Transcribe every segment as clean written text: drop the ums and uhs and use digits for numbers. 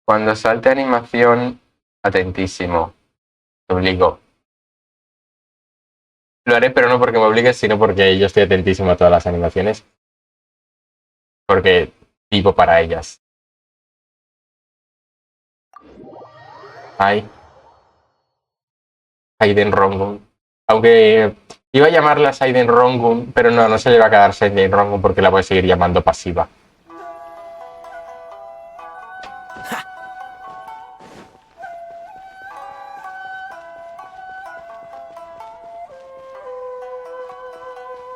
Cuando salte animación, atentísimo. Te obligo. Lo haré, pero no porque me obligues, sino porque yo estoy atentísimo a todas las animaciones. Porque vivo para ellas. Ay. Aiden Rongun. Aunque iba a llamarla Aiden Rongun, pero no, no se le va a quedar Aiden Rongun porque la voy a seguir llamando pasiva.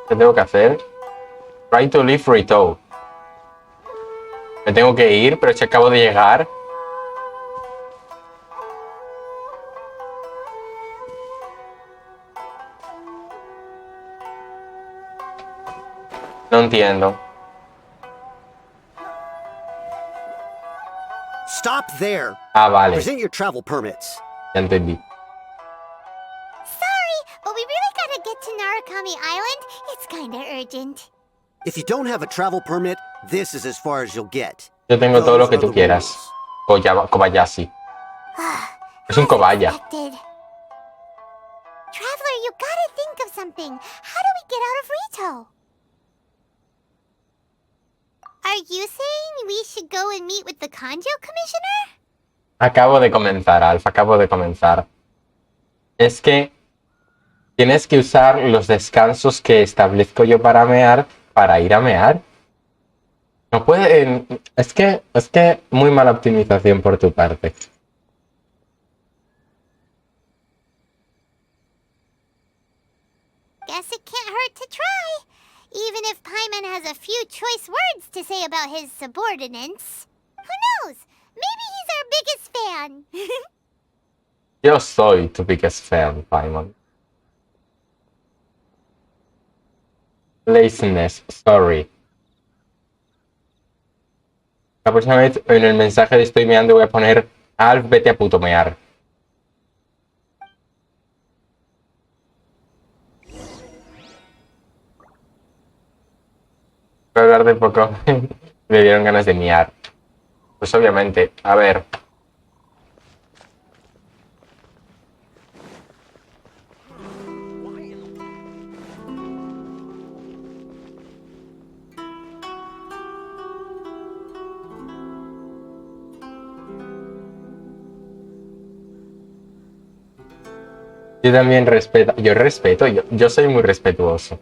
¿Qué tengo que hacer? Try to leave Rito. Me tengo que ir, pero si acabo de llegar. No entiendo. Stop there. Ah, vale. Present your travel permits. Ya entendí. Sorry, but we really gotta get to Narukami Island. It's kinda urgent. If you don't have a travel permit, this is as far as you'll get. Yo tengo todo lo que Those tú are the quieras. rules. Kobayashi. Es un kobaya. Expected. Traveler, you gotta think of something. How do we get out of Rito? Are you saying we should go and meet with the Kanjo Commissioner? Acabo de comenzar, Alfa, acabo de comenzar. Es que tienes que usar los descansos que establezco yo para mear para ir a mear. No puede. Es que muy mala optimización por tu parte. Guess it can't hurt to try. Even if Paimon has a few choice words to say about his subordinates. Who knows? Maybe he's our biggest fan. Yo soy tu biggest fan, Paimon. Laziness, sorry. La próxima vez en el mensaje de estoy meando voy a poner Alf, vete a puto mear. Voy a hablar de poco. Me dieron ganas de mear. Pues obviamente, a ver. Yo también respeto. Yo soy muy respetuoso.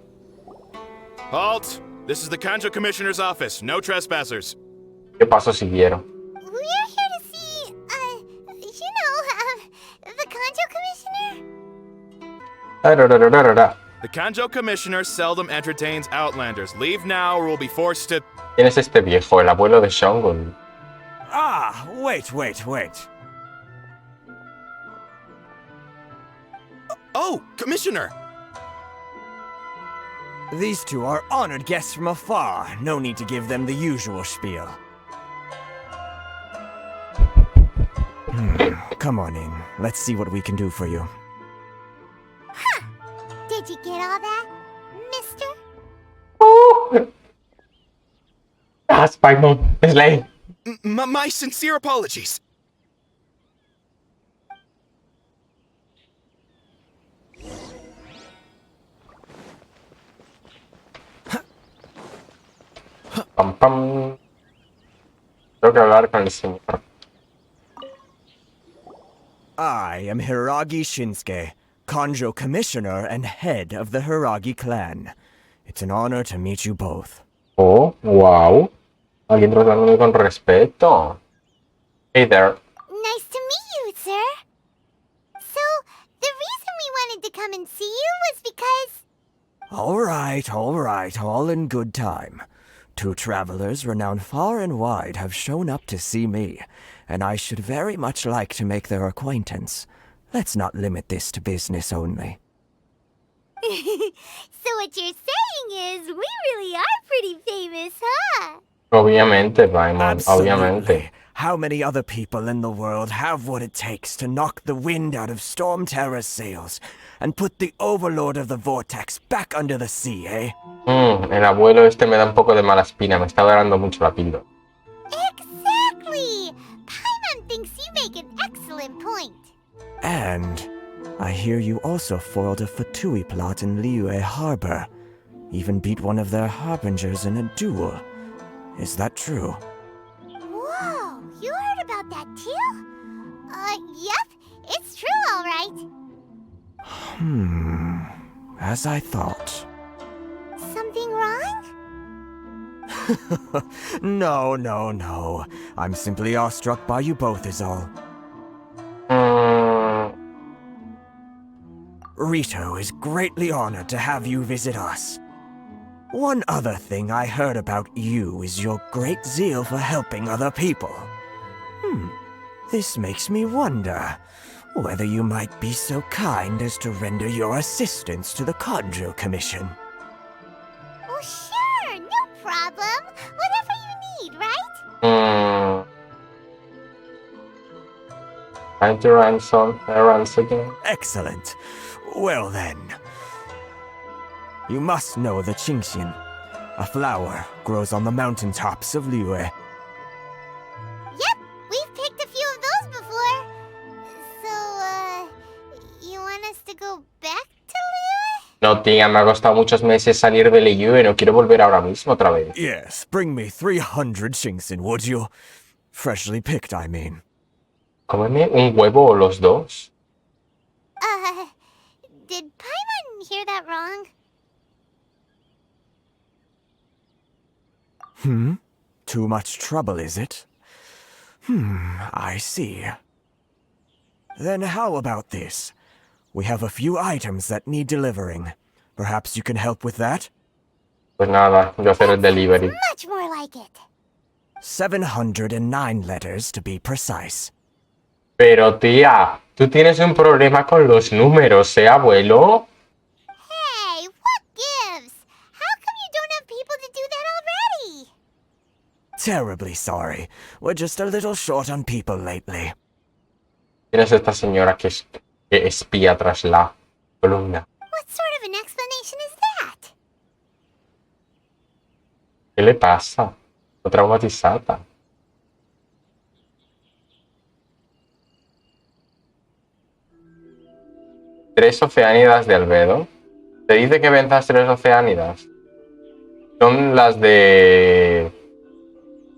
Halt! This is the Kanjo Commissioner's office. No trespassers. ¿Qué paso si quiero? We're here to see, the Kanjo Commissioner? The Kanjo Commissioner seldom entertains outlanders. Leave now or we'll be forced to... ¿Quién es este viejo? El abuelo de Shongun. Ah, wait. Oh, Commissioner! These two are honored guests from afar. No need to give them the usual spiel. Come on in. Let's see what we can do for you. Did you get all that, mister? Ah, Spikeman. Slay. My sincere apologies. Pam, pam. Tengo que hablar con el señor. I am Hiragi Shinsuke, Kanjo Commissioner and head of the Hiragi clan. It's an honor to meet you both. Oh, wow. Alguien tratándome con respeto. Hey there. Nice to meet you, sir. So, the reason we wanted to come and see you was because... All right, all in good time. Two travelers renowned far and wide have shown up to see me, and I should very much like to make their acquaintance. Let's not limit this to business only. So what you're saying is, we really are pretty famous, huh? Obviamente, Paimon. Absolutely. Obviamente. How many other people in the world have what it takes to knock the wind out of Storm Terror's sails and put the overlord of the vortex back under the sea, eh? El abuelo este me da un poco de mala espina. Me está dorando mucho la píldora. Exactly! Paimon And I hear you also foiled a Fatui plot in Liyue Harbor. Even beat one of their harbingers in a duel. Is that true? Whoa, you heard about that too? Yep, it's true, alright. As I thought. Something wrong? No. I'm simply awestruck by you both is all. Rito is greatly honored to have you visit us. One other thing I heard about you is your great zeal for helping other people. This makes me wonder whether you might be so kind as to render your assistance to the Conjo Commission. Oh, sure, no problem. Whatever you need, right? Trying to run some errands again. Excellent. Well then. You must know the GENSHIN. A flower grows on the mountaintops of Liyue. Yep, we've picked a few of those before. So, you want us to go back to Liyue? No, tía, me ha costado muchos meses salir de Liyue y no quiero volver ahora mismo otra vez. Yes, bring me 300 GENSHIN, would you? Freshly picked, I mean. Cómeme un huevo o los dos. Did Paimon hear that wrong? Too much trouble, is it? I see. Then how about this? We have a few items that need delivering. Perhaps you can help with that? Pues nada, yo hacer el delivery. Much more like it. 709 letters to be precise. Pero tía, tú tienes un problema con los números, ¿eh, abuelo? Hey, what gives? How come you don't have people to do that already? Terribly sorry. We're just a little short on people lately. Tienes esta señora que espía tras la columna. What sort of an explanation is that? ¿Qué le pasa? Sto traumatizzata. ¿Tres oceánidas de albedo? ¿Te dice que venzas 3 oceánidas? Son las de...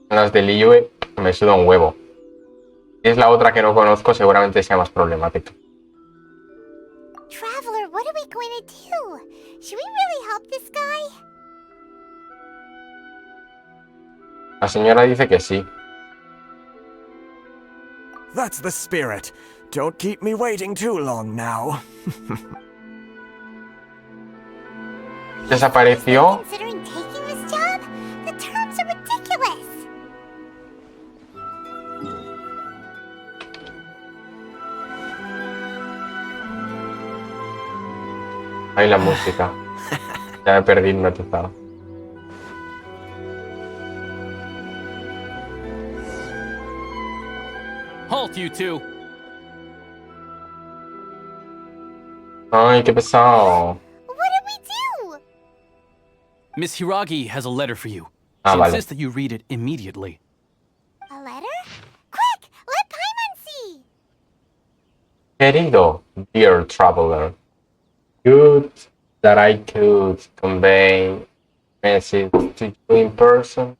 Las de Liyue. Me suda un huevo. Si es la otra que no conozco, seguramente sea más problemática. Traveler, what are we going to do? Should we really help this guy? La señora dice que sí. That's the spirit. Don't keep me waiting too long now. Desapareció. Considering taking this job? The terms are ridiculous. Ay, la música. Ya me perdí hipnotizado. Halt, you two! Ay, qué pesado. What did we do? Miss Hiragi has a letter for you. Ah, She vale. insists that you read it immediately. A letter? Quick, let Paimon see. Querido, dear traveler, good that I could convey message to you in person.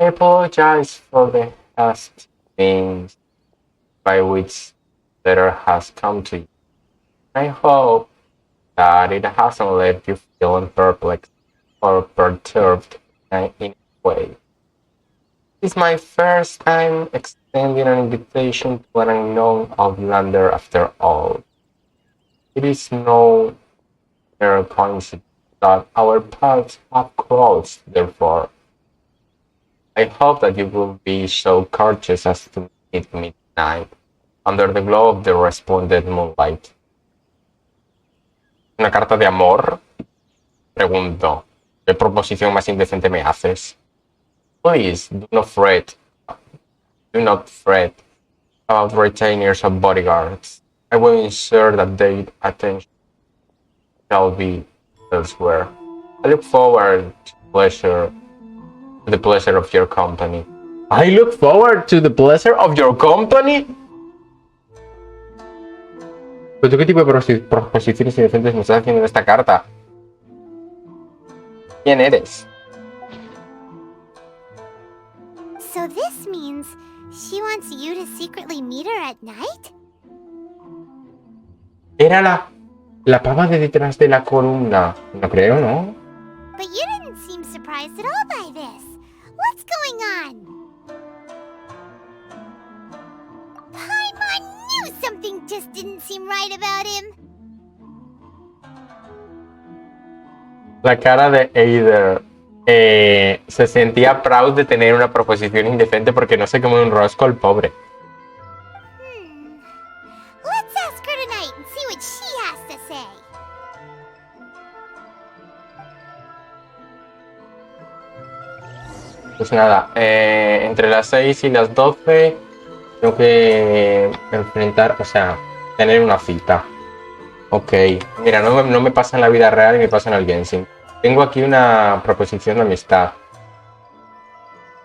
I apologize for the hasty means by which letter has come to you. I hope that it hasn't left you feeling perplexed or perturbed in any way. It's my first time extending an invitation to an unknown outlander after all. It is no mere coincidence that our paths have crossed, therefore. I hope that you will be so courteous as to meet me tonight, under the glow of the resplendent moonlight. ¿Una carta de amor? Pregunto. ¿Qué proposición más indecente me haces? Please, do not fret. Do not fret about retainers or bodyguards. I will ensure that their attention shall be elsewhere. I look forward to the pleasure of your company. I look forward to the pleasure of your company? ¿Pero tú qué tipo de proposiciones indecentes me estás haciendo en esta carta? ¿Quién eres? So this means she wants you to secretly meet her at night? Era la pava de detrás de la columna. No creo, ¿no? But you didn't seem surprised at all by this. What's going on? Paimon knew something just didn't seem right about him. La cara de Eider. Se sentía proud de tener una proposición indecente porque no se comió un rosco el pobre. Let's ask her tonight and see what she has to say. Pues nada, entre las 6 y las 12 tengo que enfrentar, o sea, tener una cita. Ok, mira, no me pasa en la vida real y me pasa en el Genshin. Tengo aquí una proposición de amistad.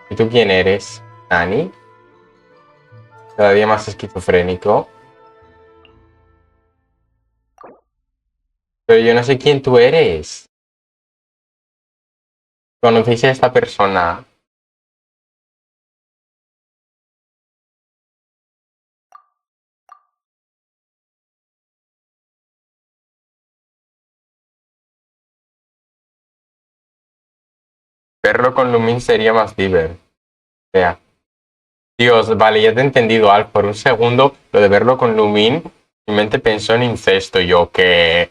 ¿Y tú quién eres? ¿Nani? Cada día más esquizofrénico. Pero yo no sé quién tú eres. ¿Conocéis a esta persona? Verlo con Lumin sería más diver. O sea, Dios, vale, ya te he entendido, Alf. Por un segundo, lo de verlo con Lumin, mi mente pensó en incesto. Yo que...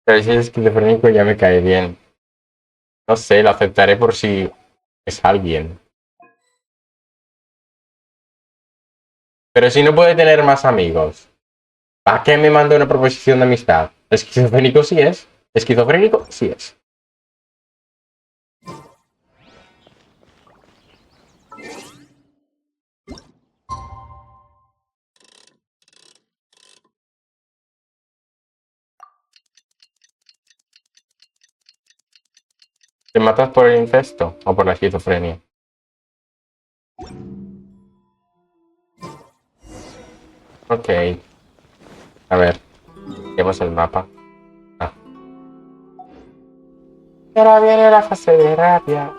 Pero si es esquizofrénico ya me cae bien. No sé, lo aceptaré por si es alguien. Pero si no puede tener más amigos, ¿para qué me manda una proposición de amistad? ¿Esquizofrénico sí es? ¿Esquizofrénico? Sí es. ¿Te matas por el incesto o por la esquizofrenia? Ok. A ver. Vemos el mapa. Ah. Y ahora viene la fase de rabia.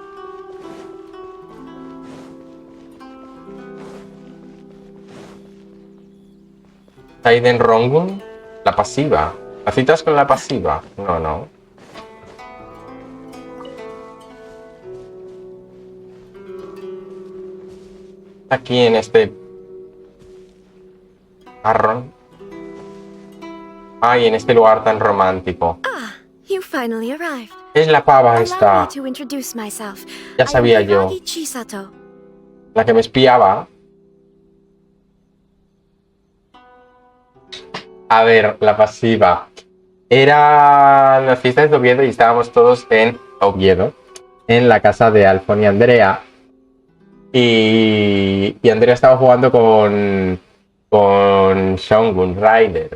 Taiden Rongun. La pasiva. ¿La citas con la pasiva? No, no. Aquí en este jarrón. Ay, en este lugar tan romántico. You finally arrived. Es la pava Allow esta. me to introduce myself. Ya sabía I am yo. Hiragi Chisato. La que me espiaba. A ver, la pasiva. Era la fiesta de Oviedo y estábamos todos en Oviedo. En la casa de Alfon y Andrea. Y Andrea estaba jugando con Shogun, Raiden.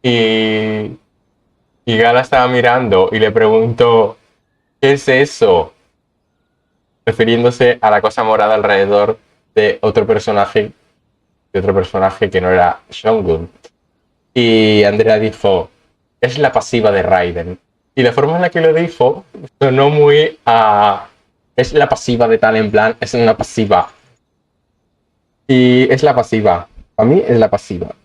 Y Gala estaba mirando y le preguntó, ¿qué es eso? Refiriéndose a la cosa morada alrededor de otro personaje que no era Shogun. Y Andrea dijo, es la pasiva de Raiden. Y la forma en la que lo dijo sonó muy a... Es la pasiva de tal, en plan, es una pasiva. Y es la pasiva. Para mí es la pasiva.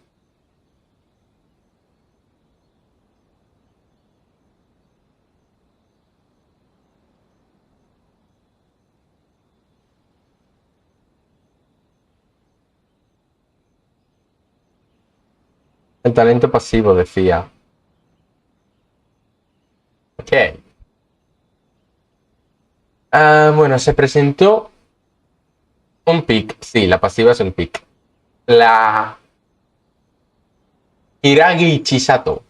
El talento pasivo, decía. Ok. Bueno, se presentó un pick. Sí, la pasiva es un pick. La Hiragi Chisato.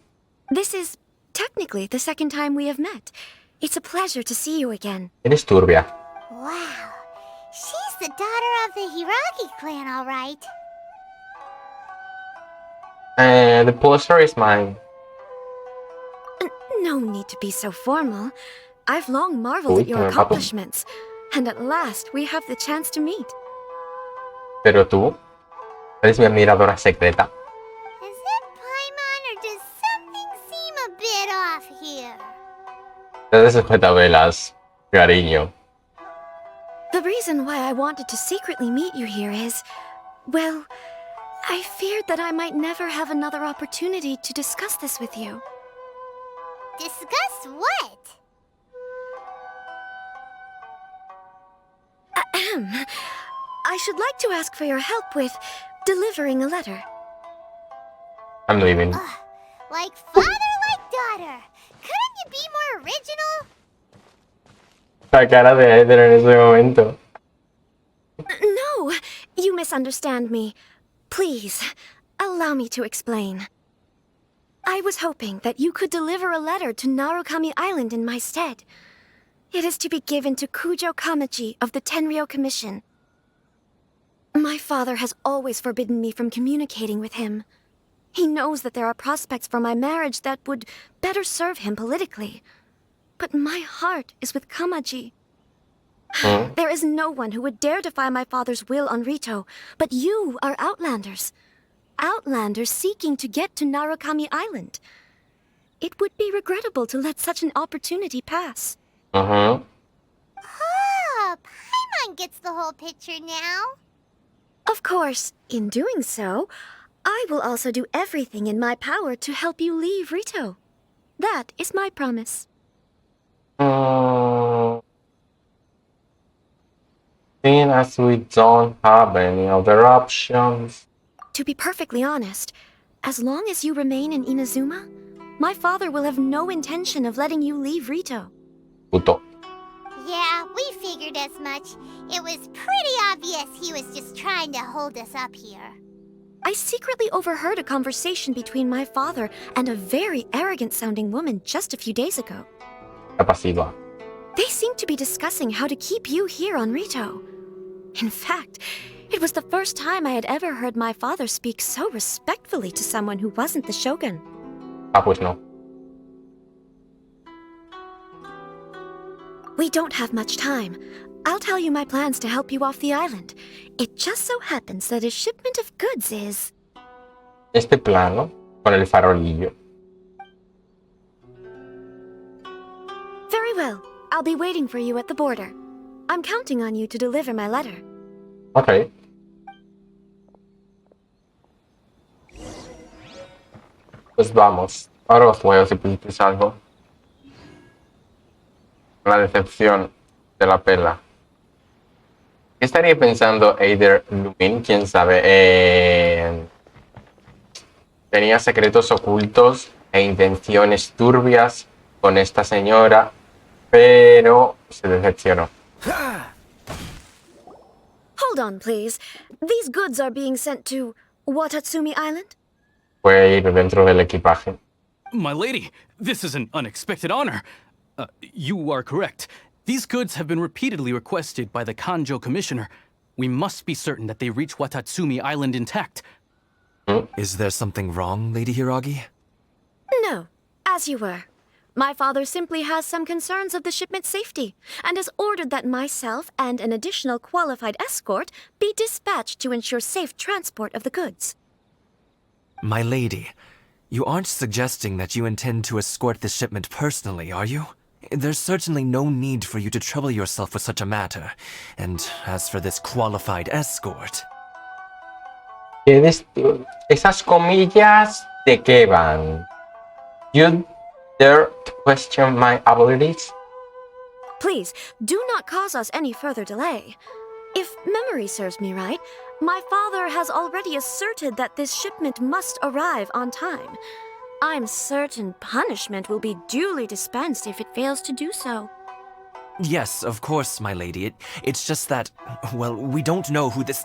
This is technically the second time we have met. It's a pleasure to see you again. Eres turbia. Wow. She's the daughter of the Hiragi clan, all right. The pleasure is mine. No need to be so formal. I've long marveled Uy, at your que me mato. accomplishments. And at last, we have the chance to meet. Pero tú eres mi admiradora secreta. Is it Paimon or does something seem a bit off here? Estás de sujetabelas, cariño. The reason why I wanted to secretly meet you here is, well, I feared that I might never have another opportunity to discuss this with you. Discuss what? Ahem. I should like to ask for your help with delivering a letter. I'm leaving. Like father, like daughter. Couldn't you be more original? La cara de Eder en ese momento. No, you misunderstand me. Please, allow me to explain. I was hoping that you could deliver a letter to Narukami Island in my stead. It is to be given to Kujo Kamaji of the Tenryou Commission. My father has always forbidden me from communicating with him. He knows that there are prospects for my marriage that would better serve him politically. But my heart is with Kamaji. There is no one who would dare defy my father's will on Rito, but you are Outlanders. Outlanders seeking to get to Narukami Island. It would be regrettable to let such an opportunity pass. Ujú. Oh, Paimon gets the whole picture now. Of course, in doing so, I will also do everything in my power to help you leave Rito. That is my promise. Seeing as we don't have any other options. To be perfectly honest, as long as you remain in Inazuma, my father will have no intention of letting you leave Rito. Puto. Yeah, we figured as much. It was pretty obvious he was just trying to hold us up here. I secretly overheard a conversation between my father and a very arrogant-sounding woman just a few days ago. Capacidad. They seemed to be discussing how to keep you here on Rito. In fact, it was the first time I had ever heard my father speak so respectfully to someone who wasn't the shogun. Ah, pues no. We don't have much time. I'll tell you my plans to help you off the island. It just so happens that a shipment of goods is... Este plano, con el farolillo. Very well. I'll be waiting for you at the border. I'm counting on you to deliver my letter. Ok. Pues vamos. Ahora os muevo si pusiste algo. La decepción de la pela. ¿Qué estaría pensando Eider Lumin? ¿Quién sabe? Tenía secretos ocultos e intenciones turbias con esta señora, pero se decepcionó. Hold on, please. These goods are being sent to Watatsumi Island? Puede ir dentro del equipaje. My lady, this is an unexpected honor. You are correct. These goods have been repeatedly requested by the Kanjo Commissioner. We must be certain that they reach Watatsumi Island intact. Is there something wrong, Lady Hiragi? No, as you were. My father simply has some concerns of the shipment's safety, and has ordered that myself and an additional qualified escort be dispatched to ensure safe transport of the goods. My lady, you aren't suggesting that you intend to escort this shipment personally, are you? There's certainly no need for you to trouble yourself with such a matter. And as for this qualified escort... Esas comillas, ¿de qué van? You dare to question my abilities? Please, do not cause us any further delay. If memory serves me right, my father has already asserted that this shipment must arrive on time. I'm certain punishment will be duly dispensed if it fails to do so. Yes, of course, my lady. It's just that, well, we don't know who this...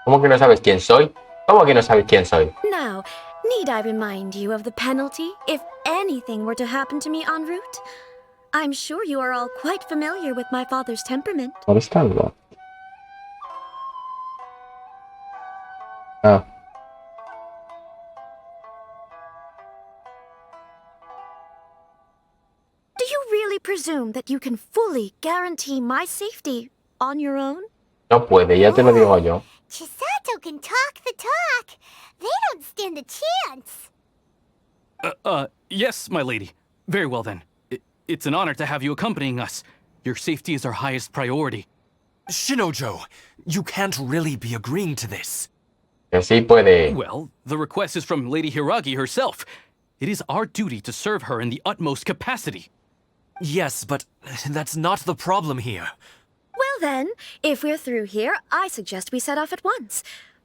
¿Cómo que no sabes quién soy? ¿Cómo que no sabes quién soy? Now, need I remind you of the penalty if anything were to happen to me en route? I'm sure you are all quite familiar with my father's temperament. ¿Dónde está algo? Ah. Do you really presume that you can fully guarantee my safety on your own? No puede, ya te lo digo yo. Chisato can talk the talk. They don't stand a chance. Yes, my lady. Very well then. It's an honor to have you accompanying us. Your safety is our highest priority. Shinojo, you can't really be agreeing to this. Que sí puede. Well, the request is from Lady Hiragi herself. It is our duty to serve her in the utmost capacity. Yes, but that's not the problem here. Well then, if we're through here, I suggest we set off at once.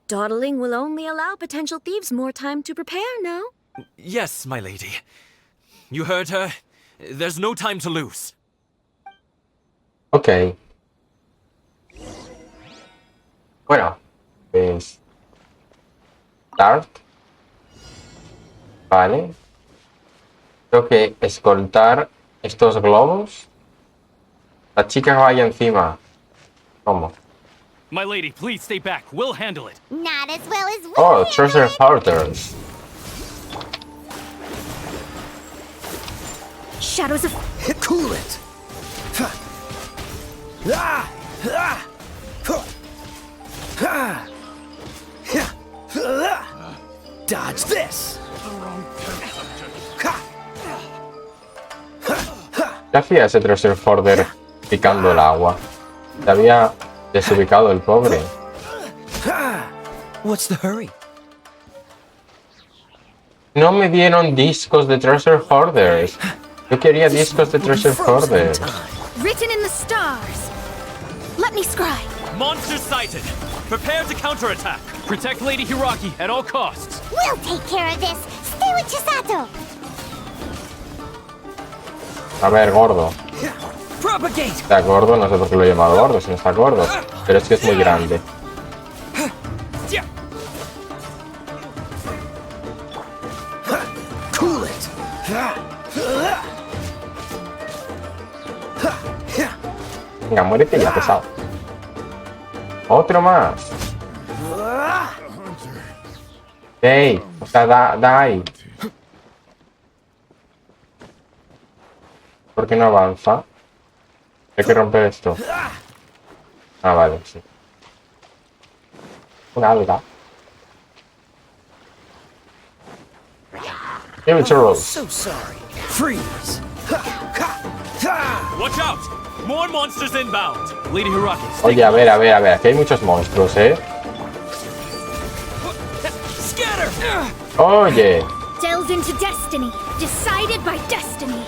Dawdling will only allow potential thieves more time to prepare, no? Yes, my lady. You heard her. There's no time to lose. Ok. Bueno, pues... Start. Vale. Tengo que escoltar estos globos. La chica que vaya encima. ¿Cómo? My lady, please stay back. We'll handle it. Not as well as we Oh, can. treasure hoarders. Shadows of... Cool it! Dodge this! ¿Qué hacía ese treasure hoarder picando el agua? Se había desubicado el pobre. What's the hurry? No me dieron discos de treasure hoarders. Yo quería discos de treasure hoarders. Written in the stars. Let me scribe. Monsters sighted. Prepare to counterattack. Protect Lady Hiragi at all costs. We'll take care of this. Stay with Chisato. A ver, gordo. Propagate! Está gordo, no sé por qué lo he llamado gordo, si no está gordo. Pero es que es muy grande. Cool it! Venga, muérete ya, pesado. Otro más. ¡Ey! O sea, da ahí. ¿Por qué no avanza? Hay que romper esto. Ah, vale, sí. Una alga. Give it a roll. So sorry. Freeze! Watch out! More monsters inbound. Lady Hiragi, stay Oye, a ver, aquí hay muchos monstruos, ¿eh? Scatter! Oye. Delve into destiny. Decided by destiny.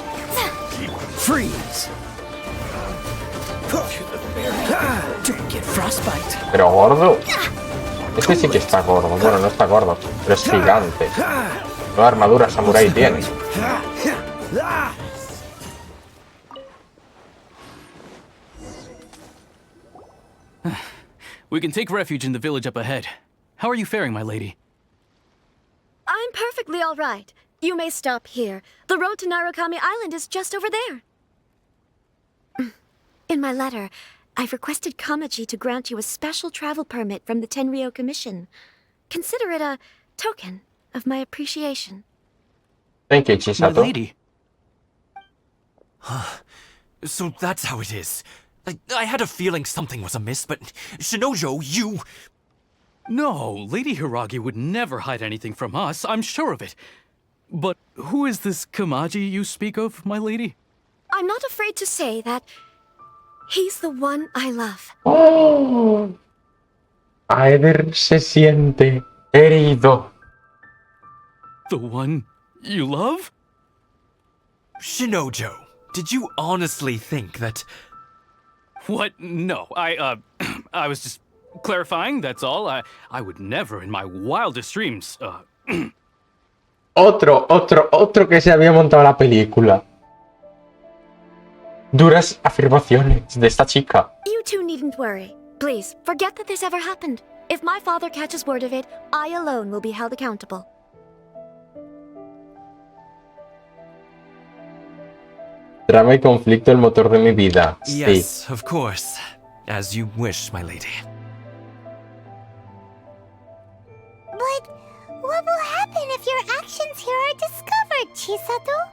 Freeze! Don't get frostbite. Pero gordo. Este sí que está gordo. Bueno, no está gordo, pero es gigante. Nueva armadura samurai tiene. We can take refuge in the village up ahead. How are you faring, my lady? I'm perfectly all right. You may stop here. The road to Narukami Island is just over there. In my letter, I've requested Kamaji to grant you a special travel permit from the Tenryou Commission. Consider it a token of my appreciation. Thank you, My Chisato. lady. So that's how it is. I had a feeling something was amiss, but Shinojo, you... No, Lady Hiragi would never hide anything from us, I'm sure of it. But who is this Kamaji you speak of, my lady? I'm not afraid to say that he's the one I love. Oh. Aider se siente herido. The one you love? Shinojo, did you honestly think that... What? No, I was just clarifying, that's all. I would never in my wildest dreams, Otro que se había montado la película. Duras afirmaciones de esta chica. You two needn't worry. Please, forget that this ever happened. If my father catches word of it, I alone will be held accountable. Drama y conflicto, el motor de mi vida. Sí. Yes, of course. As you wish, my lady. But what will happen if your actions here are discovered, Chisato?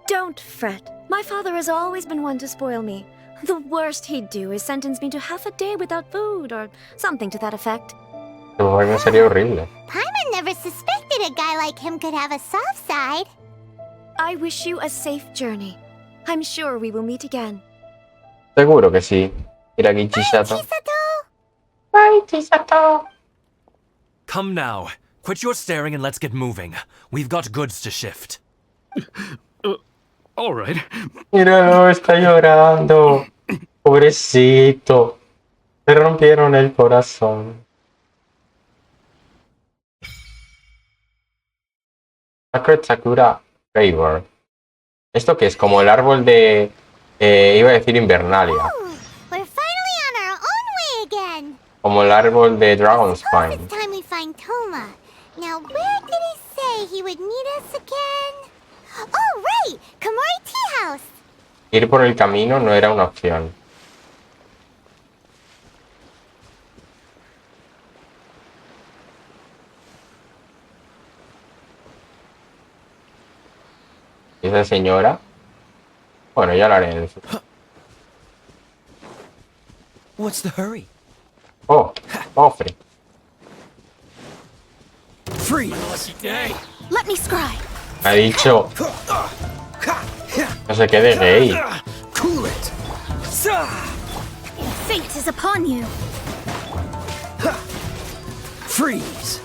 Don't fret. My father has always been one to spoil me. The worst he'd do is sentence me to half a day without food or something to that effect. Bueno, sería horrible. Paimon never suspected a guy like him could have a soft side. I wish you a safe journey. I'm sure we will meet again. Seguro que sí. Ir aquí, Chisato. Chisato! Bye, Chisato. Come now. Quit your staring and let's get moving. We've got goods to shift. All right. Míralo, está llorando. Pobrecito. Me rompieron el corazón. Sacred Sakura Favor. ¿Esto qué es? Como el árbol de... iba a decir Invernalia. Ooh, we're finally on our own way again. Como el árbol de Dragon's Suppose Spine. it's time we find Toma. Now, where did he say he would meet us again? Oh, right! Komori Tea House! Ir por el camino no era una opción. ¿Y esa señora? Bueno, ya lo haré en el futuro. What's the hurry? Oh, cofre. Freeze! Let me scry. Me ha dicho... No sé qué de gay. Cool it! Fate is upon you. Freeze!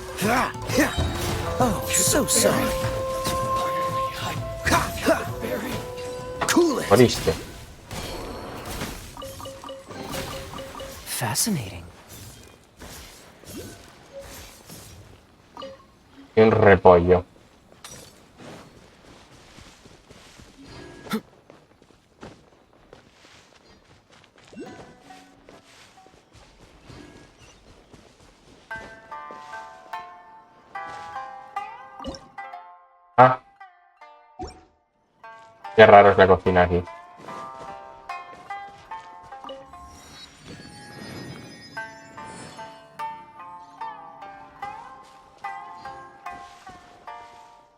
Oh, so sorry. Cool it! Moriste. Fascinating. Y un repollo. Ah. Qué raro es la cocina aquí.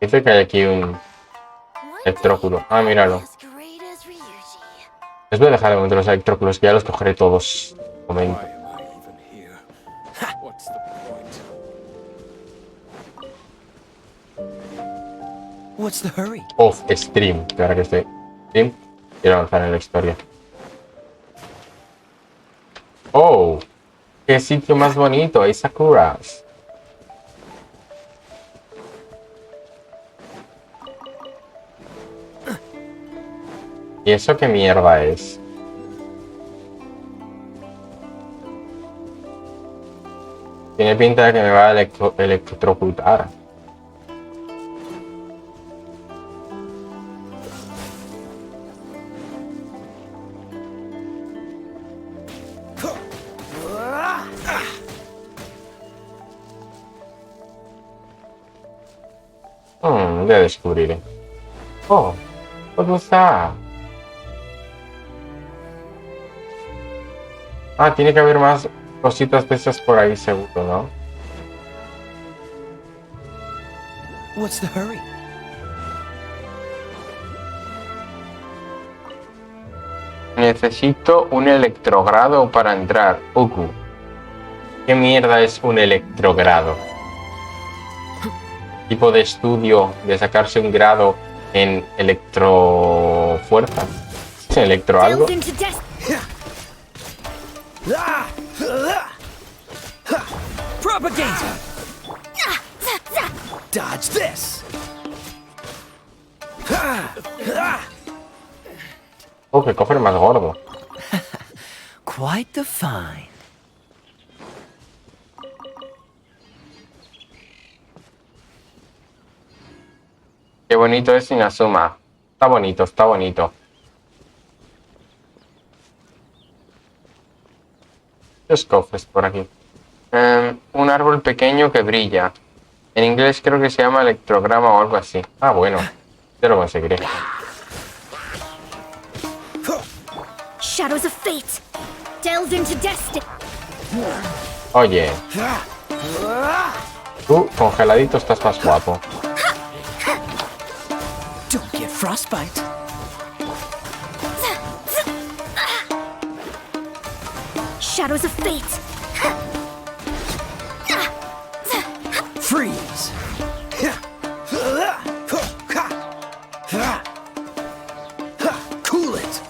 Dice que hay aquí un electróculo. Ah, míralo. Les voy a dejar de momento los electróculos, que ya los cogeré todos. Un momento. What's the hurry? Off stream, que ahora que estoy stream, quiero avanzar en la historia. Oh, qué sitio más bonito, hay sakuras. ¿Y eso qué mierda es? Tiene pinta de que me va a electrocutar. Ya descubriré. Oh, ¿cómo está? Ah, tiene que haber más cositas de esas por ahí seguro, ¿no? What's the hurry? Necesito un electrogrado para entrar. Uku. ¿Qué mierda es un electrogrado? Tipo de estudio de sacarse un grado en electrofuerza. ¿Electro algo? Propaganda! Dodge this! Oh, qué cofre más gordo. Quite the find. Qué bonito es Inazuma. Está bonito, está bonito. Los cofres por aquí. Un árbol pequeño que brilla. En inglés creo que se llama electrograma o algo así. Ah, bueno. Yo lo conseguiré. Shadows of fate. Delve into destiny. Oye. Tú, congeladito, estás más guapo. Don't get frostbite. shadows of fate. Freeze! Cool it!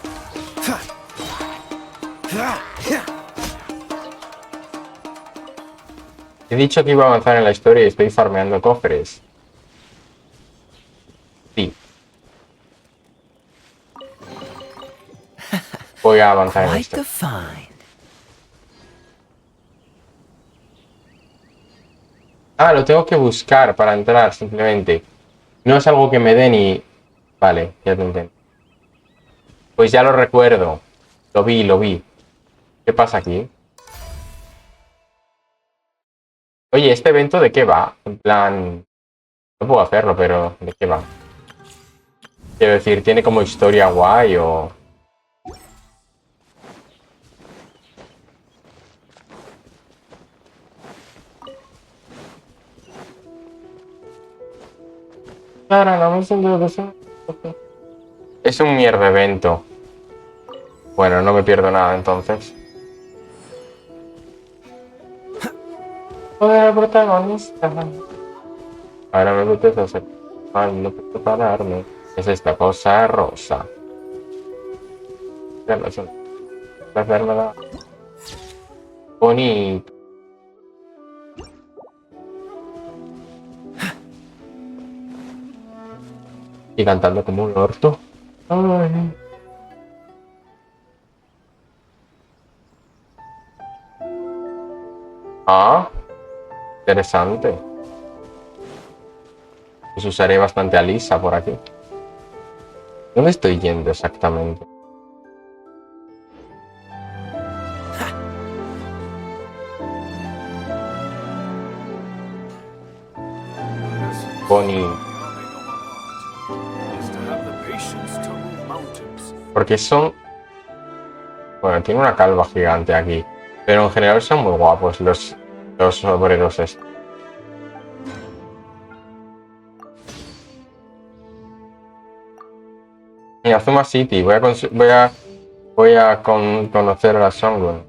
He dicho que iba a avanzar en la historia y estoy farmeando cofres. Sí. Voy a avanzar en esto. Ah, lo tengo que buscar para entrar, simplemente. No es algo que me den y... Vale, ya te entiendo. Pues ya lo recuerdo. Lo vi. ¿Qué pasa aquí? Oye, ¿este evento de qué va? En plan... No puedo hacerlo, pero ¿de qué va? Quiero decir, ¿tiene como historia guay o...? Claro, no me siento de eso. Es un mierda evento. Bueno, no me pierdo nada entonces. Joder, el protagonista. Ahora me apetece hacer... Ay, no puedo pararme. Es esta cosa rosa. Ya no sé. Hacérmela. Bonito. Y cantando como un orto. Ay. Ah, interesante. Pues usaré bastante a Lisa por aquí. ¿Dónde estoy yendo exactamente? Bonnie. Porque son... Bueno, tiene una calva gigante aquí. Pero en general son muy guapos los obreros estos. En Azuma City, voy a conocer a la Songun.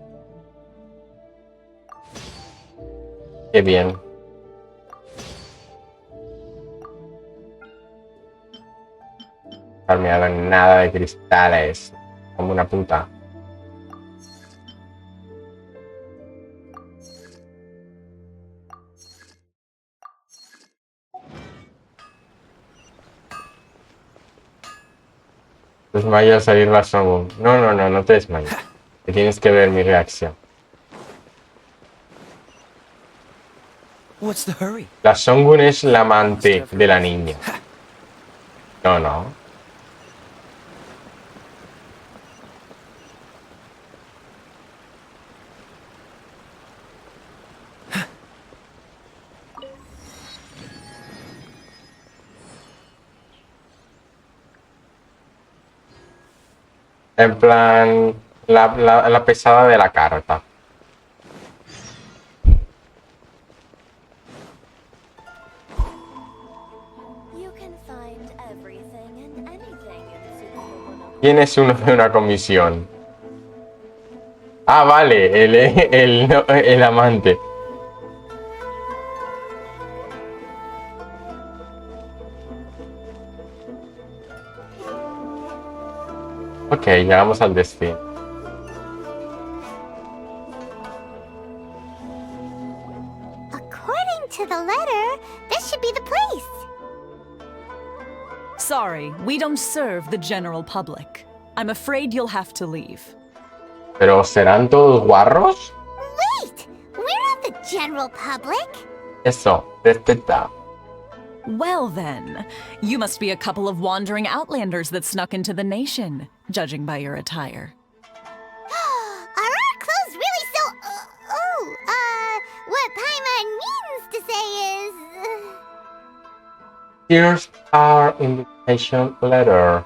Qué bien. Me hagan nada de cristales. Como una puta. Desmaya al salir la Songun. No te desmayes. Que tienes que ver mi reacción. What's the hurry? La Songun es la amante de la niña. No. En plan, la pesada de la carta. ¿Quién es uno de una comisión? Ah, vale, el amante. Ok, llegamos al destino. According to the letter, this should be the place. Sorry, we don't serve the general public. I'm afraid you'll have to leave. ¿Pero serán todos guarros? Wait! We're not the general public. Eso, respeta. Well then, you must be a couple of wandering outlanders that snuck into the nation, judging by your attire. Are our clothes really so... what Paimon means to say is... Here's our invitation letter.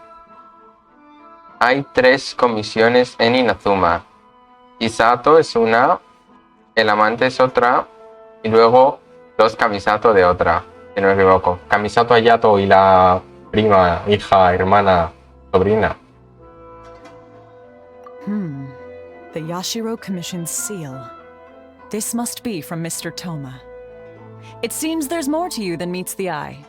Hay 3 comisiones en Inazuma. Kisato es una, el amante es otra, y luego 2 Kamisato de otra, si no me equivoco. Kamisato Ayato y la prima, hija, hermana, sobrina. The Yashiro Commission's seal. This must be from Mr. Toma. It seems there's more to you than meets the eye.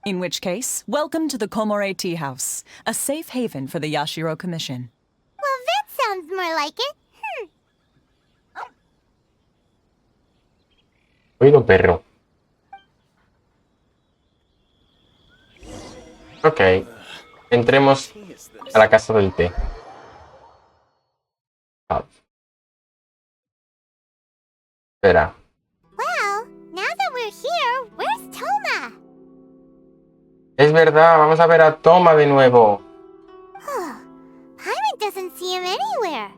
In which case, welcome to the Komore Tea House, a safe haven for the Yashiro Commission. Well, that sounds more like it. Oído perro. Ok. Entremos a la casa del té. Ah. Espera. Well, now that we're here, where's Toma? Es verdad, vamos a ver a Toma de nuevo. Paimon doesn't see him anywhere.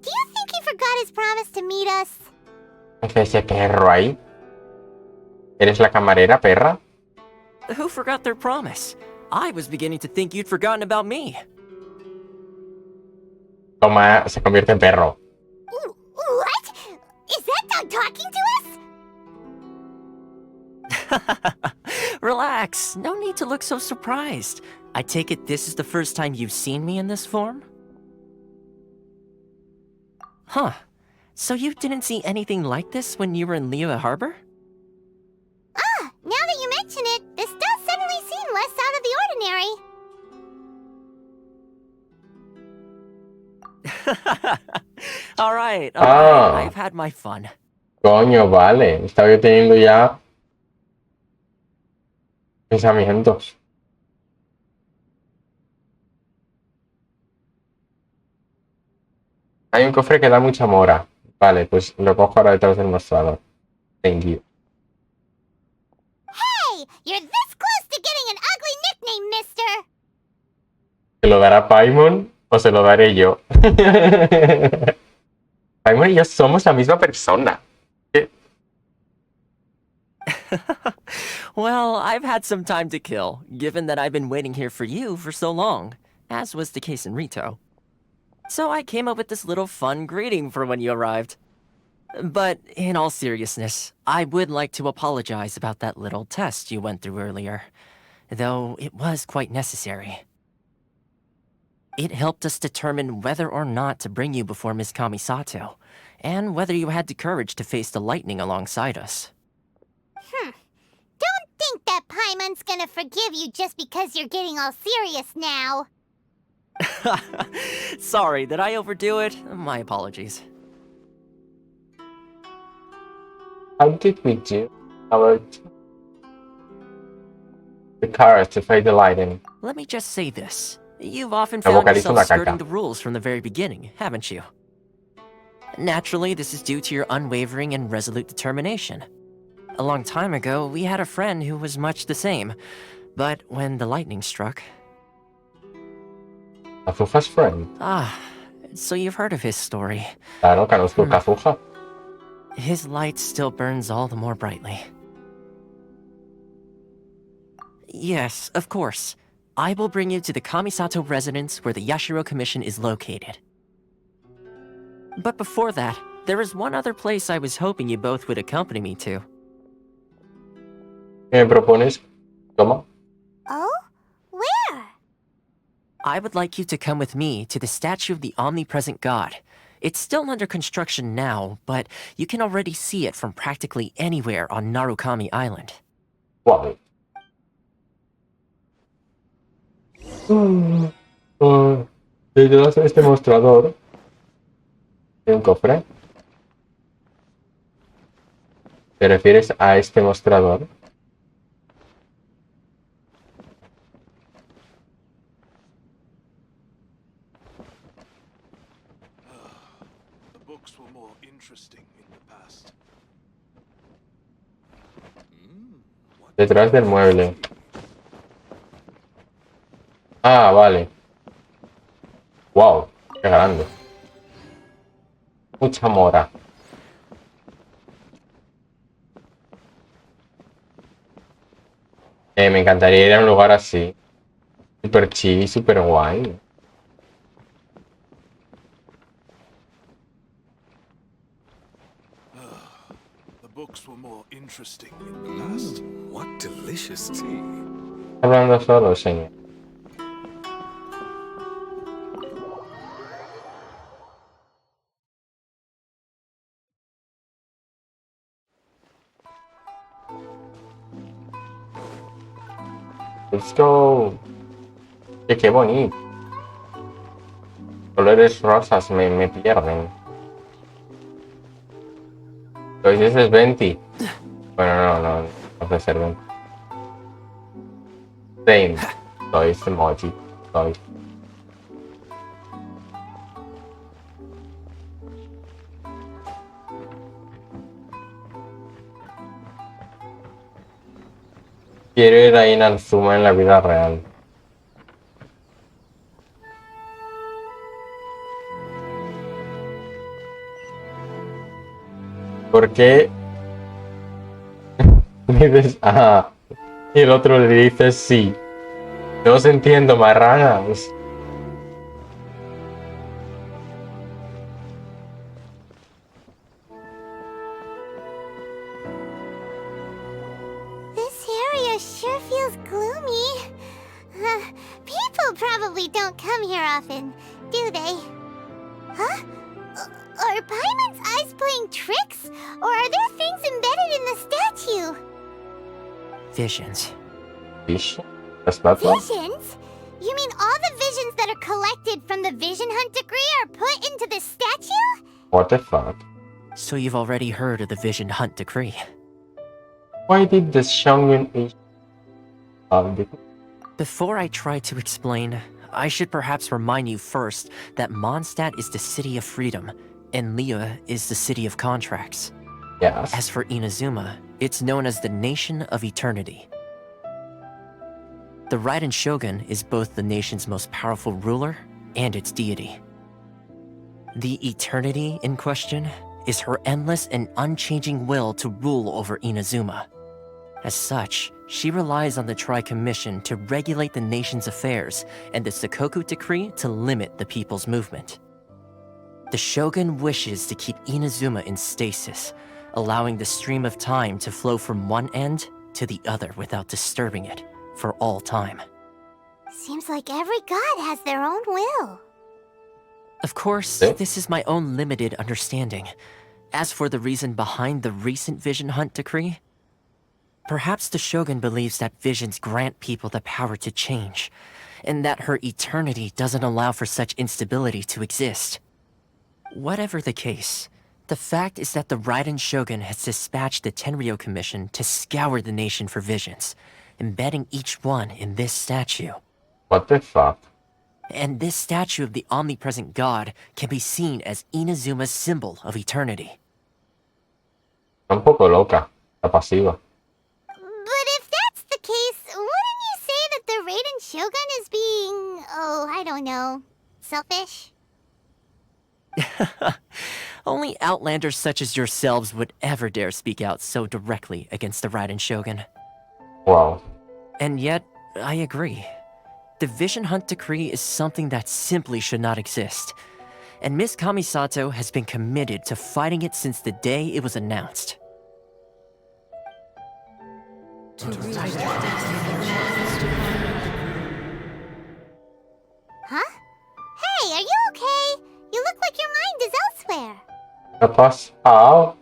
Do you think he forgot his promise to meet us? ¿Es ese perro ahí? ¿Eres la camarera, perra? Who forgot their promise? I was beginning to think you'd forgotten about me. Toma se convierte en perro. What? Is that dog talking to us? Relax, no need to look so surprised. I take it this is the first time you've seen me in this form? Huh. So you didn't see anything like this when you were in Liyue Harbor? Ah, now that you mention it, this does suddenly seem less out of the ordinary. Alright, Ah. I've had my fun. Coño, vale. Estaba yo teniendo ya pensamientos. Hay un cofre que da mucha mora. Vale, pues lo cojo ahora detrás del mostrador. Thank you. Hey, you're this close to getting an ugly nickname, mister. ¿Se lo dará Paimon o se lo daré yo? Paimon y yo somos la misma persona. Well, I've had some time to kill, given that I've been waiting here for you for so long, as was the case in Rito. So I came up with this little fun greeting for when you arrived. But in all seriousness, I would like to apologize about that little test you went through earlier, though it was quite necessary. It helped us determine whether or not to bring you before Ms. Kamisato, and whether you had the courage to face the lightning alongside us. Don't think that Paimon's gonna forgive you just because you're getting all serious now. Sorry, did I overdo it? My apologies. How did we do our the courage to fight the lightning? Let me just say this. You've often La found vocalizo yourself la skirting caca. the rules from the very beginning, haven't you? Naturally, this is due to your unwavering and resolute determination. A long time ago, we had a friend who was much the same, but when the lightning struck... Kazuha's friend. Ah, so you've heard of his story. Claro, conozco Kazuha. His light still burns all the more brightly. Yes, of course. I will bring you to the Kamisato residence where the Yashiro Commission is located. But before that, there is one other place I was hoping you both would accompany me to. ¿Qué me propones? Toma. Oh? Where? I would like you to come with me to the statue of the omnipresent god. It's still under construction now, but you can already see it from practically anywhere on Narukami Island. Wow. Detrás de este mostrador hay un cofre. ¿Te refieres a este mostrador? The books were more interesting in the past. Detrás del mueble. Ah, vale. Wow, qué grande. Mucha mora. Me encantaría ir a un lugar así. Super chill, super guay. The books were more interesting in the past. What delicious tea. Hablando solo, señor. Let's go. Qué bonito. Colores rosas me pierden. Lo dices 20. Bueno, no puede ser 20. Same. Soy emoji. Soy. Quiero ir a Inazuma en la vida real. ¿Por qué? Dices, ah, y el otro le dice sí. No os entiendo, marranas. This area sure feels gloomy. People probably don't come here often, do they? Huh? Are Paimon's eyes playing tricks? Or are there things embedded in the statue? Visions. Vision? That's that one? Visions? You mean all the visions that are collected from the Vision Hunt decree are put into this statue? What the fuck? So you've already heard of the Vision Hunt decree. Why did the Shogun issue? Before I try to explain, I should perhaps remind you first that Mondstadt is the city of freedom, and Liyue is the city of contracts. Yes. As for Inazuma, it's known as the Nation of Eternity. The Raiden Shogun is both the nation's most powerful ruler and its deity. The Eternity in question is her endless and unchanging will to rule over Inazuma. As such, she relies on the Tri-Commission to regulate the nation's affairs and the Sakoku Decree to limit the people's movement. The Shogun wishes to keep Inazuma in stasis, allowing the stream of time to flow from one end to the other without disturbing it for all time. Seems like every god has their own will. Of course, this is my own limited understanding. As for the reason behind the recent Vision Hunt decree, perhaps the Shogun believes that visions grant people the power to change, and that her eternity doesn't allow for such instability to exist. Whatever the case, the fact is that the Raiden Shogun has dispatched the Tenryo Commission to scour the nation for visions, embedding each one in this statue. What the fuck? And this statue of the omnipresent god can be seen as Inazuma's symbol of eternity. Un poco loca, la pasiva. But if that's the case, wouldn't you say that the Raiden Shogun is being, oh, I don't know, selfish? Only outlanders such as yourselves would ever dare speak out so directly against the Raiden Shogun. Wow. And yet, I agree. The Vision Hunt decree is something that simply should not exist. And Miss Kamisato has been committed to fighting it since the day it was announced. Huh? Hey, are you okay? You look like your mind is elsewhere. ¿Qué pasó?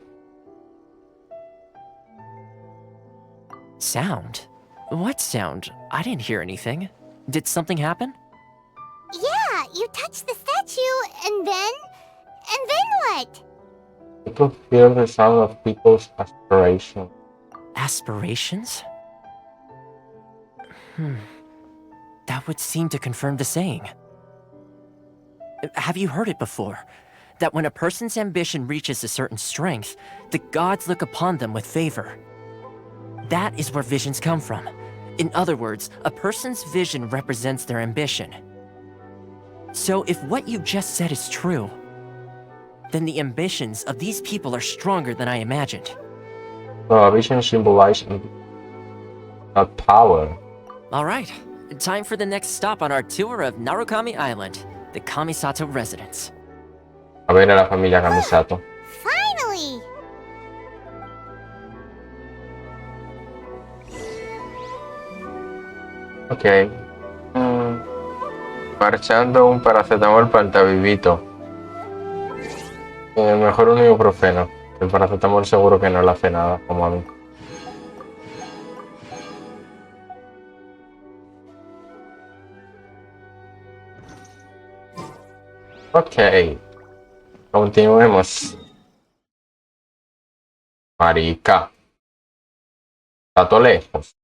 Sound? What sound? I didn't hear anything. Did something happen? Yeah, you touched the statue, and then what? I could hear the sound of people's aspiration. Aspirations? That would seem to confirm the saying. Have you heard it before? That when a person's ambition reaches a certain strength, the gods look upon them with favor. That is where visions come from. In other words, a person's vision represents their ambition. So if what you just said is true, then the ambitions of these people are stronger than I imagined. So a vision symbolizes not power. Alright, time for the next stop on our tour of Narukami Island, the Kamisato residence. A ver a la familia Kamisato. Finally! Ok. Marchando un paracetamol pantavivito. Mejor un ibuprofeno. El paracetamol seguro que no le hace nada, como a mí. Ok. Continuemos. Marica. Está todo lejos.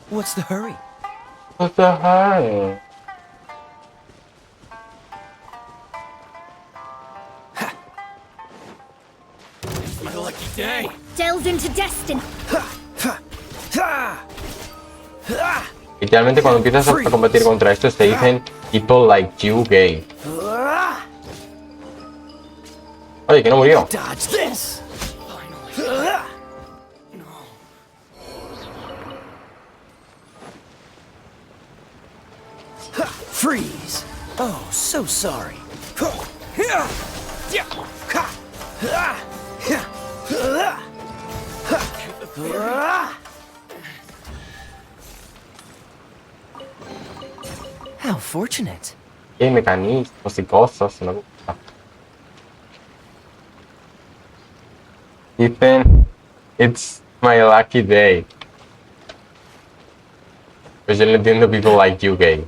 What's the hurry? What the hell? It's my lucky day. Delve into destiny. Literalmente cuando empiezas a competir contra estos te dicen people like you gay. Oye, que no murió. Dodge this! Freeze! Oh, so sorry. How fortunate. Qué mecanismos y cosas. Me gusta. Dicen it's my lucky day. Pues yo le entiendo people like you gay.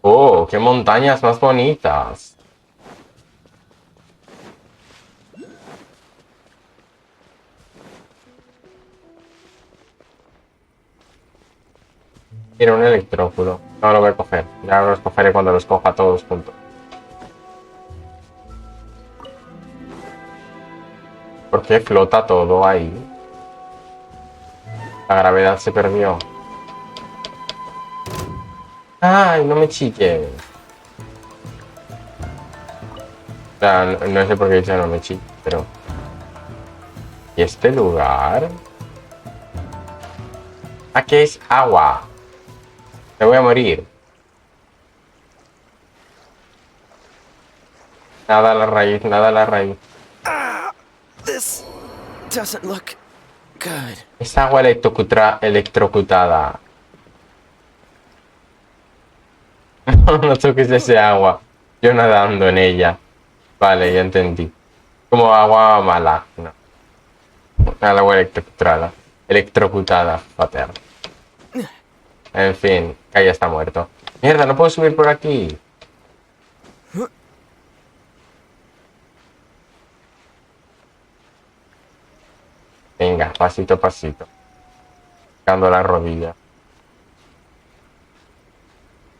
Oh, qué montañas más bonitas. Mira, un electróculo. No lo voy a coger. Ya los cogeré cuando los coja todos juntos. ¿Por qué flota todo ahí? La gravedad se perdió. ¡Ay, no me chilles! O sea, no sé por qué he dicho no me chilles, pero... ¿Y este lugar? Aquí es agua. Me voy a morir. Nada a la raíz, nada a la raíz. This doesn't look good. Es agua electrocutada. No toques ese agua. Yo nadando en ella. Vale, ya entendí. Como agua mala. No. Agua electrocutada. Electrocutada, pater. En fin, Kai ya está muerto. Mierda, no puedo subir por aquí. Venga, pasito a pasito. Tocando la rodilla.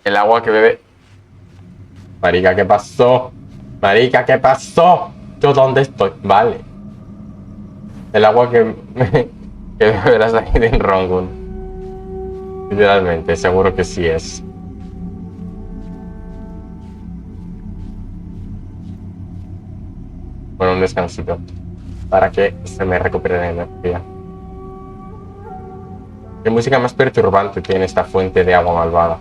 El agua que bebe. Marica, ¿qué pasó? Marica, ¿qué pasó? ¿Yo dónde estoy? Vale. El agua que beberás aquí de Rongun. Literalmente, seguro que sí es. Bueno, un descansito. Para que se me recupere la energía. ¿Qué música más perturbante tiene esta fuente de agua malvada?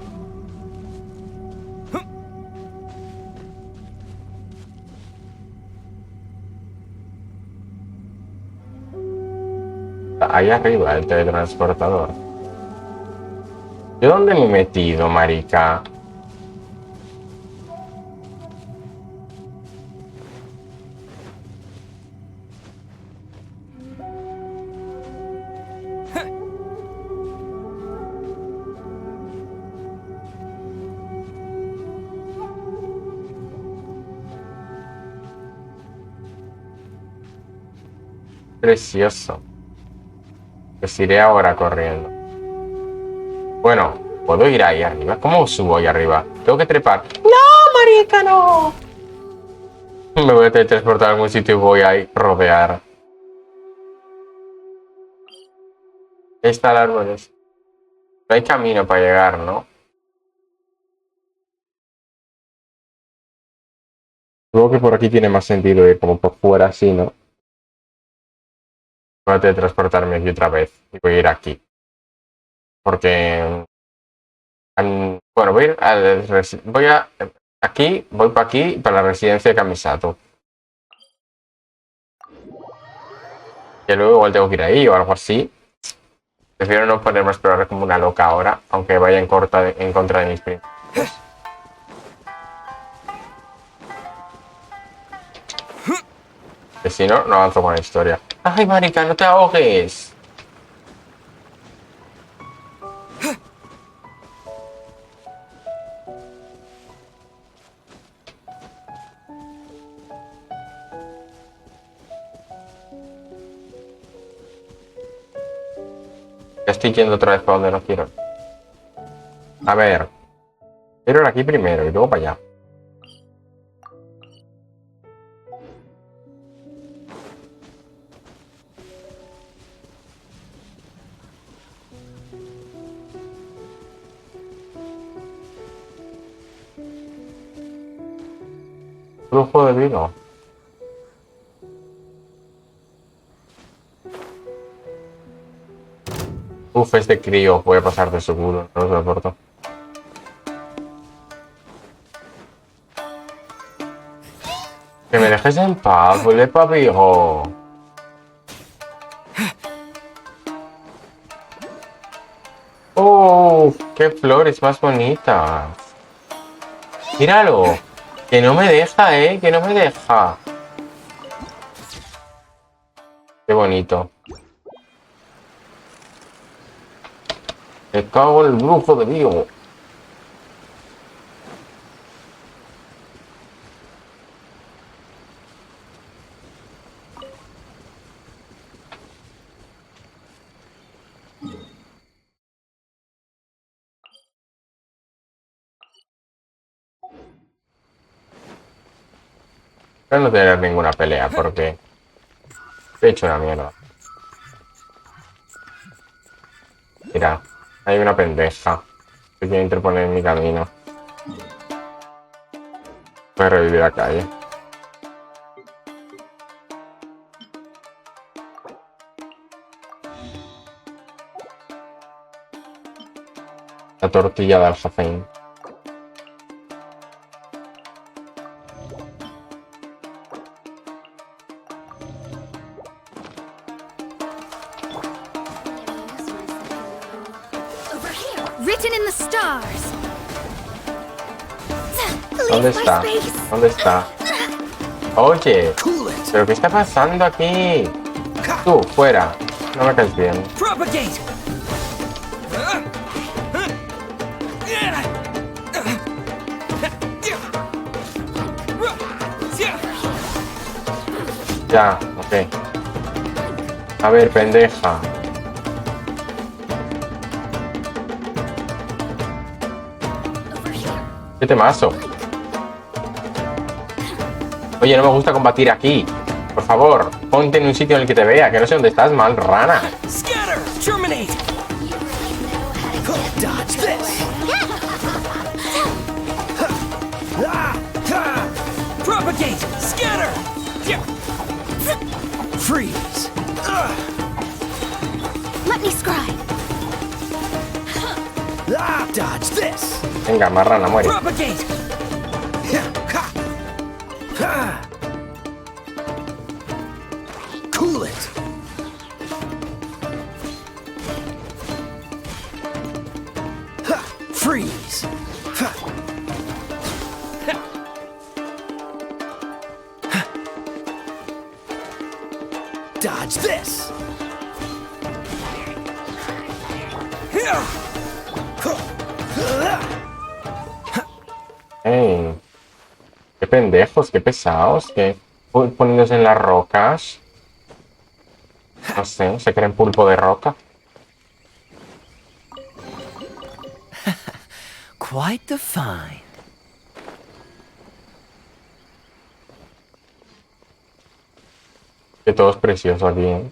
Ahí arriba, el teletransportador. ¿De dónde me he metido, marica? Precioso. Pues iré ahora corriendo. Bueno, ¿puedo ir ahí arriba? ¿Cómo subo ahí arriba? Tengo que trepar. ¡No, marica, no! Me voy a teletransportar a algún sitio y voy a rodear. Ahí está el árbol. No hay camino para llegar, ¿no? Supongo que por aquí tiene más sentido ir como por fuera así, ¿no? Voy a teletransportarme aquí otra vez y voy a ir aquí. Porque... bueno, voy a ir aquí, voy para aquí, para la residencia de Kamisato. Que luego igual tengo que ir ahí o algo así. Prefiero no ponerme a explorar como una loca ahora, aunque vaya en contra de mis principios. Que si no, no avanzo con la historia. ¡Ay, marica, no te ahogues! Ya estoy yendo otra vez para donde no quiero. A ver. Quiero ir aquí primero y luego para allá. Flujo de vino. Uf, este crío puede pasar de seguro, no lo soporto. Que me dejes en paz, huele papijo. ¡Oh! ¡Qué flores más bonitas! ¡Míralo! Que no me deja, ¿eh? Que no me deja. ¡Qué bonito! Me cago en el brujo de Vigo. Espero no tener ninguna pelea porque he hecho una mierda. Mira, hay una pendeja que quiere interponer en mi camino. Voy a revivir la calle. La tortilla de alfafén. Written in the stars. ¿Dónde está? ¿Dónde está? Oye, ¿pero qué está pasando aquí? Tú, fuera. No me caes bien. Ya, ok. A ver, pendeja. ¿Qué temazo? Oye, no me gusta combatir aquí. Por favor, ponte en un sitio en el que te vea, que no sé dónde estás, mal rana. Scatter! Terminate! Dodge this! Propagate! Scatter! Freeze! Let me scribe. Dodge this! Venga, marrana, muere. Propagate! Cool it! Freeze! Dodge this! Ey, qué pendejos, qué pesados, que poniéndose en las rocas. No sé, se creen pulpo de roca. Quite the find. Que todo es precioso aquí, ¿eh?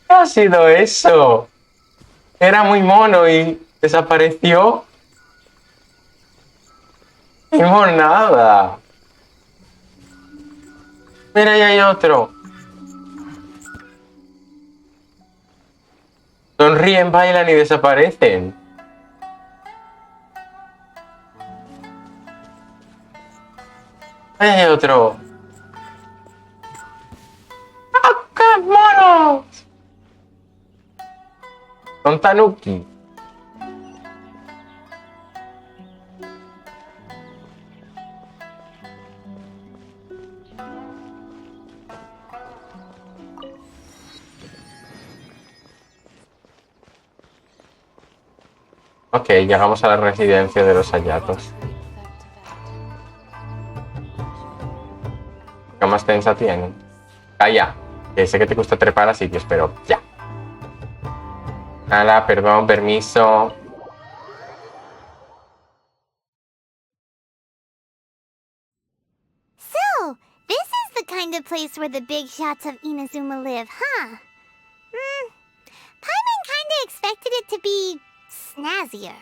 ¿Qué ha sido eso? Era muy mono y desapareció. No nada. Mira, ahí hay otro. Sonríen, bailan y desaparecen. Hay otro. ¡Ah, qué monos! Son tanuki. Ok, llegamos a la residencia de los Ayatos. ¿Qué más tensa tienen? Calla, que sé que te gusta trepar a sitios, pero ya. Nada, perdón, permiso. So, this is the kind of place where the big shots of Inazuma live, huh? Paimon kinda expected it to be snazzier.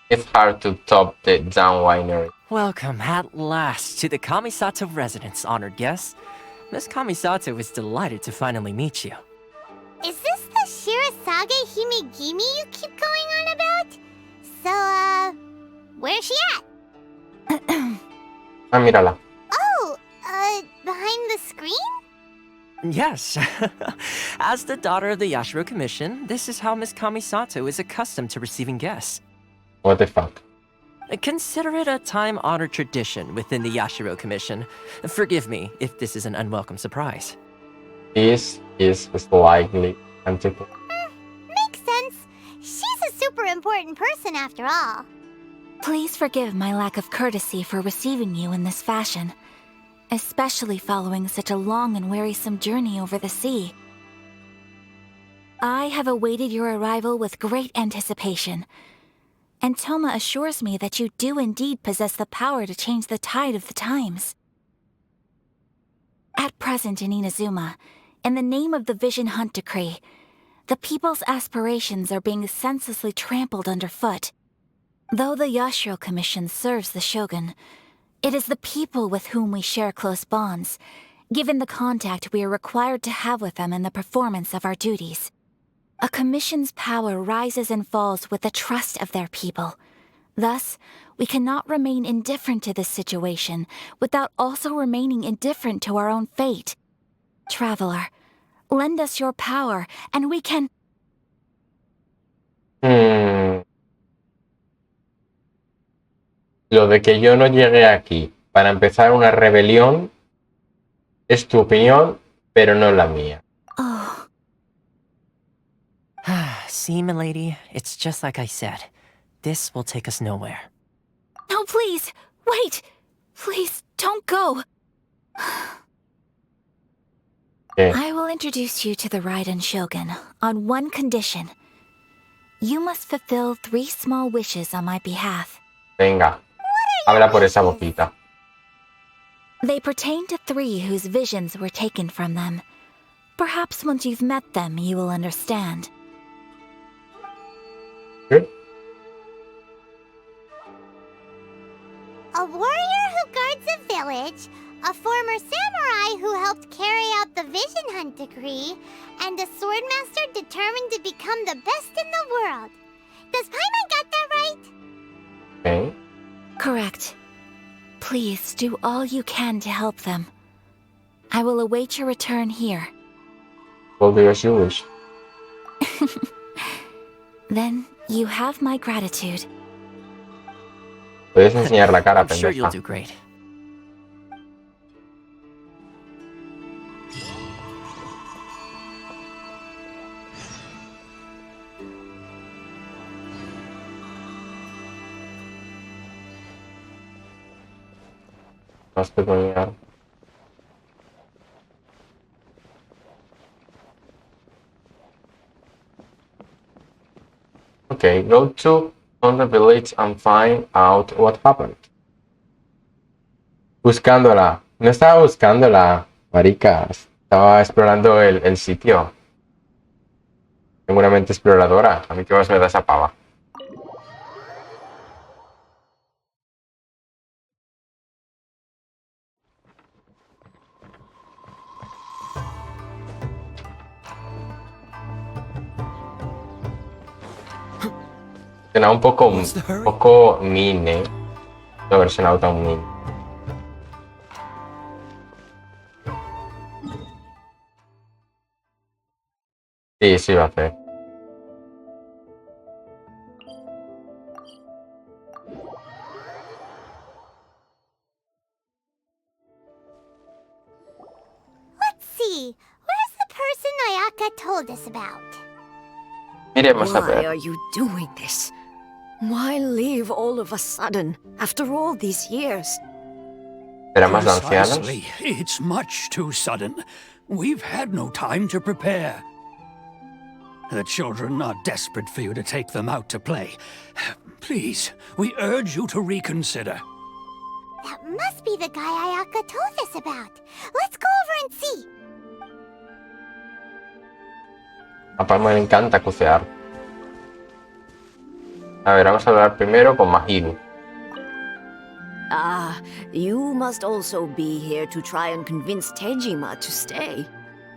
It's hard to top the down winery. Welcome at last to the Kamisato residence, honored guests. Miss Kamisato is delighted to finally meet you. Is this the Shirasage Himegimi you keep going on about? So, where's she at? Ah, mírala. Oh, behind the screen? Yes. As the daughter of the Yashiro Commission, this is how Miss Kamisato is accustomed to receiving guests. What the fuck? Consider it a time-honored tradition within the Yashiro Commission. Forgive me if this is an unwelcome surprise. This is slightly antiquated. Makes sense. She's a super important person after all. Please forgive my lack of courtesy for receiving you in this fashion, especially following such a long and wearisome journey over the sea. I have awaited your arrival with great anticipation, and Toma assures me that you do indeed possess the power to change the tide of the times. At present in Inazuma, in the name of the Vision Hunt Decree, the people's aspirations are being senselessly trampled underfoot. Though the Yashiro Commission serves the Shogun, it is the people with whom we share close bonds, given the contact we are required to have with them in the performance of our duties. A commission's power rises and falls with the trust of their people. Thus, we cannot remain indifferent to this situation without also remaining indifferent to our own fate. Traveler, lend us your power, and we can... Lo de que yo no llegué aquí para empezar una rebelión es tu opinión, pero no la mía. Oh. See, milady, it's just like I said. This will take us nowhere. No, please! Wait! Please, don't go! I will introduce you to the Raiden Shogun on one condition. You must fulfill 3 small wishes on my behalf. Venga, habla por esa boquita. They pertain to 3 whose visions were taken from them. Perhaps once you've met them, you will understand. ¿Qué? A warrior who guards a village, a former samurai who helped carry out the Vision Hunt Decree, and a swordmaster determined to become the best in the world. Does Paimon got that right? Okay. Correct. Please do all you can to help them. I will await your return here. Will do as you wish. Then you have my gratitude. Puedes enseñar la cara, I'm sure you'll pendeja. do great. Vas a poner. Okay, go to on the village and find out what happened. Buscándola. No estaba buscándola, maricas. Estaba explorando el sitio. Tengo una mente exploradora. A mí qué más me da esa pava. Suena un poco mean, ¿eh? No haber sonado tan mean. Sí, sí va a hacer. Let's see. Where's the person Ayaka told us about? Iremos a Why ver. are you doing this? Why leave all of a sudden, after all these years? ¿Será más de ancianos? Precisely. It's much too sudden. We've had no time to prepare. The children are desperate for you to take them out to play. Please, we urge you to reconsider. That must be the guy Ayaka told us about. Let's go over and see. A Palma le encanta cucear. A ver, vamos a hablar primero con Mahiru. Ah, you must also be here to try and convince Tejima to stay.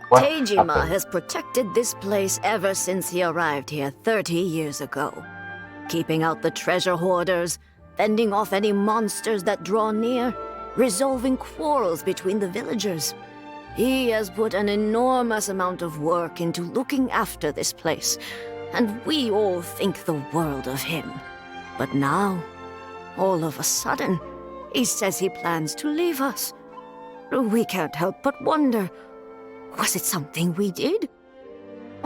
What Tejima happened? has protected this place ever since he arrived here 30 years ago. Keeping out the treasure hoarders, fending off any monsters that draw near, resolving quarrels between the villagers. He has put an enormous amount of work into looking after this place, and we all think the world of him. But now, all of a sudden, he says he plans to leave us. We can't help but wonder, was it something we did?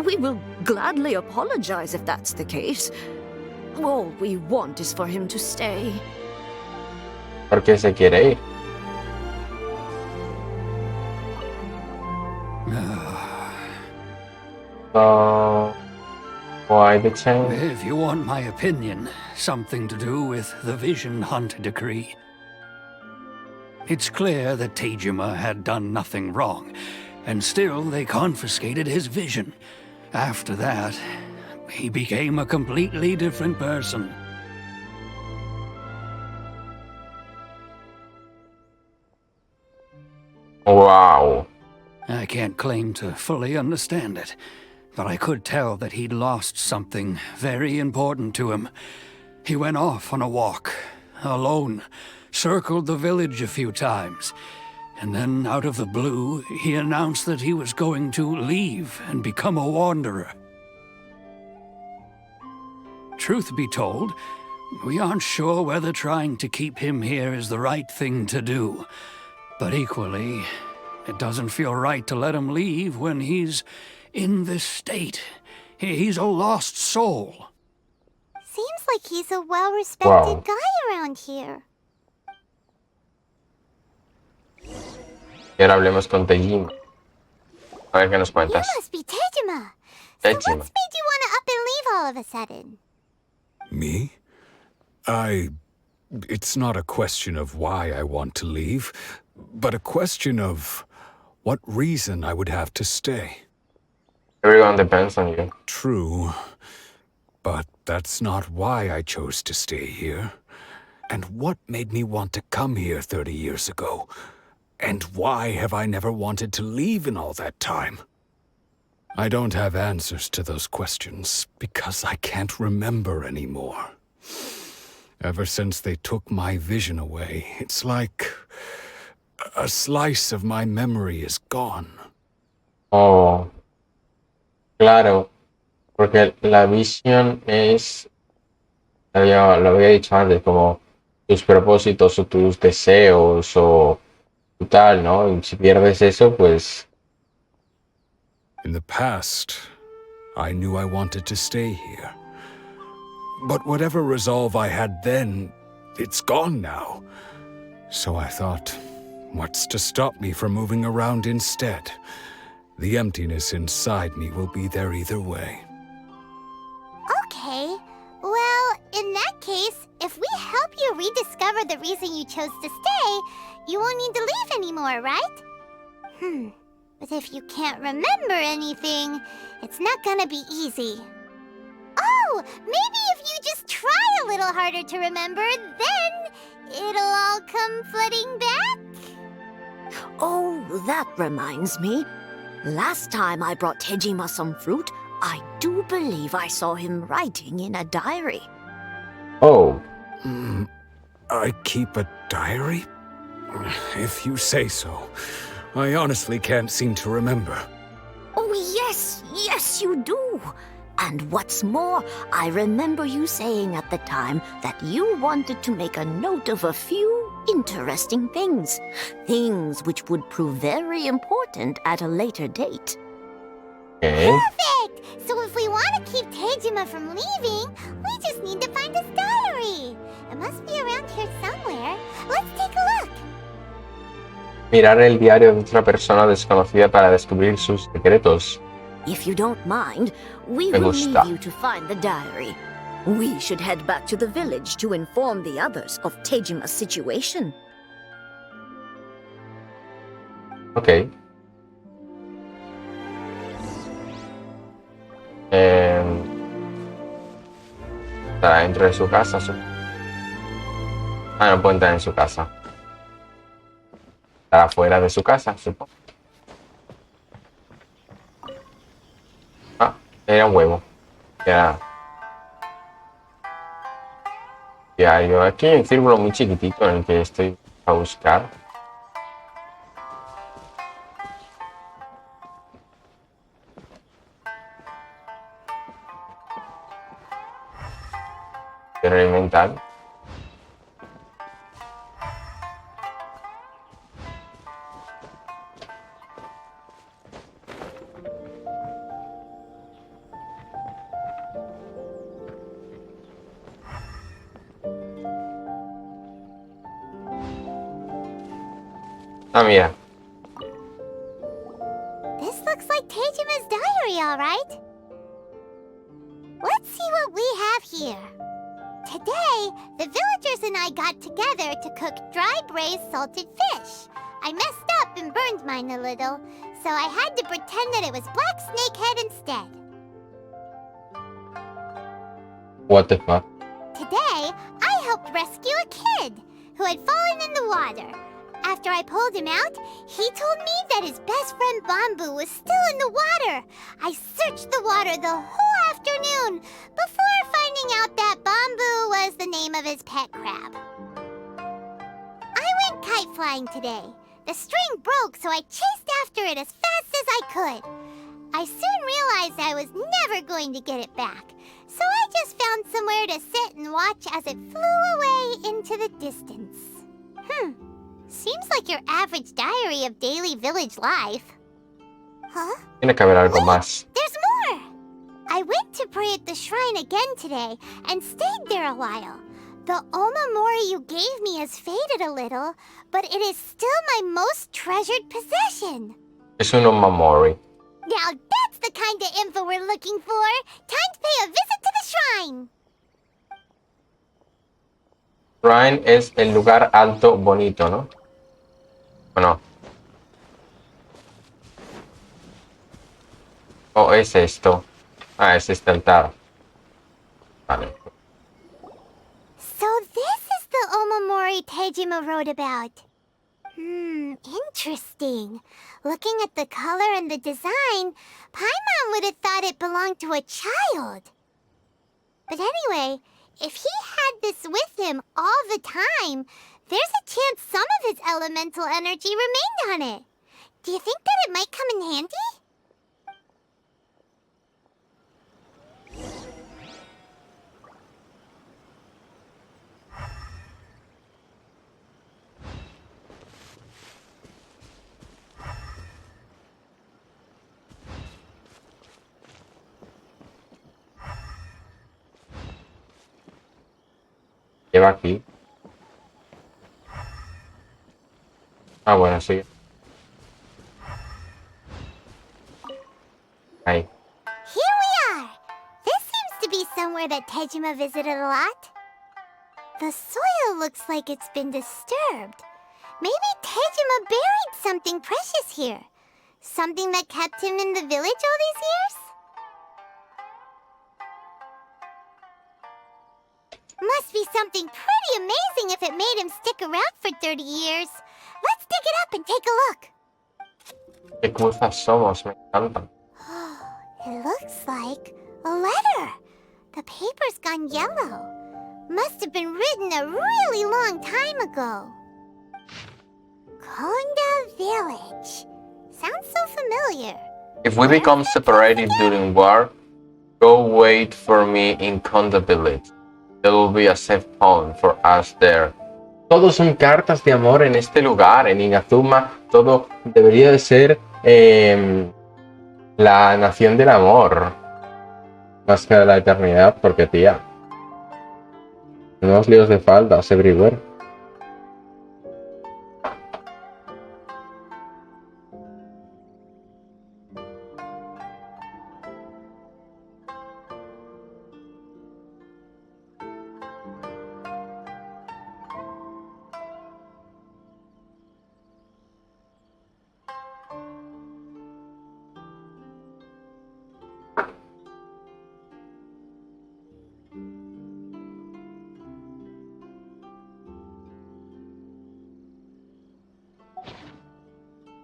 We will gladly apologize if that's the case. All we want is for him to stay. ¿Por qué se quiere ir? Why the change? If you want my opinion, something to do with the Vision Hunt decree. It's clear that Tejima had done nothing wrong, and still they confiscated his vision. After that, he became a completely different person. Wow. I can't claim to fully understand it, but I could tell that he'd lost something very important to him. He went off on a walk, alone, circled the village a few times, and then out of the blue, he announced that he was going to leave and become a wanderer. Truth be told, we aren't sure whether trying to keep him here is the right thing to do. But equally, it doesn't feel right to let him leave when he's in this state. He's a lost soul. Seems like he's a well-respected Wow. guy around here. Y ahora hablemos con Tejima. A ver qué nos You cuentas. must be Tejima. So what's Tejima. made you want to up and leave all of a sudden? Me? It's not a question of why I want to leave, but a question of what reason I would have to stay. Everyone depends on you. True, but that's not why I chose to stay here. And what made me want to come here 30 years ago? And why have I never wanted to leave in all that time? I don't have answers to those questions because I can't remember anymore. Ever since they took my vision away, it's like a slice of my memory is gone. Oh. Claro. Porque la visión es, lo había dicho antes, como tus propósitos o tus deseos o tal, ¿no? Y si pierdes eso, pues In the past, I knew I wanted to stay here. But whatever resolve I had then, it's gone now. So I thought, what's to stop me from moving around instead? The emptiness inside me will be there either way. Okay. Well, in that case, if we help you rediscover the reason you chose to stay, you won't need to leave anymore, right? But if you can't remember anything, it's not gonna be easy. Oh, maybe if you just try a little harder to remember, then it'll all come flooding back? Oh, that reminds me. Last time I brought Tejima some fruit, I do believe I saw him writing in a diary. I keep a diary? If you say so. I honestly can't seem to remember. Oh, yes, you do. And what's more, I remember you saying at the time that you wanted to make a note of a few interesting things. Things which would prove very important at a later date. Okay. Perfect! So if we want to keep Tejima from leaving, we just need to find his diary. It must be around here somewhere. Let's take a look. Mirar el diario de otra persona desconocida para descubrir sus secretos. If you don't mind, we Me will gusta. leave you to find the diary. We should head back to the village to inform the others of Tejima's situation. Ok. Estará dentro de su casa. Ah, no puede entrar en su casa. Estará fuera de su casa, supongo. Ah, era un huevo. Ya. Ya, yo aquí hay un círculo muy chiquitito en el que estoy a buscar. Quiero inventar. Ah, mira. This looks like Tejima's diary, all right. Let's see what we have here. Today, the villagers and I got together to cook dry braised salted fish. I messed up and burned mine a little, so I had to pretend that it was black snakehead instead. What the fuck? Today, I helped rescue a kid who had fallen in the water. After I pulled him out, he told me that his best friend Bamboo was still in the water. I searched the water the whole afternoon before finding out that Bamboo was the name of his pet crab. I went kite flying today. The string broke, so I chased after it as fast as I could. I soon realized I was never going to get it back, so I just found somewhere to sit and watch as it flew away into the distance. Seems like your average diary of daily village life. Huh? Tiene que haber algo más. There's more! I went to pray at the shrine again today and stayed there a while. The omamori you gave me has faded a little, but it is still my most treasured possession. Es un omamori. Now that's the kind of info we're looking for. Time to pay a visit to the shrine. Shrine es el lugar alto bonito, ¿no? ¿O no? ¿O es esto? Ah, es este altar. Vale. So this is the omamori Tejima wrote about. Interesting. Looking at the color and the design, Paimon would have thought it belonged to a child. But anyway, if he had this with him all the time, there's a chance some of his elemental energy remained on it. Do you think that it might come in handy? Lleva aquí. Ah, bueno, sí. Ahí. Here we are! This seems to be somewhere that Tejima visited a lot. The soil looks like it's been disturbed. Maybe Tejima buried something precious here. Something that kept him in the village all these years? Must be something pretty amazing if it made him stick around for 30 years. Let's dig it up and take a look. Qué cruzas somos, me encantan. It looks like a letter. The paper's gone yellow. Must have been written a really long time ago. Konda Village. Sounds so familiar. If we become separated during war, go wait for me in Conda Village. There will be a safe home for us there. Todo son cartas de amor en este lugar, en Inazuma. Todo debería de ser la nación del amor. Más que de la eternidad, porque tía. Nuevos líos de faldas everywhere.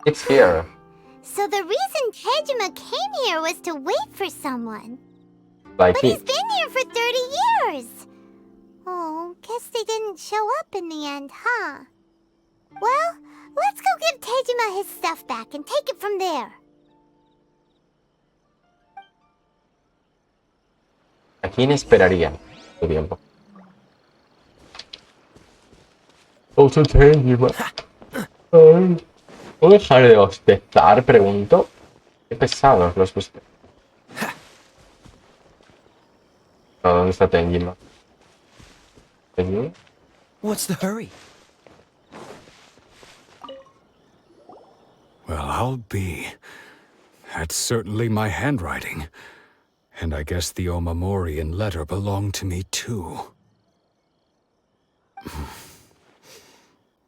It's here. So the reason Tejima came here was to wait for someone. Like But he's been here for 30 years. Oh, guess they didn't show up in the end, huh? Well, let's go give Tejima his stuff back and take it from there. ¿A quién esperaría tu tiempo? Otro Tejima. Ay. ¿Puedo dejar de bostezar? Pregunto. Qué pesados los bostezos. No, ¿dónde está Tejima? ¿Tejima? What's the hurry? Well, I'll be. That's certainly my handwriting. And I guess the Omamorian letter belonged to me too.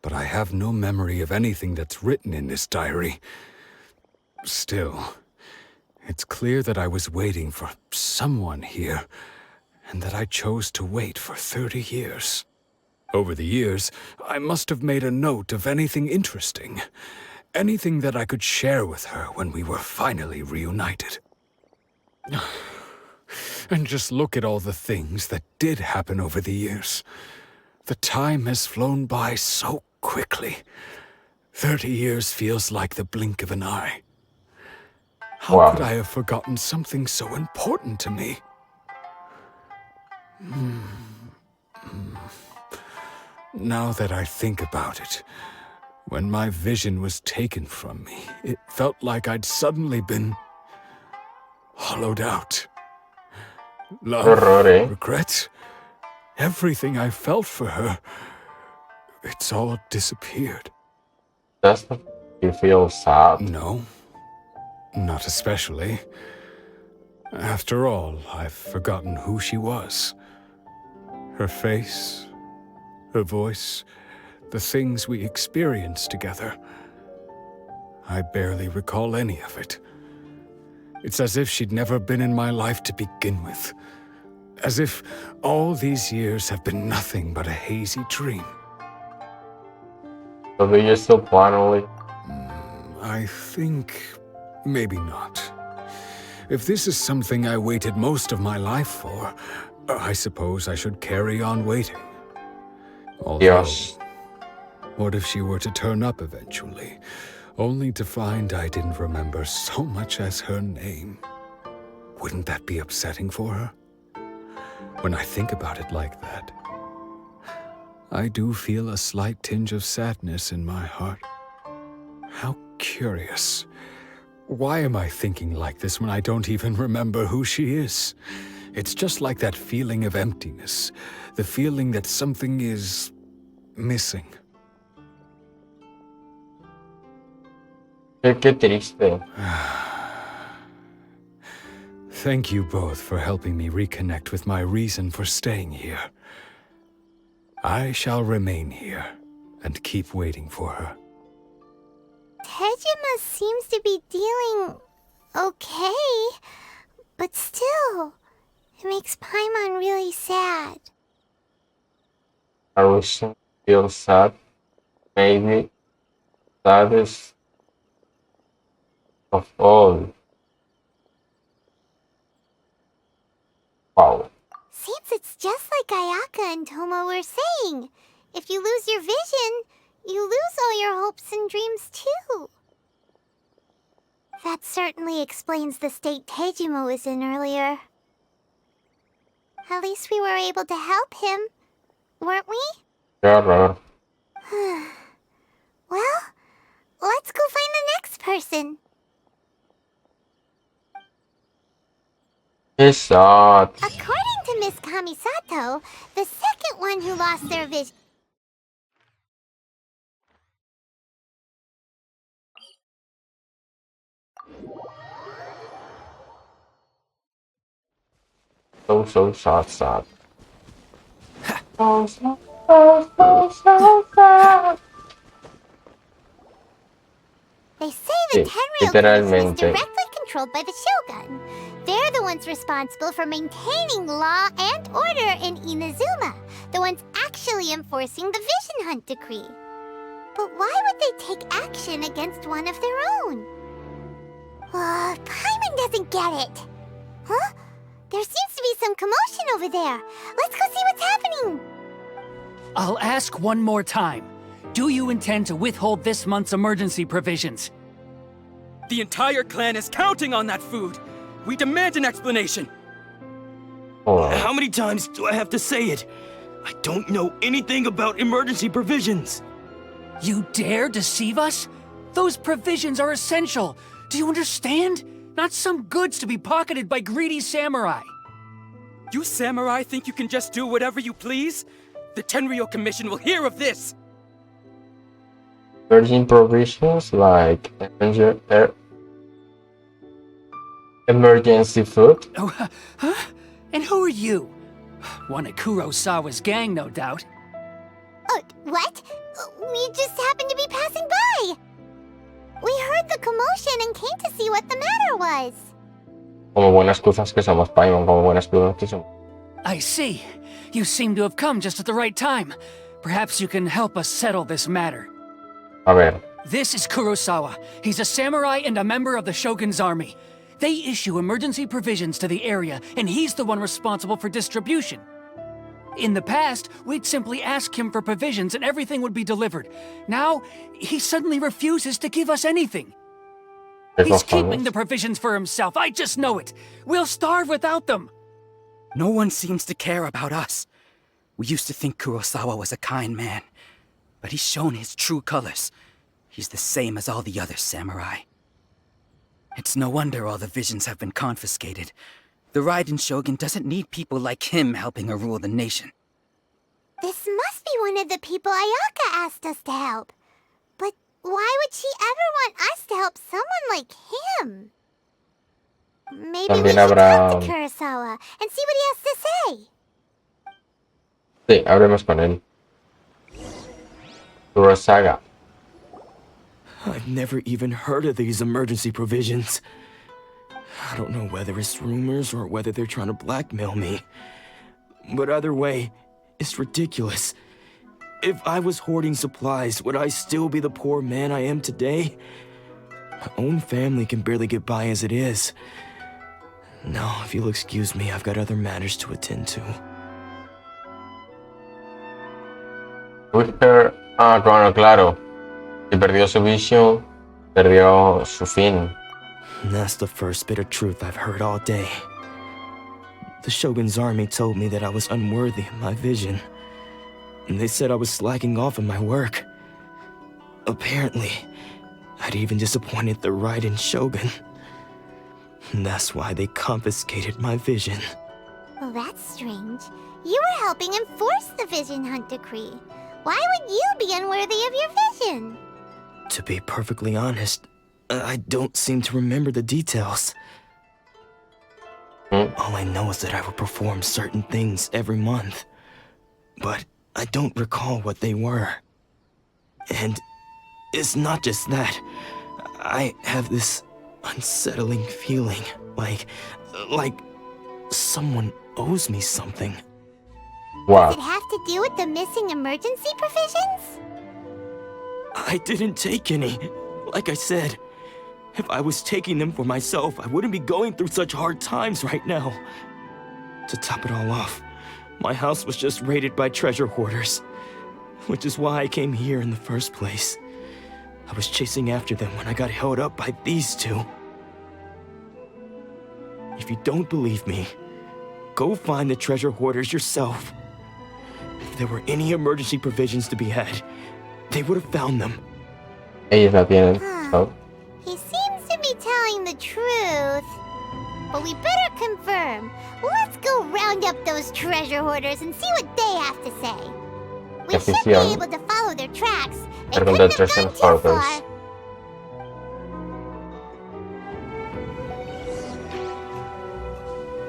But I have no memory of anything that's written in this diary. Still, it's clear that I was waiting for someone here, and that I chose to wait for 30 years. Over the years, I must have made a note of anything interesting. Anything that I could share with her when we were finally reunited. And just look at all the things that did happen over the years. The time has flown by so quickly. 30 years feels like the blink of an eye. How could I have forgotten something so important to me? Now that I think about it, when my vision was taken from me, it felt like I'd suddenly been hollowed out. Love, regret, everything I felt for her, it's all disappeared. Does you feel sad? No, not especially. After all, I've forgotten who she was. Her face, her voice, the things we experienced together. I barely recall any of it. It's as if she'd never been in my life to begin with. As if all these years have been nothing but a hazy dream. So do you still plan only? I think maybe not. If this is something I waited most of my life for, I suppose I should carry on waiting. Although, Yes. What if she were to turn up eventually, only to find I didn't remember so much as her name? Wouldn't that be upsetting for her? When I think about it like that, I do feel a slight tinge of sadness in my heart. How curious. Why am I thinking like this when I don't even remember who she is? It's just like that feeling of emptiness, the feeling that something is missing. Qué triste. Thank you both for helping me reconnect with my reason for staying here. I shall remain here and keep waiting for her. Tejima seems to be dealing okay, but still, it makes Paimon really sad. I wish I feel sad. Maybe saddest of all. Wow. Since it's just like Ayaka and Tomo were saying. If you lose your vision, you lose all your hopes and dreams too. That certainly explains the state Teijimo was in earlier. At least we were able to help him, weren't we? Qué Well, let's go find the next person. Qué sad. According to Miss Kamisato, the second one who lost their vision... So sad. Sad. They say the Sí, Tenryou Commission is literalmente. directly controlled by the Shogun. They're the ones responsible for maintaining law and order in Inazuma, the ones actually enforcing the Vision Hunt decree. But why would they take action against one of their own? Paimon doesn't get it. Huh? There seems to be some commotion over there. Let's go see what's happening. I'll ask one more time. Do you intend to withhold this month's emergency provisions? The entire clan is counting on that food. We demand an explanation. How many times do I have to say it? I don't know anything about emergency provisions. You dare deceive us? Those provisions are essential. Do you understand? Not some goods to be pocketed by greedy samurai. You samurai think you can just do whatever you please? The Tenryou Commission will hear of this! Urgent provisions like emergency food. Oh, huh? And who are you? One of Kurosawa's gang, no doubt. What? We just happened to be passing by. We heard the commotion and came to see what the matter was. Como buenas cruzas que somos, Paimon, como buenas cruzas que somos. I see. You seem to have come just at the right time. Perhaps you can help us settle this matter. A ver. This is Kurosawa. He's a samurai and a member of the Shogun's army. They issue emergency provisions to the area, and he's the one responsible for distribution. In the past, we'd simply ask him for provisions and everything would be delivered. Now, he suddenly refuses to give us anything. He's keeping the provisions for himself, I just know it. We'll starve without them. No one seems to care about us. We used to think Kurosawa was a kind man, but he's shown his true colors. He's the same as all the other samurai. It's no wonder all the visions have been confiscated. The Raiden Shogun doesn't need people like him helping her rule the nation. This must be one of the people Ayaka asked us to help. But why would she ever want us to help someone like him? Maybe we should talk to Kurosawa and see what he has to say. Sí, hablemos con él. Kurosawa. I've never even heard of these emergency provisions. I don't know whether it's rumors or whether they're trying to blackmail me. But either way, it's ridiculous. If I was hoarding supplies, would I still be the poor man I am today? My own family can barely get by as it is. No, if you'll excuse me, I've got other matters to attend to. Whisper, claro. Si perdió su vision, perdió su fin. That's the first bit of truth I've heard all day. The Shogun's army told me that I was unworthy of my vision. And they said I was slacking off in my work. Apparently, I'd even disappointed the Raiden Shogun. And that's why they confiscated my vision. Well, that's strange. You were helping enforce the Vision Hunt decree. Why would you be unworthy of your vision? To be perfectly honest, I don't seem to remember the details. All I know is that I would perform certain things every month. But I don't recall what they were. And it's not just that. I have this unsettling feeling, like someone owes me something. Wow. Does it have to do with the missing emergency provisions? I didn't take any. Like I said, if I was taking them for myself, I wouldn't be going through such hard times right now. To top it all off, My house was just raided by treasure hoarders, which is why I came here in the first place. I was chasing after them when I got held up by these two. If you don't believe me, go find the treasure hoarders yourself. If there were any emergency provisions to be had, they would have found them. Ellos la tienen. Oh. He seems to be telling the truth. But we better confirm. Let's go round up those treasure hoarders and see what they have to say. We should be able to follow their tracks. They couldn't have gone too far.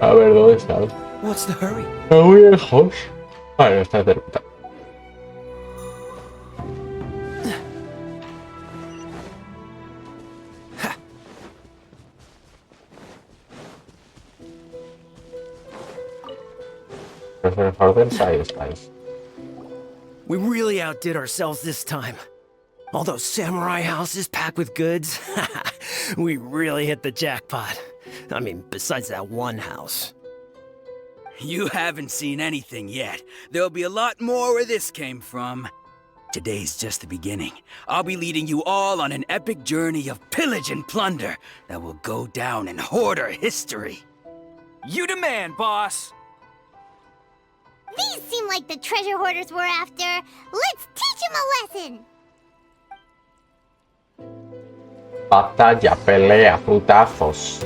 A ver, ¿dónde está? What's the hurry? Muy lejos. Vale, está cerca. We really outdid ourselves this time. All those samurai houses packed with goods. We really hit the jackpot. I mean, besides that one house. You haven't seen anything yet. There'll be a lot more where this came from. Today's just the beginning. I'll be leading you all on an epic journey of pillage and plunder that will go down in hoarder history. You demand, boss! These seem like the treasure hoarders we're after. Let's teach them a lesson! Batalla, pelea, putazos.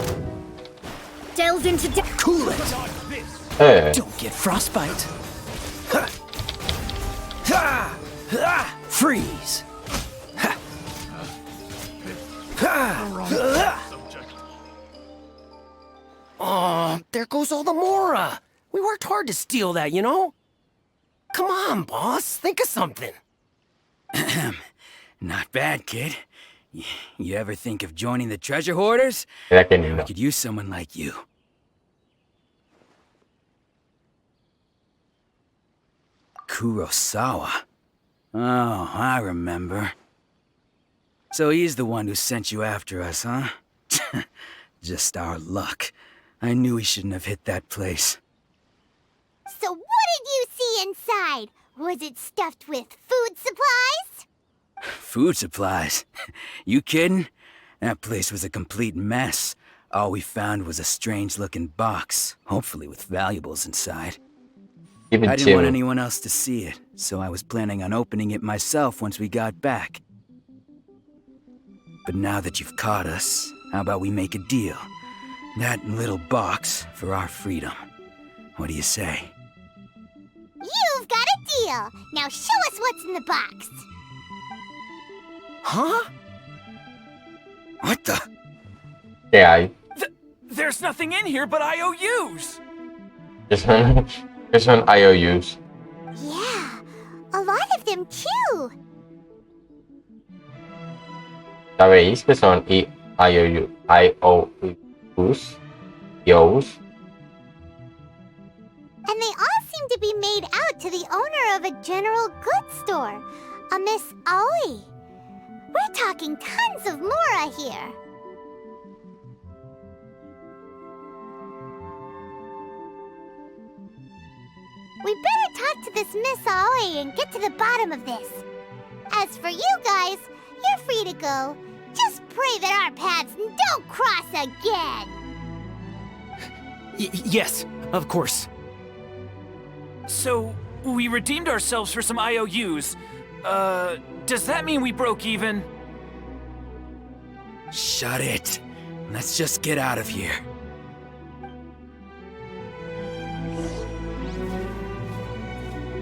Delve into Cool it! Don't get frostbite. Freeze! Oh, there goes all the Mora! We worked hard to steal that, you know? Come on, boss, think of something. Not bad, kid. You ever think of joining the treasure hoarders? I could use someone like you. Kurosawa. Oh, I remember. So he's the one who sent you after us, huh? Just our luck. I knew he shouldn't have hit that place. So what did you see inside? Was it stuffed with food supplies? Food supplies? You kidding? That place was a complete mess. All we found was a strange-looking box, hopefully with valuables inside. I didn't want anyone else to see it, so I was planning on opening it myself once we got back. But now that you've caught us, how about we make a deal? That little box for our freedom. What do you say? You've got a deal! Now show us what's in the box! Huh? What the? Yeah, There's nothing in here but IOUs! es son IOUs. Yeah, a lot of them too! ¿Sabéis que son IOUs? IOUs? And they all seem to be made out to the owner of a general goods store, a Miss Aoi. We're talking tons of Mora here. We better talk to this Miss Aoi and get to the bottom of this. As for you guys, you're free to go. Just pray that our paths don't cross again. Yes, of course. So, we redeemed ourselves for some IOUs. Does that mean we broke even? Shut it. Let's just get out of here.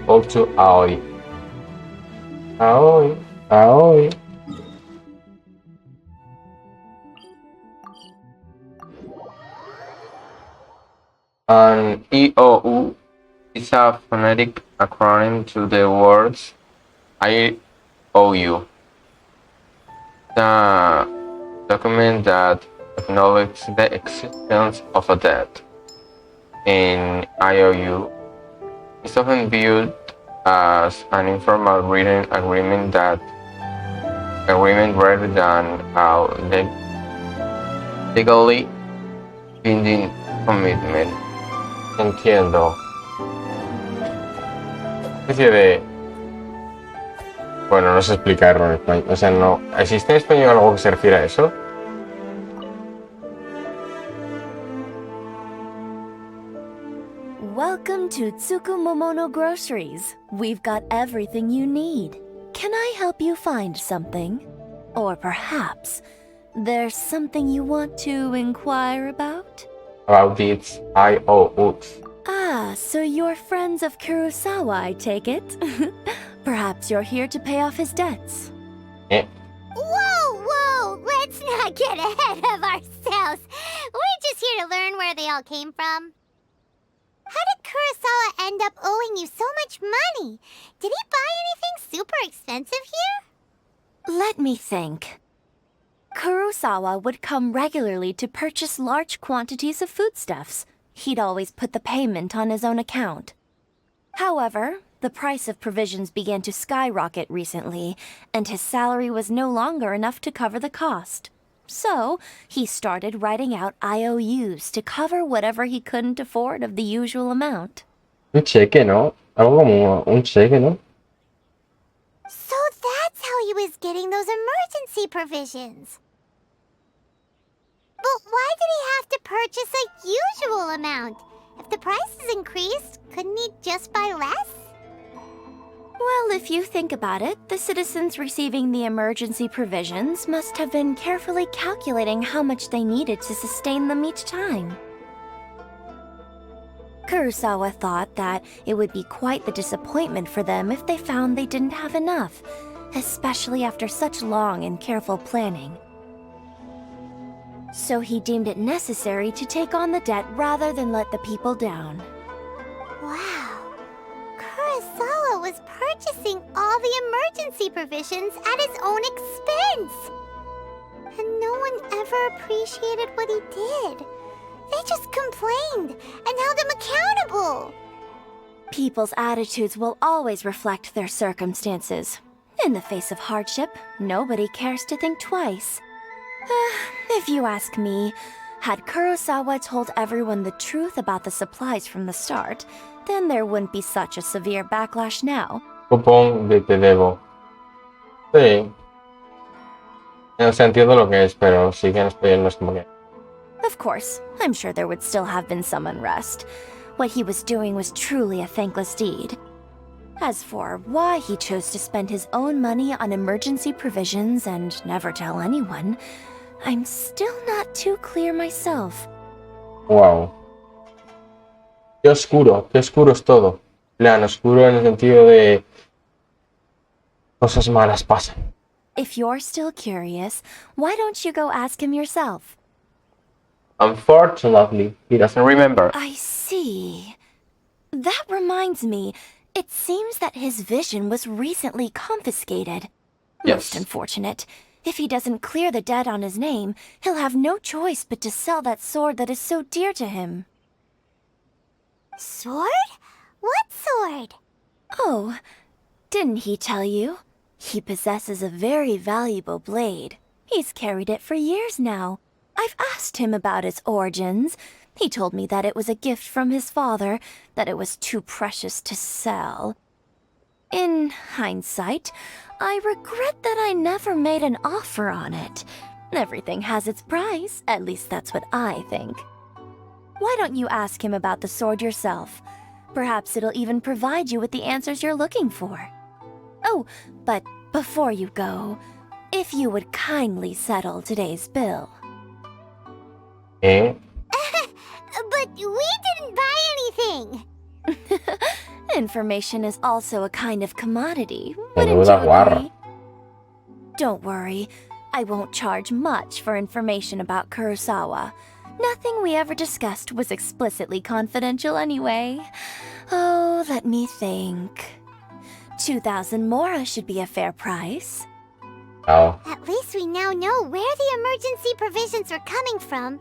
Go to Aoi. Aoi. Aoi. An EOU is a phonetic acronym to the words I owe you. The document that acknowledges the existence of a debt. In IOU is often viewed as an informal written agreement rather than a legally binding commitment. Entiendo. especie de... Bueno, no sé explicarlo en español. O sea, no... ¿Existe en español algo que se refiere a eso? Welcome to Tsukumomono Groceries. We've got everything you need. Can I help you find something? Or perhaps there's something you want to inquire about? About its IOUs. Ah, so you're friends of Kurosawa, I take it? Perhaps you're here to pay off his debts. Whoa! Let's not get ahead of ourselves. We're just here to learn where they all came from. How did Kurosawa end up owing you so much money? Did he buy anything super expensive here? Let me think. Kurosawa would come regularly to purchase large quantities of foodstuffs. He'd always put the payment on his own account. However, the price of provisions began to skyrocket recently, and his salary was no longer enough to cover the cost. So, he started writing out IOUs to cover whatever he couldn't afford of the usual amount. Un cheque, ¿no? Algo como un cheque, ¿no? So that's how he was getting those emergency provisions. But why did he have to purchase a usual amount? If the prices increased, couldn't he just buy less? Well, if you think about it, the citizens receiving the emergency provisions must have been carefully calculating how much they needed to sustain them each time. Kurosawa thought that it would be quite the disappointment for them if they found they didn't have enough, especially after such long and careful planning. So he deemed it necessary to take on the debt rather than let the people down. Wow. Kurosawa was purchasing all the emergency provisions at his own expense. And no one ever appreciated what he did. They just complained and held him accountable. People's attitudes will always reflect their circumstances. In the face of hardship, nobody cares to think twice. If you ask me, had Kurosawa told everyone the truth about the supplies from the start, then there wouldn't be such a severe backlash now. Cupón de te debo. Sí. O sea, entiendo lo que es, pero sí que en español no es como que... Of course, I'm sure there would still have been some unrest. What he was doing was truly a thankless deed. As for why he chose to spend his own money on emergency provisions and never tell anyone, I'm still not too clear myself. Wow. Qué oscuro es todo. Plan, oscuro en el sentido de... Cosas malas pasan. If you're still curious, why don't you go ask him yourself? Unfortunately, he doesn't remember. I see. That reminds me, it seems that his vision was recently confiscated. Yes. Most unfortunate. If he doesn't clear the debt on his name, he'll have no choice but to sell that sword that is so dear to him. Sword? What sword? Oh, didn't he tell you? He possesses a very valuable blade. He's carried it for years now. I've asked him about its origins. He told me that it was a gift from his father, that it was too precious to sell. In hindsight, I regret that I never made an offer on it. Everything has its price, at least that's what I think. Why don't you ask him about the sword yourself? Perhaps it'll even provide you with the answers you're looking for. Oh, but before you go, if you would kindly settle today's bill. Eh? But we didn't buy anything. Information is also a kind of commodity, wouldn't you Menuda guarra. agree? Don't worry, I won't charge much for information about Kurosawa. Nothing we ever discussed was explicitly confidential anyway. Oh, let me think. 2,000 mora should be a fair price. Oh. At least we now know where the emergency provisions are coming from.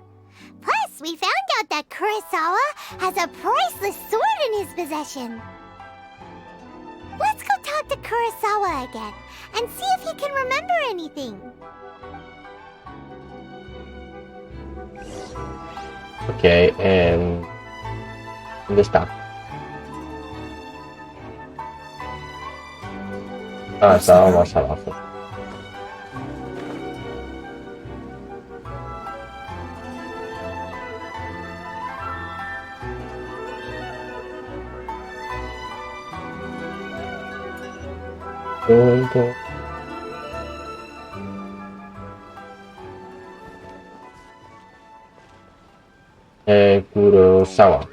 Plus, we found out that Kurosawa has a priceless sword in his possession. Let's go talk to Kurosawa again and see if he can remember anything. Ok, ¿dónde está? Ah, What's the estaba hurry? más abajo. Kurosawa.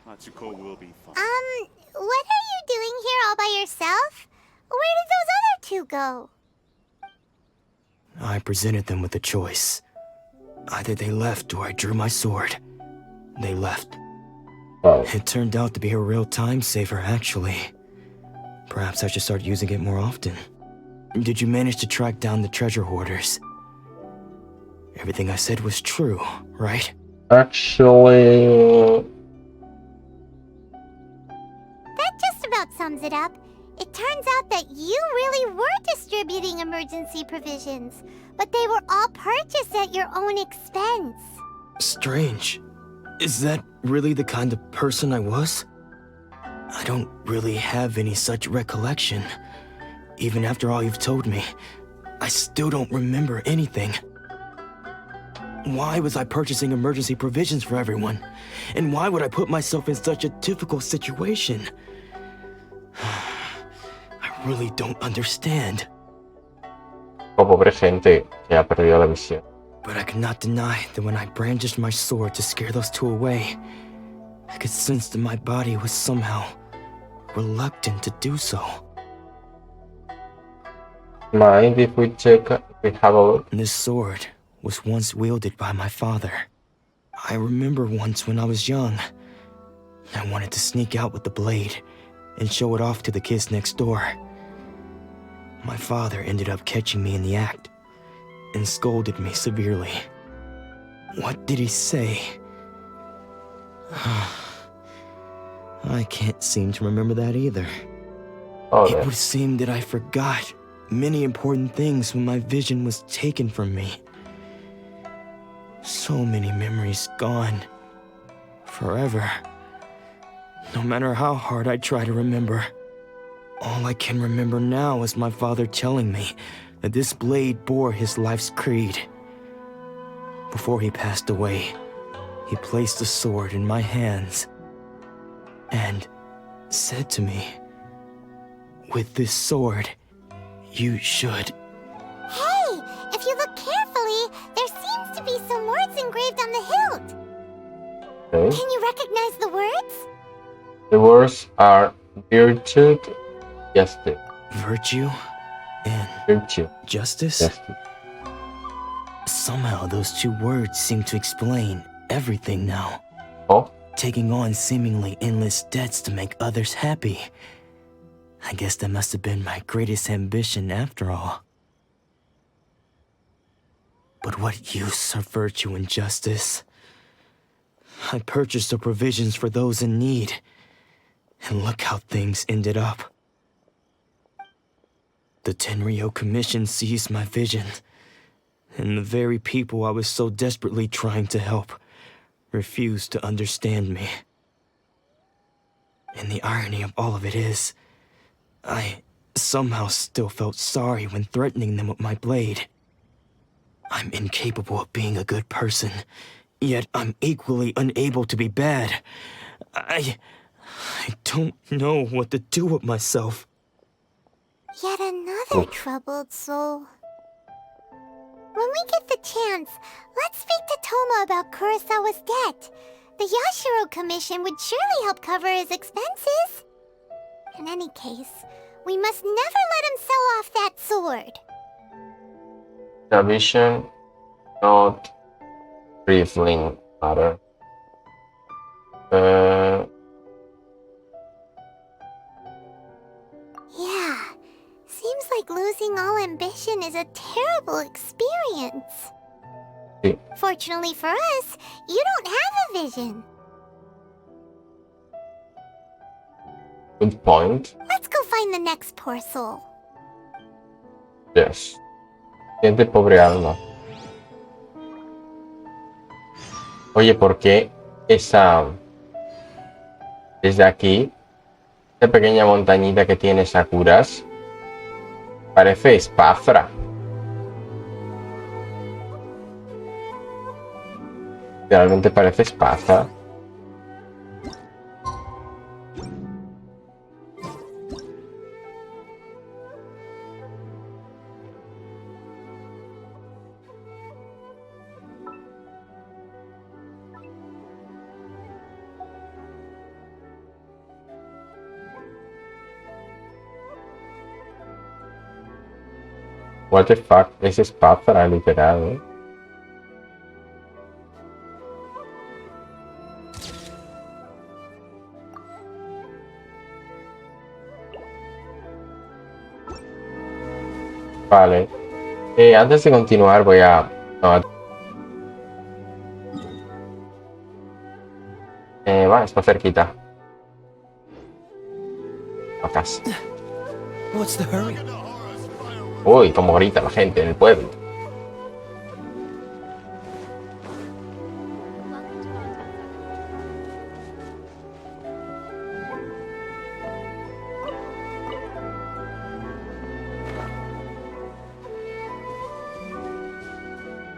What are you doing here all by yourself? Where did those other two go? I presented them with a choice. Either they left or I drew my sword. They left. Oh. It turned out to be a real time saver, actually. Perhaps I should start using it more often. Did you manage to track down the treasure hoarders? Everything I said was true, right? Actually... That just about sums it up. It turns out that you really were distributing emergency provisions, but they were all purchased at your own expense. Strange. Is that really the kind of person I was? I don't really have any such recollection. Even after all you've told me, I still don't remember anything. Why was I purchasing emergency provisions for everyone? And why would I put myself in such a difficult situation? I really don't understand. Oh, pobre gente que ha perdido la visión. But I cannot deny that when I brandished my sword to scare those two away, I could sense that my body was somehow reluctant to do so. Mind if we check, we have a look? This sword was once wielded by my father. I remember once when I was young, I wanted to sneak out with the blade and show it off to the kids next door. My father ended up catching me in the act and scolded me severely. What did he say? I can't seem to remember that either. Oh, it would seem that I forgot many important things when my vision was taken from me. So many memories gone. Forever. No matter how hard I try to remember, all I can remember now is my father telling me that this blade bore his life's creed. Before he passed away, he placed the sword in my hands and said to me, "With this sword, you should..." Hey, if you look carefully, there seems to be some words engraved on the hilt. Okay. Can you recognize the words? The words are virtue, justice. Virtue and Virtue. justice? Justice. Somehow those two words seem to explain everything now. Oh? Taking on seemingly endless debts to make others happy. I guess that must have been my greatest ambition after all. But what use are virtue and justice? I purchased the provisions for those in need, and look how things ended up. The Tenryo Commission seized my vision, and the very people I was so desperately trying to help refused to understand me. And the irony of all of it is, I somehow still felt sorry when threatening them with my blade. I'm incapable of being a good person, yet I'm equally unable to be bad. I don't know what to do with myself. Yet another troubled soul. When we get the chance, let's speak to Toma about Kurosawa's debt. The Yashiro Commission would surely help cover his expenses. In any case, we must never let him sell off that sword. The vision, not revealing matter. Yeah, seems like losing all ambition is a terrible experience. Yeah. Fortunately for us, you don't have a vision. Good point. Let's go find the next poor soul. Yes. Siente pobre alma. Oye, ¿por qué esa... Desde aquí, esta pequeña montañita que tiene Sakuras, Parece espafra. Realmente parece espafra. What the fuck? Es espafra, literal, ¿eh? Vale. Antes de continuar voy a... no, va, está cerquita. Acá. What's the hurry? Uy, cómo grita la gente en el pueblo.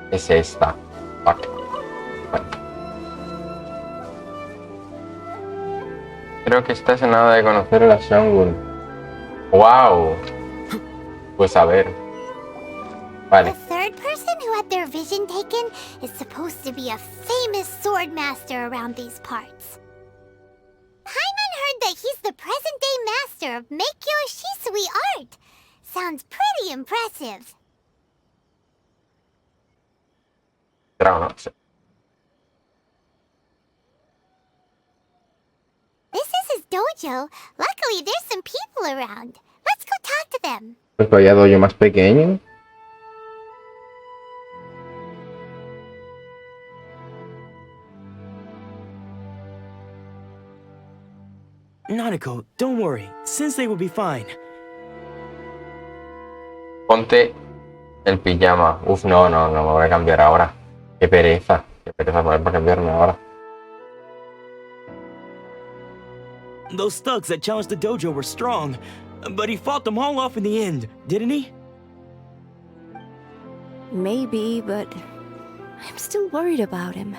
Es esta. Fuck. Bueno. Creo que estás en nada de conocer a la Shogun. ¡Wow! Pues a ver. Vale. The third person who had their vision taken is supposed to be a famous sword master around these parts. Paimon heard that he's the present-day master of Meikyo Shisui art. Sounds pretty impressive. Pero no sé. This is his dojo. Luckily, there's some people around. Let's go talk to them. Pues vaya dojo más pequeño. Nanako, don't worry. Sensei will be fine. Ponte el pijama. Uf, no, me voy a cambiar ahora. Qué pereza. Qué pereza poner para cambiarme ahora. Those thugs that challenged the dojo were strong, but he fought them all off in the end, didn't he? Maybe, but I'm still worried about him.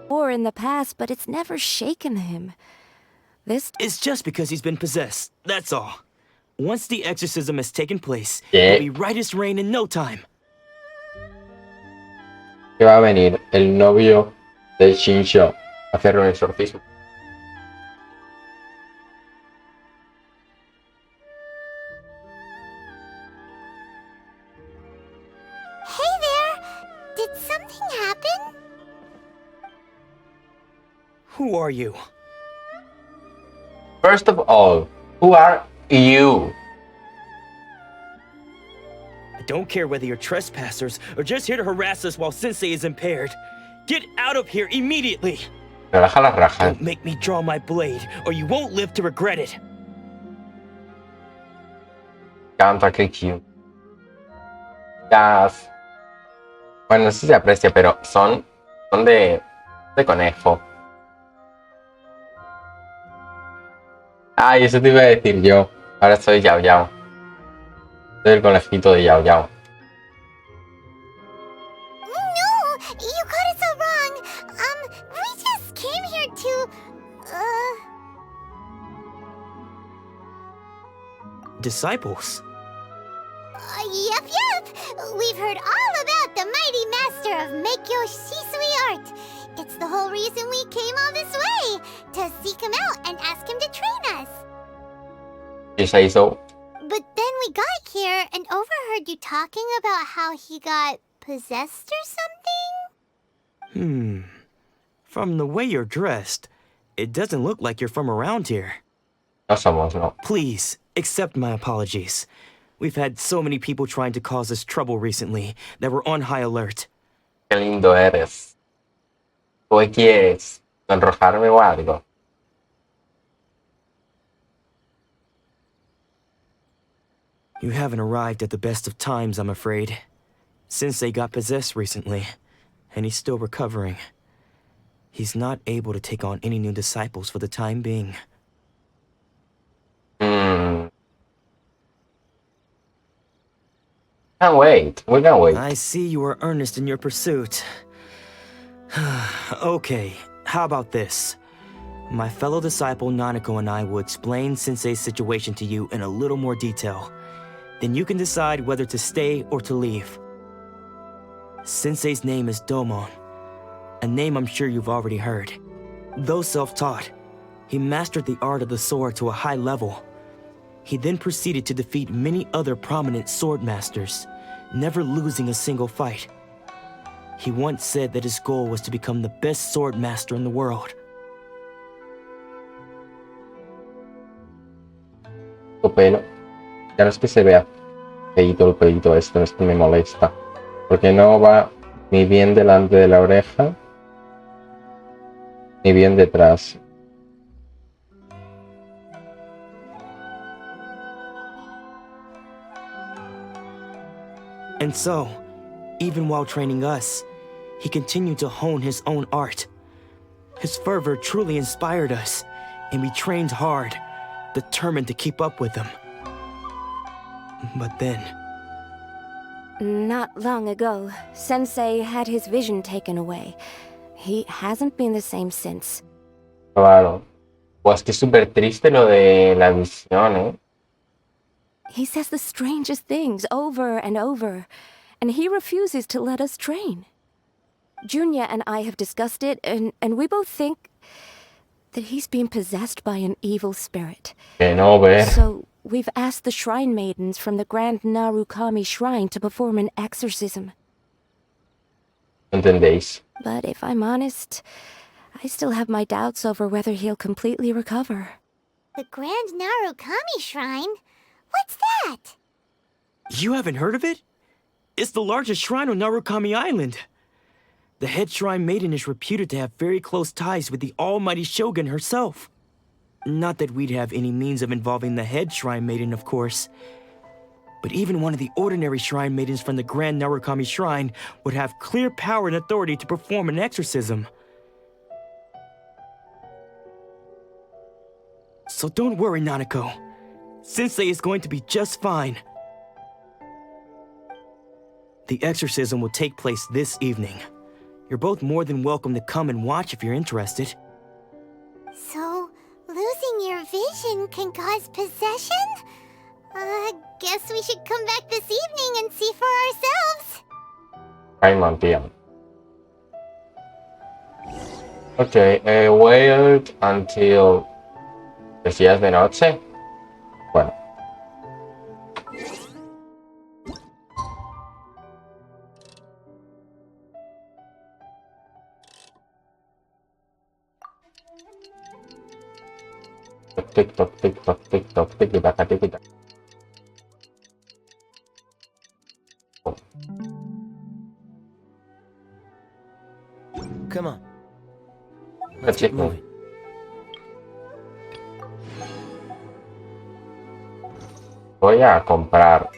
War in the past, but it's never shaken him. It's just because he's been possessed, that's all. Once the exorcism has taken place, Yeah. he'll be right as rain in no time. Que va a venir el novio del Shinsho a hacer un exorcismo. Hey there! Did something happen? Who are you? First of all, who are you? I don't care whether you're trespassers or just here to harass us while Sensei is impaired. Get out of here immediately! Relaja las rajas. Don't make me draw my blade, or you won't live to regret it. Canta, qué cute. Las... Bueno, no sé si se aprecia, pero son de conejo. Ay, eso te iba a decir yo. Ahora soy Yao Yao. Soy el conejito de Yao Yao. No! You got it so wrong! We just came here to... Disciples? Yep. We've heard all about the mighty master of Meikyo Shisui art. It's the whole reason we came all this way, to seek him out and ask him to train us. You say so. But then we got here and overheard you talking about how he got possessed or something? From the way you're dressed, it doesn't look like you're from around here. No somos, no. Please, accept my apologies. We've had so many people trying to cause us trouble recently that we're on high alert. Qué lindo eres. ¿Tú quieres sonrojarme o algo? You haven't arrived at the best of times, I'm afraid. Sensei got possessed recently, and he's still recovering. He's not able to take on any new disciples for the time being. Can't wait. We can wait. I see you are earnest in your pursuit. Okay, how about this? My fellow disciple Nanako and I will explain Sensei's situation to you in a little more detail. Then you can decide whether to stay or to leave. Sensei's name is Domon, a name I'm sure you've already heard. Though self-taught, he mastered the art of the sword to a high level. He then proceeded to defeat many other prominent sword masters, never losing a single fight. He once said that his goal was to become the best sword master in the world. Tu pelo. Ya no es que se vea feíto el pelito esto, esto me molesta. Porque no va ni bien delante de la oreja, ni bien detrás. And so, even while training us, he continued to hone his own art. His fervor truly inspired us, and we trained hard, determined to keep up with him. But then... Not long ago, Sensei had his vision taken away. He hasn't been the same since. Claro. Pues que es súper triste lo de la visión, ¿eh? He says the strangest things over and over, and he refuses to let us train. Junya and I have discussed it, and we both think that he's being possessed by an evil spirit. Que no ver. So we've asked the shrine maidens from the Grand Narukami Shrine to perform an exorcism. ¿Entendéis? But if I'm honest, I still have my doubts over whether he'll completely recover. The Grand Narukami Shrine? What's that? You haven't heard of it? It's the largest shrine on Narukami Island. The head shrine maiden is reputed to have very close ties with the almighty Shogun herself. Not that we'd have any means of involving the head shrine maiden, of course. But even one of the ordinary shrine maidens from the Grand Narukami Shrine would have clear power and authority to perform an exorcism. So don't worry, Nanako. Sensei is going to be just fine. The exorcism will take place this evening. You're both more than welcome to come and watch if you're interested. So, losing your vision can cause possession? Guess we should come back this evening and see for ourselves. Paimon, tío. Ok, wait until... ¿Decías de noche? Bueno. Tic toc, tic toc, tic toc, tic tac, tic tac. Come on. Let's get moving. Voy a comprar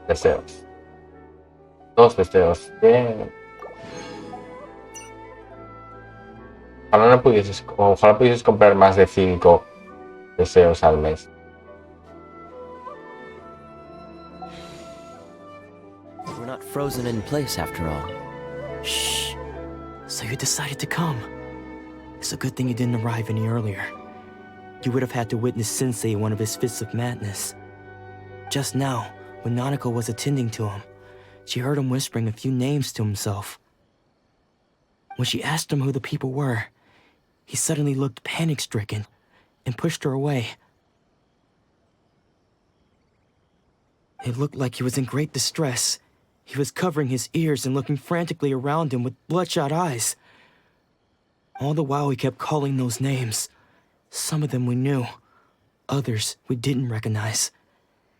deseos. 2 deseos. Bien. Ojalá pudieses comprar más de 5 deseos al mes. We're not frozen in place after all. Shh. So you decided to come. It's a good thing you didn't arrive any earlier. You would have had to witness Sensei one of his fits of madness. Just now, when Nanako was attending to him, she heard him whispering a few names to himself. When she asked him who the people were, he suddenly looked panic-stricken and pushed her away. It looked like he was in great distress. He was covering his ears and looking frantically around him with bloodshot eyes. All the while he kept calling those names. Some of them we knew, others we didn't recognize.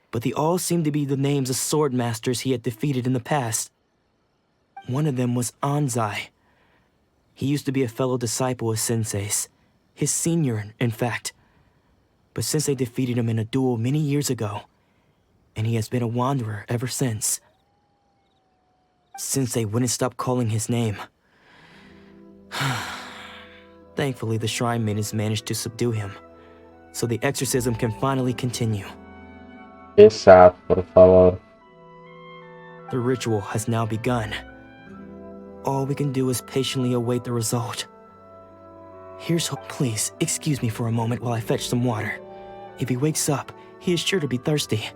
But they all seemed to be the names of sword masters he had defeated in the past. One of them was Anzai. He used to be a fellow disciple of Sensei's, his senior, in fact. But Sensei defeated him in a duel many years ago, and he has been a wanderer ever since. Sensei wouldn't stop calling his name. Thankfully, the shrine maidens managed to subdue him, so the exorcism can finally continue. Qué sad, por favor. The ritual has now begun. All we can do is patiently await the result. Here's hope. Please, excuse me for a moment while I fetch some water. If he wakes up, he is sure to be thirsty.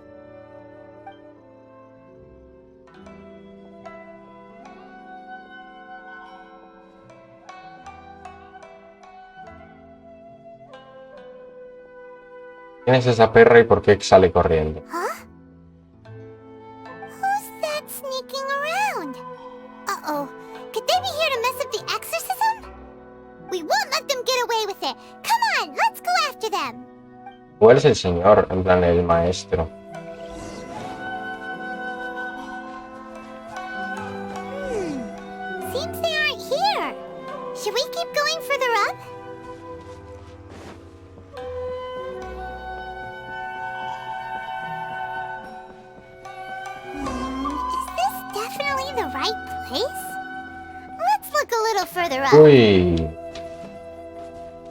¿Quién es esa perra y por qué sale corriendo? Who's that sneaking around? Uh-oh. Could they be here to mess up the exorcism? We won't let them get away with it. Come on, let's go after them. ¿O él es el señor, en plan el maestro? Seems they aren't here. Should we keep going further up? Is this definitely the right place? Let's look a little further up. Uy.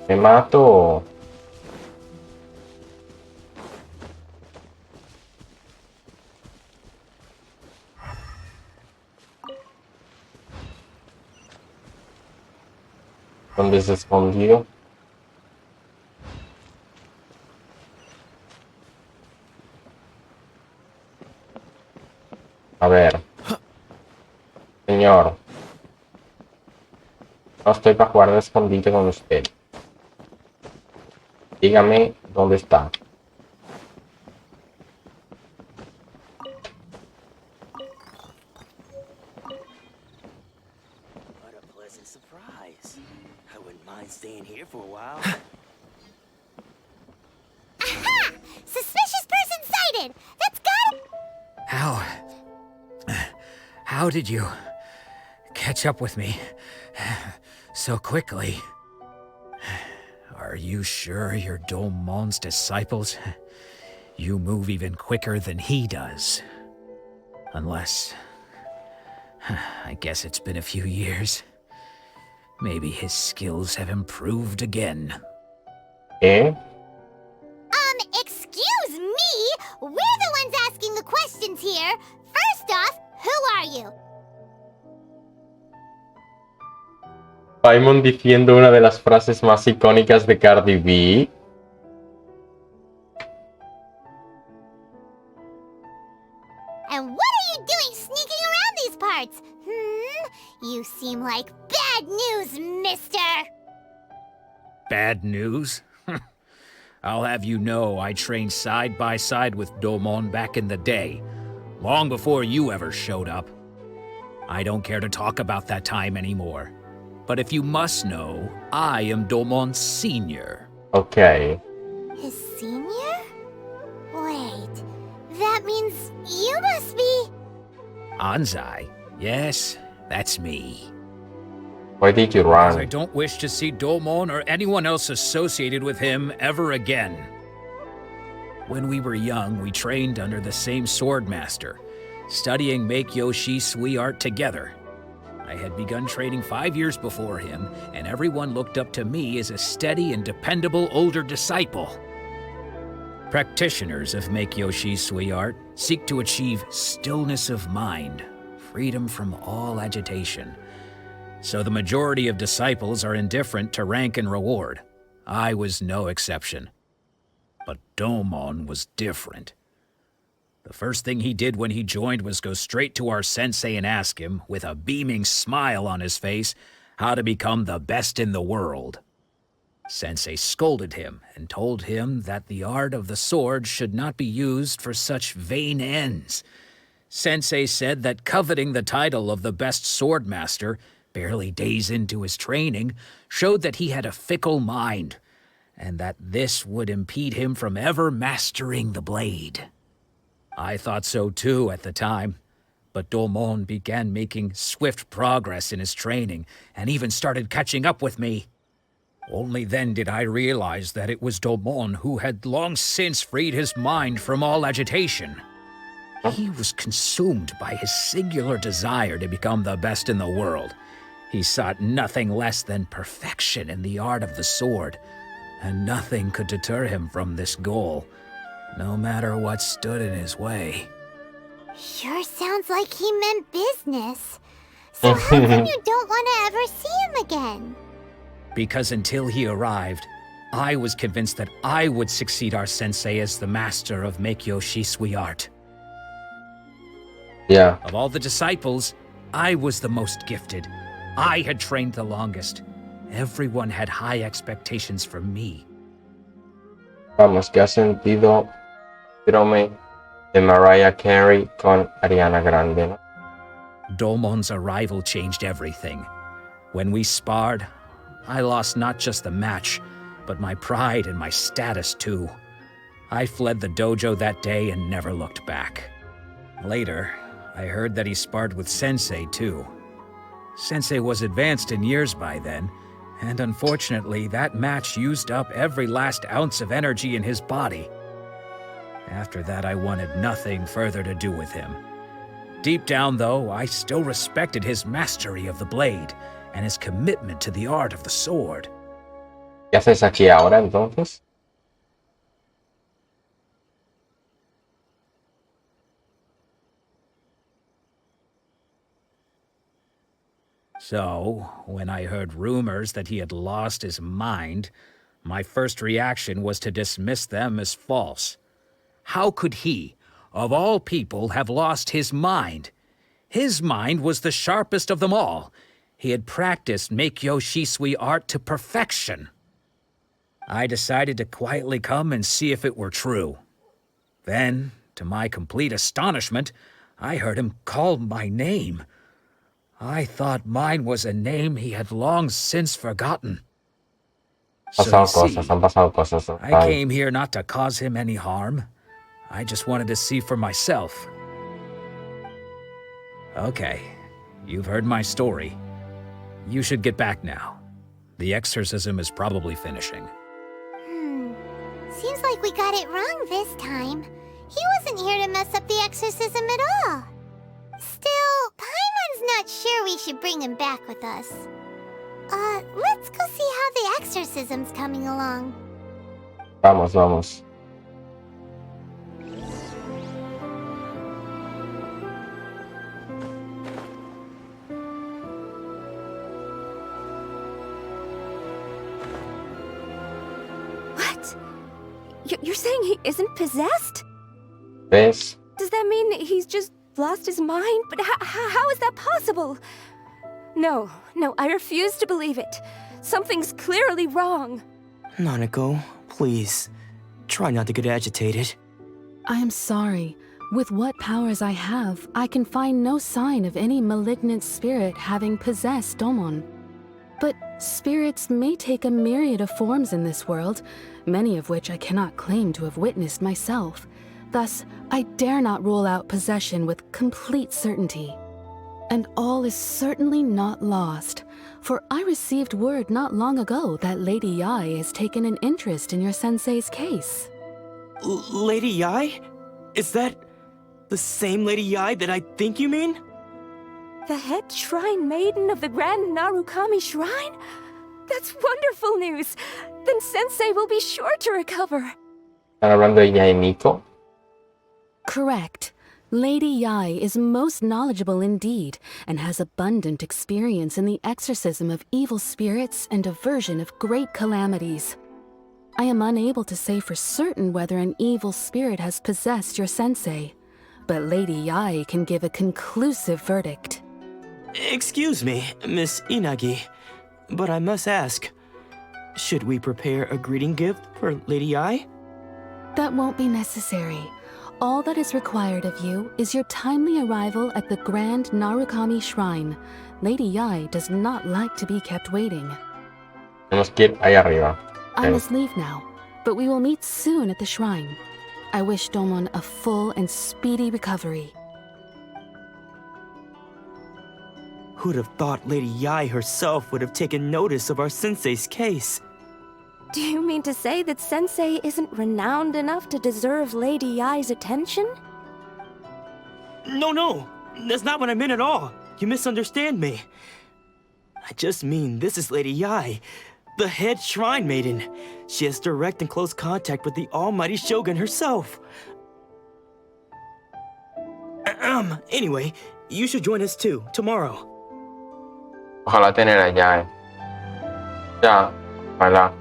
Me mato. ¿Dónde se escondió? A ver. Señor. No estoy para jugar de escondite con usted. Dígame dónde está. What a pleasant surprise. I wouldn't mind staying here for a while. Aha! Suspicious person sighted! That's gotta... How did you catch up with me so quickly? Are you sure you're Domon's disciples? You move even quicker than he does. Unless... I guess it's been a few years. Maybe his skills have improved again. Eh? Excuse me? We're the ones asking the questions here. First off, who are you? Paimon diciendo una de las frases más icónicas de Cardi B. And what are you doing sneaking around these parts? You seem like bad news, mister! Bad news? I'll have you know I trained side by side with Domon back in the day, long before you ever showed up. I don't care to talk about that time anymore. But if you must know, I am Domon's senior. Okay. His senior? Wait, that means you must be... Anzai? Yes, that's me. Why did you Because I run? don't wish to see Domon or anyone else associated with him ever again. When we were young, we trained under the same swordmaster, studying Make-Yoshi Sui art together. I had begun training 5 years before him, and everyone looked up to me as a steady and dependable older disciple. Practitioners of Make-Yoshi Sui art seek to achieve stillness of mind, freedom from all agitation. So the majority of disciples are indifferent to rank and reward. I was no exception. But Domon was different. The first thing he did when he joined was go straight to our sensei and ask him, with a beaming smile on his face, how to become the best in the world. Sensei scolded him and told him that the art of the sword should not be used for such vain ends. Sensei said that coveting the title of the best swordmaster, barely days into his training, showed that he had a fickle mind, and that this would impede him from ever mastering the blade. I thought so too at the time, but Domon began making swift progress in his training, and even started catching up with me. Only then did I realize that it was Domon who had long since freed his mind from all agitation. He was consumed by his singular desire to become the best in the world. He sought nothing less than perfection in the art of the sword, and nothing could deter him from this goal. no matter what stood in his way. Sure sounds like he meant business. So how come you don't want to ever see him again? Because until he arrived, I was convinced that I would succeed our sensei as the master of Meikyo Shisui art. Yeah. Of all the disciples, I was the most gifted. I had trained the longest. Everyone had high expectations for me. Vamos, ¿qué ha sentido Trome de Mariah Carey con Ariana Grande, ¿no? Domon's arrival changed everything. When we sparred, I lost not just the match, but my pride and my status too. I fled the dojo that day and never looked back. Later, I heard that he sparred with Sensei too. Sensei was advanced in years by then, and unfortunately that match used up every last ounce of energy in his body. After that, I wanted nothing further to do with him. Deep down, though, I still respected his mastery of the blade and his commitment to the art of the sword. ¿Qué haces aquí ahora, entonces? So, when I heard rumors that he had lost his mind, my first reaction was to dismiss them as false. How could he, of all people, have lost his mind? His mind was the sharpest of them all. He had practiced Meikyo Shisui art to perfection. I decided to quietly come and see if it were true. Then, to my complete astonishment, I heard him call my name. I thought mine was a name he had long since forgotten. So you see, Han pasado cosas. I came here not to cause him any harm. I just wanted to see for myself. Okay, you've heard my story. You should get back now. The exorcism is probably finishing. Seems like we got it wrong this time. He wasn't here to mess up the exorcism at all. Still, Paimon's not sure we should bring him back with us. Let's go see how the exorcism's coming along. Vamos, vamos. What? You're saying he isn't possessed? ¿Ves? Does that mean he's just lost his mind? But how is that possible? No, I refuse to believe it. Something's clearly wrong. Nanako, please, try not to get agitated. I am sorry. With what powers I have, I can find no sign of any malignant spirit having possessed Domon. But spirits may take a myriad of forms in this world, many of which I cannot claim to have witnessed myself. Thus, I dare not rule out possession with complete certainty. And all is certainly not lost, for I received word not long ago that Lady Yai has taken an interest in your sensei's case. Lady Yai? Is that the same Lady Yai that I think you mean? The head shrine maiden of the Grand Narukami Shrine? That's wonderful news! Then Sensei will be sure to recover. ¿Están hablando de ella y Nico? Correct. Lady Yai is most knowledgeable indeed, and has abundant experience in the exorcism of evil spirits and aversion of great calamities. I am unable to say for certain whether an evil spirit has possessed your sensei, but Lady Yai can give a conclusive verdict. Excuse me, Miss Inagi, but I must ask, should we prepare a greeting gift for Lady Yai? That won't be necessary. All that is required of you is your timely arrival at the Grand Narukami Shrine. Lady Yai does not like to be kept waiting. Tenemos que ir ahí arriba. I must leave now, but we will meet soon at the shrine. I wish Domon a full and speedy recovery. Who'd have thought Lady Yai herself would have taken notice of our sensei's case? Do you mean to say that Sensei isn't renowned enough to deserve Lady Yai's attention? No, that's not what I meant at all. You misunderstand me. I just mean this is Lady Yai, The head shrine maiden. She has direct and close contact with the almighty Shogun herself. Anyway, you should join us too, tomorrow. Ojalá tener allá, Ya, ojalá.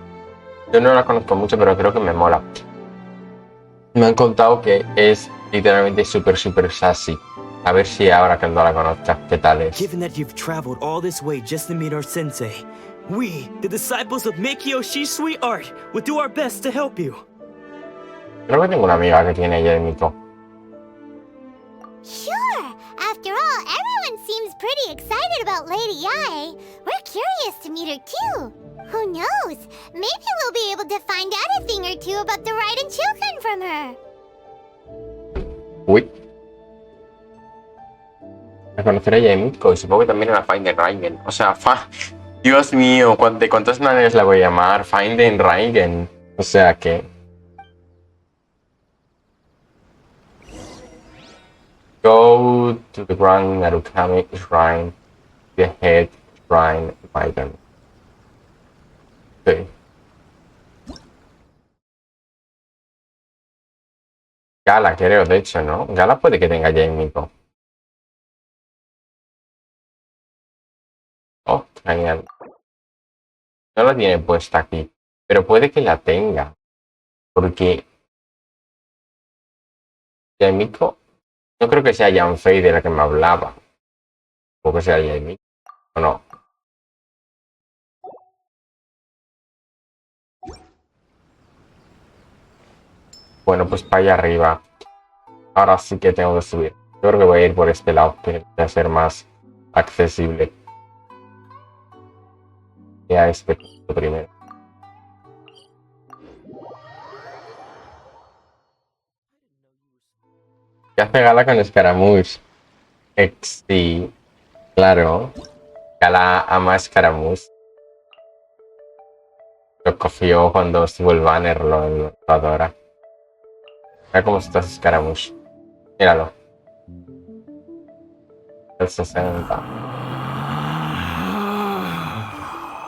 Yo no la conozco mucho, pero creo que me mola. Me han contado que es literalmente súper sassy. A ver si ahora que no la conozca, ¿qué tal es? Given that you've traveled all this way just to meet our sensei, we, the disciples of Meikyo Shisui Art, will do our best to help you. Creo que tengo una amiga que tiene ella de mito. Sure! After all, everyone seems pretty excited about Lady Yae. We're curious to meet her too. Who knows? Maybe we'll be able to find out a thing or two about the Raiden children from her. Uy. A conocer a ella de Mitko y supongo que también a la Finden Raigen. O sea, Dios mío, ¿de cuántas maneras la voy a llamar? Finden Raigen. O sea que... Go to the Grand Narukami Shrine, the head shrine Maiden. Sí. Gala, creo, de hecho, ¿no? Gala puede que tenga ya en Miko. Oh, genial. No la tiene puesta aquí, pero puede que la tenga. Porque Miko no creo que sea Yanfei de la que me hablaba. O que sea Miko. ¿O no? Bueno, pues para allá arriba. Ahora sí que tengo que subir. Yo creo que voy a ir por este lado, que va a ser más accesible. Y a este punto primero. ¿Qué hace Gala con Scaramouche? Sí, claro. Gala ama Scaramouche. Lo cogió cuando estuvo el banner, lo adora. Mira cómo está Scaramouche. Míralo. El 60.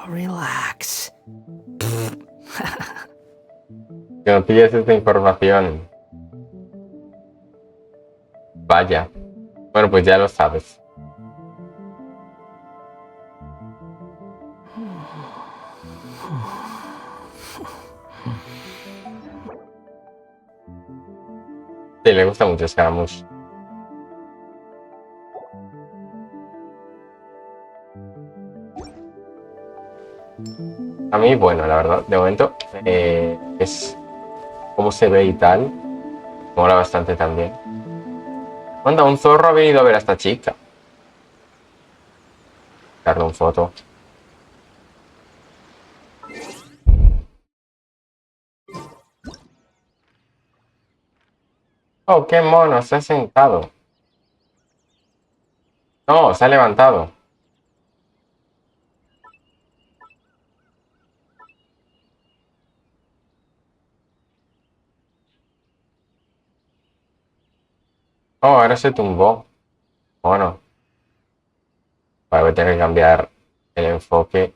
Relax. Que no pilles esta información. Vaya. Bueno, pues ya lo sabes. Sí, le gusta mucho Scaramouche. A mí, bueno, la verdad, de momento es cómo se ve y tal. Mola bastante también. Anda, un zorro ha venido a ver a esta chica. Darle una foto. Oh, qué mono, se ha sentado. No, se ha levantado. Oh, ahora se tumbó. Bueno, voy a tener que cambiar el enfoque.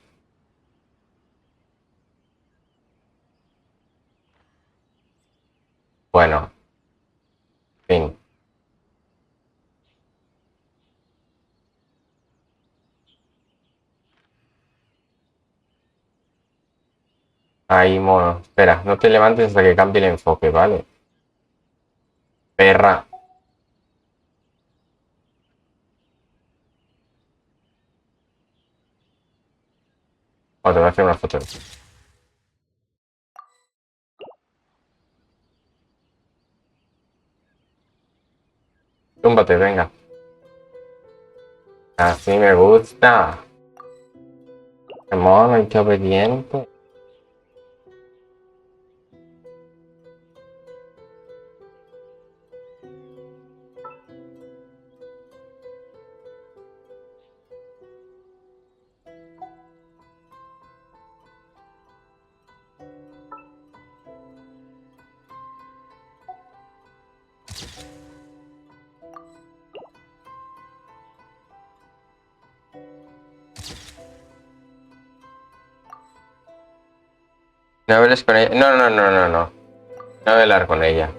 Bueno, fin. Ahí, mono. Espera, no te levantes hasta que cambie el enfoque, ¿vale? Perra. Oh, te voy a hacer una foto. Túmbate, venga. Así me gusta. Qué mono y qué obediente. No hables con ella. No, no, no, no, no. No voy a hablar con ella.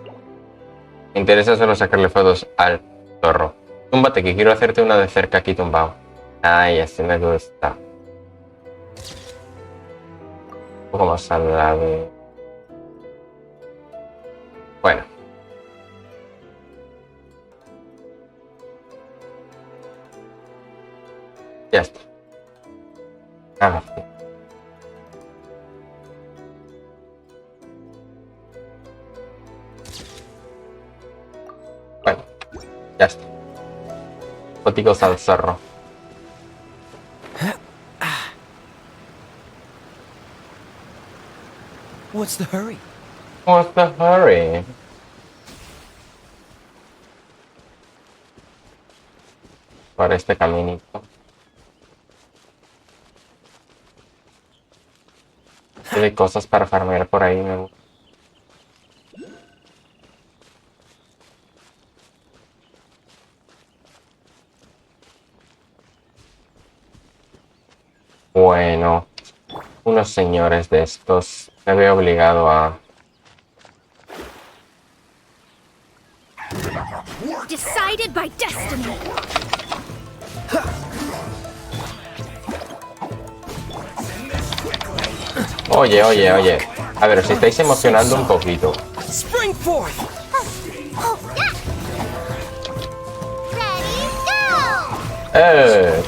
Me interesa solo sacarle fotos al zorro. Túmbate que quiero hacerte una de cerca aquí tumbado. Ay, así me gusta. Un poco más saludable. Bueno. Ya está. Ahora sí. Bueno, ya está. Foticos al zorro. What's the hurry? What's the hurry? Por este caminito. Hay cosas para farmear por ahí, me gusta. Bueno, unos señores de estos me veo obligado a... Decided by destiny. Oye, oye, oye. A ver, os estáis emocionando un poquito. Spring forth.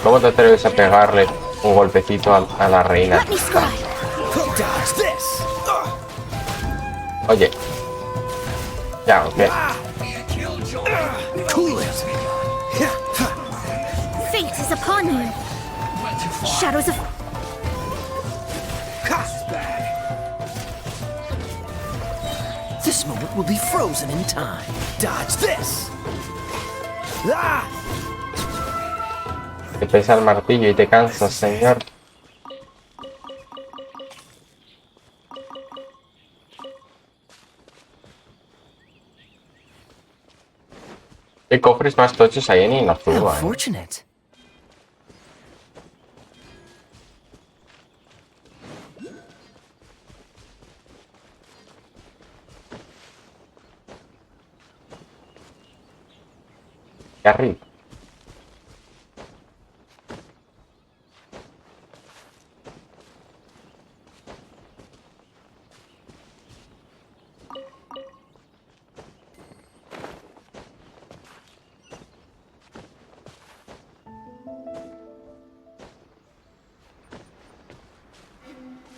¿Cómo te atreves a pegarle un golpecito a la reina? Oye. Ya, ok. Fate is upon you. Shadows of... This moment will be frozen in time. Dodge this. Te pesa el martillo y te cansas, señor. ¿Qué cofres más tochos hay en Inazuma? Fortunate. Qué arriba.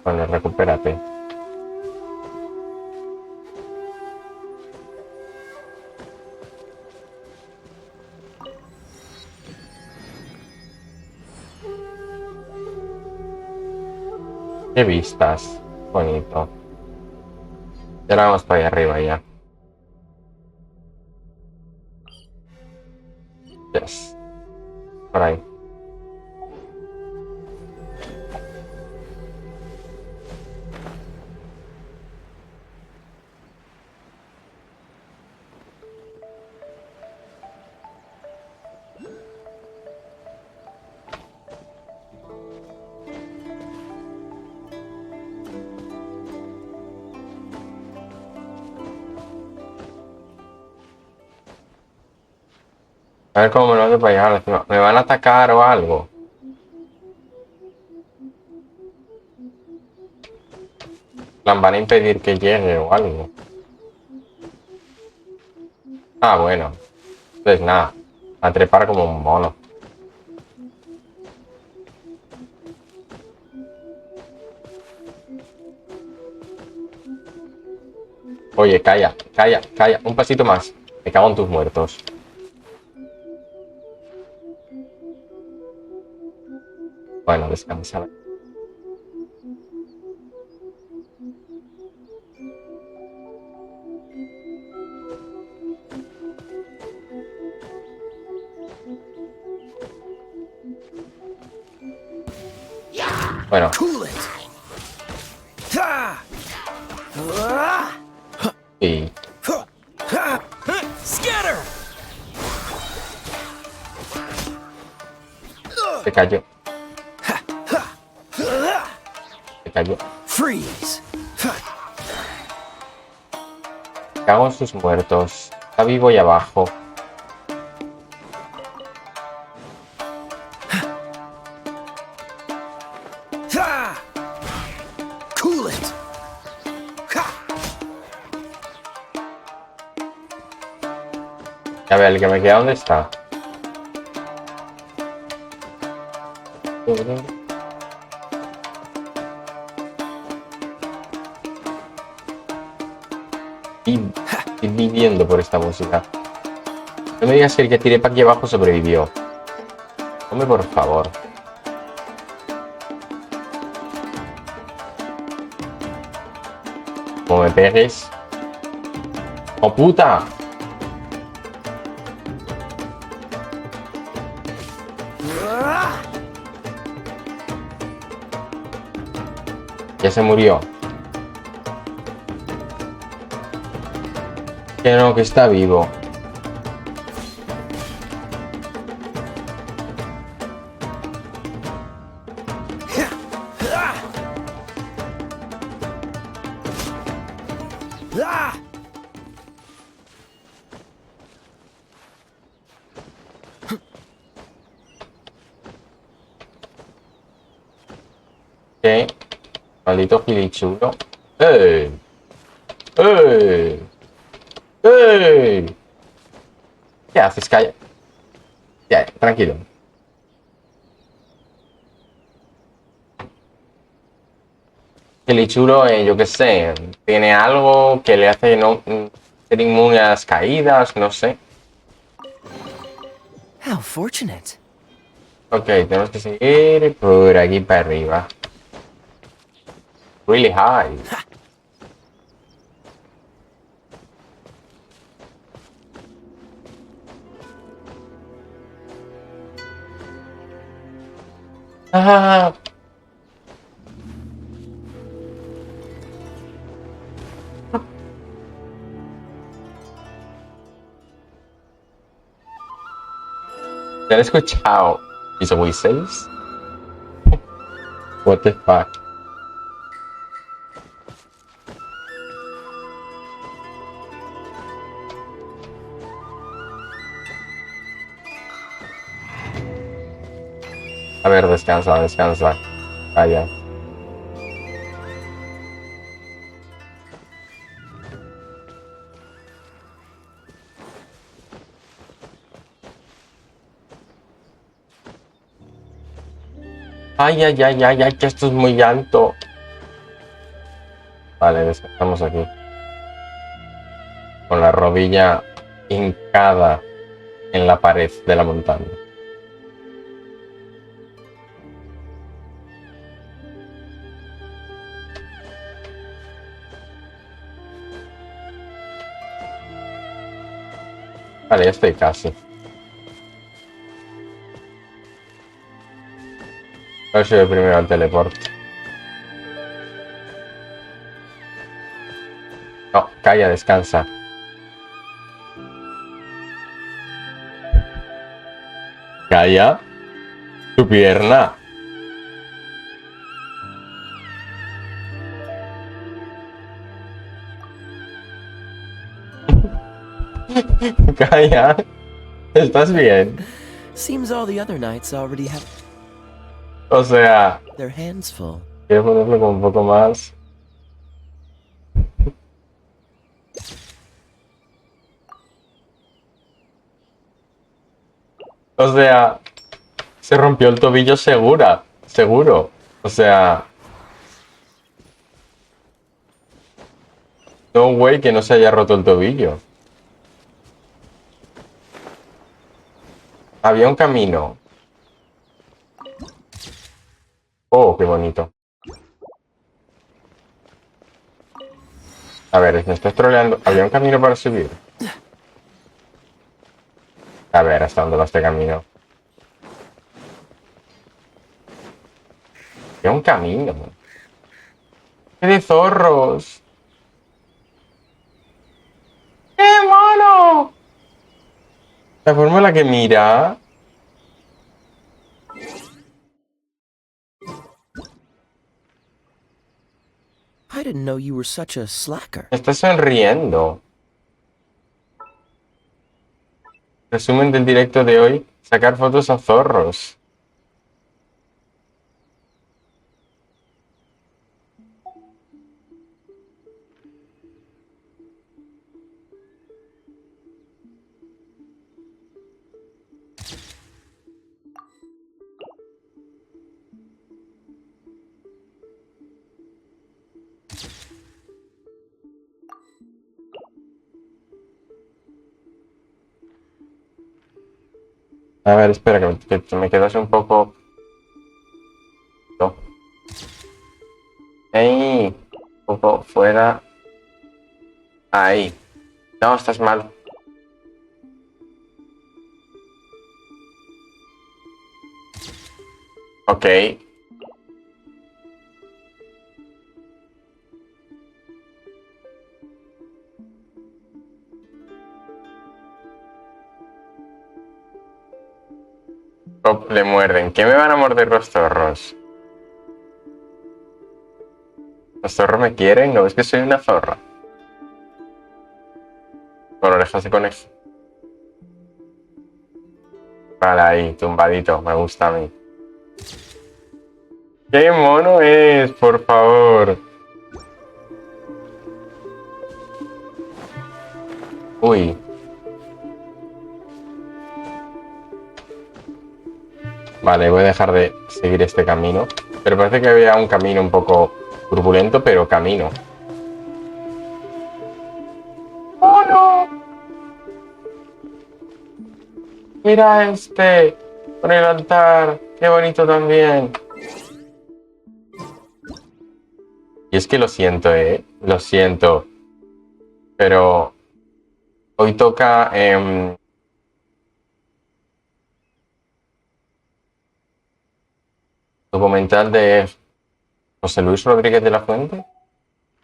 Bueno, recupérate. Qué vistas. Bonito. Y ahora vamos para allá arriba ya. Yes. Por ahí. A ver cómo me lo hago para llegar encima. ¿Me van a atacar o algo? ¿Van a impedir que llegue o algo? Ah, bueno. Pues nada. A trepar como un mono. Oye, calla, calla, calla. Un pasito más. Me cago en tus muertos. Bueno, descansa. Bueno. Y... Scatter. Se cayó. Se cayó. Freeze. Cago en sus muertos. Está vivo y abajo. Cool it. A ver, el que me queda, ¿dónde está? Estoy viviendo por esta música. No me digas que el que tiré para aquí abajo sobrevivió. Hombre, por favor. Como me pegues. ¡Oh, puta! Ya se murió. Que no, que está vivo. ¿Qué? Maldito gilichulo. ¡Ey! ¡Ey! ¡Ey! ¿Qué haces? Calla. Ya, tranquilo. Gilichulo, yo qué sé. Tiene algo que le hace no ser inmune a las caídas, no sé. How fortunate. Ok, tenemos que seguir por aquí para arriba. Really high. Ah. ¿Te han escuchado mis whistles? What the fuck? A ver, descansa, descansa. Vaya. Ay, ay, ay, ay, ay, que esto es muy alto. Vale, descansamos aquí. Con la rodilla hincada en la pared de la montaña. Vale, ya estoy casi. A ver si voy primero al teleporte. No, calla, descansa. Calla. Tu pierna. Calla. ¿Estás bien? Seems all the other knights already have O sea, their hands full. quiero ponerlo como un poco más. O sea, se rompió el tobillo seguro. O sea, no way que no se haya roto el tobillo. Había un camino. Oh, qué bonito. A ver, me estás troleando. Había un camino para subir. A ver, ¿hasta dónde va este camino? Había un camino. ¡Qué de zorros! ¡Qué mono! La forma en la que mira. I didn't know you were such a slacker. Está sonriendo. Resumen del directo de hoy. Sacar fotos a zorros. A ver, espera, que me quedas un poco... No. Ahí. Un poco fuera. Ahí. No, estás mal. Ok. Oh, le muerden. ¿Qué me van a morder los zorros? ¿Los zorros me quieren? ¿No ves que soy una zorra? Con orejas de conejo. Vale, ahí, tumbadito. Me gusta a mí. ¡Qué mono es, por favor! Uy. Vale, voy a dejar de seguir este camino. Pero parece que había un camino un poco turbulento, pero camino. ¡Oh, no! Mira este, con el altar. ¡Qué bonito también! Y es que lo siento, lo siento. Pero hoy toca... documental de José Luis Rodríguez de la Fuente.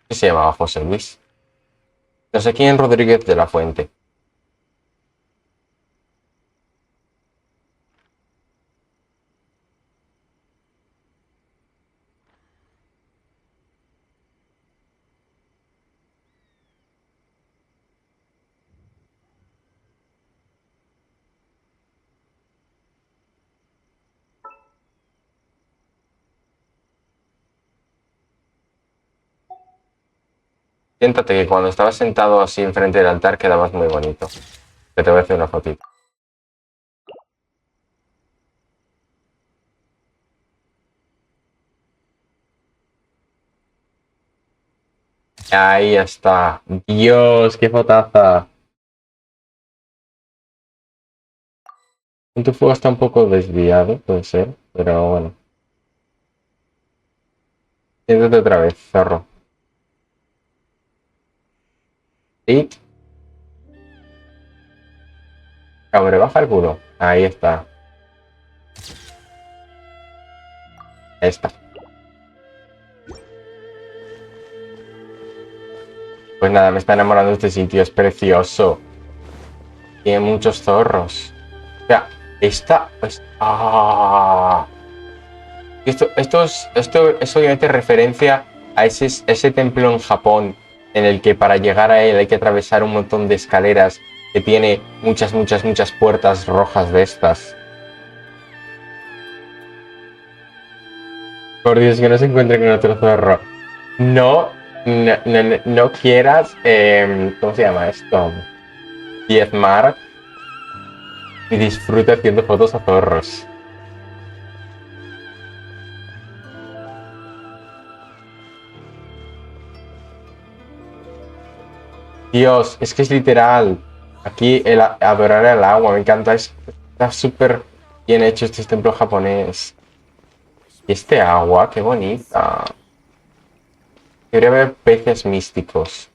¿Qué se llamaba José Luis? No sé quién Rodríguez de la Fuente. Siéntate que cuando estabas sentado así enfrente del altar quedabas muy bonito. Que te voy a hacer una fotito. Ahí está. Dios, qué fotaza. Tu fuego está un poco desviado, puede ser, pero bueno. Siéntate otra vez, zorro. Y... Cabre, baja el culo. Ahí está. Ahí está. Pues nada, me está enamorando de este sitio, es precioso. Tiene muchos zorros. O sea, esta... Pues, ¡ah! Esto es obviamente referencia a ese templo en Japón en el que para llegar a él hay que atravesar un montón de escaleras que tiene muchas puertas rojas de estas. Por Dios, que no se encuentre con otro zorro. No quieras, ¿cómo se llama esto? Diezmar y disfruta haciendo fotos a zorros. Dios, es que es literal. Aquí el adorar el agua, me encanta. Está súper bien hecho este templo japonés. Y este agua, qué bonita. Debería haber peces místicos.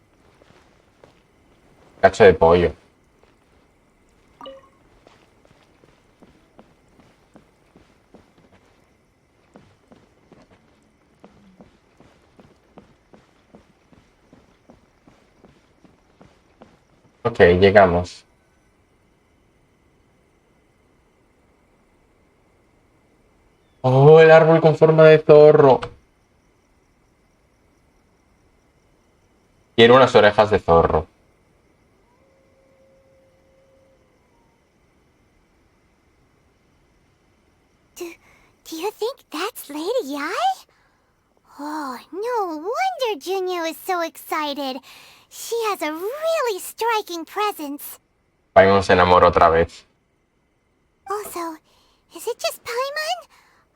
Cacho de pollo. Ok, llegamos. Oh, el árbol con forma de zorro. Tiene unas orejas de zorro. Do you think that's Lady Yai? Oh, no wonder Junyo is so excited. She has a really striking presence. Paimon se enamora otra vez. Also, is it just Paimon?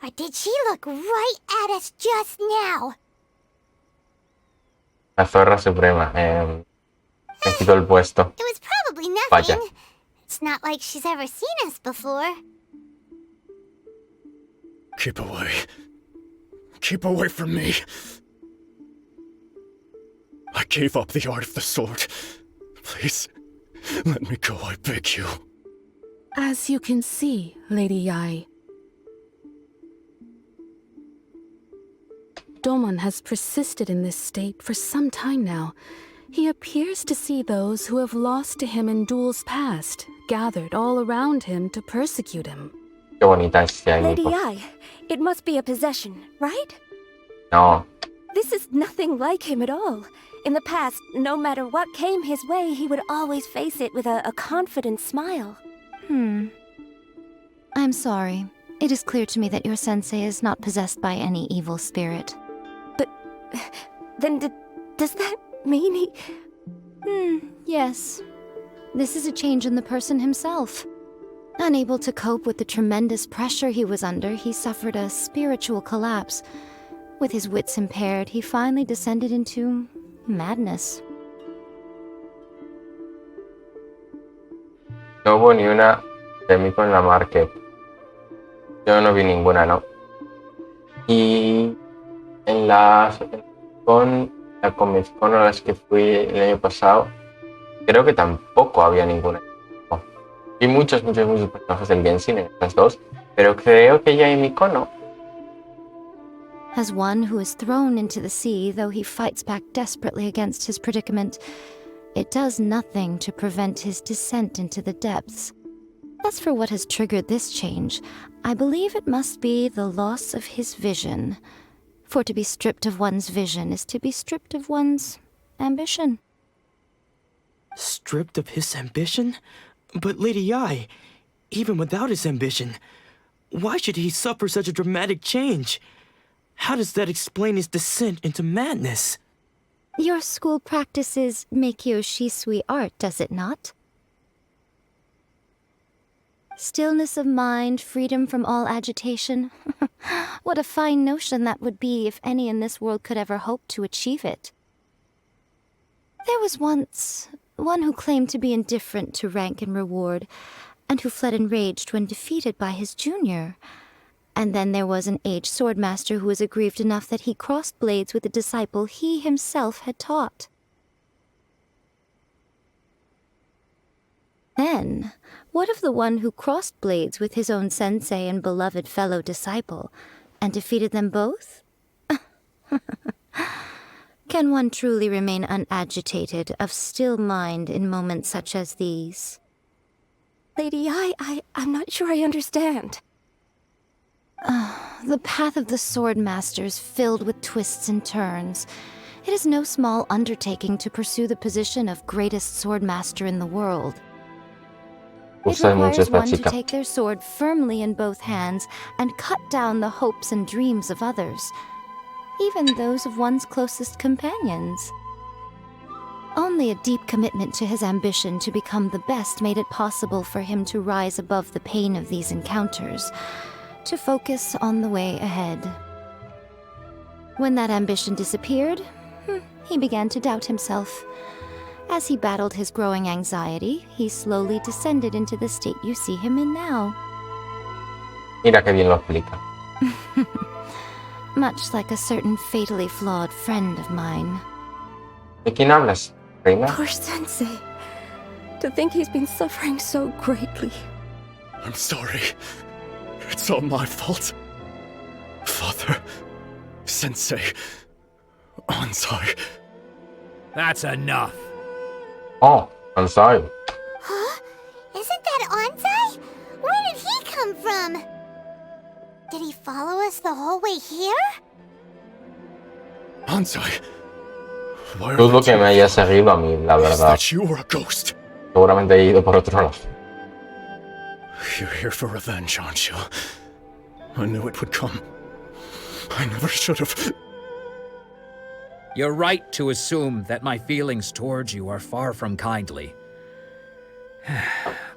Or did she look right at us just now? La zorra suprema. Me quitó el puesto. It was probably nothing. Vaya. It's not like she's ever seen us before. Keep away. Keep away from me. I gave up the art of the sword. Please, let me go, I beg you. As you can see, Lady Yai, Domon has persisted in this state for some time now. He appears to see those who have lost to him in duels past, gathered all around him to persecute him. Qué bonita es Yai, Lady Nico. Yai, it must be a possession, right? No. This is nothing like him at all. In the past, no matter what came his way, he would always face it with a confident smile. I'm sorry. It is clear to me that your sensei is not possessed by any evil spirit. But then does that mean he... Yes. This is a change in the person himself. Unable to cope with the tremendous pressure he was under, he suffered a spiritual collapse. With his wits impaired, he finally descended into madness. No hubo ni una de Miko en la market. Yo no vi ninguna, ¿no? Y en la Comic Con a las que fui el año pasado, creo que tampoco había ninguna. Vi muchos personajes del Genshin en estas dos, pero creo que ya hay Miko no. As one who is thrown into the sea, though he fights back desperately against his predicament, it does nothing to prevent his descent into the depths. As for what has triggered this change, I believe it must be the loss of his vision. For to be stripped of one's vision is to be stripped of one's ambition. Stripped of his ambition? But Lady Yai, even without his ambition, why should he suffer such a dramatic change? How does that explain his descent into madness? Your school practices Meikyo Shisui art, does it not? Stillness of mind, freedom from all agitation. What a fine notion that would be if any in this world could ever hope to achieve it. There was once one who claimed to be indifferent to rank and reward, and who fled enraged when defeated by his junior. And then there was an aged swordmaster who was aggrieved enough that he crossed blades with a disciple he himself had taught. Then, what of the one who crossed blades with his own sensei and beloved fellow disciple, and defeated them both? Can one truly remain unagitated, of still mind in moments such as these? Lady, I'm not sure I understand. The path of the swordmaster is filled with twists and turns. It is no small undertaking to pursue the position of greatest swordmaster in the world. It requires one to take their sword firmly in both hands and cut down the hopes and dreams of others, even those of one's closest companions. Only a deep commitment to his ambition to become the best made it possible for him to rise above the pain of these encounters, to focus on the way ahead. When that ambition disappeared, he began to doubt himself. As he battled his growing anxiety, he slowly descended into the state you see him in now. Mira que bien lo explica. Much like a certain fatally flawed friend of mine. ¿De quién hablas, reina? Poor sensei. To think he's been suffering so greatly. I'm sorry. It's all my fault. Father, Sensei, Ansai. That's enough. Oh, Ansai. Huh? Isn't that Ansai? Where did he come from? Did he follow us the whole way here? Ansai, Dudo que me haya seguido a mí, la verdad. Seguramente he ido por otro lado. You're here for revenge, aren't you? I knew it would come. I never should have. You're right to assume that my feelings towards you are far from kindly.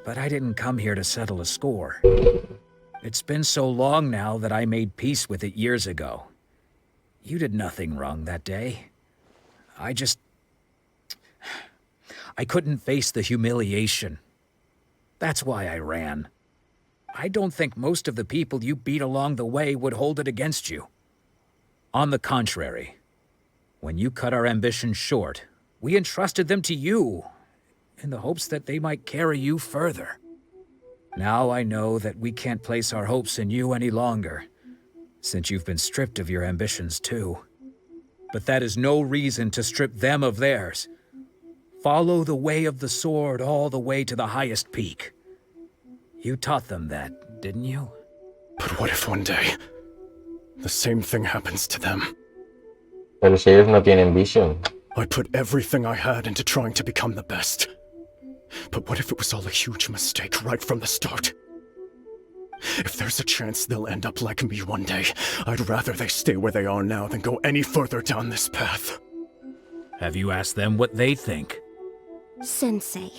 But I didn't come here to settle a score. It's been so long now that I made peace with it years ago. You did nothing wrong that day. I couldn't face the humiliation. That's why I ran. I don't think most of the people you beat along the way would hold it against you. On the contrary, when you cut our ambitions short, we entrusted them to you, in the hopes that they might carry you further. Now I know that we can't place our hopes in you any longer, since you've been stripped of your ambitions too. But that is no reason to strip them of theirs. Follow the way of the sword all the way to the highest peak. You taught them that, didn't you? But what if one day the same thing happens to them? Pero si ellos no tienen vision. I put everything I had into trying to become the best. But what if it was all a huge mistake right from the start? If there's a chance they'll end up like me one day, I'd rather they stay where they are now than go any further down this path. Have you asked them what they think? Sensei,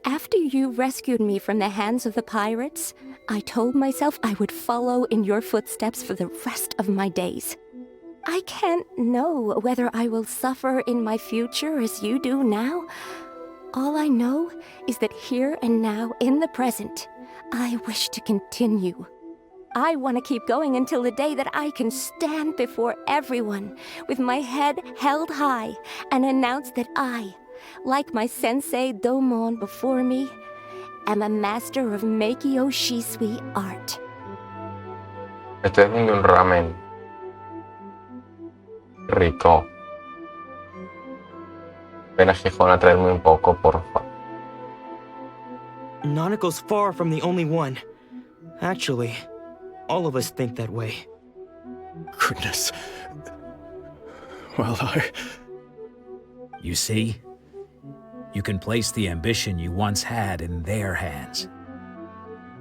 after you rescued me from the hands of the pirates, I told myself I would follow in your footsteps for the rest of my days. I can't know whether I will suffer in my future as you do now. All I know is that here and now, in the present, I wish to continue. I want to keep going until the day that I can stand before everyone with my head held high and announce that I, like my sensei Domon before me, am a master of Meikyo Shisui art. Estoy haciendo un ramen. Rico. Ven a Gijón a traerme un poco, porfa. Nanako's far from the only one. Actually, all of us think that way. Goodness. Well, You see? You can place the ambition you once had in their hands.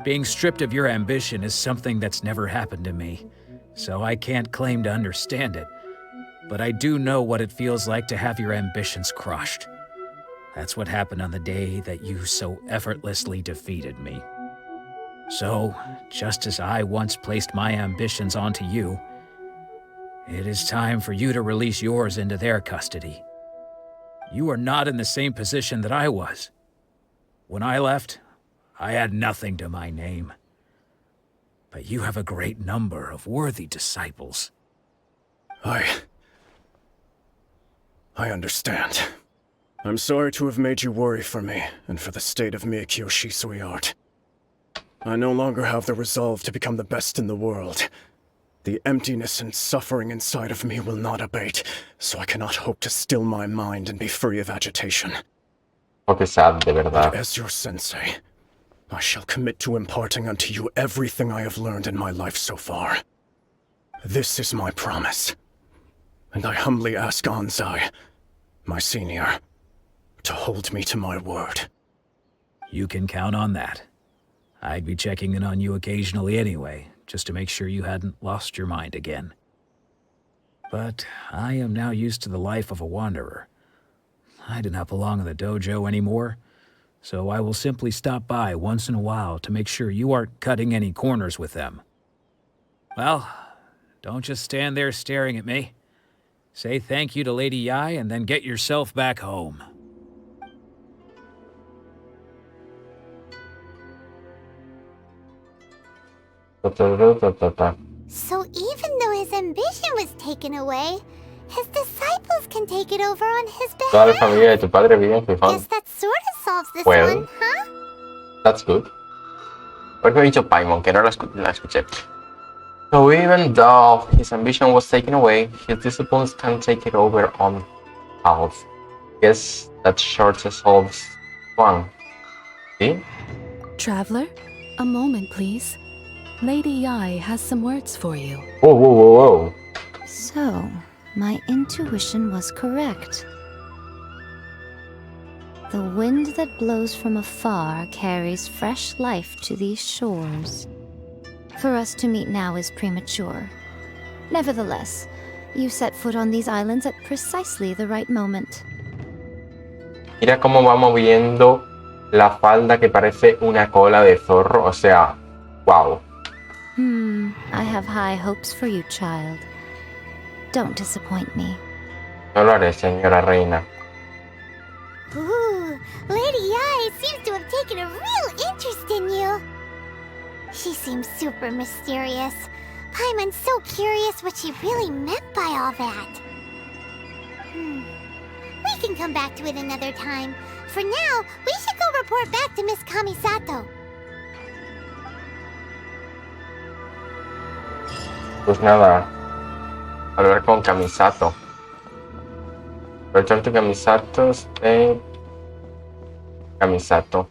Being stripped of your ambition is something that's never happened to me, so I can't claim to understand it. But I do know what it feels like to have your ambitions crushed. That's what happened on the day that you so effortlessly defeated me. So, just as I once placed my ambitions onto you, it is time for you to release yours into their custody. You are not in the same position that I was. When I left, I had nothing to my name. But you have a great number of worthy disciples. I understand. I'm sorry to have made you worry for me, and for the state of Meikyo Shisui art. I no longer have the resolve to become the best in the world. The emptiness and suffering inside of me will not abate, so I cannot hope to still my mind and be free of agitation. Porque sad, de verdad. But as your sensei, I shall commit to imparting unto you everything I have learned in my life so far. This is my promise. And I humbly ask Anzai, my senior, to hold me to my word. You can count on that. I'd be checking in on you occasionally anyway, just to make sure you hadn't lost your mind again. But I am now used to the life of a wanderer. I do not belong in the dojo anymore, so I will simply stop by once in a while to make sure you aren't cutting any corners with them. Well, don't just stand there staring at me. Say thank you to Lady Yai and then get yourself back home. So even though his ambition was taken away, his disciples can take it over on his Toda la behalf. familia de tu padre vive en Gijón. Guess that sort of solves this Well. one, huh? That's good. Porque he dicho Paimon, que no la escuché. So even though his ambition was taken away, his disciples can take it over on half. Guess that short solves one. See? Traveler, a moment, please. Lady Yai has some words for you. Whoa, whoa, whoa, whoa. So, My intuition was correct. The wind that blows from afar carries fresh life to these shores. For us to meet now is premature. Nevertheless, you set foot on these islands at precisely the right moment. Mira cómo va moviendo la falda que parece una cola de zorro. O sea, wow. I have high hopes for you, child. Don't disappoint me. No lo haré, señora reina. Ooh, Lady Ai seems to have taken a real interest in you. She seems super mysterious. Paimon's so curious what she really meant by all that. We can come back to it another time. For now, we should go report back to Miss Kamisato. Pues nada, hablar con Kamisato. Return to Kamisato, stay. Kamisato.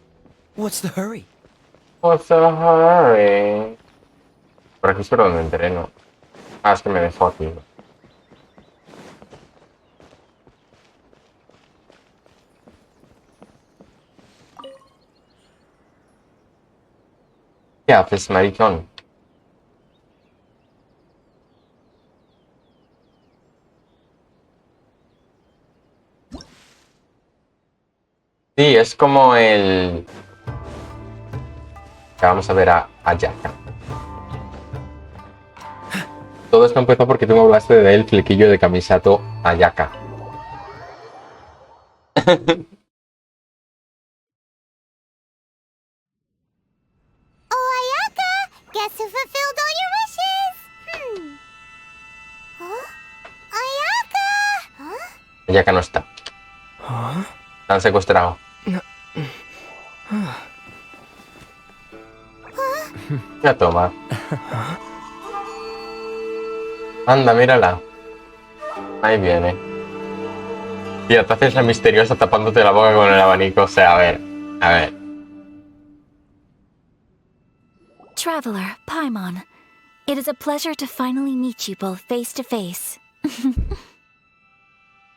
What's the hurry? What's the hurry? Por aquí es por donde entré, ¿no? Ah, es que me dejó aquí. ¿Qué haces, maricón? Sí, es como el... Vamos a ver a Ayaka. Todo esto empezó porque tú me hablaste del flequillo de Kamisato Ayaka. Oh, Ayaka! Guess who fulfilled all your wishes? Huh? Ayaka! Huh? Ayaka no está. La han secuestrado. Ya toma. Anda, mírala. Ahí viene. Tía, te haces la misteriosa tapándote la boca con el abanico. O sea, a ver. A ver. Traveler, Paimon. It is a pleasure to finally meet you both face to face.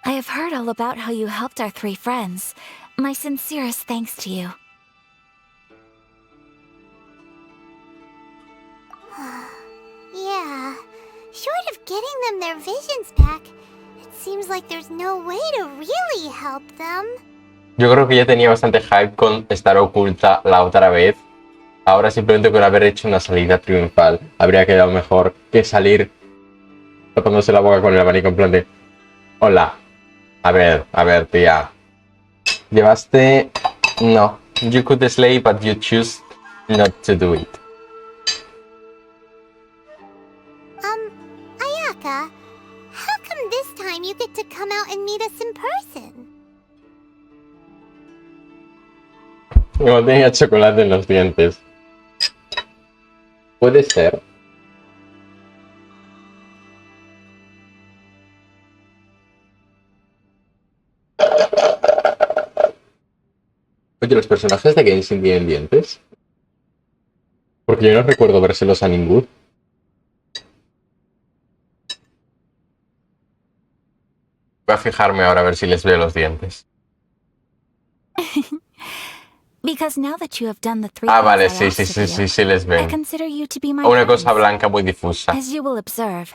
I have heard all about how you helped our three friends. My sincerest thanks to you. Yeah. Short of getting them their visions back, it seems like there's no way to really help them. Yo creo que ya tenía bastante hype con estar oculta la otra vez. Ahora simplemente con haber hecho una salida triunfal habría quedado mejor que salir tapándose la boca con el abanico en plan de... Hola. A ver, tía. Llevaste... No. You could slay, but you choose not to do it. Ayaka, how come this time you get to come out and meet us in person? Como tenía chocolate en los dientes. Puede ser. Oye, ¿los personajes de Genshin tienen dientes? Porque yo no recuerdo vérselos a ningún. Voy a fijarme ahora a ver si les veo los dientes. Because now that you have done the three Ah, vale, things I sí, asked of you, sí les I ven. consider you to be my Una friends. cosa blanca muy difusa. As you will observe,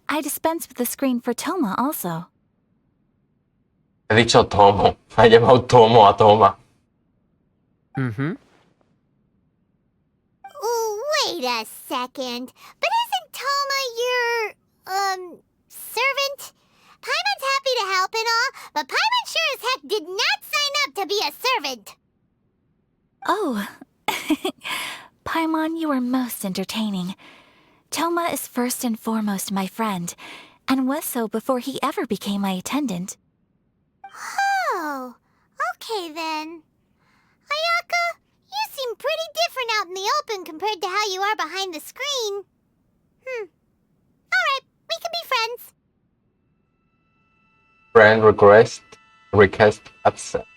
I dispense with the screen for Toma also. He dicho Tomo. Ha llamado Tomo a Toma. Wait a second. But isn't Toma your, servant? Paimon's happy to help and all, but Paimon sure as heck did not sign up to be a servant. Oh. Paimon, you are most entertaining. Toma is first and foremost my friend, and was so before he ever became my attendant. Oh, okay then. Ayaka, you seem pretty different out in the open compared to how you are behind the screen. Alright, we can be friends. Friend request accept.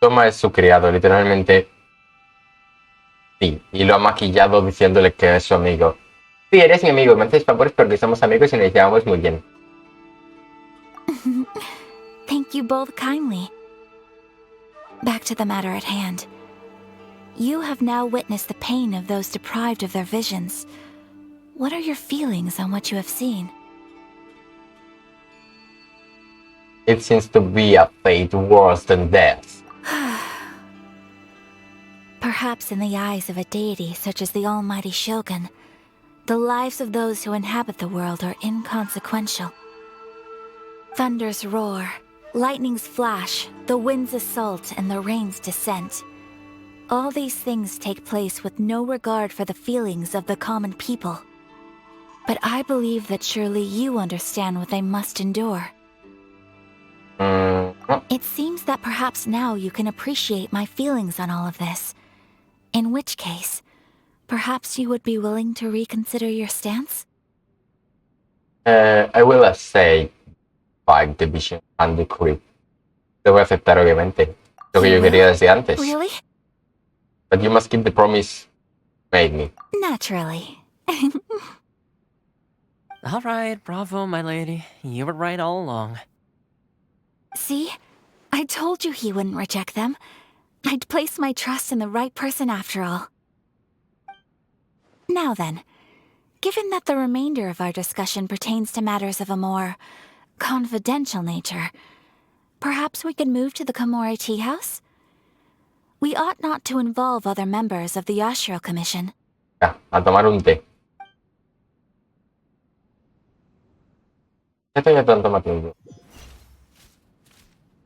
Toma es su criado, literalmente. Sí, y lo ha maquillado diciéndole que es su amigo. Sí, eres mi amigo, me haces favores porque somos amigos y nos llevamos muy bien. Thank you both kindly. Back to the matter at hand. You have now witnessed the pain of those deprived of their visions. What are your feelings on what you have seen? It seems to be a fate worse than death. Perhaps in the eyes of a deity such as the almighty Shogun, the lives of those who inhabit the world are inconsequential. Thunders roar, lightnings flash, the winds assault, and the rains descent. All these things take place with no regard for the feelings of the common people. But I believe that surely you understand what they must endure. It seems that perhaps now you can appreciate my feelings on all of this. In which case, perhaps you would be willing to reconsider your stance? I will say by division and decree. Te voy a aceptar, obviamente. Lo que yo quería desde antes. Really? But you must keep the promise made me. Naturally. All right, bravo, my lady. You were right all along. See? I told you he wouldn't reject them. I'd placed my trust in the right person after all. Now then, given that the remainder of our discussion pertains to matters of a more confidential nature, perhaps we could move to the Komori Tea House? We ought not to involve other members of the Yashiro Commission. Ya, a tomar un té. Esto ya tanto más tiempo.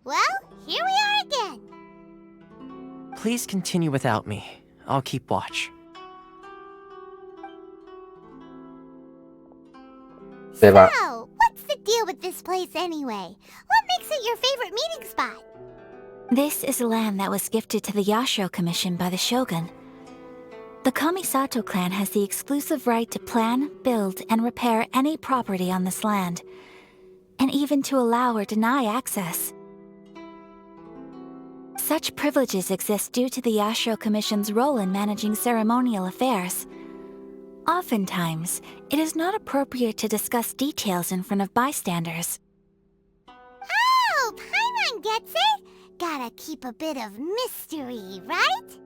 Well, here we are again. Please continue without me. I'll keep watch. Se va. So, what's the deal with this place anyway? What makes it your favorite meeting spot? This is land that was gifted to the Yashiro Commission by the Shogun. The Kamisato clan has the exclusive right to plan, build, and repair any property on this land, and even to allow or deny access. Such privileges exist due to the Yashiro Commission's role in managing ceremonial affairs. Oftentimes, it is not appropriate to discuss details in front of bystanders. Oh, Paimon gets it! Gotta keep a bit of mystery, right?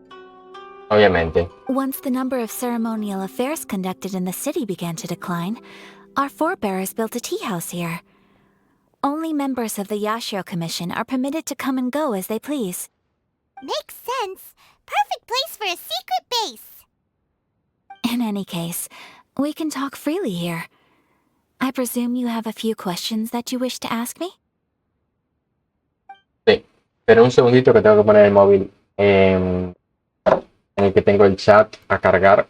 Obviamente. Once the number of ceremonial affairs conducted in the city began to decline, our forebears built a tea house here. Only members of the Yashiro Commission are permitted to come and go as they please. Makes sense. Perfect place for a secret base. In any case, we can talk freely here. I presume you have a few questions that you wish to ask me? Sí, pero un segundito que tengo que poner el móvil en el que tengo el chat a cargar.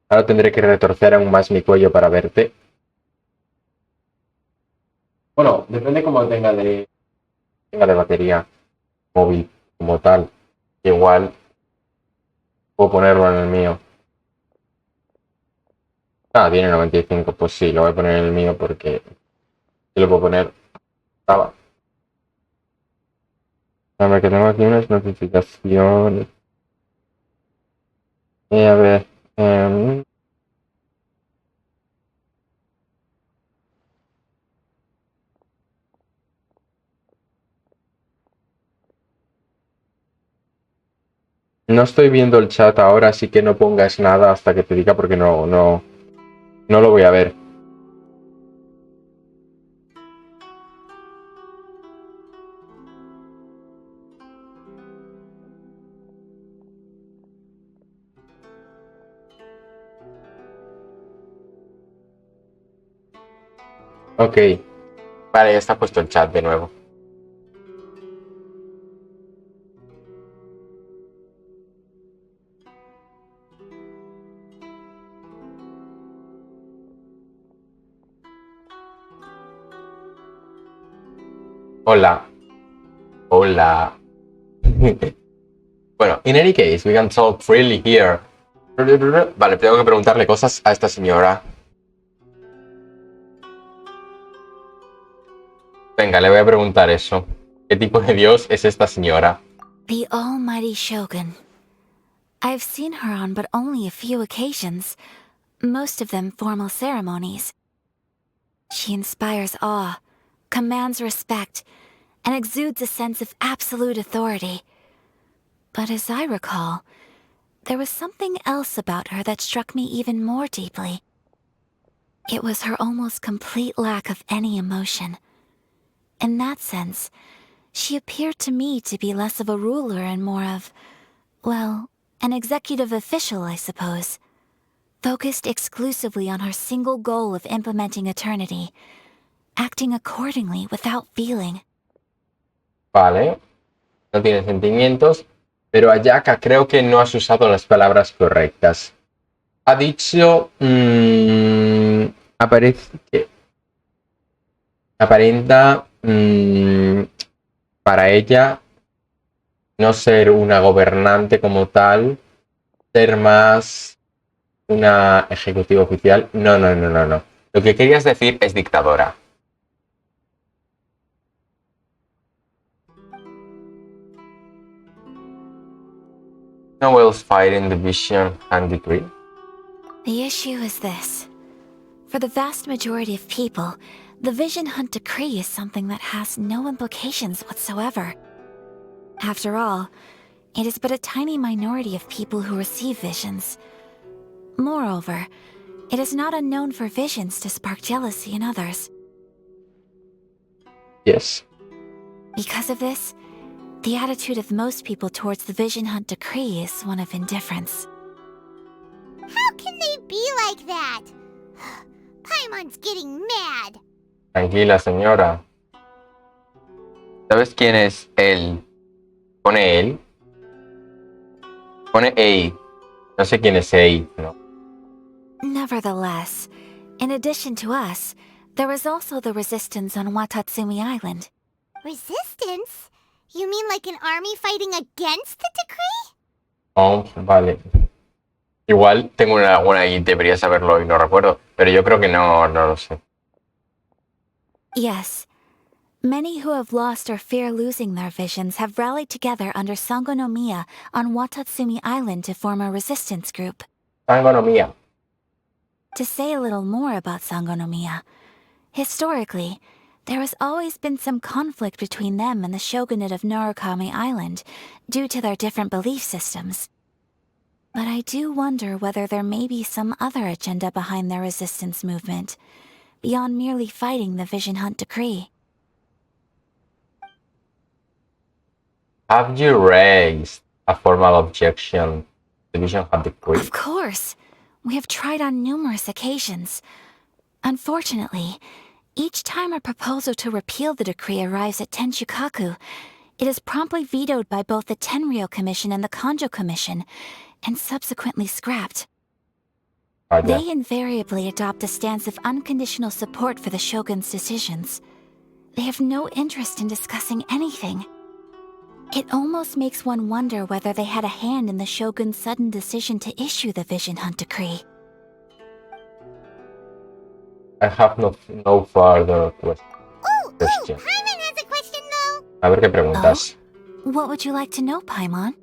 Ahora tendré que retorcer aún más mi cuello para verte. Bueno, depende cómo tenga de batería móvil como tal. Igual puedo ponerlo en el mío. Ah, tiene 95, pues sí, lo voy a poner en el mío porque si lo puedo poner. Estaba. A ver, que tengo aquí unas notificaciones. Y a ver. No estoy viendo el chat ahora, así que no pongas nada hasta que te diga porque no lo voy a ver. Ok. Vale, ya está puesto el chat de nuevo. Hola. Hola. Bueno, in any case, we can talk freely here. Vale, tengo que preguntarle cosas a esta señora. Venga, le voy a preguntar eso. ¿Qué tipo de dios es esta señora? The almighty Shogun. I've seen her on but only a few occasions, most of them formal ceremonies. She inspires awe, commands respect, and exudes a sense of absolute authority. But as I recall, there was something else about her that struck me even more deeply. It was her almost complete lack of any emotion. In that sense, she appeared to me to be less of a ruler and more of, well, an executive official, I suppose. Focused exclusively on her single goal of implementing eternity, acting accordingly without feeling. Vale, no tiene sentimientos, pero Ayaka creo que no has usado las palabras correctas. Ha dicho... aparenta para ella no ser una gobernante como tal, ser más una ejecutiva oficial. No. Lo que querías decir es dictadora. Noel's fighting the Vision and Decree. The issue is this. For the vast majority of people, the Vision Hunt Decree is something that has no implications whatsoever. After all, it is but a tiny minority of people who receive visions. Moreover, it is not unknown for visions to spark jealousy in others. Yes. Because of this, the attitude of most people towards the Vision Hunt Decree is one of indifference. How can they be like that? Paimon's getting mad. Tranquila, señora. ¿Sabes quién es él? Pone él. Pone Ei. No sé quién es Ei, ¿no? Nevertheless, in addition to us, there is also the resistance on Watatsumi Island. Resistance? You mean like an army fighting against the decree? Oh, vale. Igual tengo una y debería saberlo y no recuerdo, pero yo creo que no lo sé. Yes. Many who have lost or fear losing their visions have rallied together under Sangonomiya on Watatsumi Island to form a resistance group. Sangonomiya. To say a little more about Sangonomiya, historically, there has always been some conflict between them and the shogunate of Narukami Island due to their different belief systems. But I do wonder whether there may be some other agenda behind their resistance movement, beyond merely fighting the Vision Hunt Decree. Have you raised a formal objection to the Vision Hunt Decree? Of course. We have tried on numerous occasions. Unfortunately, each time a proposal to repeal the decree arrives at Tenshukaku, it is promptly vetoed by both the Tenryou Commission and the Kanjo Commission, and subsequently scrapped. They invariably adopt a stance of unconditional support for the shogun's decisions. They have no interest in discussing anything. It almost makes one wonder whether they had a hand in the shogun's sudden decision to issue the Vision Hunt Decree. I have no further question. Paimon has a question though. A ver qué preguntas. What would you like to know, Paimon?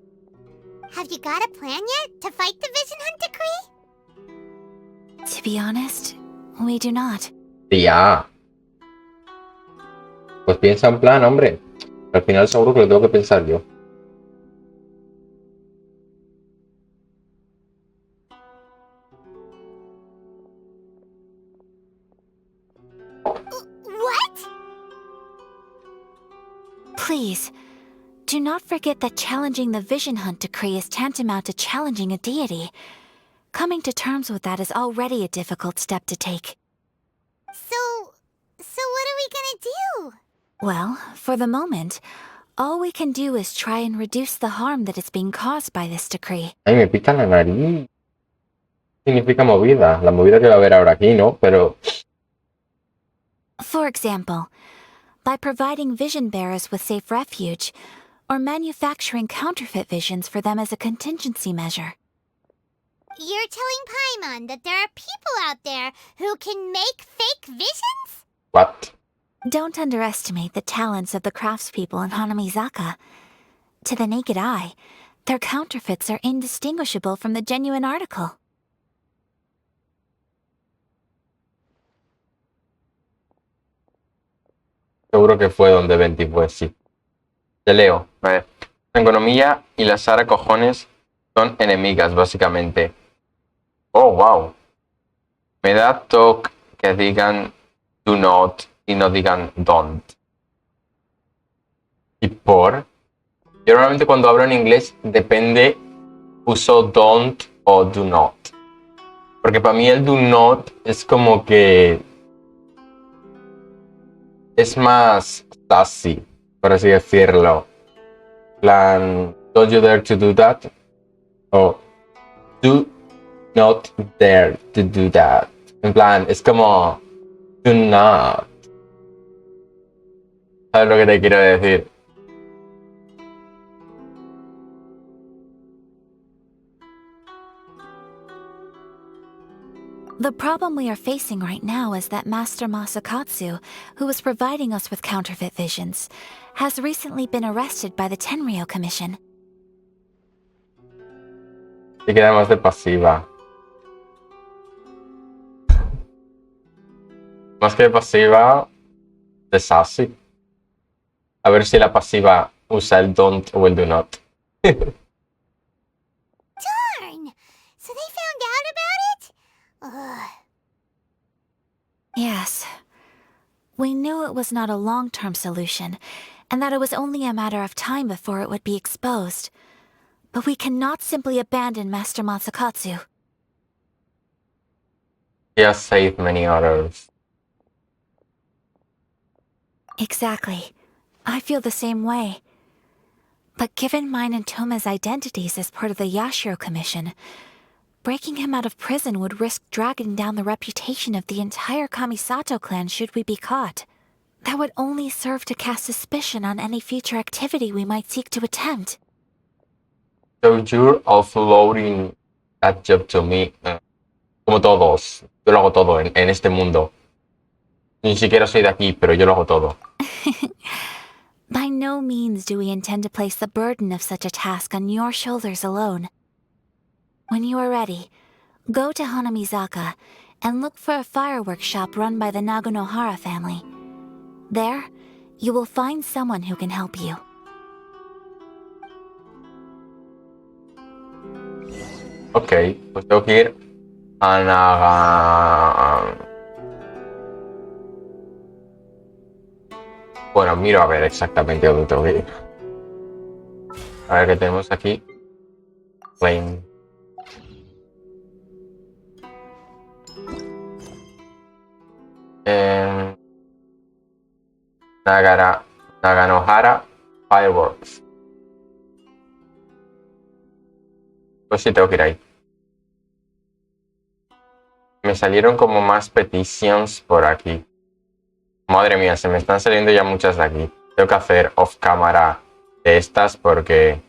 Have you got a plan yet to fight the Vision Hunt Decree? To be honest, we do not. Tía. Pues piensa un plan, hombre. Al final seguro que lo tengo que pensar yo. What? Please, do not forget that challenging the Vision Hunt Decree is tantamount to challenging a deity. Coming to terms with that is already a difficult step to take. So what are we gonna do? Well, for the moment, all we can do is try and reduce the harm that is being caused by this decree. Ay, me pica la nariz. Significa movida. La movida que va a haber ahora aquí, ¿no? Pero... For example, by providing vision bearers with safe refuge, or manufacturing counterfeit visions for them as a contingency measure. You're telling Paimon that there are people out there who can make fake visions? What? Don't underestimate the talents of the craftspeople in Hanamizaka. To the naked eye, their counterfeits are indistinguishable from the genuine article. Seguro que fue donde Venti, pues sí. Te leo. A ver. La economía y la Sara cojones son enemigas, básicamente. Oh, wow. Me da toque que digan do not y no digan don't. ¿Y por? Yo normalmente cuando hablo en inglés depende, uso don't o do not. Porque para mí el do not es como que es más sassy, por así decirlo. Plan, don't you dare to do that. O do not dare to do that. En plan, es como do not. ¿Sabes lo que te quiero decir? The problem we are facing right now is that Master Masakatsu, who was providing us with counterfeit visions, has recently been arrested by the Tenryou Commission. Y queda más de pasiva. Más que de pasiva, de sassy. A ver si la pasiva usa el don't o el do not. Darn! So they found out about it? Ugh. Yes. We knew it was not a long-term solution, and that it was only a matter of time before it would be exposed. But we cannot simply abandon Master Masakatsu. He has saved many others. Exactly. I feel the same way. But given mine and Toma's identities as part of the Yashiro Commission, breaking him out of prison would risk dragging down the reputation of the entire Kamisato clan should we be caught. That would only serve to cast suspicion on any future activity we might seek to attempt. So you're offloading that job to me. Como todos. Yo lo hago todo en este mundo. Ni siquiera soy de aquí, pero yo lo hago todo. By no means do we intend to place the burden of such a task on your shoulders alone. When you are ready, go to Hanamizaka and look for a fireworks shop run by the Naganohara family. There, you will find someone who can help you. Ok, pues tengo que ir a Naga... Bueno, miro a ver exactamente dónde tengo que ir. A ver qué tenemos aquí. Flame. Naganohara Fireworks. Pues sí, tengo que ir ahí. Me salieron como más petitions por aquí. Madre mía, se me están saliendo ya muchas de aquí. Tengo que hacer off cámara de estas porque...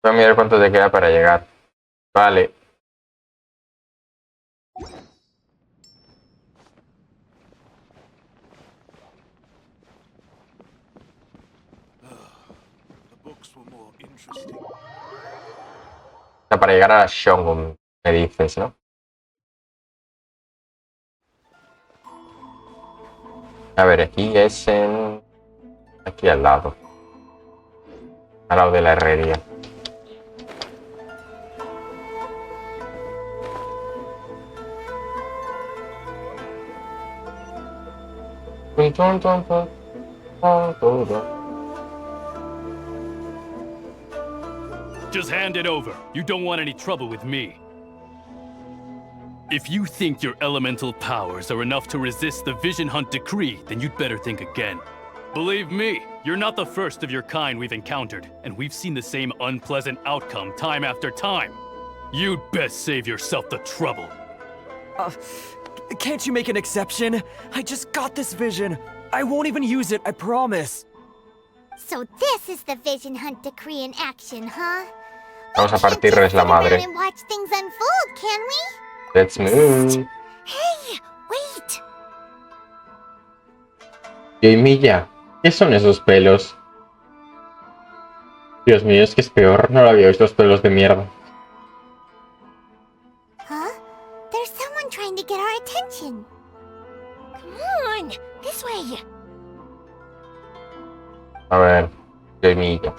Voy a mirar cuánto te queda para llegar. Vale. Para llegar a Shogun, me dices, ¿no? A ver, aquí es en... Aquí al lado. Al lado de la herrería. Just hand it over. You don't want any trouble with me. If you think your elemental powers are enough to resist the Vision Hunt decree, then you'd better think again. Believe me, you're not the first of your kind we've encountered, and we've seen the same unpleasant outcome time after time. You'd best save yourself the trouble. Can't you make an exception? I just got this vision. I won't even use it, I promise. So this is the Vision Hunt decree in action, huh? Vamos a partirles la madre. And watch things unfold, can we? Let's move. Hey, wait. Y Milla, ¿qué son esos pelos? Dios mío, es que es peor. No lo había visto, los pelos de mierda. Huh? There's someone trying to get our attention. Come on, this way. A ver, Yoimiya.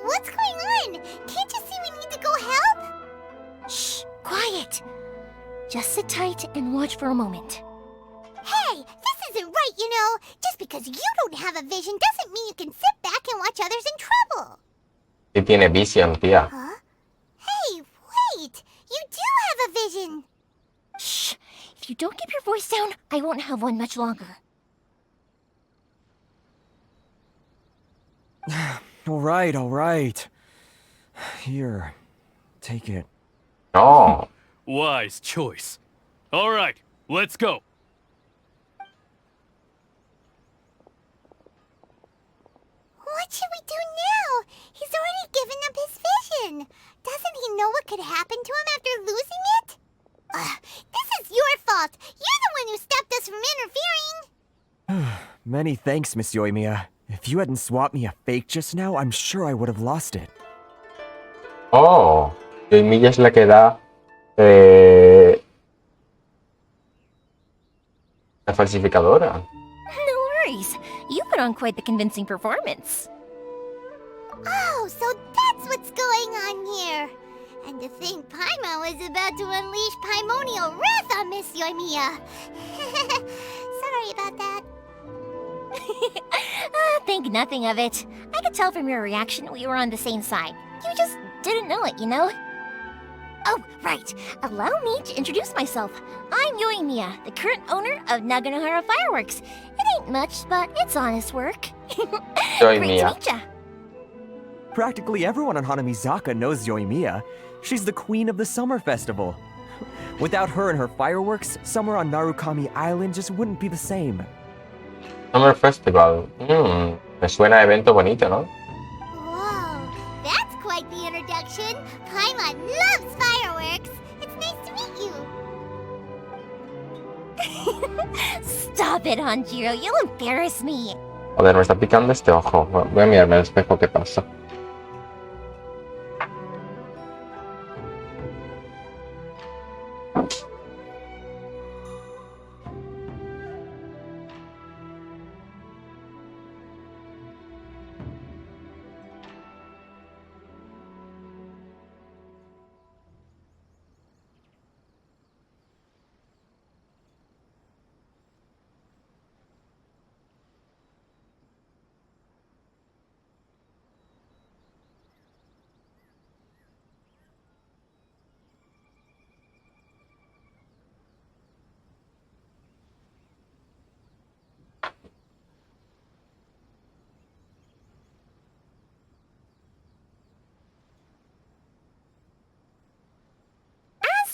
What's going on? Can't you see we need to go help? Shh, quiet. Just sit tight and watch for a moment. Hey, this isn't right, you know. Just because you don't have a vision doesn't mean you can sit back and watch others in trouble. Sí tiene visión, tía. Huh? Hey, wait! You do have a vision! Shh! If you don't keep your voice down, I won't have one much longer. All right. Here, take it. No. Wise choice. All right, let's go. What should we do now? He's already given up his vision. Doesn't he know what could happen to him after losing it? This is your fault. You're the one who stopped us from interfering. Many thanks, Miss Yoimiya. If you hadn't swapped me a fake just now, I'm sure I would have lost it. Oh, Yoimiya es la que da la falsificadora. No worries. You put on quite the convincing performance. Oh, so that's what's going on here. And to think Paimon was about to unleash Paimonial wrath on Miss Yoimiya. Sorry about that. Think nothing of it. I could tell from your reaction we were on the same side. You just didn't know it, you know? Oh, right. Allow me to introduce myself. I'm Yoimiya, the current owner of Naganohara Fireworks. It ain't much, but it's honest work. Great to meet ya. Practically everyone on Hanamizaka knows Yoimiya. She's the queen of the summer festival. Without her and her fireworks, summer on Narukami Island just wouldn't be the same. Summer Festival. Me suena a evento bonito, ¿no? Whoa, that's quite the introduction. Paimon loves fireworks. It's nice to meet you. Stop it, Hanjiro. You'll embarrass me. Joder, me está picando este ojo. Voy a mirarme al espejo qué pasa.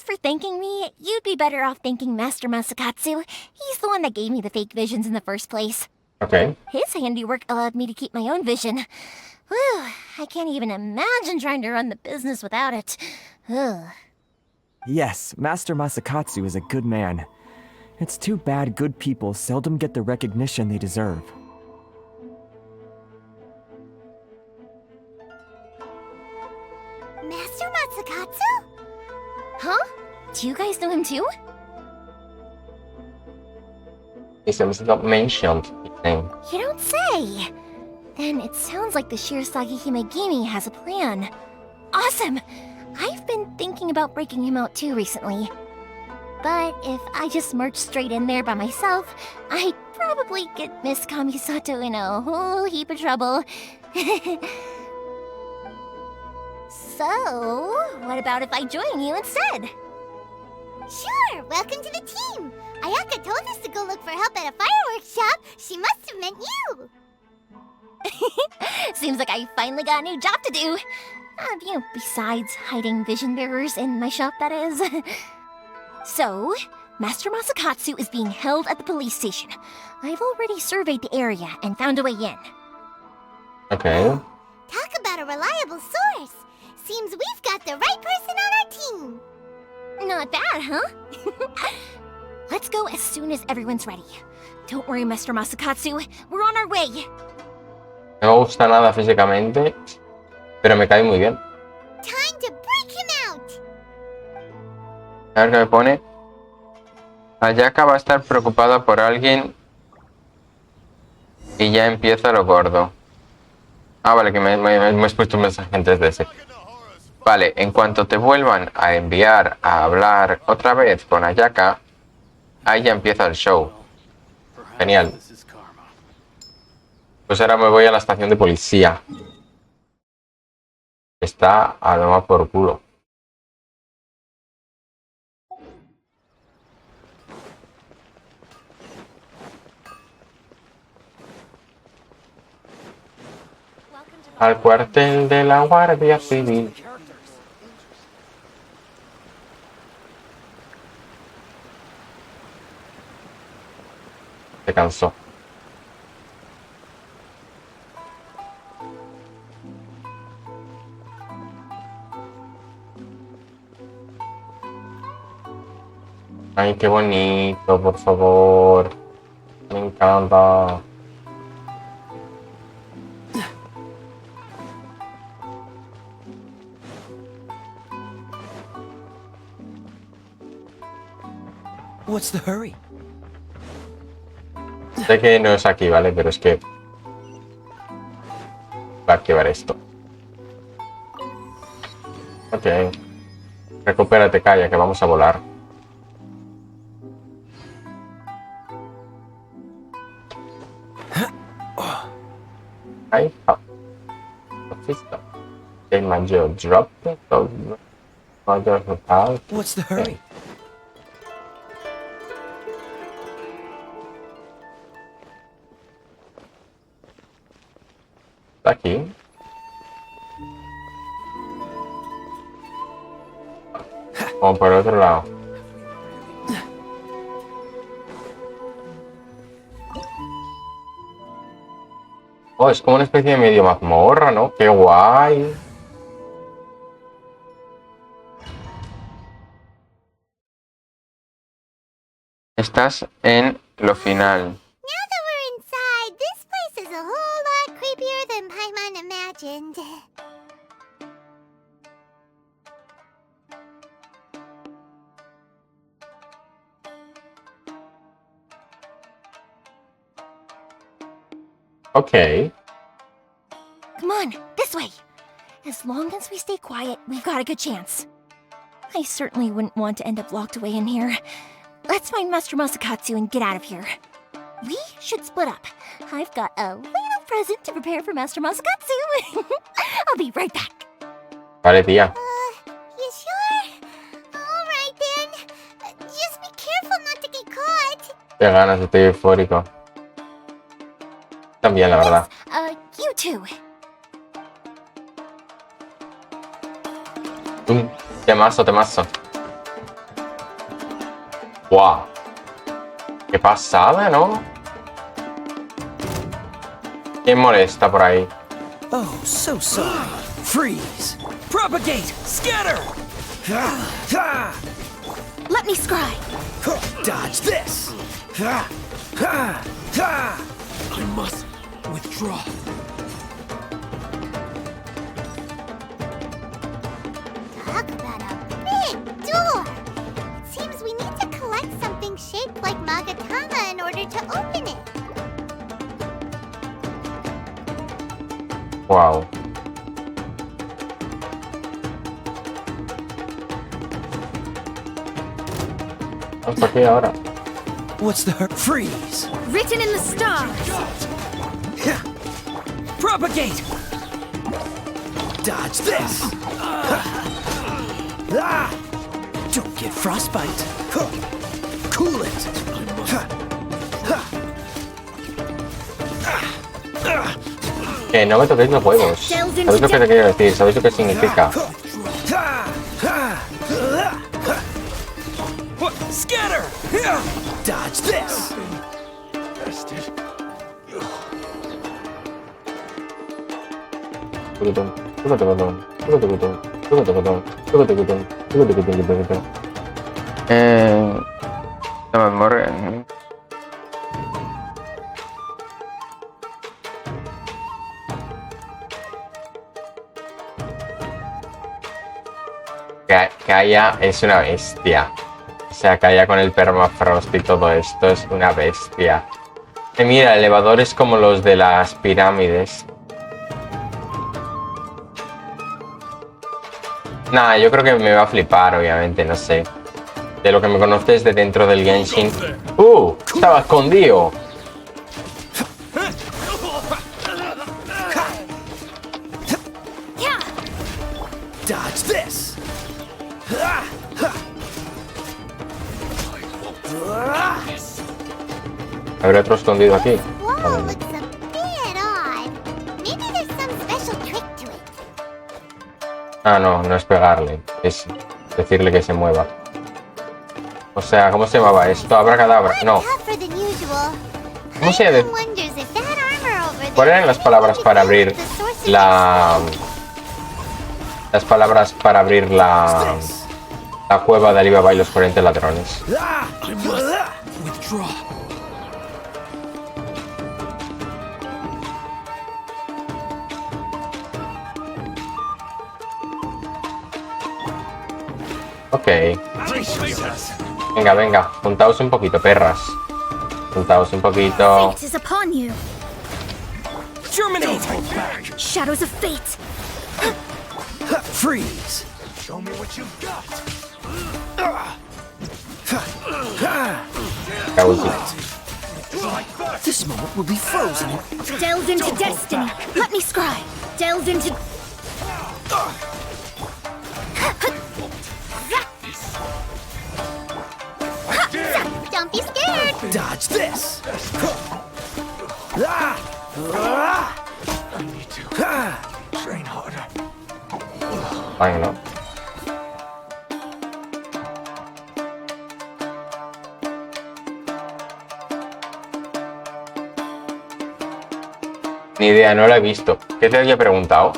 For thanking me, you'd be better off thanking Master Masakatsu. He's the one that gave me the fake visions in the first place. Okay. His handiwork allowed me to keep my own vision. Whew, I can't even imagine trying to run the business without it. Ugh. Yes, Master Masakatsu is a good man. It's too bad good people seldom get the recognition they deserve. Master Masakatsu? Huh? Do you guys know him too? His name is not mentioned. His name. You don't say! Then it sounds like the Shirasagi Himegimi has a plan. Awesome! I've been thinking about breaking him out too recently. But if I just marched straight in there by myself, I'd probably get Miss Kamisato in a whole heap of trouble. So, what about if I join you instead? Sure, welcome to the team. Ayaka told us to go look for help at a fireworks shop. She must have meant you. Seems like I finally got a new job to do. Besides hiding vision bearers in my shop, that is. So, Master Masakatsu is being held at the police station. I've already surveyed the area and found a way in. Okay. Talk about a reliable source. Seems we've got the right person on our team. Not bad, huh? Let's go as soon as everyone's ready. Don't worry, Master Masakatsu. We're on our way. No me gusta nada físicamente, pero me cae muy bien. Time to break him out. A ver qué me pone. Ayaka va a estar preocupada por alguien y ya empieza lo gordo. Ah, vale, que me has puesto un mensaje antes de ese. Vale, en cuanto te vuelvan a enviar a hablar otra vez con Ayaka, ahí ya empieza el show. Genial. Pues ahora me voy a la estación de policía. Está a tomar por culo. Al cuartel de la Guardia Civil. Se cansó. Ay, qué bonito, por favor. Me encanta. What's the hurry? Sé que no es aquí, ¿vale? Pero es que va a activar esto. Ok. Recupérate, calla, que vamos a volar. I have official. Okay, my jaw dropped. What's the hurry? Está aquí. Vamos por el otro lado. Oh, es como una especie de medio mazmorra, ¿no? ¡Qué guay! Estás en lo final. Now that we're inside, this place is a whole lot creepier than Paimon imagined. Okay. Come on, this way. As long as we stay quiet, we've got a good chance. I certainly wouldn't want to end up locked away in here. Let's find Master Masakatsu and get out of here. We should split up. I've got a little present to prepare for Master Masakatsu. I'll be right back. Vale, tía. You sure? Alright then. Just be careful not to get caught. Qué ganas, estoy eufórico. También, la verdad. You too. Temazo, temazo. ¡Guau! ¡Qué pasada, ¿no? ¿Quién molesta por ahí? Oh, so sorry. Freeze! Propagate! Scatter! Let me scry. Dodge this! I must withdraw. Talk about a big door. Seems we need to collect something shaped like Magatama in order to open it. Wow. Vamos aquí ahora. What's the freeze? Written in the stars. Propagate! Dodge this! Don't get frostbite. Cool it. Que no me toquéis los huevos. ¿Sabéis lo que te quiero decir? ¿Sabéis lo que significa? Scatter! Dodge this! La mazmorra. Kaya es una bestia. O sea, Kaya con el permafrost y todo esto es una bestia. Mira, elevadores como los de las pirámides. Nah, yo creo que me va a flipar, obviamente, no sé. De lo que me conoces de dentro del Genshin. Estaba escondido. Dodge this. ¿Habrá otro escondido aquí? Whoa, looks a bit odd. Maybe there's some special trick to it. Ah, no, no es pegarle. Es decirle que se mueva. O sea, ¿cómo se llamaba esto? Abracadabra. No. Tougher than usual. ¿Cómo se llama? Wonders if that armor over there. ¿Cuáles eran las palabras para abrir la... Las palabras para abrir la cueva de Alibaba y los 40 ladrones? Ok. Venga, venga. Juntaos un poquito, perras. Juntaos un poquito. Fate is upon you. Germinate! Shadows of fate. Freeze! Show me what you've got. This moment will be frozen. Delve into destiny. Let me scry. Delve into. Don't be scared. Dodge this. Train harder. Ay, no. Ni idea, no la he visto. ¿Qué te había preguntado?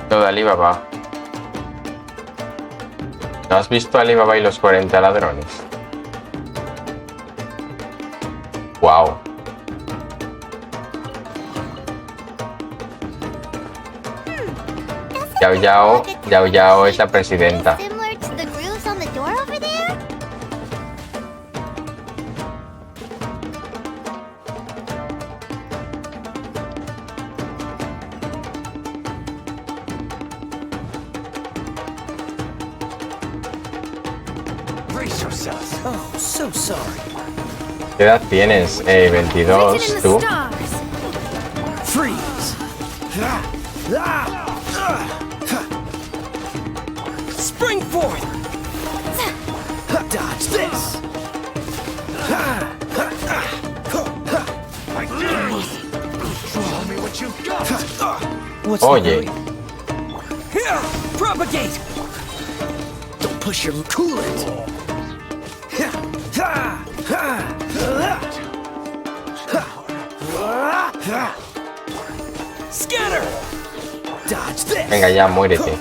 Lo de Alibaba. ¿No has visto Alibaba y los 40 ladrones? Wow. Yao Yao es la presidenta. Similar to the grooves on the door over there? Brace yourself. Oh, so sorry. ¿Qué edad tienes? 22, tú. Freeze. Spring forth. Dodge this. Show me what you've got. What's Oye. Here, propagate. Don't push your coolant. Scatter. Dodge this. Venga, ya, muérete.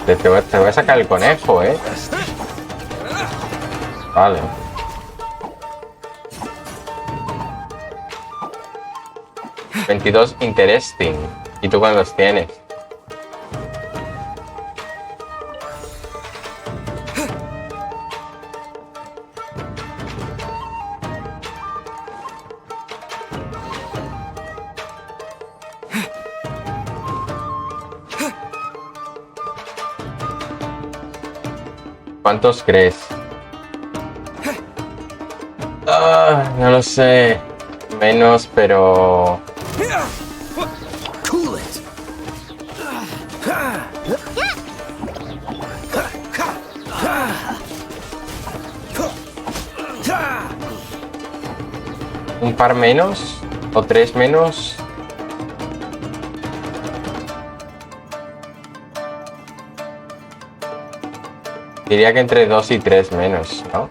Te voy a sacar el conejo, ¿eh? Vale. $22 interesting. ¿Y tú cuántos tienes? ¿Cuántos crees? No lo sé. Menos, pero... Cool it. ¿Un par menos? ¿O 3 menos? Diría que entre 2 y 3 menos, ¿no?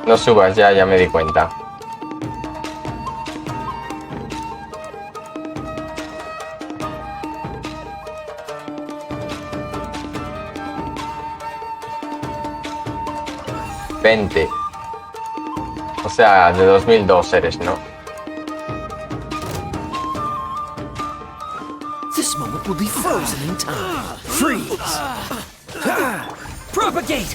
No subas, ya me di cuenta. 20. O sea, de 2002 eres, ¿no? This moment will be frozen in time. Freeze! Propagate!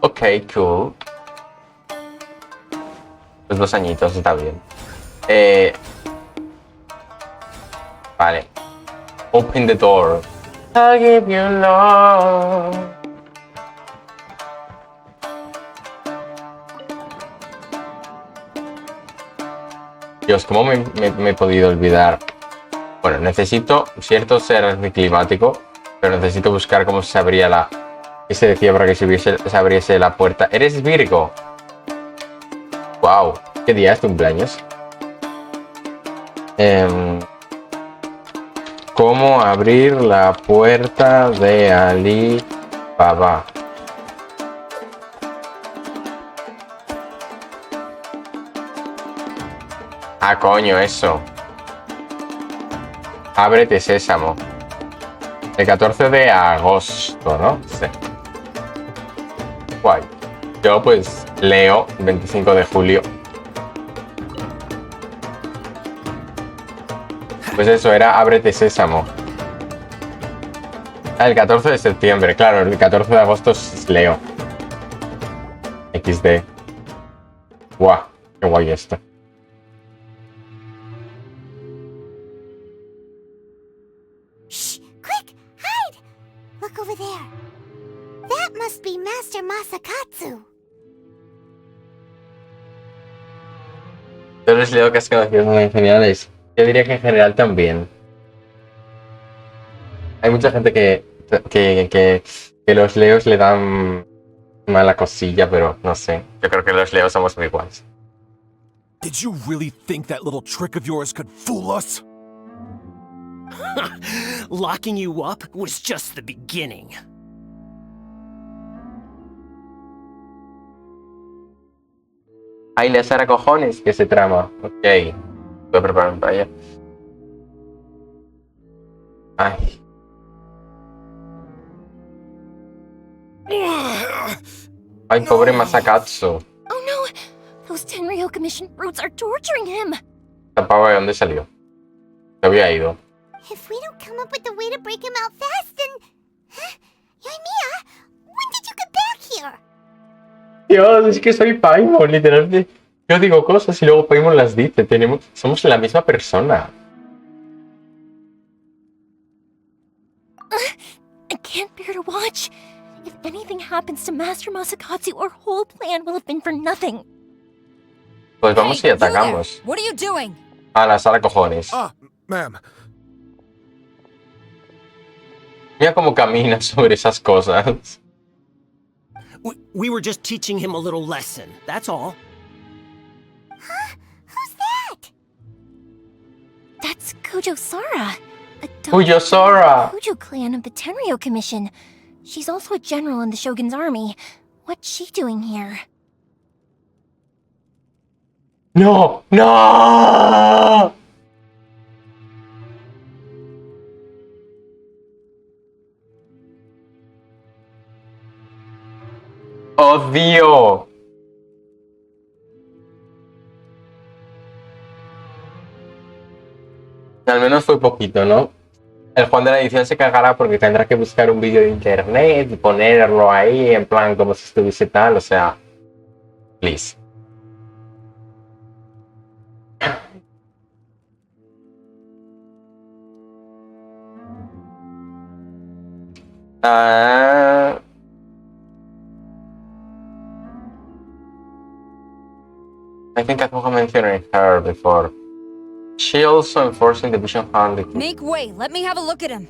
Ok, cool. Pues 2 añitos, está bien. Vale. Open the door. I'll give you love. Dios, ¿cómo me he podido olvidar? Bueno, necesito cierto ser climático, pero necesito buscar cómo se abría la... ¿Qué se decía para que se abriese la puerta? ¿Eres Virgo? Wow, ¿qué día es tu cumpleaños? ¿Cómo abrir la puerta de Ali Baba? Ah, coño, eso. Ábrete, sésamo. El 14 de agosto, ¿no? Sí. Guay. Yo, pues, leo 25 de julio. Pues eso, era Ábrete, sésamo. Ah, el 14 de septiembre, claro, el 14 de agosto es Leo. XD. Guau, qué guay esto. Shh! Quick! Hide! Look over there. That must be Master Masakatsu. Yo les leo que has conocido muy geniales. Yo diría que en general también. Hay mucha gente que los leos le dan mala cosilla, pero no sé. Yo creo que los leos somos muy iguales. Did you really think that little trick of yours could fool us? Locking you up was just the beginning. Ay, le hará cojones que se trama. Ok. Voy a prepararme para allá. Ay. Ay, pobre Masakatsu. Oh no! Those Tenryou Commission brutes are torturing him! ¿Esta pava de dónde salió? Se había ido. If we don't come up with a way to break him out fast, then... Yoimiya, when did you get back here? Dios, es que soy Paimon, literalmente. Yo digo cosas y luego Paimon las dice. Somos la misma persona. I can't bear to watch. If anything happens to Master Masakatsu, our whole plan will have been for nothing. Pues vamos y atacamos. What are you doing? A la sala cojones. Ah, ma'am. Mira cómo camina sobre esas cosas. We were just teaching him a little lesson, that's all. Huh? Who's that? That's Kujo Sora. Kujo Sora! Kujo clan of the Tenryou Commission. She's also a general in the Shogun's army. What's she doing here? ¡No! ¡No! ¡Odio! Al menos fue poquito, ¿no? El Juan de la edición se cagará porque tendrá que buscar un vídeo de internet y ponerlo ahí en plan como si estuviese tal, o sea... Please. I think I think I mentioned her before. She also enforcing the Vision Hunt. Make way, let me have a look at him.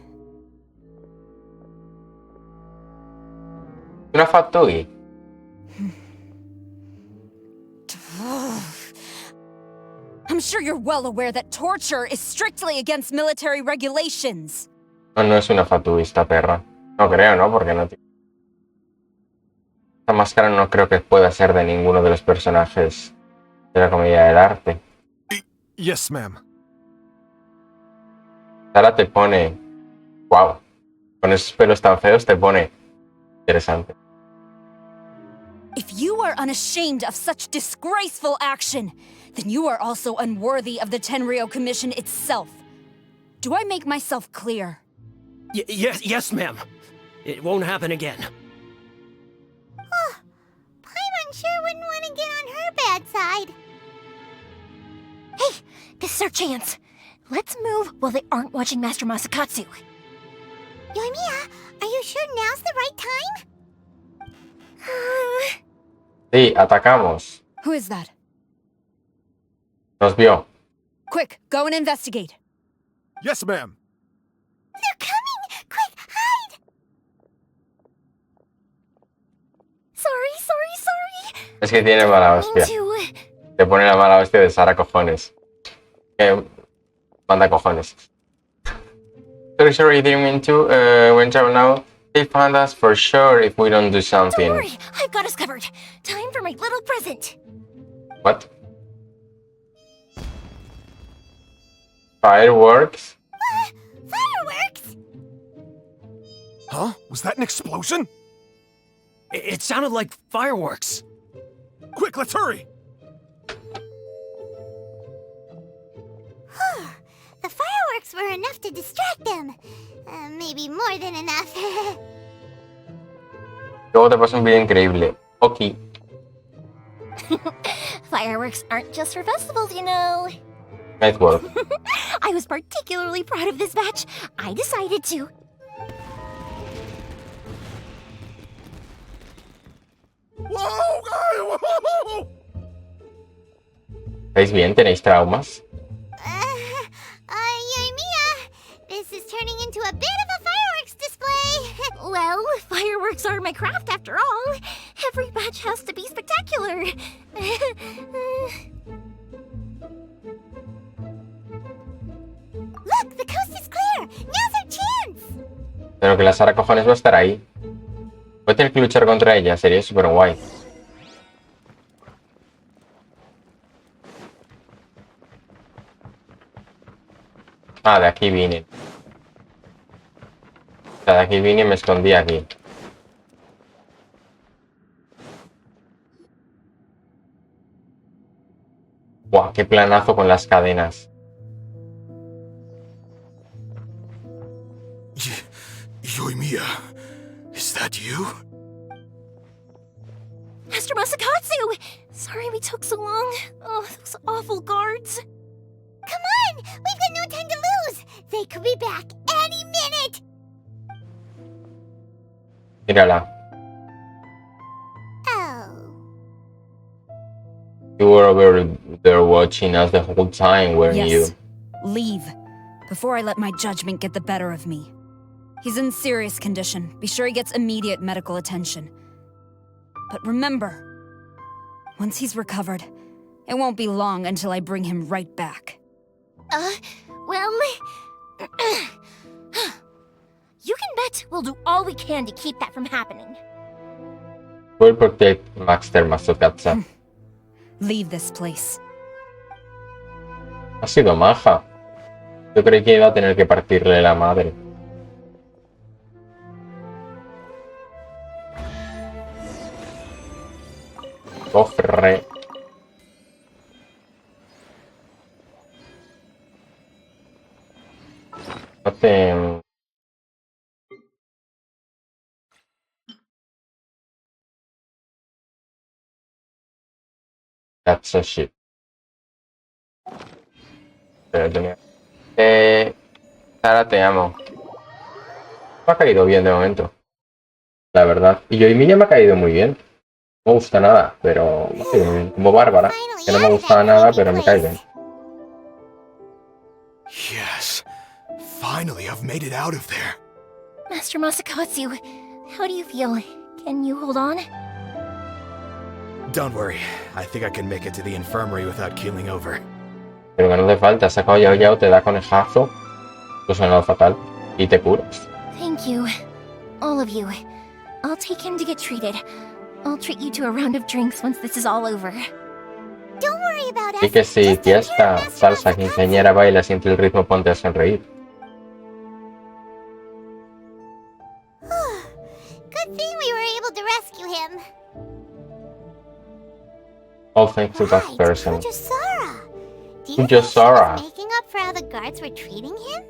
Una Fatui. I'm sure you're well aware that torture is strictly against military regulations. No, no es una Fatui esta perra. No creo, ¿no? Porque no tiene... Esta máscara no creo que pueda ser de ninguno de los personajes de la comedia del arte. Yes, ma'am. Ahora te pone Wow. Con esos pelos tan feos te pone interesante. If you are unashamed of such disgraceful action, then you are also unworthy of the Tenryou Commission itself. Do I make myself clear? Yes, ma'am. It won't happen again. Oh, Paimon sure wouldn't want to get on her bad side. Hey, this is our chance. Let's move while they aren't watching Master Masakatsu. Yoimiya, are you sure now's the right time? Sí, atacamos. Who is that? Nos vio. Quick, go and investigate. Yes, ma'am. They're coming! Quick, hide! Sorry. Es que tiene mala hostia. Te pone la mala hostia de Sara cojones. Manda cojones. Sorry, didn't mean to. When travel now, they found us for sure if we don't do something. Don't worry, I've got us covered. Time for my little present. What? Fireworks? Fireworks? Huh? Was that an explosion? It sounded like fireworks. Quick, let's hurry! The fireworks were enough to distract them. Maybe more than enough. Luego te paso un video increíble. Ok. Fireworks aren't just for festivals, you know. Nice work. I was particularly proud of this batch. I decided to. Whoa! ¿Estáis bien? ¿Tenéis traumas? Yoimiya, this is turning into a bit of a fireworks display. Well, fireworks are my craft after all. Every batch has to be spectacular. Look, the coast is clear. Now's our chance. Pero que la Sara cojones va a estar ahí. Voy a tener que luchar contra ella, sería súper guay. Ah, de aquí vine. O sea, de aquí vine y me escondí aquí. Buah, qué planazo con las cadenas. Yoimiya, is that you? Master Masakatsu! Sorry we took so long. Oh, those awful guards. Come on! We've got no time to lose! They could be back any minute! Mírala. Oh. You were over there watching us the whole time, weren't you? Yes. Leave, before I let my judgment get the better of me. He's in serious condition. Be sure he gets immediate medical attention. But remember, once he's recovered, it won't be long until I bring him right back. Well... you can bet we'll do all we can to keep that from happening. We'll protect Master Masakatsu. Leave this place. Ha sido maja. Yo creí que iba a tener que partirle la madre. Cofre. No te... That's so shit. Pero tenía... Sara, te amo. Me ha caído bien de momento. La verdad. Y Yoimiya me ha caído muy bien. No me gusta nada, pero me ha caído muy bien. Como Bárbara, que no me gustaba nada, pero me cae bien. Yes. Finally, I've made it out of there. Master Masakatsu, how do you feel? Can you hold on? Don't worry. I think I can make it to the infirmary without keeling over. Pero que no te falta, sacado Yao Yao, te da conejazo, pues no fatal, y te curas. Thank you. All of you. I'll take him to get treated. I'll treat you to a round of drinks once this is all over. Don't worry about us. Y que si fiesta, salsa, quinceañera, baila, siente el ritmo, ponte a sonreír. All thanks to that person. Kujosara! Do you think she Kujosara. was making up for how the guards were treating him?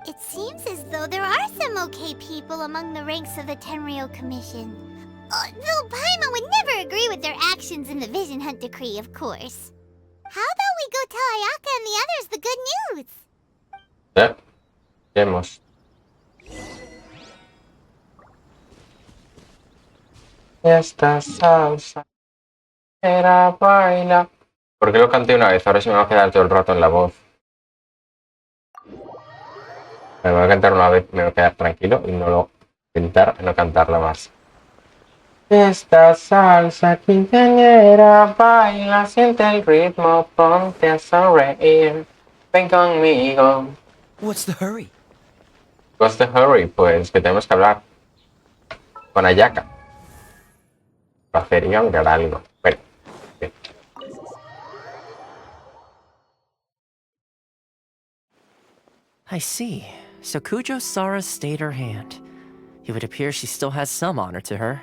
It seems as though there are some okay people among the ranks of the Tenryou Commission. Though Paimon would never agree with their actions in the Vision Hunt Decree, of course. How about we go tell Ayaka and the others the good news? Yep. Vemos. Esta salsa era baila. ¿Por qué lo canté una vez? Ahora sí me va a quedar todo el rato en la voz. Me voy a cantar una vez, me voy a quedar tranquilo y no lo intentar no cantarla más. Esta salsa quinceañera baila, siente el ritmo, ponte a sonreír. Ven conmigo. What's the hurry? What's the hurry? Pues que tenemos que hablar con Ayaka. Para hacer y mirar algo. Bueno, bien. I see. So Kujo-Sara stayed her hand. It would appear she still has some honor to her.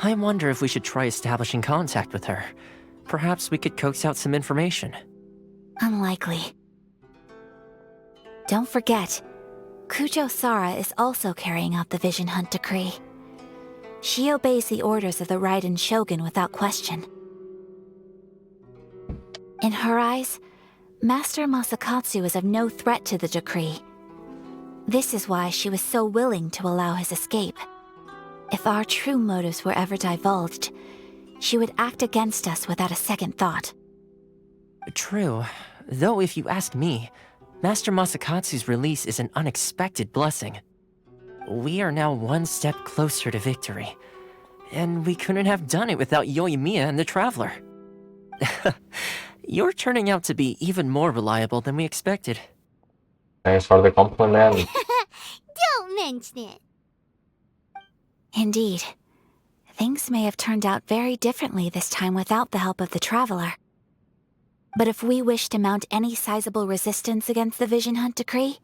I wonder if we should try establishing contact with her. Perhaps we could coax out some information. Unlikely. Don't forget, Kujo-Sara is also carrying out the Vision Hunt Decree. She obeys the orders of the Raiden Shogun without question. In her eyes, Master Masakatsu is of no threat to the decree. This is why she was so willing to allow his escape. If our true motives were ever divulged, she would act against us without a second thought. True. Though if you ask me, Master Masakatsu's release is an unexpected blessing. We are now one step closer to victory. And we couldn't have done it without Yoimiya and the Traveler. You're turning out to be even more reliable than we expected. Thanks for the compliment. Don't mention it. Indeed. Things may have turned out very differently this time without the help of the Traveler. But if we wish to mount any sizable resistance against the Vision Hunt Decree,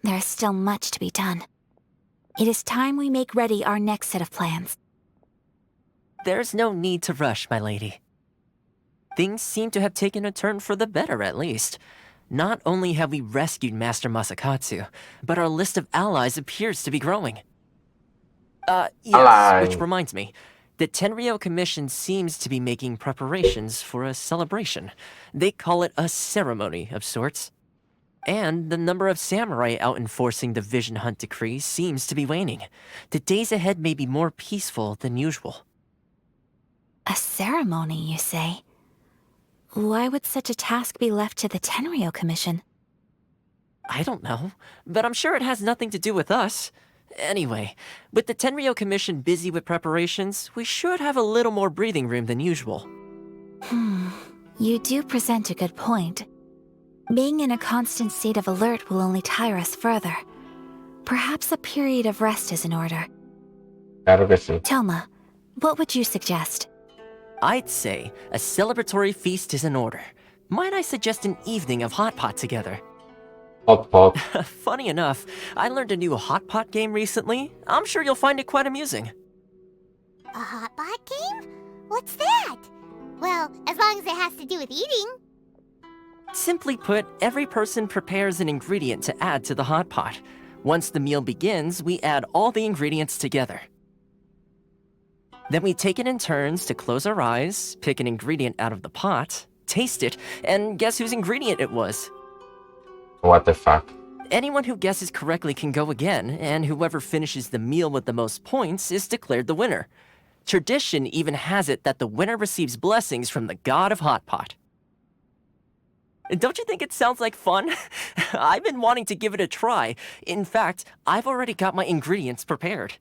there is still much to be done. It is time we make ready our next set of plans. There's no need to rush, my lady. Things seem to have taken a turn for the better, at least. Not only have we rescued Master Masakatsu, but our list of allies appears to be growing. Yes, which reminds me. The Tenryou Commission seems to be making preparations for a celebration. They call it a ceremony of sorts. And the number of samurai out enforcing the Vision Hunt Decree seems to be waning. The days ahead may be more peaceful than usual. A ceremony, you say? Why would such a task be left to the Tenryou Commission? I don't know, but I'm sure it has nothing to do with us. Anyway, with the Tenryou Commission busy with preparations, we should have a little more breathing room than usual. You do present a good point. Being in a constant state of alert will only tire us further. Perhaps a period of rest is in order. Claro que sí. Toma, what would you suggest? I'd say a celebratory feast is in order. Might I suggest an evening of hot pot together? Hot pot. Funny enough, I learned a new hot pot game recently. I'm sure you'll find it quite amusing. A hot pot game? What's that? Well, as long as it has to do with eating. Simply put, every person prepares an ingredient to add to the hot pot. Once the meal begins, we add all the ingredients together. Then we take it in turns to close our eyes, pick an ingredient out of the pot, taste it, and guess whose ingredient it was. What the fuck? Anyone who guesses correctly can go again, and whoever finishes the meal with the most points is declared the winner. Tradition even has it that the winner receives blessings from the god of Hot Pot. Don't you think it sounds like fun? I've been wanting to give it a try. In fact, I've already got my ingredients prepared.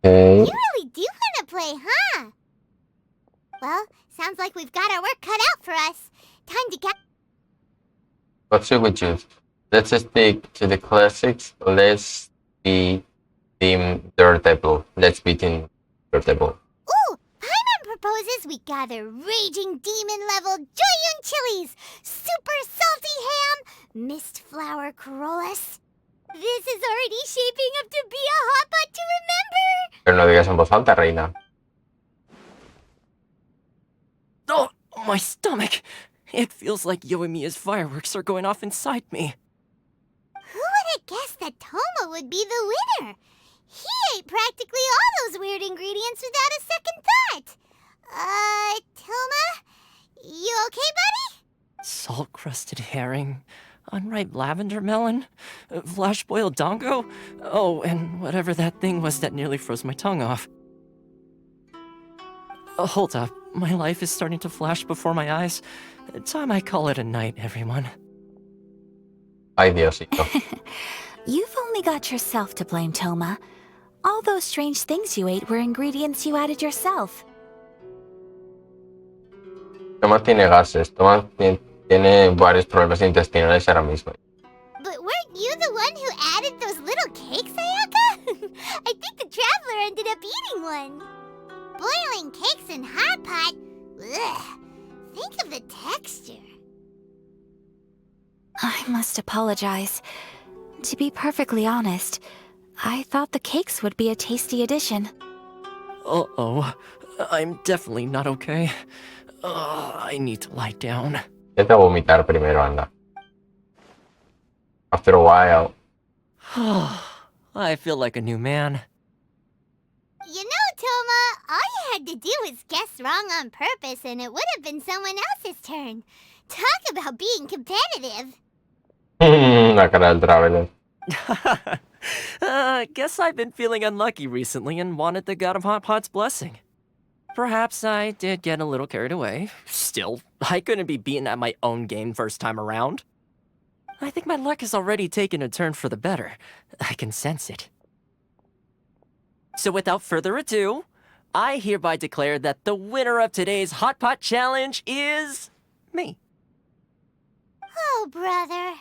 Okay. You really do want to play, huh? Well, sounds like we've got our work cut out for us. Time to get... What should we choose? Let's stick to the classics. Let's be Team Daredevil. Let's be Team Daredevil. Ooh! Paimon proposes we gather raging demon-level Joyun chilies, super salty ham, mist flower corollas. This is already shaping up to be a hot pot to remember! Pero no digas en voz alta, reina. My stomach! It feels like Yoimiya's fireworks are going off inside me. Who would have guessed that Toma would be the winner? He ate practically all those weird ingredients without a second thought. Toma? You okay, buddy? Salt-crusted herring, unripe lavender melon, flash-boiled dongo, oh, and whatever that thing was that nearly froze my tongue off. Hold up, my life is starting to flash before my eyes. Time I call it a night, everyone. Ay, Diosito. You've only got yourself to blame, Toma. All those strange things you ate were ingredients you added yourself. Toma tiene gases. Toma tiene varios problemas intestinales ahora mismo. But weren't you the one who added those little cakes, Ayaka? I think the traveler ended up eating one. Boiling cakes in hot pot? Ugh. Think of the texture. I must apologize. To be perfectly honest, I thought the cakes would be a tasty addition. Uh-oh. I'm definitely not okay. I need to lie down. Vete a vomitar primero, anda. After a while. I feel like a new man. You know, Toma, all you had to do was guess wrong on purpose and it would have been someone else's turn. Talk about being competitive. La cara del traveler. Guess I've been feeling unlucky recently and wanted the God of Hot Pot's blessing. Perhaps I did get a little carried away. Still, I couldn't be beaten at my own game first time around. I think my luck has already taken a turn for the better. I can sense it. So without further ado, I hereby declare that the winner of today's Hot Pot Challenge is me. Oh, brother.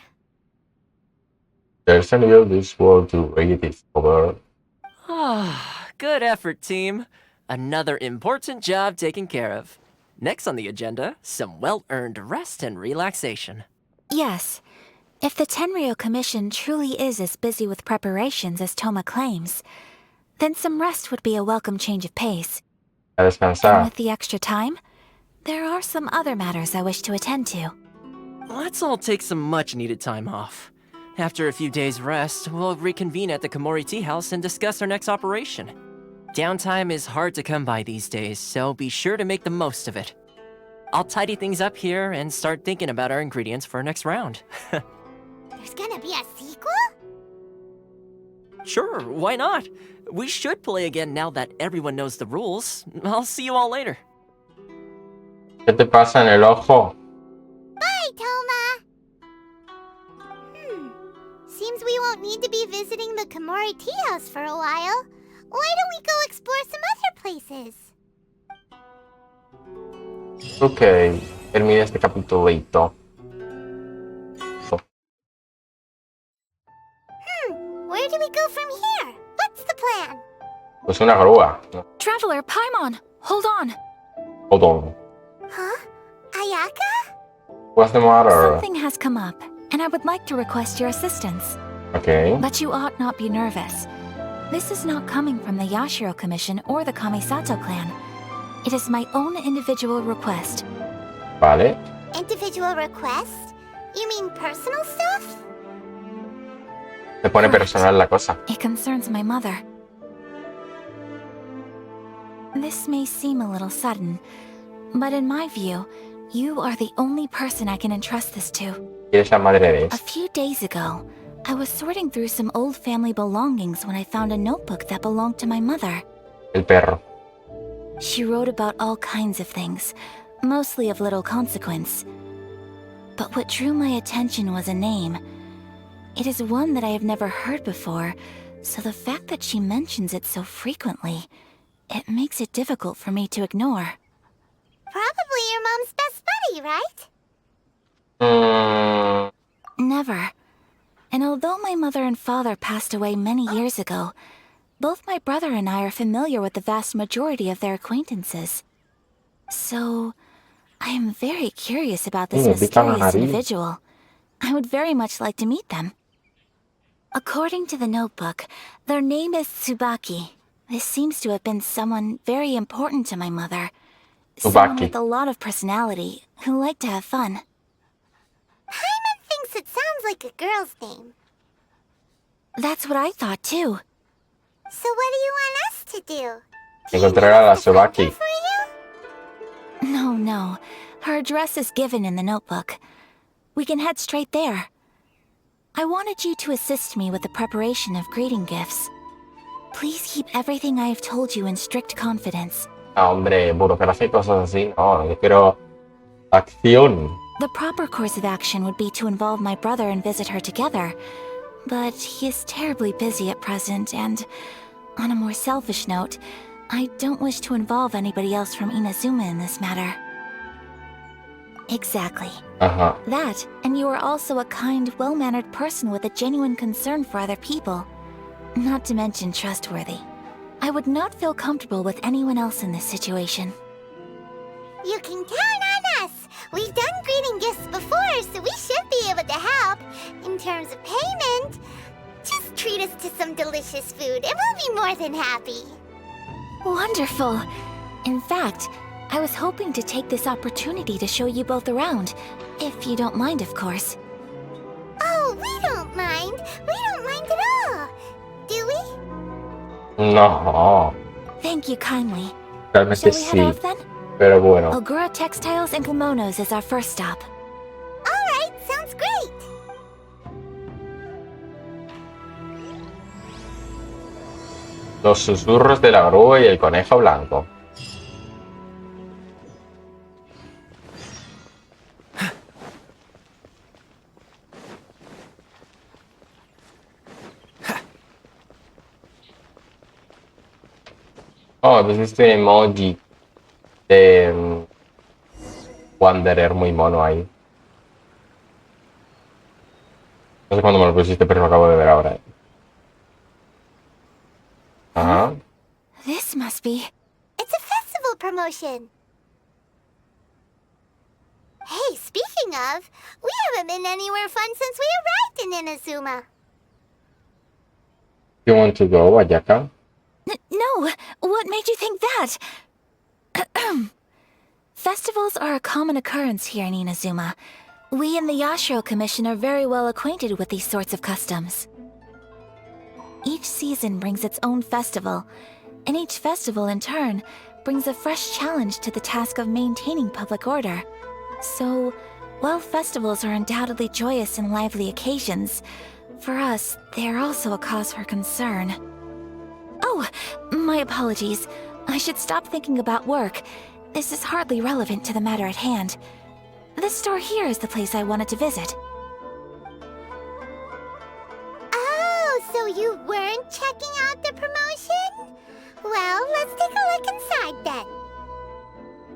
There's a little this world to rediscover. Good effort, team. Another important job taken care of. Next on the agenda, some well-earned rest and relaxation. Yes. If the Tenryou Commission truly is as busy with preparations as Toma claims, then some rest would be a welcome change of pace. A descansar. And with the extra time, there are some other matters I wish to attend to. Let's all take some much-needed time off. After a few days' rest, we'll reconvene at the Komori Tea House and discuss our next operation. Downtime is hard to come by these days, so be sure to make the most of it. I'll tidy things up here and start thinking about our ingredients for our next round. There's gonna be a sequel? Sure, why not? We should play again now that everyone knows the rules. I'll see you all later. ¿Qué te pasa en el ojo? Bye, Toma! Seems we won't need to be visiting the Komori Tea House for a while. Why don't we go explore some other places? Ok, termina este capitulito. Where do we go from here? What's the plan? Pues una grúa. Traveler, Paimon, hold on. Hold on. Huh? Ayaka? What's the matter? Something has come up, and I would like to request your assistance. Okay. But you ought not be nervous. This is not coming from the Yashiro Commission or the Kamisato clan. It is my own individual request. Vale. Individual request? You mean personal stuff? Se pone personal la cosa. It concerns my mother. This may seem a little sudden, but in my view, you are the only person I can entrust this to. ¿Quieres la madre de A eso? few days ago, I was sorting through some old family belongings when I found a notebook that belonged to my mother. El perro. She wrote about all kinds of things, mostly of little consequence. But what drew my attention was a name. It is one that I have never heard before, so the fact that she mentions it so frequently, it makes it difficult for me to ignore. Probably your mom's best buddy, right? Never. And although my mother and father passed away many years ago, both my brother and I are familiar with the vast majority of their acquaintances. So, I am very curious about this mysterious individual. I would very much like to meet them. According to the notebook, their name is Tsubaki. This seems to have been someone very important to my mother. Someone Tsubaki. with a lot of personality, who liked to have fun. Paimon thinks it sounds like a girl's name. That's what I thought too. So what do you want us to do? Encontrar a la Tsubaki. No. Her address is given in the notebook. We can head straight there. I wanted you to assist me with the preparation of greeting gifts. Please keep everything I have told you in strict confidence. Ah, hombre, burocracia y cosas así. No, yo quiero acción. The proper course of action would be to involve my brother and visit her together. But he is terribly busy at present, and on a more selfish note, I don't wish to involve anybody else from Inazuma in this matter. Exactly. Ajá. That, and you are also a kind, well-mannered person with a genuine concern for other people. Not to mention trustworthy. I would not feel comfortable with anyone else in this situation. You can count on us! We've done greeting gifts before, so we should be able to help. In terms of payment, just treat us to some delicious food and we'll be more than happy. Wonderful! In fact, I was hoping to take this opportunity to show you both around. If you don't mind, of course. Oh, we don't mind. We don't mind at all. Do we? No. Thank you kindly. Realmente Shall we head sí. off then? Pero bueno. Ogura Textiles and Kimonos is our first stop. Alright, sounds great. Los susurros de la grúa y el conejo blanco. Oh, pues este emoji de Wanderer muy mono ahí. No sé cuándo me lo pusiste, pero lo acabo de ver ahora. Ajá. This must be... It's a festival promotion. Hey, speaking of, we haven't been anywhere fun since we arrived in Inazuma. You want to go, Ayaka? No! What made you think that? Festivals are a common occurrence here in Inazuma. We in the Yashiro Commission are very well acquainted with these sorts of customs. Each season brings its own festival, and each festival, in turn, brings a fresh challenge to the task of maintaining public order. So, while festivals are undoubtedly joyous and lively occasions, for us, they are also a cause for concern. Oh, my apologies. I should stop thinking about work. This is hardly relevant to the matter at hand. This store here is the place I wanted to visit. Oh, so you weren't checking out the promotion? Well, let's take a look inside then.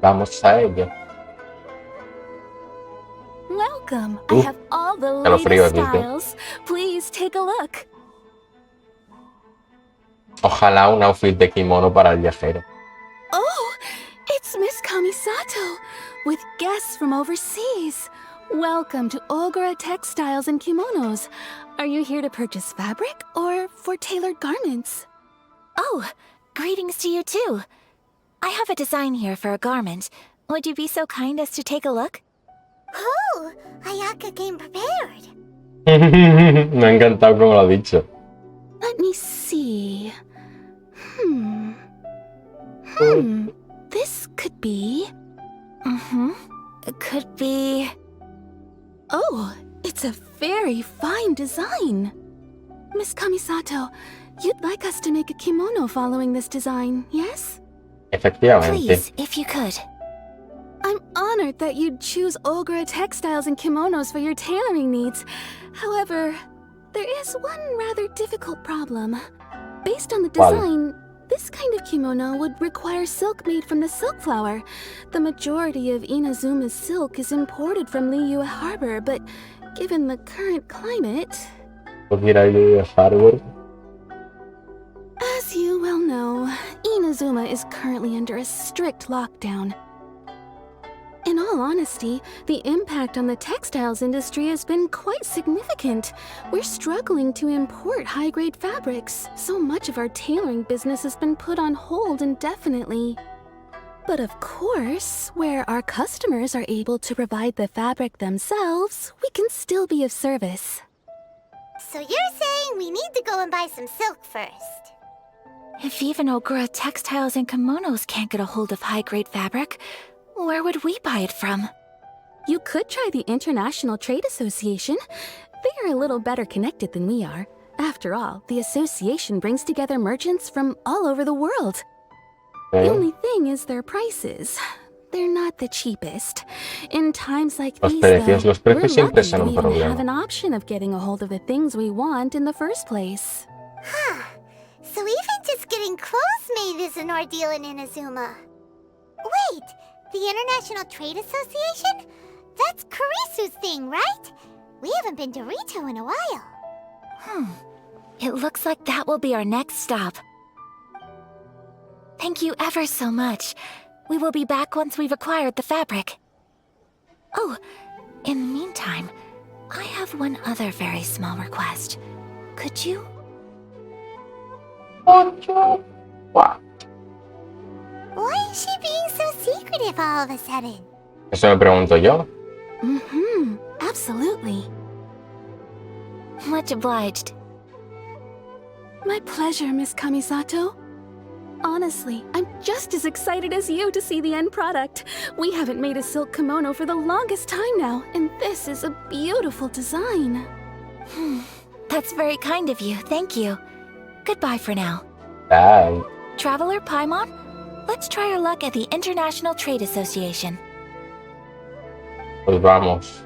Vamos a ello. Welcome. I have all the frío latest aquí, ¿qué? styles. Please take a look. Ojalá un outfit de kimono para el viajero. Oh, it's Miss Kamisato with guests from overseas. Welcome to Ogura Textiles and Kimonos. Are you here to purchase fabric or for tailored garments? Oh, greetings to you too. I have a design here for a garment. Would you be so kind as to take a look? Oh, Ayaka came prepared. Me ha encantado como lo ha dicho. Let me see. This could be... It could be... Oh, it's a very fine design. Miss Kamisato, you'd like us to make a kimono following this design, yes? Efectivamente. Please, if you could. I'm honored that you'd choose Ogura Textiles and Kimonos for your tailoring needs. However, there is one rather difficult problem. Based on the design, this kind of kimono would require silk made from the silk flower. The majority of Inazuma's silk is imported from Liyue Harbor, but given the current climate... As you well know, Inazuma is currently under a strict lockdown. In all honesty, the impact on the textiles industry has been quite significant. We're struggling to import high-grade fabrics. So much of our tailoring business has been put on hold indefinitely. But of course, where our customers are able to provide the fabric themselves, we can still be of service. So you're saying we need to go and buy some silk first? If even Ogura Textiles and Kimonos can't get a hold of high-grade fabric, where would we buy it from? You could try the International Trade Association. They are a little better connected than we are. After all, the association brings together merchants from all over the world. The only thing is their prices. They're not the cheapest. In times like these, though, los we're precios siempre lucky son to un even have problema. an option of getting a hold of the things we want in the first place. Huh. So even just getting clothes made is an ordeal in Inazuma. Wait, the International Trade Association? That's Kurisu's thing, right? We haven't been to Rito in a while. It looks like that will be our next stop. Thank you ever so much. We will be back once we've acquired the fabric. Oh, in the meantime, I have one other very small request. Could you? Why is she being so secretive all of a sudden? Eso me pregunto yo. Absolutely. Much obliged. My pleasure, Miss Kamisato. Honestly, I'm just as excited as you to see the end product. We haven't made a silk kimono for the longest time now, and this is a beautiful design. That's very kind of you, thank you. Goodbye for now. Bye. Traveler Paimon, let's try our luck at the International Trade Association. Pues vamos.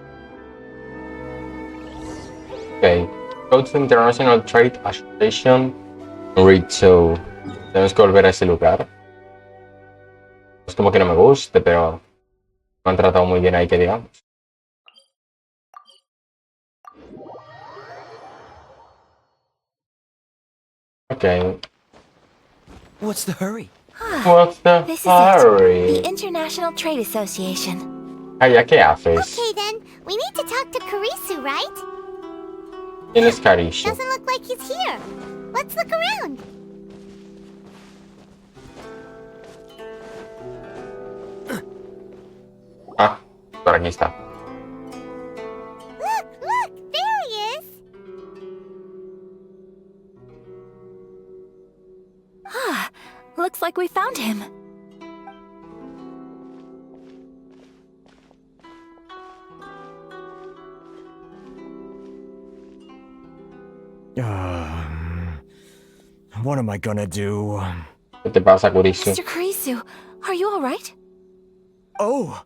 Okay. Go to International Trade Association. Rito. Tenemos que volver a ese lugar. Es como que no me guste, pero me han tratado muy bien ahí, que digamos. Okay. What's the hurry? What's the This is hurry? it. The International Trade Association. Aya, ¿qué haces? Okay then, we need to talk to Kurisu, right? ¿Quién es Karishi? Doesn't look like he's here. Let's look around. Ah, por aquí está. Look, there he is. Looks like we found him. What am I gonna do? ¿Qué te pasa, Kurisu? Mr. Kurisu, are you alright? Oh,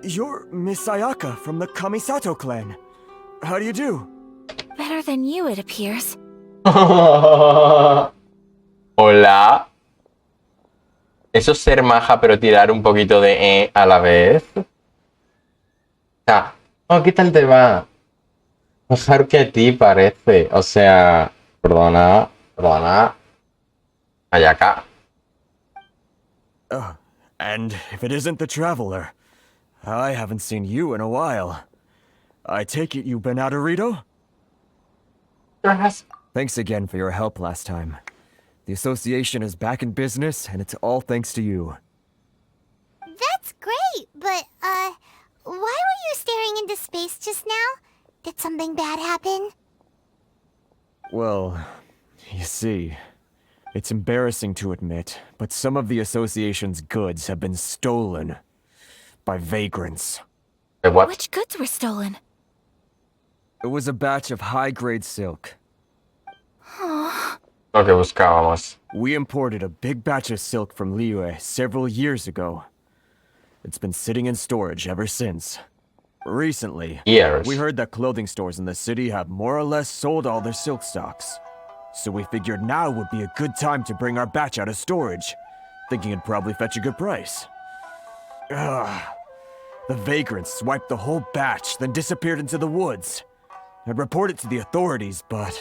you're Miss Ayaka from the Kamisato clan. How do you do? Better than you, it appears. Hola. Eso es ser maja, pero tirar un poquito de a la vez. Oh, ¿qué tal te va? Mejor que a ti parece. O sea, perdona. Ayaka. And if it isn't the traveler, I haven't seen you in a while. I take it you've been out of Rito? Thanks again for your help last time. The association is back in business, and it's all thanks to you. That's great, but, why were you staring into space just now? Did something bad happen? Well, you see, it's embarrassing to admit, but some of the association's goods have been stolen by vagrants. What? Which goods were stolen? It was a batch of high-grade silk. Lo que buscábamos. We imported a big batch of silk from Liyue several years ago. It's been sitting in storage ever since. Recently, we heard that clothing stores in the city have more or less sold all their silk stocks. So we figured now would be a good time to bring our batch out of storage, thinking it'd probably fetch a good price. The vagrants swiped the whole batch, then disappeared into the woods. I'd report it to the authorities, but...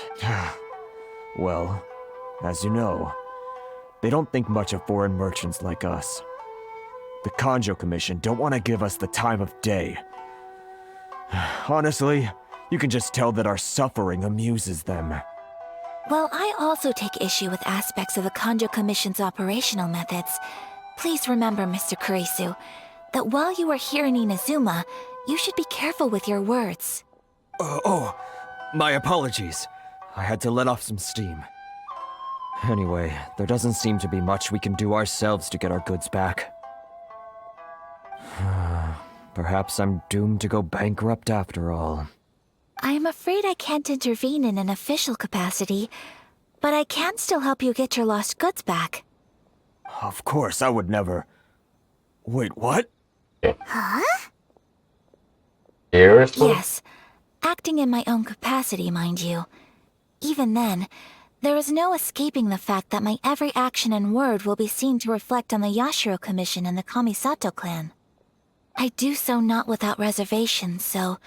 well, as you know, they don't think much of foreign merchants like us. The Kanjo Commission don't want to give us the time of day. Honestly, you can just tell that our suffering amuses them. Well, I also take issue with aspects of the Kanjo Commission's operational methods. Please remember, Mr. Kurisu, that while you are here in Inazuma, you should be careful with your words. My apologies. I had to let off some steam. Anyway, there doesn't seem to be much we can do ourselves to get our goods back. Perhaps I'm doomed to go bankrupt after all. I am afraid I can't intervene in an official capacity, but I can still help you get your lost goods back. Of course, I would never... Wait, what? Huh? Seriously? Yes. Acting in my own capacity, mind you. Even then, there is no escaping the fact that my every action and word will be seen to reflect on the Yashiro Commission and the Kamisato clan. I do so not without reservation, so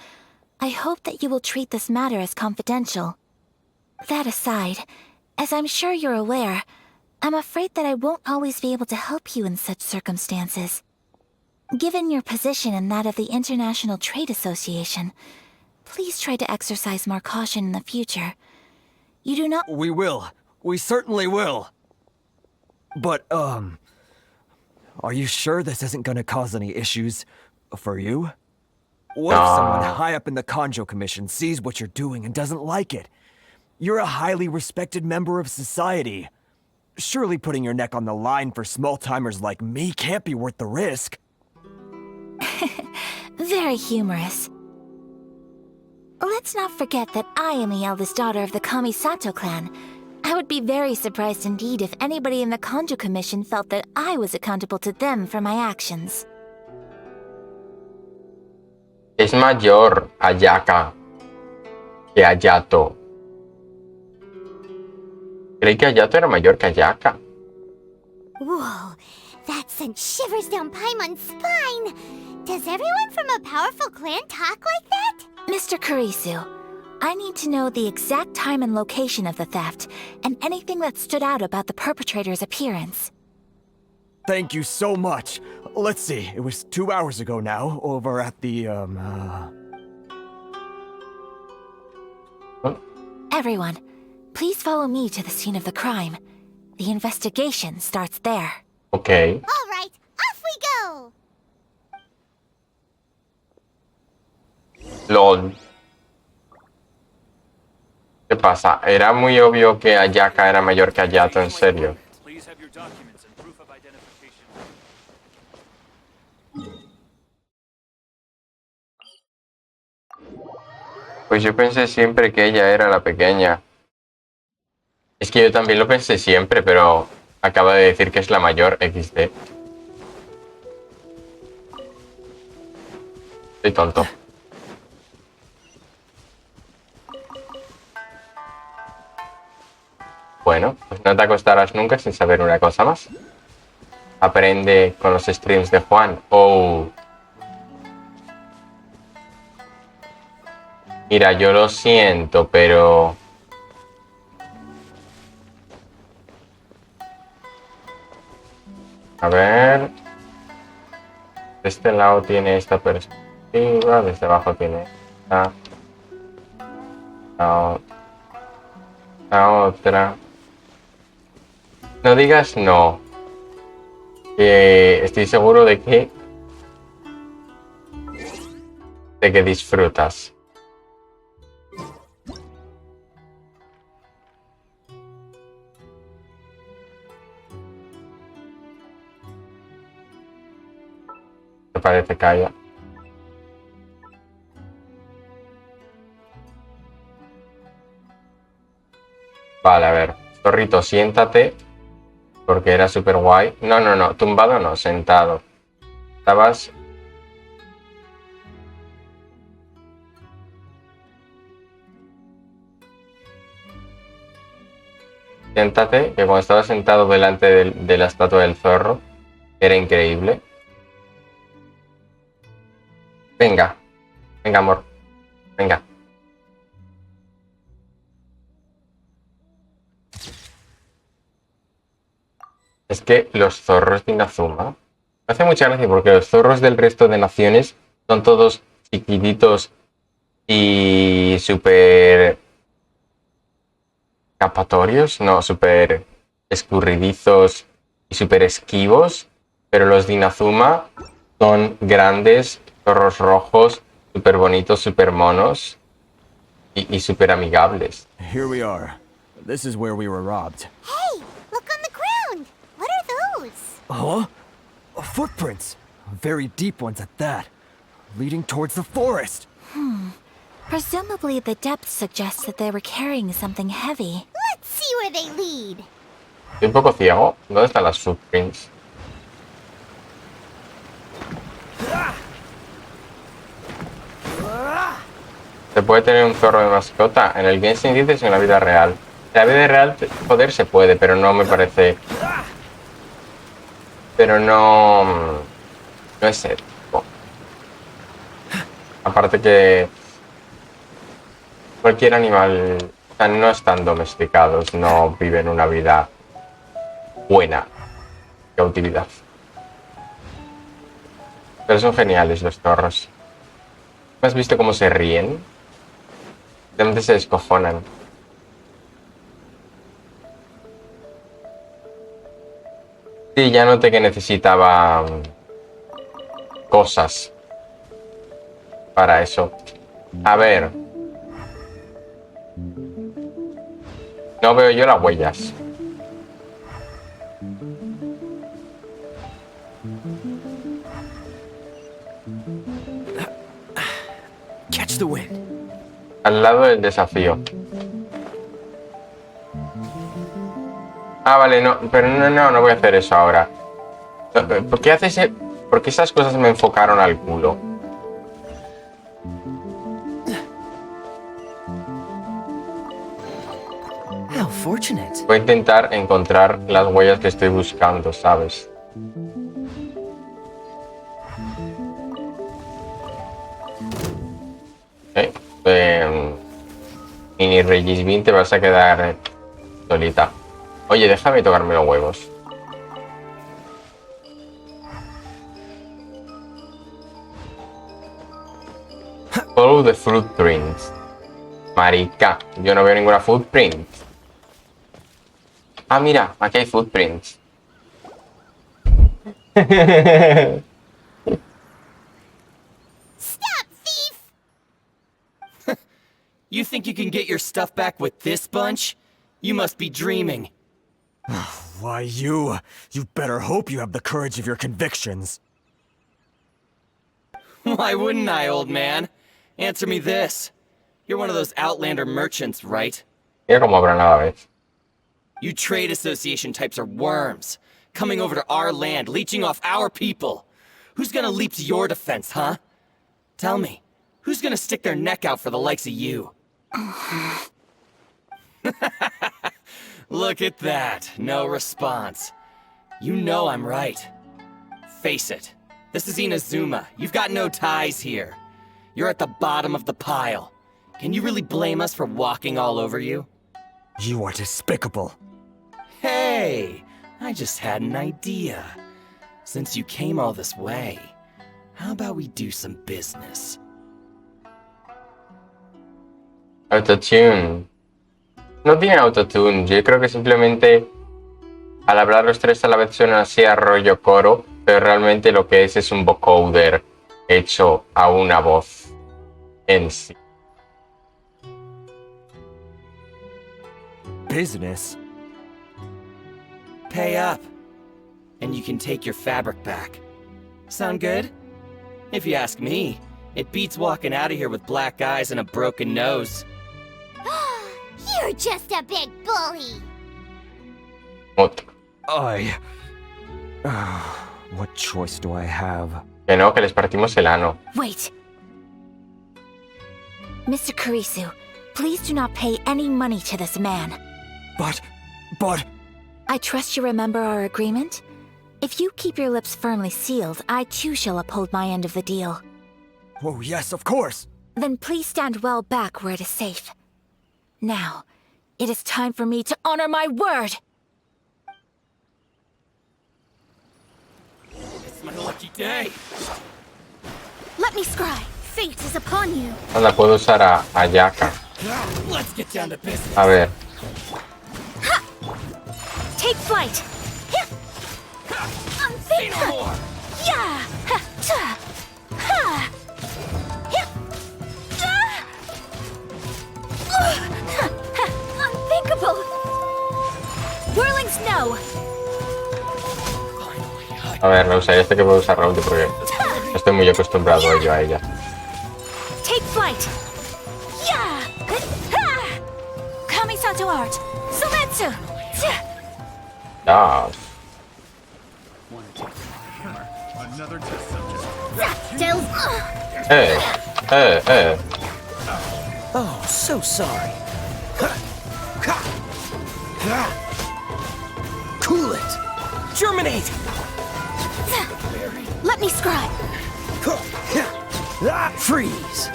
I hope that you will treat this matter as confidential. That aside, as I'm sure you're aware, I'm afraid that I won't always be able to help you in such circumstances. Given your position and that of the International Trade Association, please try to exercise more caution in the future. You do not— We will. We certainly will. But, are you sure this isn't gonna cause any issues for you? What if someone high up in the Kanjo Commission sees what you're doing and doesn't like it? You're a highly respected member of society. Surely putting your neck on the line for small-timers like me can't be worth the risk. Very humorous. Let's not forget that I am the eldest daughter of the Kamisato clan. I would be very surprised indeed if anybody in the Kanjo Commission felt that I was accountable to them for my actions. Es mayor Ayaka que Ayato. Creí que Ayato era mayor que Ayaka. Whoa, that sent shivers down Paimon's spine. Does everyone from a powerful clan talk like that? Mr. Kurisu, I need to know the exact time and location of the theft, and anything that stood out about the perpetrator's appearance. Thank you so much. Let's see, it was 2 hours ago now, over at the, Everyone, please follow me to the scene of the crime. The investigation starts there. Okay. All right, off we go! LOL. ¿Qué pasa? Era muy obvio que Ayaka era mayor que Ayato, en serio. Pues yo pensé siempre que ella era la pequeña. Es que yo también lo pensé siempre, pero acaba de decir que es la mayor XD. Soy tonto. Bueno, pues no te acostarás nunca sin saber una cosa más. Aprende con los streams de Juan. Oh. Mira, yo lo siento, pero... A ver... De este lado tiene esta perspectiva, desde abajo tiene esta... La otra... No digas no. Que estoy seguro de que disfrutas. ¿Te parece, Kaya? Vale, a ver. Zorrito, siéntate. Porque era súper guay. No, no, no. Tumbado no, sentado. Estabas... Siéntate, que cuando estabas sentado delante de la estatua del zorro, era increíble. Venga. Venga, amor. Venga. Es que los zorros de Inazuma... Me hace mucha gracia porque los zorros del resto de naciones son todos chiquititos y súper... escapatorios, no, súper escurridizos y súper esquivos. Pero los de Inazuma son grandes, zorros rojos, súper bonitos, súper monos y súper amigables. Here we are. This is where we were robbed. Hey, look on the ground. What are those? Huh? Footprints. Very deep ones at that. Leading towards the forest. Presumably the depth suggests that they were carrying something heavy. Let's see where they lead. Estoy un poco ciego. ¿Dónde están las footprints? ¿Se puede tener un zorro de mascota? En el Genshin dices en la vida real. En la vida real, joder, se puede, pero no me parece... Pero no... No es ético. Aparte que... Cualquier animal... O sea, no están domesticados, no viven una vida buena. Cautividad. Pero son geniales los zorros. ¿Has visto cómo se ríen? Realmente se descojonan. Sí, ya noté que necesitaba cosas para eso. A ver. No veo yo las huellas. Catch the wind. Al lado del desafío. Ah, vale, no, pero no voy a hacer eso ahora. ¿Por qué haces ¿Por qué esas cosas me enfocaron al culo? How fortunate. Voy a intentar encontrar las huellas que estoy buscando, ¿sabes? Mini Regisbin, te vas a quedar solita. Oye, déjame tocarme los huevos. Follow the footprints. Marica, yo no veo ninguna footprint. Ah, mira, aquí hay footprints. Stop, thief! You think you can get your stuff back with this bunch? You must be dreaming. Why, you better hope you have the courage of your convictions. Why wouldn't I, old man? Answer me this. You're one of those Outlander merchants, right? Mira cómo hablan a la vez. You trade association types are worms, coming over to our land, leeching off our people. Who's gonna leap to your defense, huh? Tell me, who's gonna stick their neck out for the likes of you? Look at that, no response. You know I'm right. Face it, this is Inazuma. You've got no ties here. You're at the bottom of the pile. Can you really blame us for walking all over you? You are despicable. Hey, I just had an idea. Since you came all this way, how about we do some business? Autotune. No tiene autotune. Yo creo que simplemente al hablar los tres a la vez suena así a rollo coro, pero realmente lo que es un vocoder hecho a una voz en sí. Business? Pay up, and you can take your fabric back. Sound good? If you ask me, it beats walking out of here with black eyes and a broken nose. You're just a big bully! What? What choice do I have? Que no, que les partimos el ano. Wait! Mr. Kurisu, please do not pay any money to this man. But... I trust you remember our agreement? If you keep your lips firmly sealed, I too shall uphold my end of the deal. Oh, yes, of course! Then please stand well back where it is safe. Now, it is time for me to honor my word! It's my lucky day. Let me scry. Fate is upon you. Anda, puedo usar a Ayaka. Let's get down to business. A ver. Take flight. Say no more! Yeah! Unthinkable! Whirling snow! A ver, no usaría que puedo usar Raúl porque no estoy muy acostumbrado yo a ella. Take flight! Yeah! Kamisato art! Sumetsu! Ya. Eh. Oh, so sorry. Cool it! Germinate! Let me scribe! Freeze!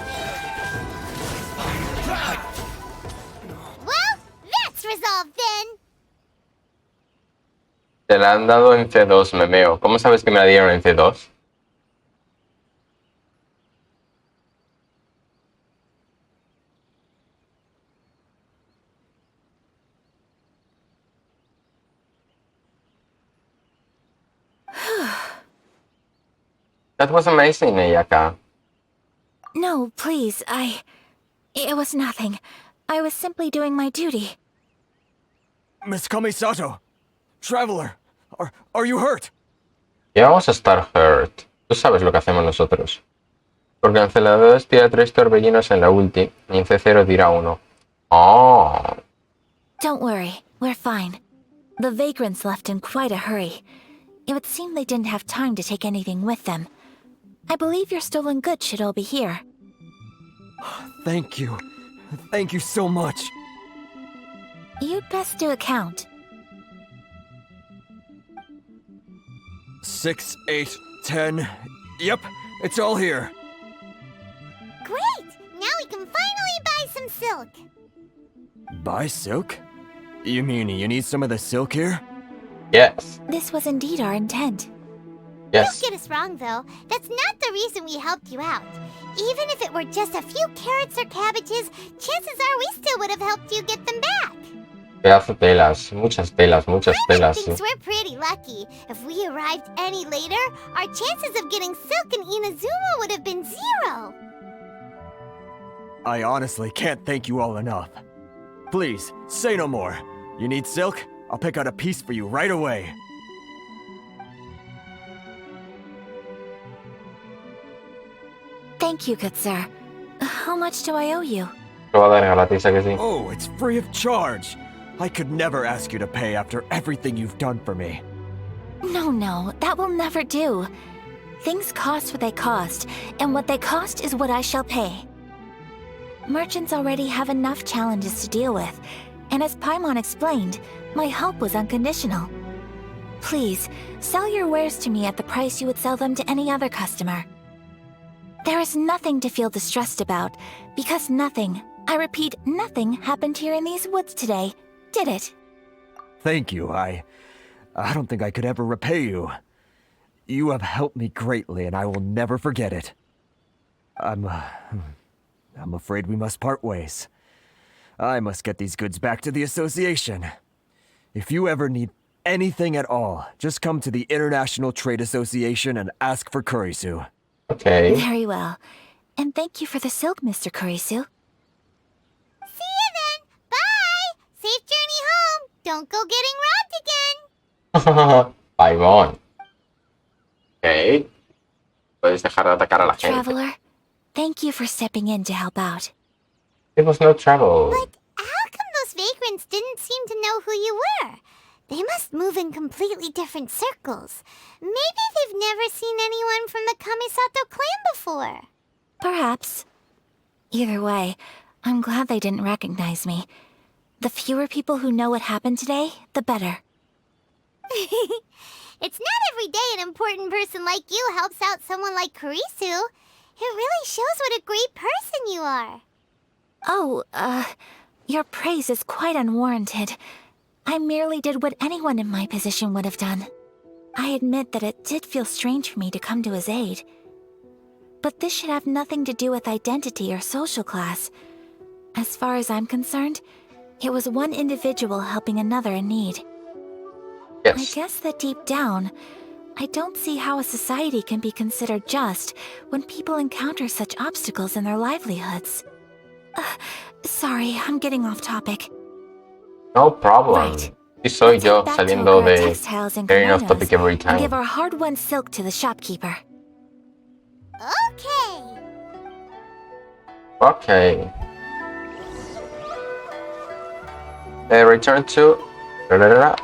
Well, that's resolved then. Te la han dado en C2, memeo. ¿Cómo sabes que me la dieron en C2? That was amazing, Ayaka. No, please, It was nothing. I was simply doing my duty. Miss Kamisato! Traveler! Are you hurt? Ya vamos a estar hurt. Tú sabes lo que hacemos nosotros. Por canceladores tira 3 torbellinos en la ulti y en C0 tira 1. Oh. Don't worry, we're fine. The vagrants left in quite a hurry. It would seem they didn't have time to take anything with them. I believe your stolen goods should all be here. Thank you. Thank you so much. You'd best do a count. 6, 8, 10. Yep, it's all here. Great! Now we can finally buy some silk. Buy silk? You mean you need some of the silk here? Yes. This was indeed our intent. Yes. Don't get us wrong, though. That's not the reason we helped you out. Even if it were just a few carrots or cabbages, chances are we still would have helped you get them back. Pedazo de telas, muchas telas. Paimon thinks we're pretty lucky. If we arrived any later, our chances of getting silk in Inazuma would have been 0. I honestly can't thank you all enough. Please, say no more. You need silk? I'll pick out a piece for you right away. Thank you, good sir. How much do I owe you? Oh, it's free of charge. I could never ask you to pay after everything you've done for me. No, that will never do. Things cost what they cost, and what they cost is what I shall pay. Merchants already have enough challenges to deal with, and as Paimon explained, my help was unconditional. Please, sell your wares to me at the price you would sell them to any other customer. There is nothing to feel distressed about, because nothing, I repeat, nothing happened here in these woods today, did it? Thank you. I don't think I could ever repay you. You have helped me greatly, and I will never forget it. I'm afraid we must part ways. I must get these goods back to the association. If you ever need anything at all, just come to the International Trade Association and ask for Kurisu. Okay. Very well. And thank you for the silk, Mr. Kurisu. See you then! Bye! Safe journey home! Don't go getting robbed again! Paimon. Ok. Puedes dejar de atacar a la gente. Traveler, thank you for stepping in to help out. It was no trouble. But how come those vagrants didn't seem to know who you were? They must move in completely different circles. Maybe they've never seen anyone from the Kamisato clan before. Perhaps. Either way, I'm glad they didn't recognize me. The fewer people who know what happened today, the better. It's not every day an important person like you helps out someone like Kurisu. It really shows what a great person you are. Oh, your praise is quite unwarranted. I merely did what anyone in my position would have done. I admit that it did feel strange for me to come to his aid. But this should have nothing to do with identity or social class. As far as I'm concerned, it was one individual helping another in need. Yes. I guess that deep down, I don't see how a society can be considered just when people encounter such obstacles in their livelihoods. Sorry, I'm getting off topic. No problem. Right. Y soy Let's yo head back to saliendo Okura de Textiles and getting off Kimonos topic every and time. give our hard-won silk to the shopkeeper. Okay. Okay. Return to... Vale.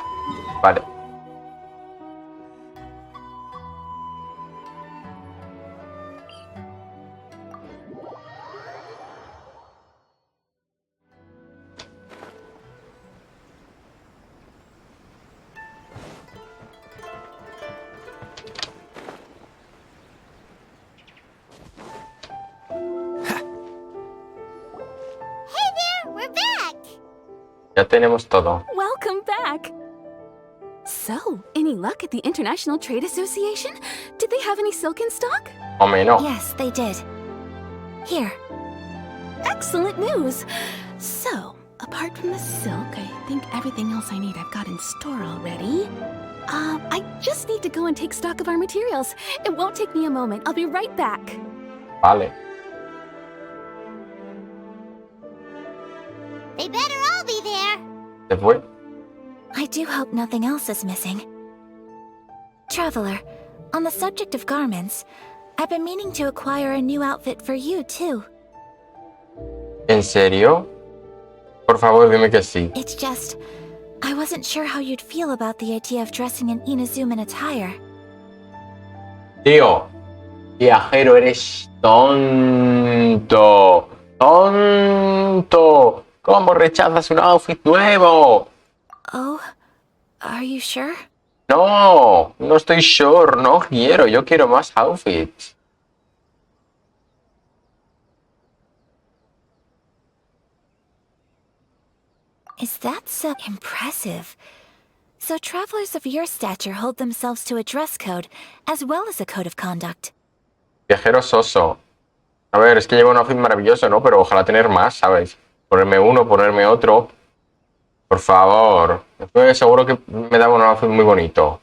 Hey there, we're back. Ya tenemos todo. Welcome back! So, any luck at the International Trade Association? Did they have any silk in stock? O menos. Yes, they did. Here. Excellent news! So, apart from the silk, I think everything else I need I've got in store already. I just need to go and take stock of our materials. It won't take me a moment. I'll be right back. Vale. They better all be there. Se fue. I do hope nothing else is missing. Traveler, on the subject of garments, I've been meaning to acquire a new outfit for you, too. ¿En serio? Por favor, dime que sí. It's just, I wasn't sure how you'd feel about the idea of dressing in Inazuman attire. Tío, viajero, eres tonto. ¡Tonto! ¿Cómo rechazas un outfit nuevo? Oh, are you sure? No, no estoy sure, no quiero, yo quiero más outfits. Is that so impressive? So travelers of your stature hold themselves to a dress code, as well as a code of conduct. Viajero soso. A ver, es que llevo un outfit maravilloso, ¿no? Pero ojalá tener más, ¿sabes? Ponerme uno, ponerme otro. Por favor. Estoy seguro que me daba un outfit muy bonito.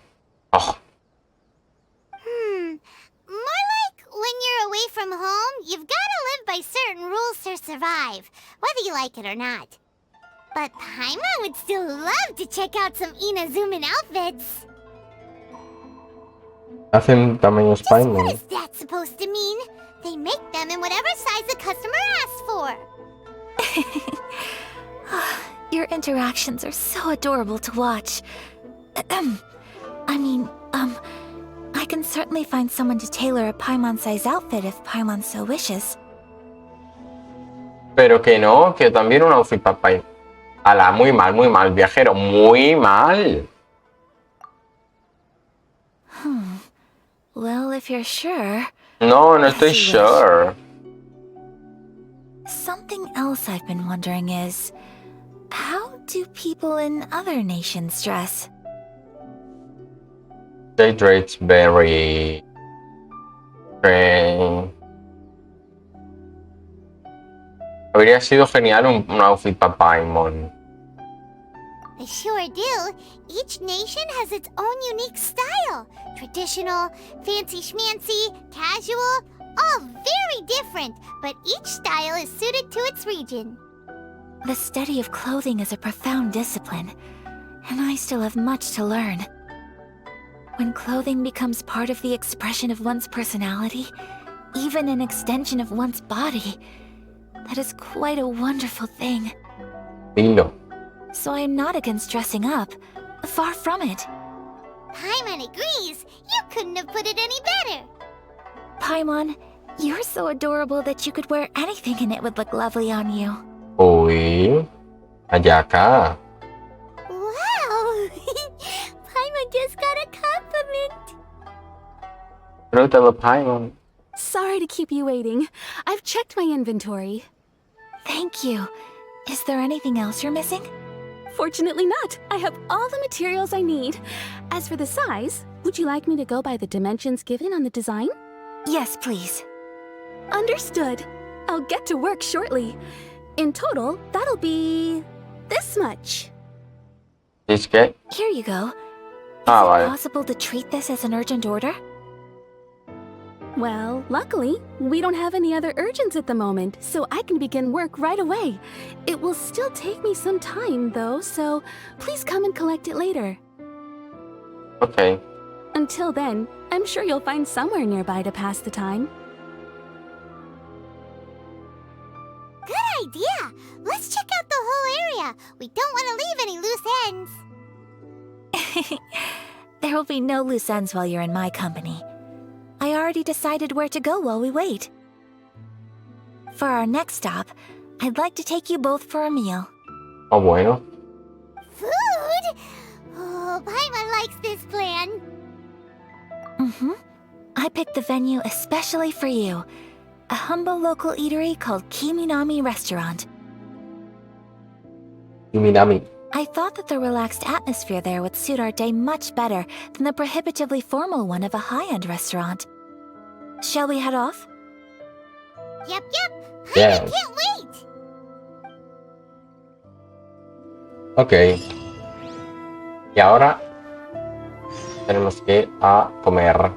Oh. More like when you're away from home, you've got to live by certain rules to survive, whether you like it or not. But Paimon would still love to check out some Inazuman outfits. Hacen tamaños What Paimon. is that supposed to mean? They make them in whatever size the customer asks for. Your interactions are so adorable to watch. I can certainly find someone to tailor a Paimon-size outfit if Paimon so wishes. Pero que no, que también un outfit para Paimon. Ala, muy mal, viajero, muy mal. Well, if you're sure... No, no estoy sure. Something else I've been wondering is... how do people in other nations dress? They dress very... strange. Habría sido genial un outfit para Paimon. They sure do. Each nation has its own unique style. Traditional, fancy schmancy, casual, all very different, but each style is suited to its region. The study of clothing is a profound discipline, and I still have much to learn. When clothing becomes part of the expression of one's personality, even an extension of one's body, that is quite a wonderful thing. Dilo. So I am not against dressing up. Far from it. Paimon agrees. You couldn't have put it any better. Paimon, you're so adorable that you could wear anything and it would look lovely on you. Uy, Ayaka. Wow! Paimon just got a compliment. Brútalo, Paimon. Sorry to keep you waiting. I've checked my inventory. Thank you. Is there anything else you're missing? Fortunately not. I have all the materials I need. As for the size, would you like me to go by the dimensions given on the design? Yes, please. Understood. I'll get to work shortly. In total, that'll be... this much. ¿Es que? Here you go. Ah, it vale. possible to treat this as an urgent order? Well, luckily, we don't have any other urgents at the moment, so I can begin work right away. It will still take me some time, though, so please come and collect it later. Ok. Until then, I'm sure you'll find somewhere nearby to pass the time. Good idea! Let's check out the whole area. We don't want to leave any loose ends. There will be no loose ends while you're in my company. I already decided where to go while we wait. For our next stop, I'd like to take you both for a meal. Oh, bueno. Food? Oh, Paimon likes this plan. Mm-hmm. I picked the venue especially for you. A humble local eatery called Kiminami Restaurant. Kiminami. I thought that the relaxed atmosphere there would suit our day much better than the prohibitively formal one of a high-end restaurant. Shall we head off? Yep. Paimon Yeah. can't wait. Ok. Y ahora tenemos que ir a comer.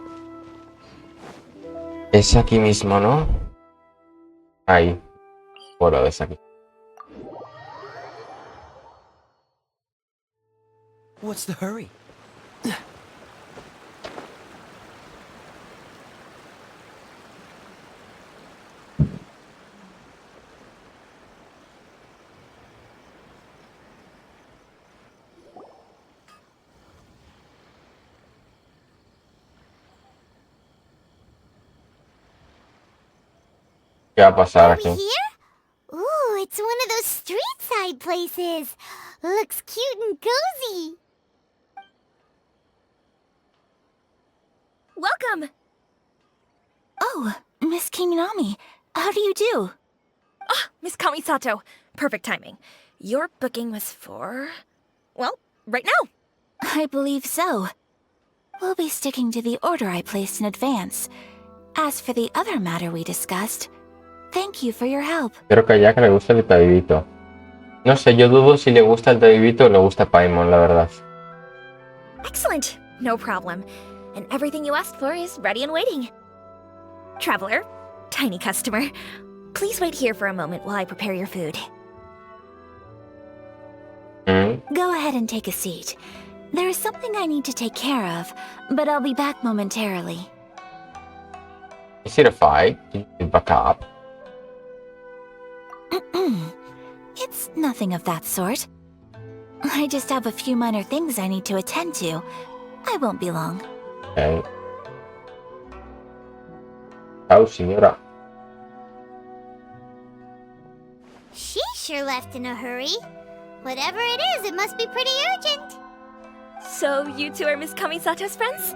Es aquí mismo, ¿no? Ahí. Bueno, es aquí. What's the hurry? ¿Qué va a pasar aquí? Here? Ooh, it's one of those street side places. Looks cute and cozy. Welcome! Oh, Miss Kiminami, how do you do? Ah, Miss Kamisato. Perfect timing. Your booking was for... well, right now. I believe so. We'll be sticking to the order I placed in advance. As for the other matter we discussed, thank you for your help. Creo que a Ayaka le gusta el tabibito. No sé, yo dudo si le gusta el tabibito o le gusta Paimon, la verdad. Excellent. No problem. And everything you asked for is ready and waiting. Traveler, tiny customer, please wait here for a moment while I prepare your food. Go ahead and take a seat. There is something I need to take care of, but I'll be back momentarily. Is it a fight? Can you back up? It's nothing of that sort. I just have a few minor things I need to attend to. I won't be long. Okay. Oh, señora. She sure left in a hurry. Whatever it is, it must be pretty urgent. So you two are Miss Kamisato's friends?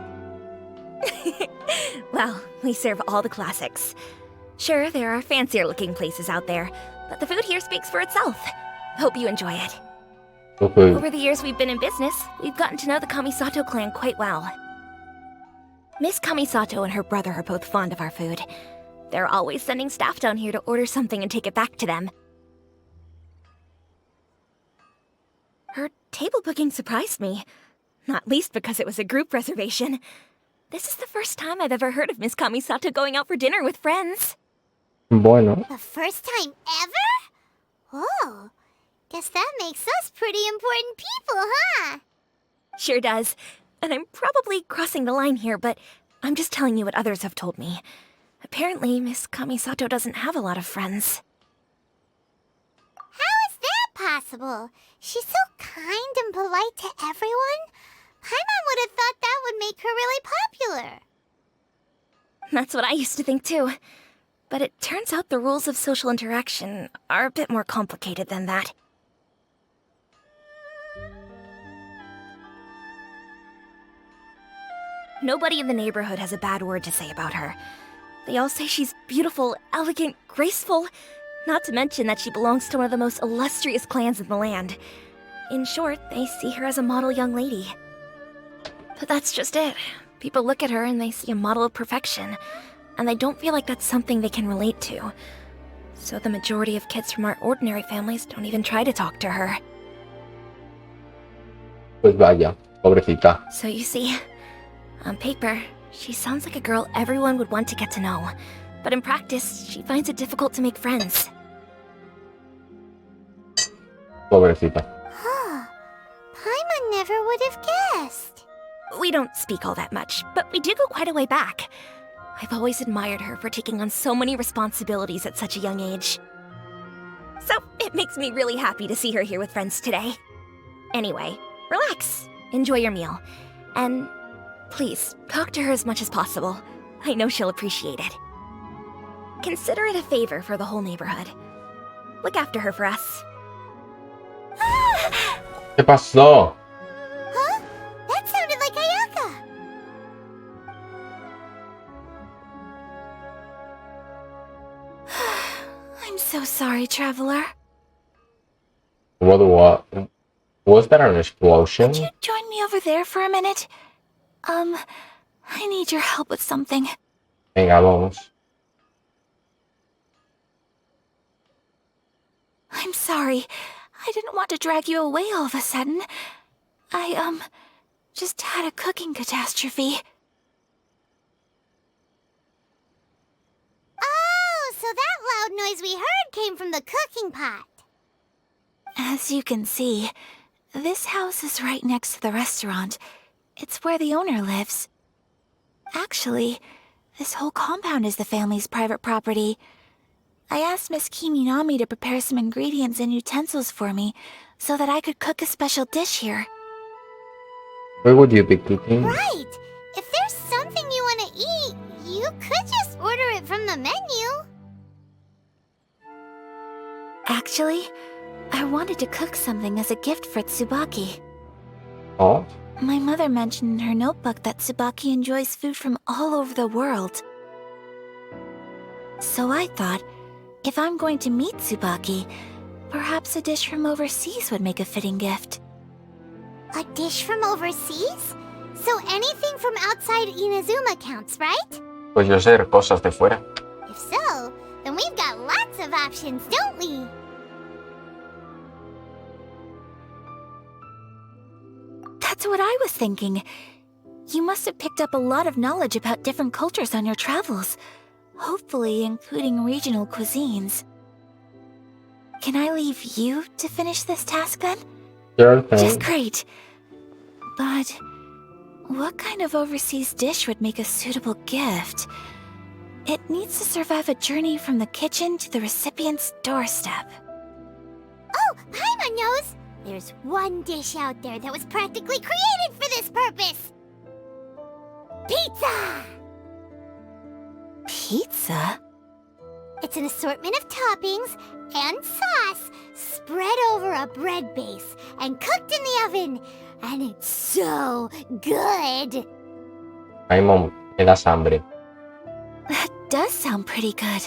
Well, we serve all the classics. Sure, there are fancier looking places out there, but the food here speaks for itself. Hope you enjoy it. Okay. Over the years we've been in business, we've gotten to know the Kamisato clan quite well. Miss Kamisato and her brother are both fond of our food. They're always sending staff down here to order something and take it back to them. Her table booking surprised me, not least because it was a group reservation. This is the first time I've ever heard of Miss Kamisato going out for dinner with friends. Bueno. The first time ever? Whoa. Guess that makes us pretty important people, huh? Sure does. And I'm probably crossing the line here, but I'm just telling you what others have told me. Apparently, Miss Kamisato doesn't have a lot of friends. How is that possible? She's so kind and polite to everyone. Paimon would have thought that would make her really popular. That's what I used to think too. But it turns out the rules of social interaction are a bit more complicated than that. Nobody in the neighborhood has a bad word to say about her. They all say she's beautiful, elegant, graceful, not to mention that she belongs to one of the most illustrious clans in the land. In short, they see her as a model young lady. But that's just it. People look at her and they see a model of perfection, and they don't feel like that's something they can relate to. So the majority of kids from our ordinary families don't even try to talk to her. Pues vaya, Pobrecita. So you see, on paper, she sounds like a girl everyone would want to get to know. But in practice, she finds it difficult to make friends. Pobrecita. Huh. Paimon never would have guessed. We don't speak all that much, but we do go quite a way back. I've always admired her for taking on so many responsibilities at such a young age. So it makes me really happy to see her here with friends today. Anyway, relax, enjoy your meal, and please, talk to her as much as possible. I know she'll appreciate it. Consider it a favor for the whole neighborhood. Look after her for us. ¿Qué pasó? Huh? That sounded like Ayaka. I'm so sorry, traveler. What? Was there an explosion? Could you join me over there for a minute? I need your help with something. Venga, vamos. I'm sorry. I didn't want to drag you away all of a sudden. I, just had a cooking catastrophe. Oh, so that loud noise we heard came from the cooking pot. As you can see, this house is right next to the restaurant. It's where the owner lives. Actually, this whole compound is the family's private property. I asked Miss Kiminami to prepare some ingredients and utensils for me so that I could cook a special dish here. Where would you be cooking? Right. If there's something you want to eat, you could just order it from the menu. Actually, I wanted to cook something as a gift for Tsubaki. Oh? My mother mentioned in her notebook that Tsubaki enjoys food from all over the world. So I thought, if I'm going to meet Tsubaki, perhaps a dish from overseas would make a fitting gift. A dish from overseas? So anything from outside Inazuma counts, right? Pues yo sé cosas de fuera. If so, then we've got lots of options, don't we? That's what I was thinking. You must have picked up a lot of knowledge about different cultures on your travels, hopefully including regional cuisines. Can I leave you to finish this task then? Sure thing. Just great. But what kind of overseas dish would make a suitable gift? It needs to survive a journey from the kitchen to the recipient's doorstep. Oh, Paimon knows! There's one dish out there that was practically created for this purpose! Pizza! Pizza? It's an assortment of toppings and sauce spread over a bread base and cooked in the oven. And it's so good! Ay, mom, me das hambre. That does sound pretty good.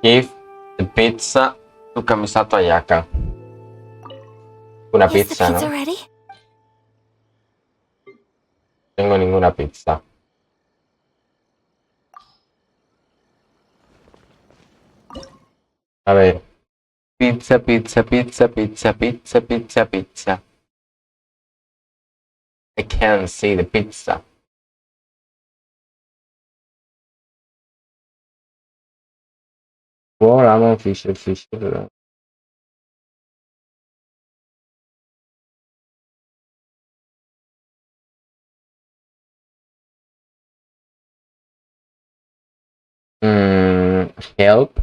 Give the pizza to Kamisato Ayaka. Una Is the pizza, pizza ¿no? ready? No tengo ninguna pizza. A ver. Pizza, pizza, pizza, pizza, pizza, pizza, pizza. I can't see the pizza. Ramen, fisher, fisher. Help.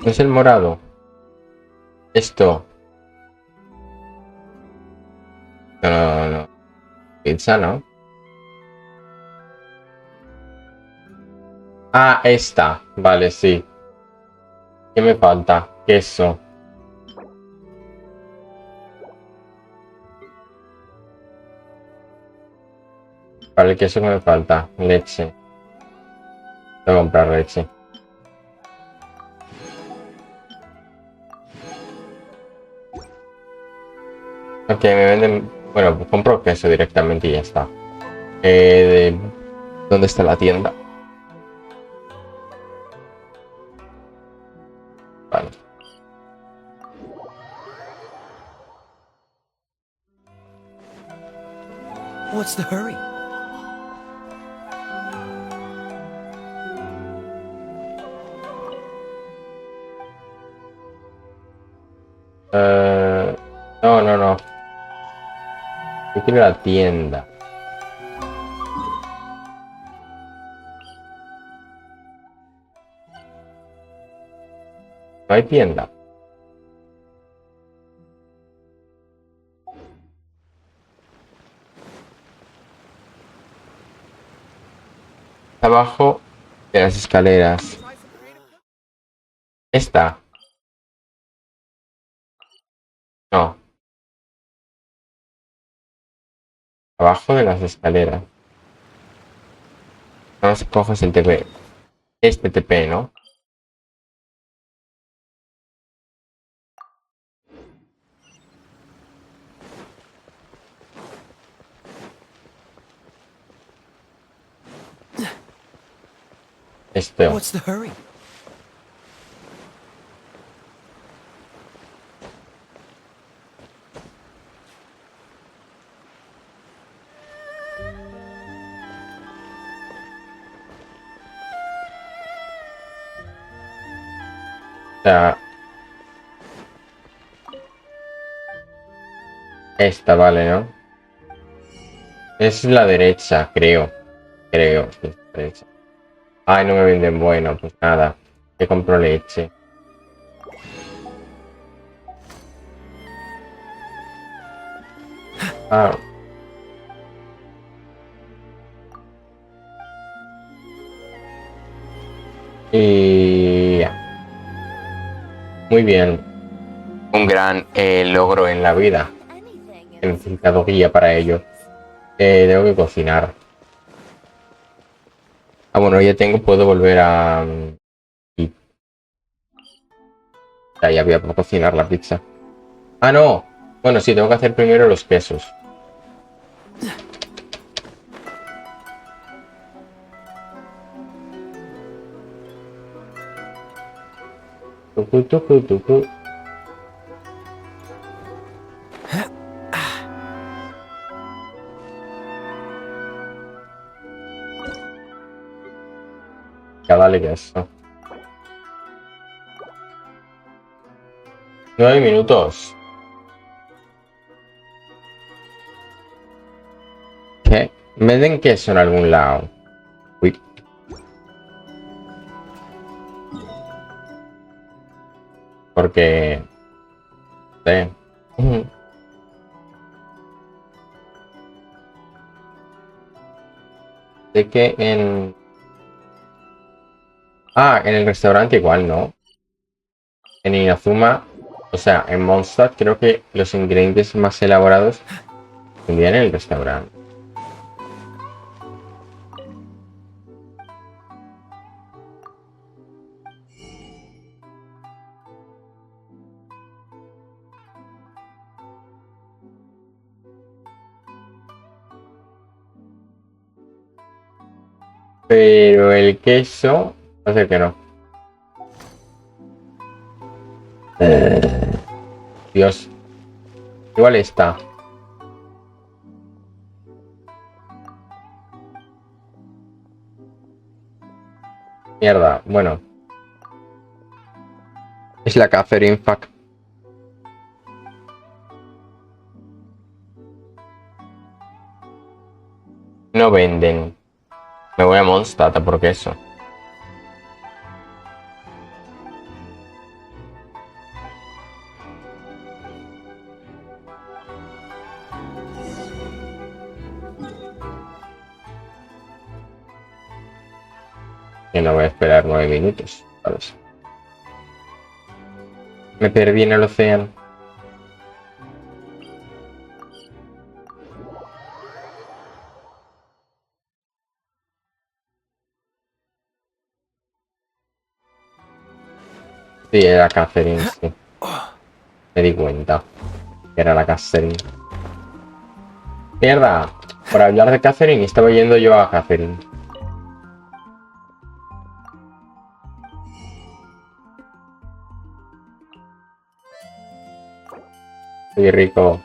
¿No es el morado? Esto. No, no, no. Pizza, ¿no? Ah, esta. Vale, sí. ¿Qué me falta? Queso. Vale, el queso que me falta. Leche. Tengo que comprar leche. Ok, me venden Bueno, pues compro queso directamente y ya está. ¿Dónde está la tienda? Vale. What's the hurry? No, no, no. Yo quiero la tienda. No hay tienda. Abajo de las escaleras. Esta. No. Abajo de las escaleras. No más coges el TP. Este TP, ¿no? Esto. What's the hurry? sea, esta, vale, ¿no? Es la derecha, creo. Creo que es la derecha. Ay, no me venden bueno, pues nada. Que compro leche. Ah. Y ya. Muy bien. Un gran logro en la vida. He necesitado guía para ello. Tengo que cocinar. Ah, bueno, ya tengo, puedo volver a... Ya voy a cocinar la pizza. Ah, no. Bueno, sí, tengo que hacer primero los quesos. Tucu, tucu, tucu. Ya dale queso. 9 minutos. ¿Qué? ¿Venden queso en algún lado? Uy. Porque... Sí. Sé que en... Ah, en el restaurante igual, ¿no? En Inazuma, o sea, en Mondstadt creo que los ingredientes más elaborados vendían en el restaurante. Pero el queso, no sé que no. Dios. Igual está. Mierda, bueno. Es la Catherine, fuck. No venden. Me voy a Mondstadt por queso. Que no voy a esperar 9 minutos, ¿sabes? Me perdí en el océano. Sí, era Catherine, sí. Me di cuenta que era la Catherine. Mierda, por hablar de Catherine, estaba yendo yo a Catherine. Soy rico.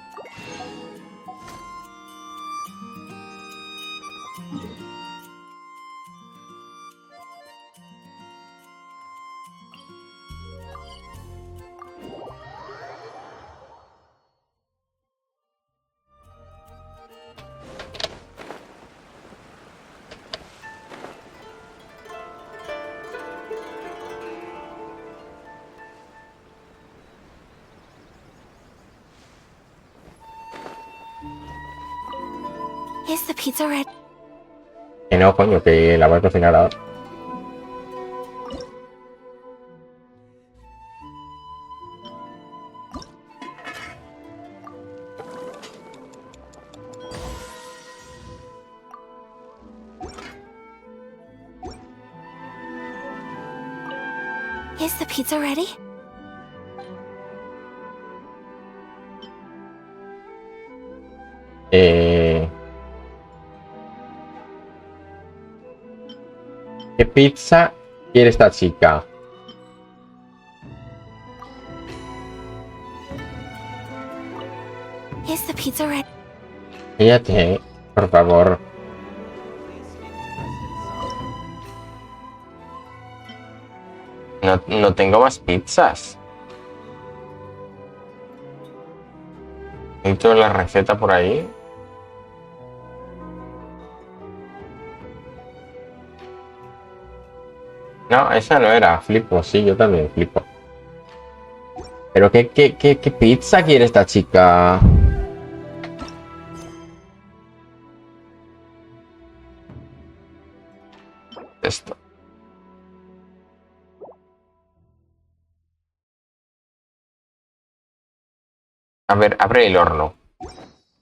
Is the pizza ready? Que no, coño, que la voy a cocinar ahora. Is the pizza ready? ¿Qué pizza quiere esta chica? Is the pizza ready? Fíjate, por favor. No tengo más pizzas. ¿Encuentro la receta por ahí? No, esa no era. Flipo, sí, yo también flipo. ¿Pero qué pizza quiere esta chica? Esto. A ver, abre el horno.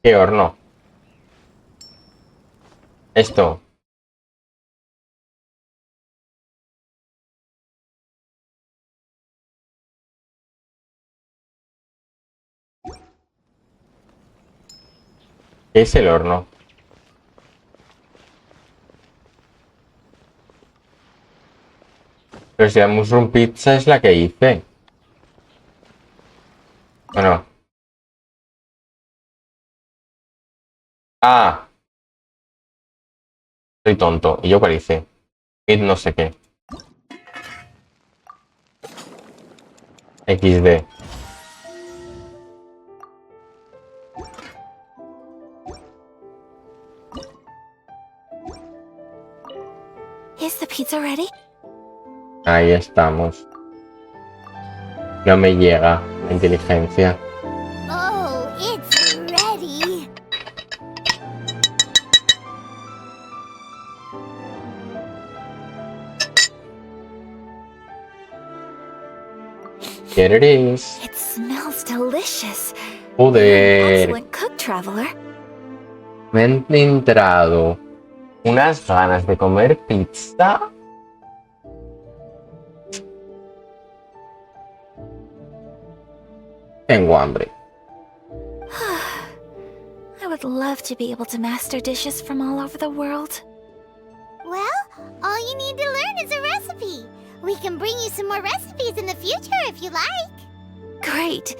¿Qué horno? Esto. ¿Qué es el horno? Pero si la mushroom pizza es la que hice. Bueno. Ah. Soy tonto. ¿Y yo cuál hice? Mid no sé qué. XD. Is the pizza ready? Ahí estamos. No me llega la inteligencia. Oh, it's ready. Here it is. It smells delicious. Joder. Excellent cook, traveler. Me han entrado unas ganas de comer pizza. Tengo hambre. I would love to be able to master dishes from all over the world. Well, all you need to learn is a recipe. We can bring you some more recipes in the future if you like. Great.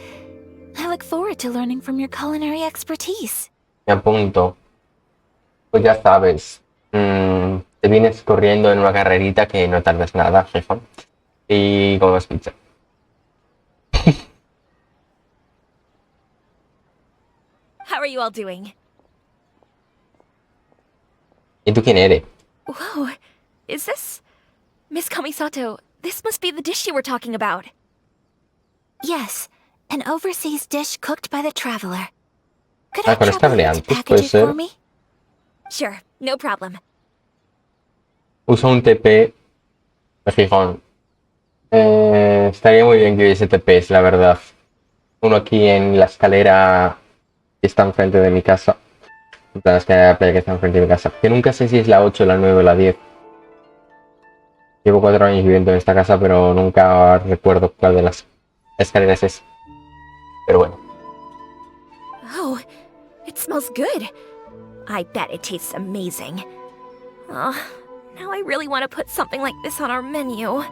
I look forward to learning from your culinary expertise. Me apunto. Pues ya sabes. Te vienes corriendo en una carrerita que no tardas nada, jefa. Y comes pizza. How are you all doing? ¿Y tú quién eres? Whoa, is this... Miss Kamisato, this must be the dish you were talking about. Yes, an overseas dish cooked by the traveler. Could Ah, I con esta trouble hablé you to antes, package puede it for ser. me? Sure, no problem. Usa un TP de Gijón. Estaría muy bien que hubiese TPs, la verdad. Uno aquí en la escalera que está enfrente de mi casa. La escalera de la playa que está enfrente de mi casa. Que nunca sé si es la 8, la 9 o la 10. Llevo 4 años viviendo en esta casa, pero nunca recuerdo cuál de las escaleras es. Pero bueno. Oh, it smells good. I bet it tastes amazing. Oh, now I really want to put something like this on our menu.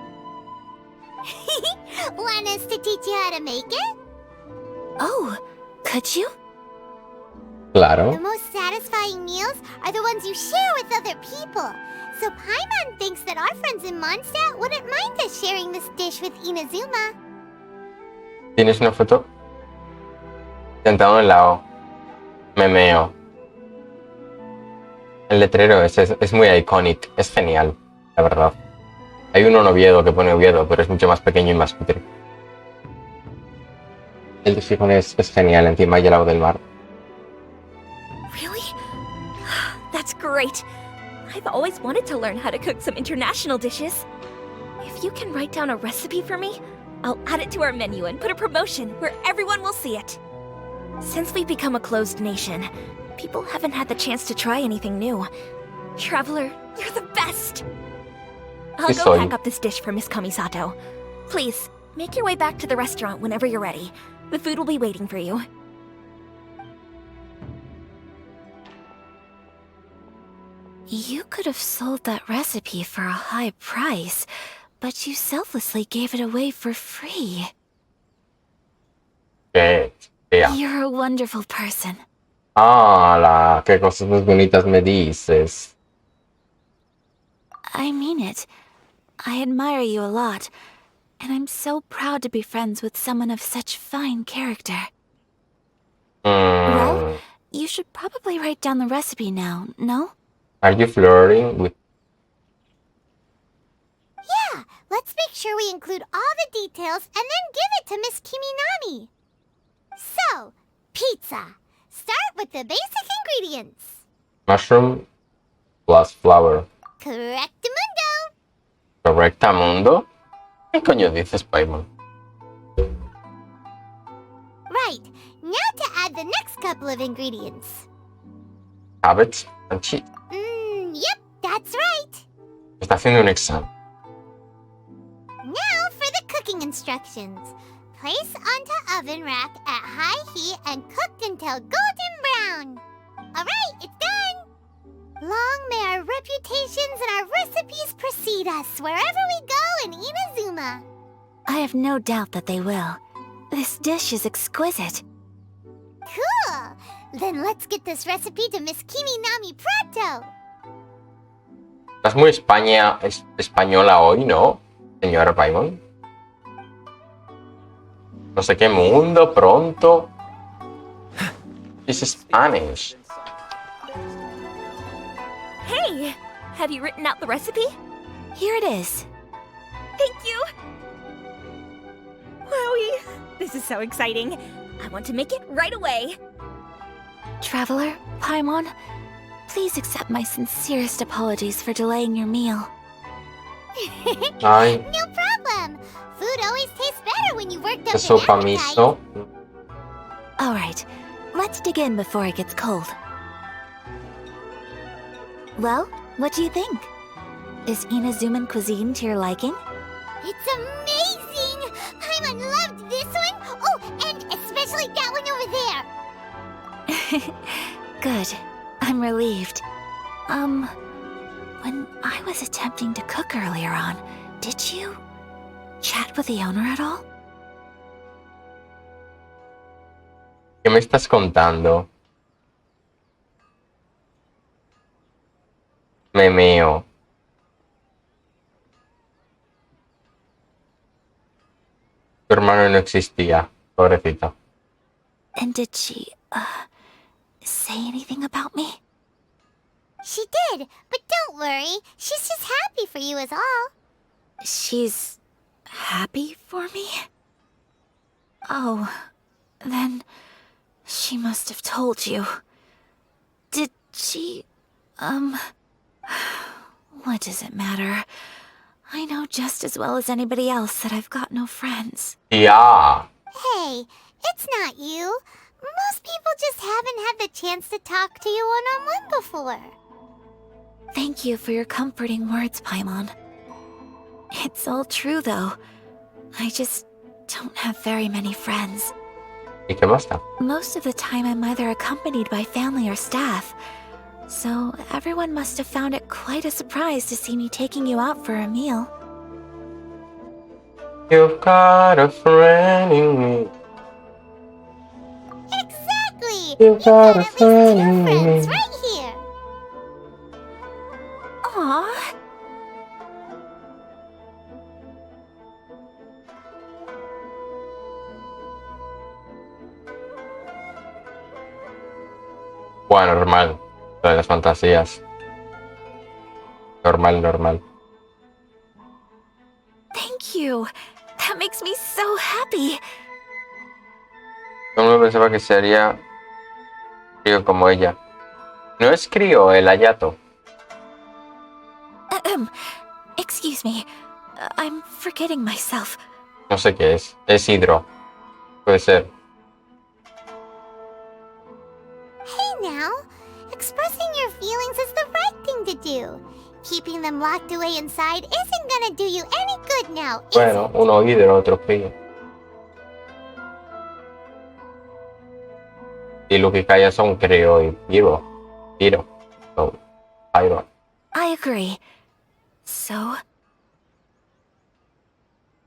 Want us to teach you how to make it? Oh, could you? Claro. The most satisfying meals are the ones you share with other people. So Paimon thinks that our friends in Mondstadt wouldn't mind us sharing this dish with Inazuma. ¿Tienes una foto? Sentado en el lago. Me meo. El letrero es muy iconic. Es genial, la verdad. Hay uno en Oviedo que pone Oviedo, pero es mucho más pequeño y más cutre. El de Gijón es genial, encima y al lado del mar. Really? That's great. I've always wanted to learn how to cook some international dishes. If you can write down a recipe for me, I'll add it to our menu and put a promotion where everyone will see it. Since we've become a closed nation, people haven't had the chance to try anything new. Traveler, you're the best! I'll go pack up this dish for Miss Kamisato. Please, make your way back to the restaurant whenever you're ready. The food will be waiting for you. You could have sold that recipe for a high price, but you selflessly gave it away for free. Yeah. You're a wonderful person. ¡Hala! ¡Qué cosas más bonitas me dices! I mean it. I admire you a lot, and I'm so proud to be friends with someone of such fine character. Well, you should probably write down the recipe now, no? Are you flirting with... Yeah, let's make sure we include all the details and then give it to Miss Kiminami. So, pizza. Start with the basic ingredients. Mushroom plus flour. Correctamundo. ¿Correctamundo? ¿Qué coño dices, Paimon? Right, now to add the next couple of ingredients. Cabbage and cheese. Yep, that's right. Está haciendo un examen. Now for the cooking instructions. Place onto oven rack at high heat and cooked until golden brown. Alright, it's done! Long may our reputations and our recipes precede us wherever we go in Inazuma. I have no doubt that they will. This dish is exquisite. Cool! Then let's get this recipe to Miss Kiminami pronto! Estás muy española hoy, ¿no, señora Paimon? No sé qué mundo, pronto. She's Spanish. Hey! Have you written out the recipe? Here it is. Thank you! Wowie! This is so exciting. I want to make it right away. Traveler, Paimon, please accept my sincerest apologies for delaying your meal. Ay. No problem. Food always tastes better when you worked up Eso an para mí, appetite. ¿no? All right, let's dig in before it gets cold. Well, what do you think? Is Inazuman cuisine to your liking? It's amazing! Paimon loved this one! Oh, and especially that one over there! Good. I'm relieved. When I was attempting to cook earlier on, did you chat with the owner at all? ¿Qué me estás contando? Me meo. Tu hermano no existía, pobrecita. And did she, say anything about me? She did, but don't worry. She's just happy for you is all. She's happy for me? Oh, then she must have told you. Did she, what does it matter? I know just as well as anybody else that I've got no friends. Yeah. Hey, it's not you. Most people just haven't had the chance to talk to you one-on-one before. Thank you for your comforting words, Paimon. It's all true, though. I just don't have very many friends. ¿Y qué más da? Most of the time I'm either accompanied by family or staff, So everyone must have found it quite a surprise to see me taking you out for a meal. You've got a friend in me. Exactly! You've got a at least friend 2 in friends me. right here! Aw. Bueno, normal. Lo de las fantasías. Normal, normal. Thank you. That makes me so happy. Yo no pensaba que sería crío como ella. ¿No es crío el Ayato? Excuse me. I'm forgetting myself. No sé qué es. Es hidro. Puede ser. Hey now! Expressing your feelings is the right thing to do. Keeping them locked away inside isn't gonna do you any good now, is Bueno, uno hidro, otro frío. Y lo que calla son creo y hidro. Hidro. No, hidro. I agree. So,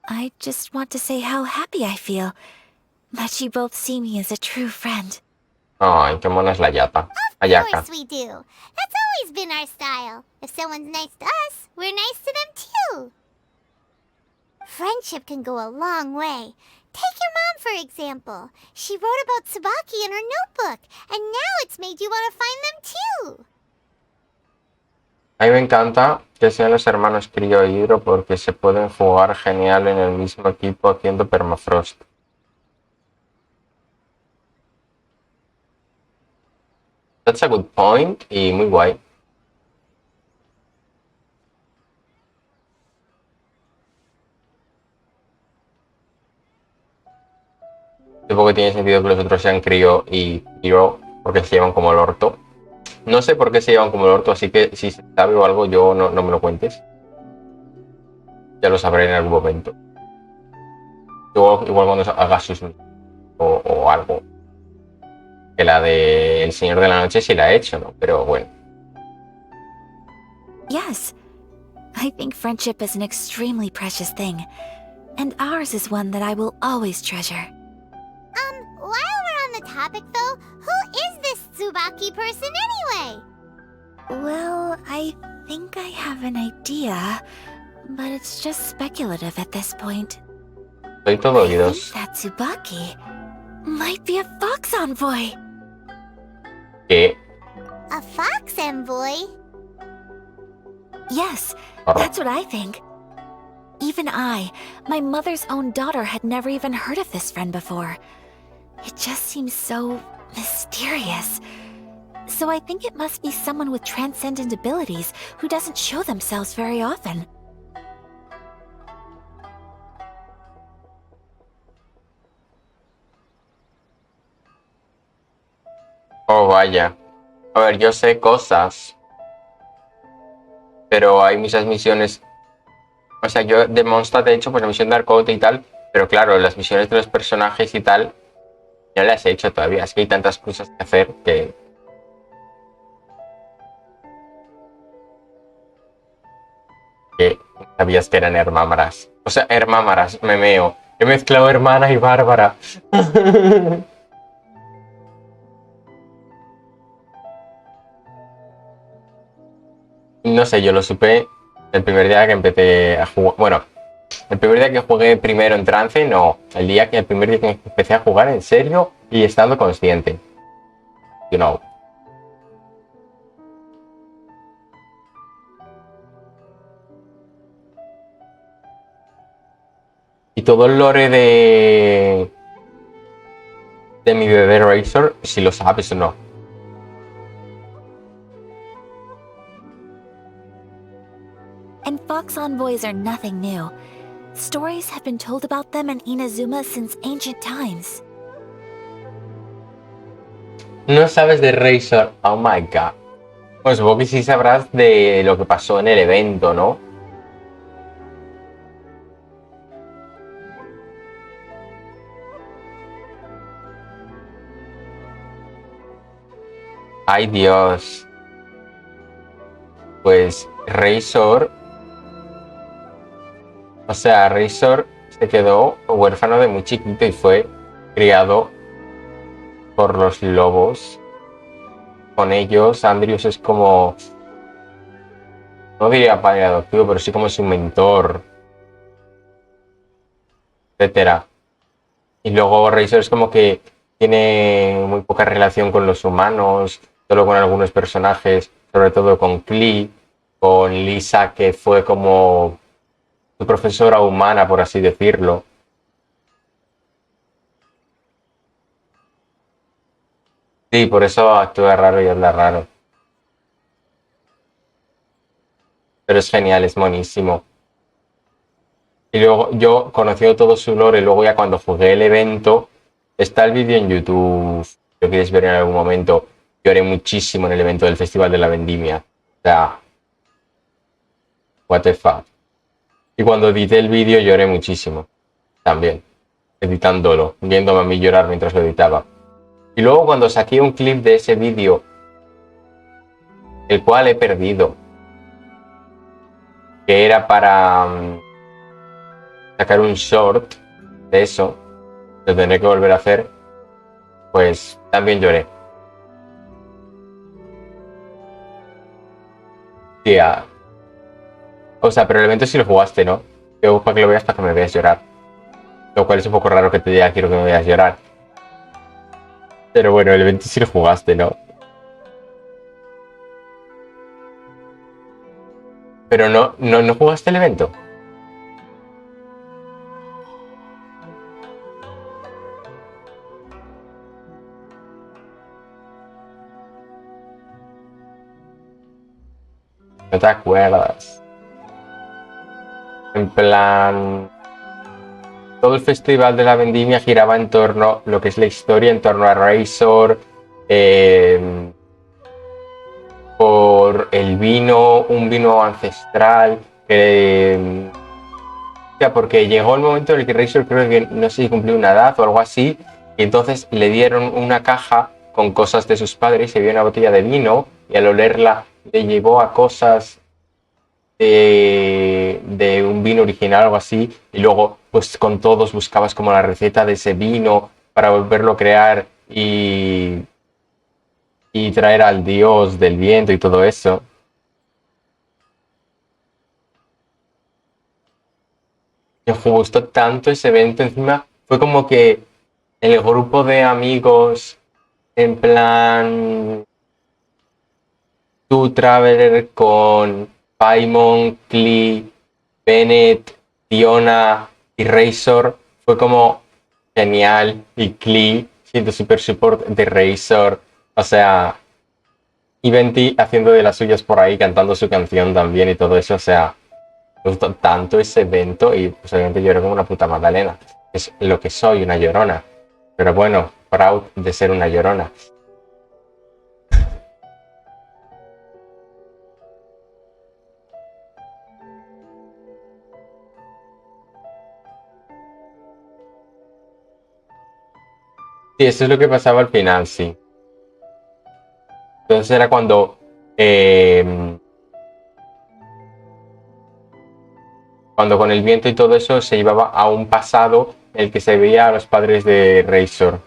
I just want to say how happy I feel that you both see me as a true friend. Ay, qué mona es la Yata. Of Ayaka. course we do. That's always been our style. If someone's nice to us, we're nice to them too. Friendship can go a long way. Take your mom, for example. She wrote about Tsubaki in her notebook, and now it's made you want to find them too. A mí me encanta que sean los hermanos Crío y Hidro porque se pueden jugar genial en el mismo equipo haciendo permafrost. That's a good point y muy guay. Supongo que tiene sentido que los otros sean Crío y Hero porque se llevan como el orto. No sé por qué se llevan como el orto, así que si se sabe o algo, yo no me lo cuentes. Ya lo sabré en algún momento. Igual cuando haga sus o algo. Que la de El Señor de la Noche sí la he hecho, ¿no? Pero bueno. Yes. I think friendship is an extremely precious thing. And ours is one that I will always treasure. While we're on the topic though, who is this Tsubaki person anyway? Well, I think I have an idea, but it's just speculative at this point. Soy todo I think oídos. that Tsubaki might be a fox envoy. ¿Qué? A fox envoy? Yes, that's what I think. Even I, my mother's own daughter, had never even heard of this friend before. It just seems so mysterious. So I think it must be someone with transcendent abilities who doesn't show themselves very often. Oh, vaya. A ver, yo sé cosas. Pero hay muchas misiones. O sea, yo de Mondstadt he hecho pues la misión de Arcote y tal. Pero claro, las misiones de los personajes y tal no las he hecho todavía. Es que hay tantas cosas que hacer que... Que sabías que eran hermámaras. O sea, hermámaras, me meo. He mezclado hermana y Bárbara. No sé, yo lo supe el primer día que empecé a jugar. Bueno, el primer día que jugué primero en trance, no. El primer día que empecé a jugar en serio y estando consciente. You know. Y todo el lore de mi bebé Razor, si lo sabes o no. And fox envoys are nothing new. Stories have been told about them in Inazuma since ancient times. No sabes de Razor, oh my god. Pues supongo que sí sabrás de lo que pasó en el evento, ¿no? Ay, Dios. pues Razor, o sea, Razor se quedó huérfano de muy chiquito y fue criado por los lobos. Con ellos, Andrews es como, no diría padre adoptivo, pero sí como su mentor, etcétera. Y luego Razor es como que tiene muy poca relación con los humanos, solo con algunos personajes, sobre todo con Klee, con Lisa, que fue como su profesora humana, por así decirlo. Sí, por eso actúa raro y habla raro. Pero es genial, es monísimo. Y luego yo, conociendo todo su lore, luego ya cuando jugué el evento, está el vídeo en YouTube, si lo quieres ver en algún momento. Lloré muchísimo en el evento del Festival de la Vendimia. O sea, what the fuck. Y cuando edité el vídeo lloré muchísimo. También. Editándolo, viéndome a mí llorar mientras lo editaba. Y luego cuando saqué un clip de ese vídeo, el cual he perdido, que era para sacar un short de eso, lo tendré que volver a hacer, pues también lloré. Tía. O sea, pero el evento sí lo jugaste, ¿no? Yo para que lo veas, para que me veas llorar. Lo cual es un poco raro que te diga quiero que me veas llorar. Pero bueno, el evento sí lo jugaste, ¿no? Pero no jugaste el evento. No te acuerdas. En plan, todo el festival de la vendimia giraba en torno a lo que es la historia, en torno a Razor, por el vino, un vino ancestral, porque llegó el momento en el que Razor creo que no sé si cumplió una edad o algo así, y entonces le dieron una caja con cosas de sus padres y había una botella de vino, y al olerla le llevó a cosas de un vino original o algo así, y luego pues con todos buscabas como la receta de ese vino para volverlo a crear y traer al dios del viento y todo eso. Me gustó tanto ese evento, encima fue como que el grupo de amigos en plan Two Traveler con Paimon, Klee, Bennett, Fiona y Razor fue como genial, y Klee siendo super support de Razor, o sea, y Venti haciendo de las suyas por ahí, cantando su canción también y todo eso, o sea, me gustó tanto ese evento y pues obviamente lloré como una puta magdalena. Es lo que soy, una llorona. Pero bueno, proud de ser una llorona. Sí, eso es lo que pasaba al final, sí. Entonces era cuando con el viento y todo eso se llevaba a un pasado en el que se veía a los padres de Razor.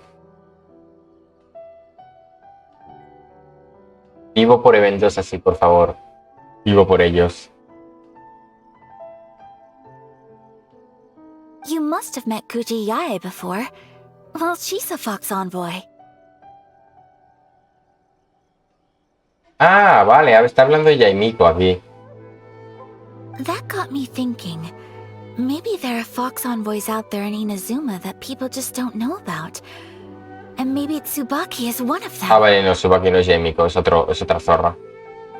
Vivo por eventos así, por favor. Vivo por ellos. You must have met Kuji Yae before. Well, she's a fox envoy. Ah, vale, está hablando de Yaimiko aquí. That got me thinking. Maybe there are fox envoys out there in Inazuma that people just don't know about. And maybe Tsubaki is one of them. Ah, vale, no, Tsubaki no es Yaimiko, es otra zorra.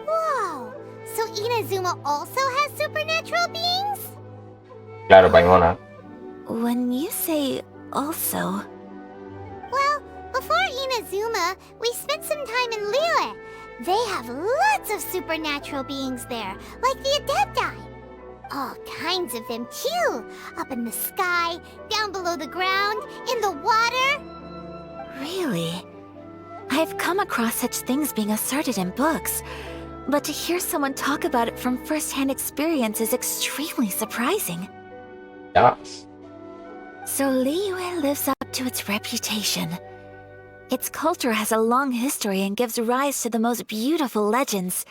Whoa! So Inazuma also has supernatural beings? Claro, Paimona. When you say also... Well, before Inazuma, we spent some time in Liyue. They have lots of supernatural beings there, like the Adepti. All kinds of them too. Up in the sky, down below the ground, in the water. Really? I've come across such things being asserted in books, But to hear someone talk about it from first-hand experience is extremely surprising. Yes. So Liyue lives up to its reputation. Its culture has a long history and gives rise to the most beautiful legends.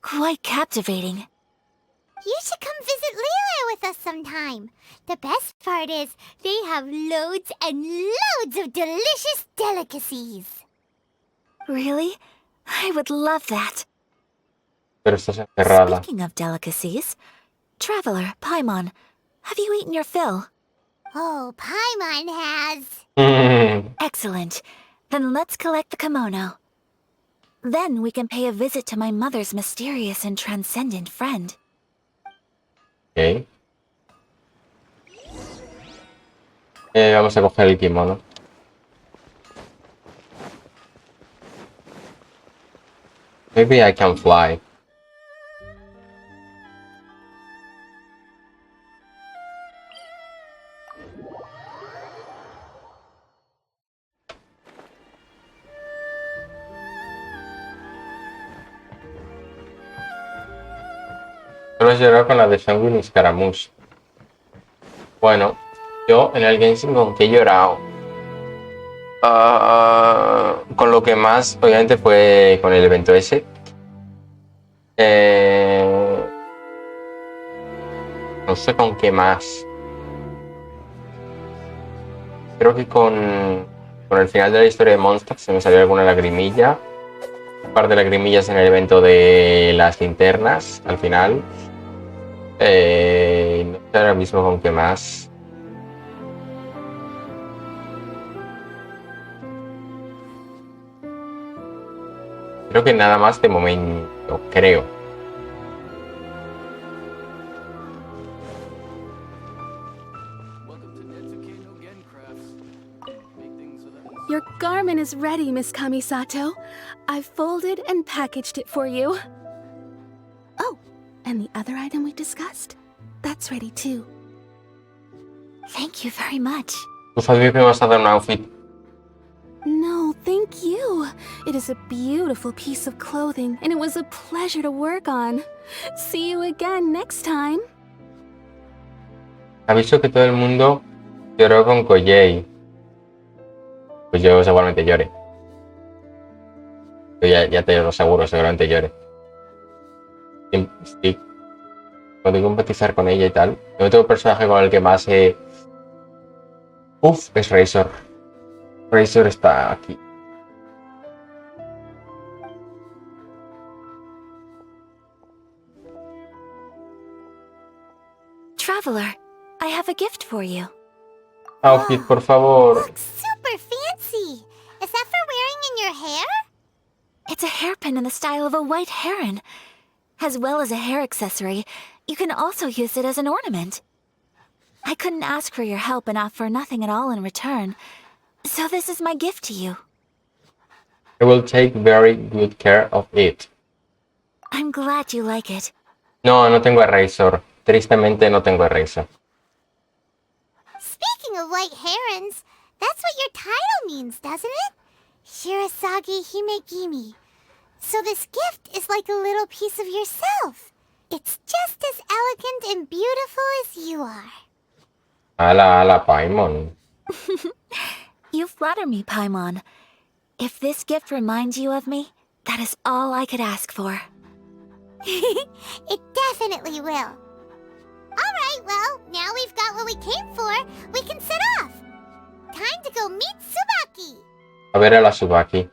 Quite captivating. You should come visit Liyue with us sometime. The best part is, they have loads and loads of delicious delicacies. Really? I would love that. Pero estás encerrada. Speaking of delicacies, Traveler, Paimon, have you eaten your fill? Oh, Paimon has. Excellent. Then let's collect the kimono. Then we can pay a visit to my mother's mysterious and transcendent friend. Ok. Vamos a coger el kimono. Maybe I can fly. Solo has llorado con la de Sanguine y Scaramouche. Bueno, yo en el Genshin con que he llorado. Con lo que más, obviamente, fue con el evento ese. No sé con qué más. Creo que con el final de la historia de Monster se me salió alguna lagrimilla. Un par de lagrimillas en el evento de las linternas, al final. No sé ahora mismo con qué más. Creo que nada más de momento, creo. Your garment is ready, Miss Kamisato. I've folded and packaged it for you. Oh, and the other item we discussed? That's ready too. Thank you very much. Tú sabías que me vas a dar un outfit. No, thank you. It is a beautiful piece of clothing, and it was a pleasure to work on. See you again next time. Aviso que todo el mundo lloró con Koyei. Pues yo seguramente llore. Yo ya te lo aseguro, seguramente llore. Sí. Cuando tengo que empatizar con ella y tal. El otro personaje con el que más es Razor. Razor está aquí. Traveler, I have a gift for you. Outfit, por favor. Looks super fancy. Is that for wearing in your hair? It's a hairpin in the style of a white heron. As well as a hair accessory, you can also use it as an ornament. I couldn't ask for your help and offer nothing at all in return, so this is my gift to you. I will take very good care of it. I'm glad you like it. No tengo Razor. Tristemente no tengo Razor. Speaking of white herons, that's what your title means, doesn't it? Shirasagi Himegimi. So this gift is like a little piece of yourself. It's just as elegant and beautiful as you are. Ala, Paimon. You flatter me, Paimon. If this gift reminds you of me, that is all I could ask for. It definitely will. Alright, well, now we've got what we came for, we can set off. Time to go meet Tsubaki. A ver a la Tsubaki.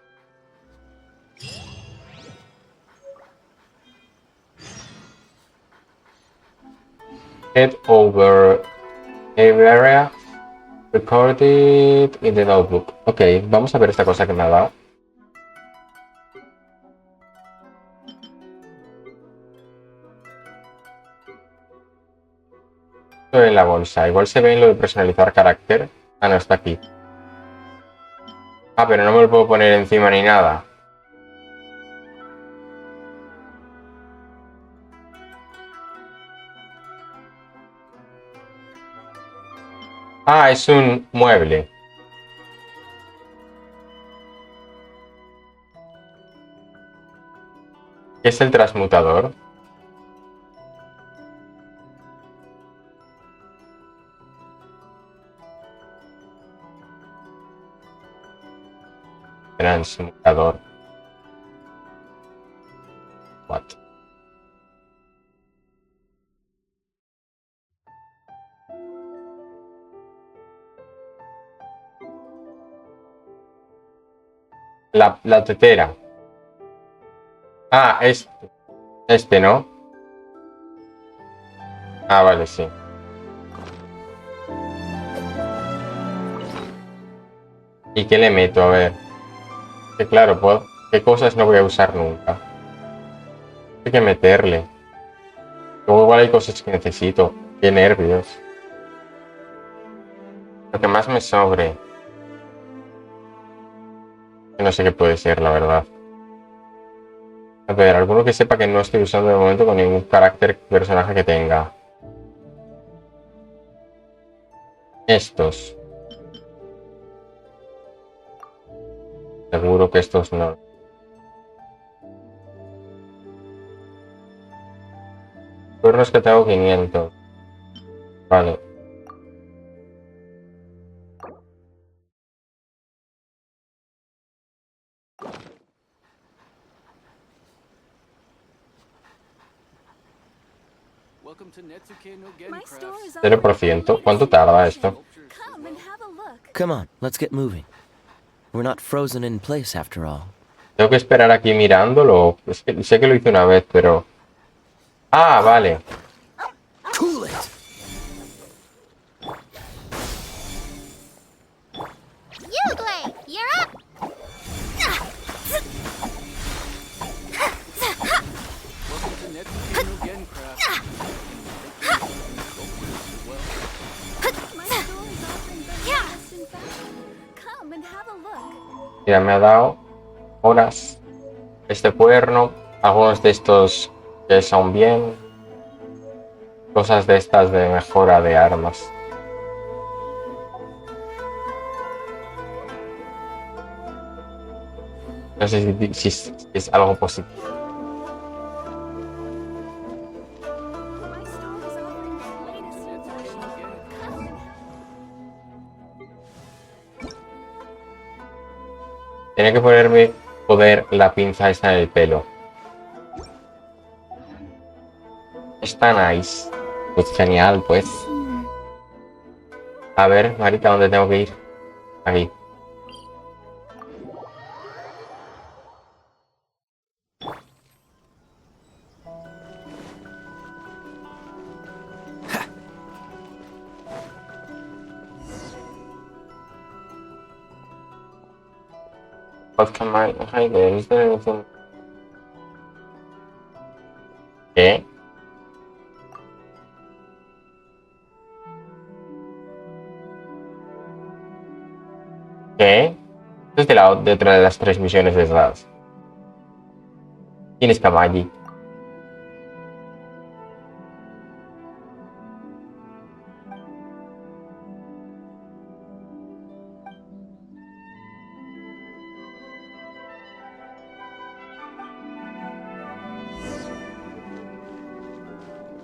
Head over area. Recorded in the notebook. Ok, vamos a ver esta cosa que me ha dado. Esto en la bolsa. Igual se ve en lo de personalizar carácter. Ah, no, está aquí. Ah, pero no me lo puedo poner encima ni nada. Ah, es un mueble. ¿Qué es el transmutador? Transmutador. What? La tetera. Ah, este, ¿no? Ah, vale, sí. ¿Y qué le meto? A ver. Que claro, puedo. ¿Qué cosas no voy a usar nunca? Hay que meterle. Luego igual hay cosas que necesito. Qué nervios. Lo que más me sobre. Que no sé qué puede ser, la verdad. A ver, alguno que sepa que no estoy usando de momento con ningún carácter personaje que tenga. Estos. Seguro que estos no. Cuernos que tengo 500. Vale. My store is 0%. ¿Cuánto tarda esto? Come and have a look. Come on, let's get moving. We're not frozen in place after all. Tengo que esperar aquí mirándolo. Es que sé que lo hice una vez, pero... Ah, vale. Cool it! Yugley, you're up! Come and have a look. Ya me ha dado horas este cuerno. Algunos de estos que son bien. Cosas de estas de mejora de armas. No sé si es algo positivo. Tenía que ponerme la pinza esta en el pelo. Está nice. Pues genial, pues. A ver, Marita, ¿dónde tengo que ir? Aquí. What can I hide there? Is there anything? ¿Qué? ¿Qué? Es de otra de las 3 misiones de esas. ¿Quién está Maggie?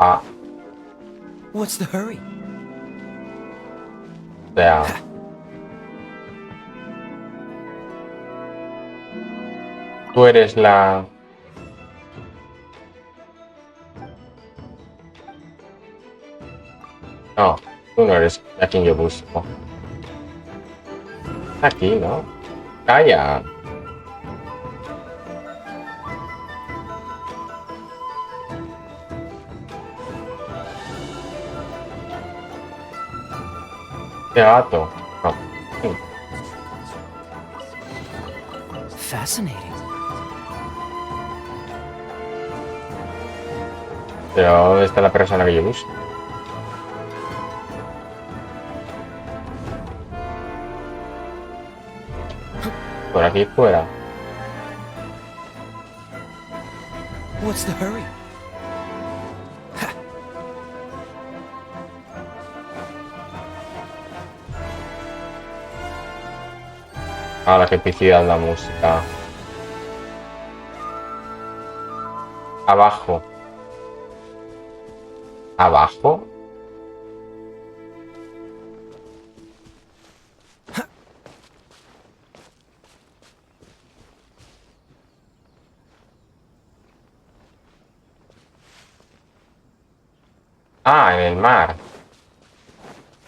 Ah. What's the hurry? O sea. Tú eres la... No, tú no eres a quien yo busco. Está aquí, ¿no? Calla. Qué gato. No. Fascinating. Pero ¿dónde está la persona que yo busco? Por aquí fuera. What's the hurry? Ah, la que epicidad la música. Abajo. ¿Abajo? Ah, en el mar.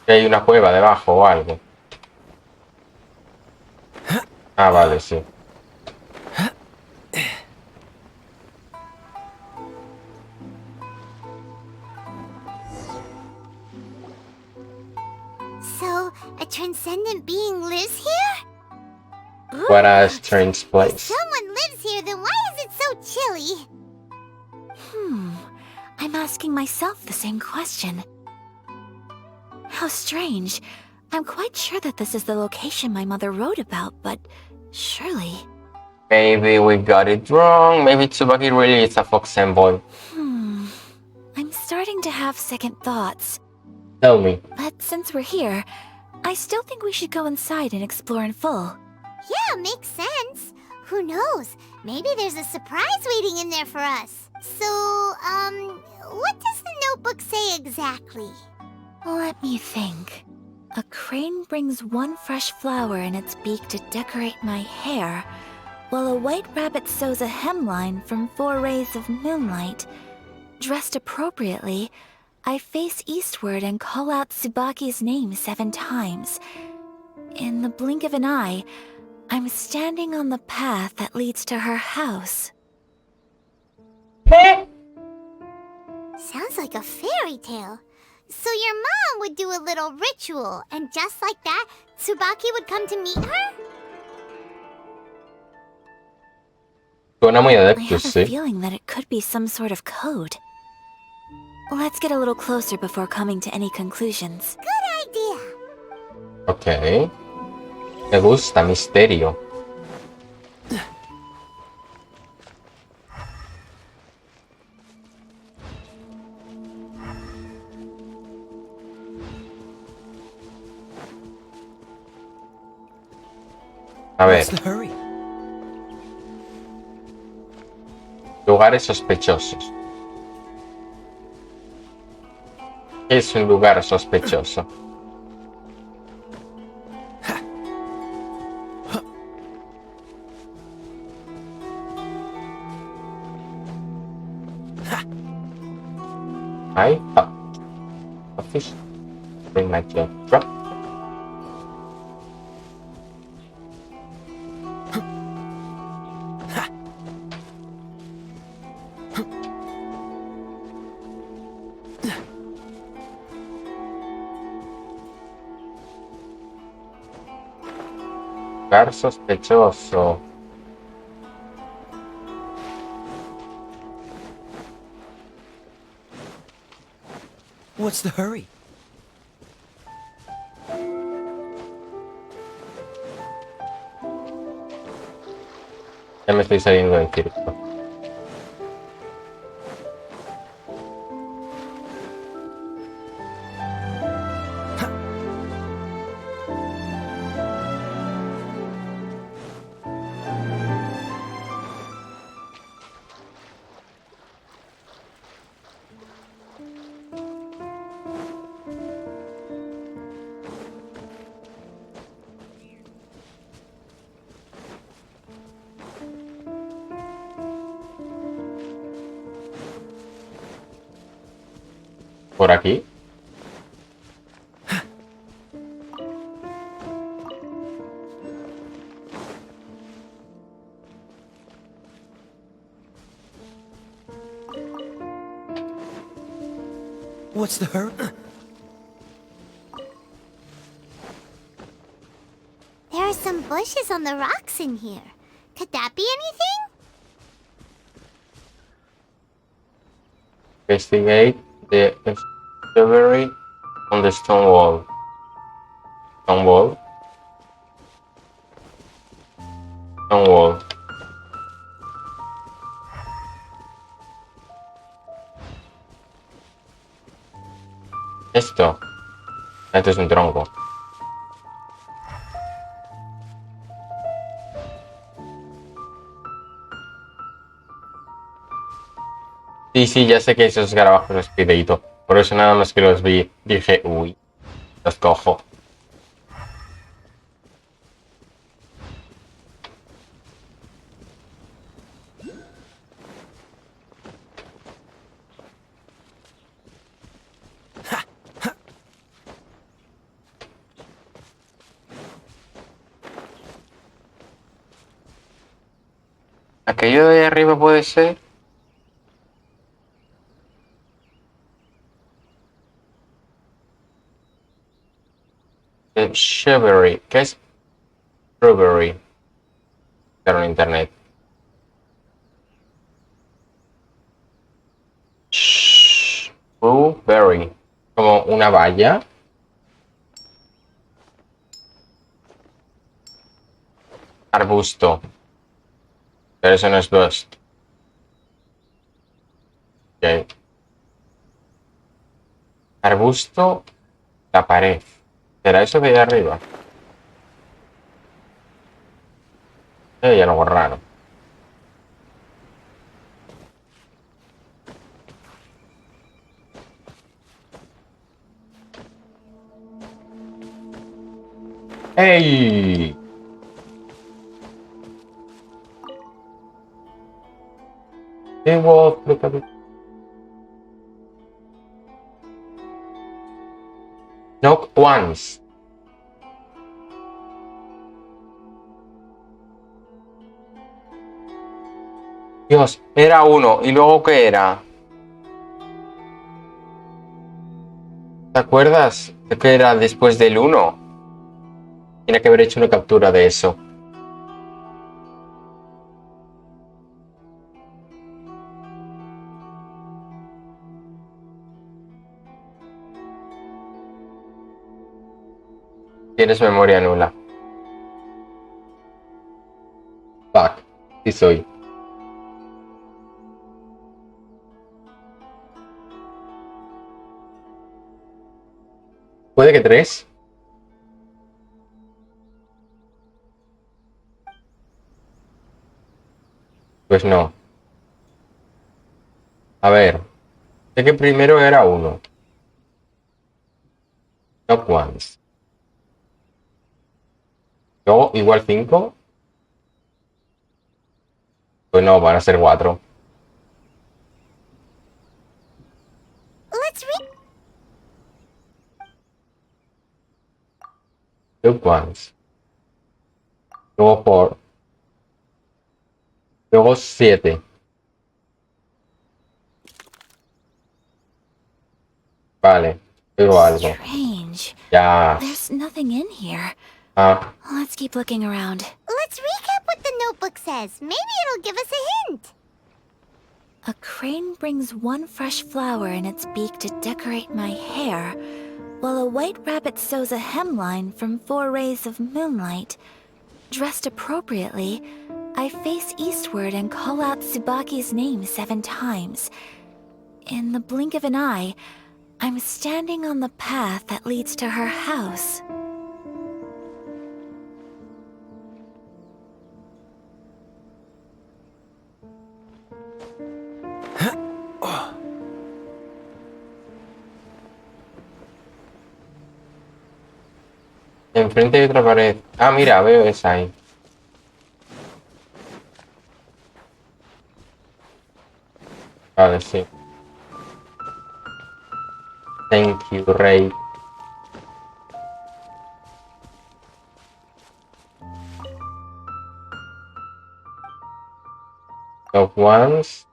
Que hay una cueva debajo o algo. Ah, vale, sí. So, a transcendent being lives here? What a strange If place. someone lives here, then why is it so chilly? I'm asking myself the same question. How strange. I'm quite sure that this is the location my mother wrote about, but surely... Maybe we got it wrong. Maybe Tsubaki really is a fox boy. I'm starting to have second thoughts. Tell me. But since we're here, I still think we should go inside and explore in full. Yeah, makes sense. Who knows? Maybe there's a surprise waiting in there for us. So, what does the notebook say exactly? Let me think. A crane brings one fresh flower in its beak to decorate my hair, while a white rabbit sews a hemline from 4 rays of moonlight. Dressed appropriately, I face eastward and call out Tsubaki's name 7 times. In the blink of an eye, I'm standing on the path that leads to her house. Sounds like a fairy tale. So your mom would do a little ritual, and just like that, Tsubaki would come to meet her? Suena muy I adeptus, have a sí. feeling that it could be some sort of code. Let's get a little closer before coming to any conclusions. Good idea. Ok. Me gusta, misterio. A ver. What's the hurry? Lugares sospechosos. ¿Qué es un lugar sospechoso? I a fish. Bring my job drop. Lugar sospechoso. What's the hurry? Ya me estoy saliendo del circo. Por aquí. What's the hurry? There are some bushes on the rocks in here. Could that be anything? Investigate the discovery on the stone wall. Stone wall. Stone wall. Esto. Esto es un tronco. Sí, sí, ya sé que esos escarabajos los pideito. Por eso nada más que los vi, dije, uy, los cojo. ¿Aquello de ahí arriba puede ser? Strawberry. ¿Qué es strawberry? Claro, en internet. Strawberry. Como una valla. Arbusto. Pero eso no es bust. Ok. Arbusto. La pared. ¿Será eso de ahí arriba? Algo raro. ¡Ey! Hey, Wolf, look at it. Knock once. Dios, era uno. ¿Y luego qué era? ¿Te acuerdas de qué era después del uno? Tiene que haber hecho una captura de eso. Tienes memoria nula. Fuck. Sí soy. ¿Puede que 3? Pues no. A ver. Sé que primero era uno. Knock once. Luego igual 5. Pues no, van a ser 4. Let's read. Knock once. Luego 4. Luego 7. Vale. Oigo algo. Strange. Ya. There's nothing in here. Ah. Let's keep looking around. Let's recap what the notebook says. Maybe it'll give us a hint. A crane brings one fresh flower in its beak to decorate my hair, while a white rabbit sews a hemline from 4 rays of moonlight. Dressed appropriately, I face eastward and call out Tsubaki's name 7 times. In the blink of an eye, I'm standing on the path that leads to her house. Enfrente hay otra pared. Ah, mira, veo esa ahí. Vale, sí. Thank you, Rey. Knock once.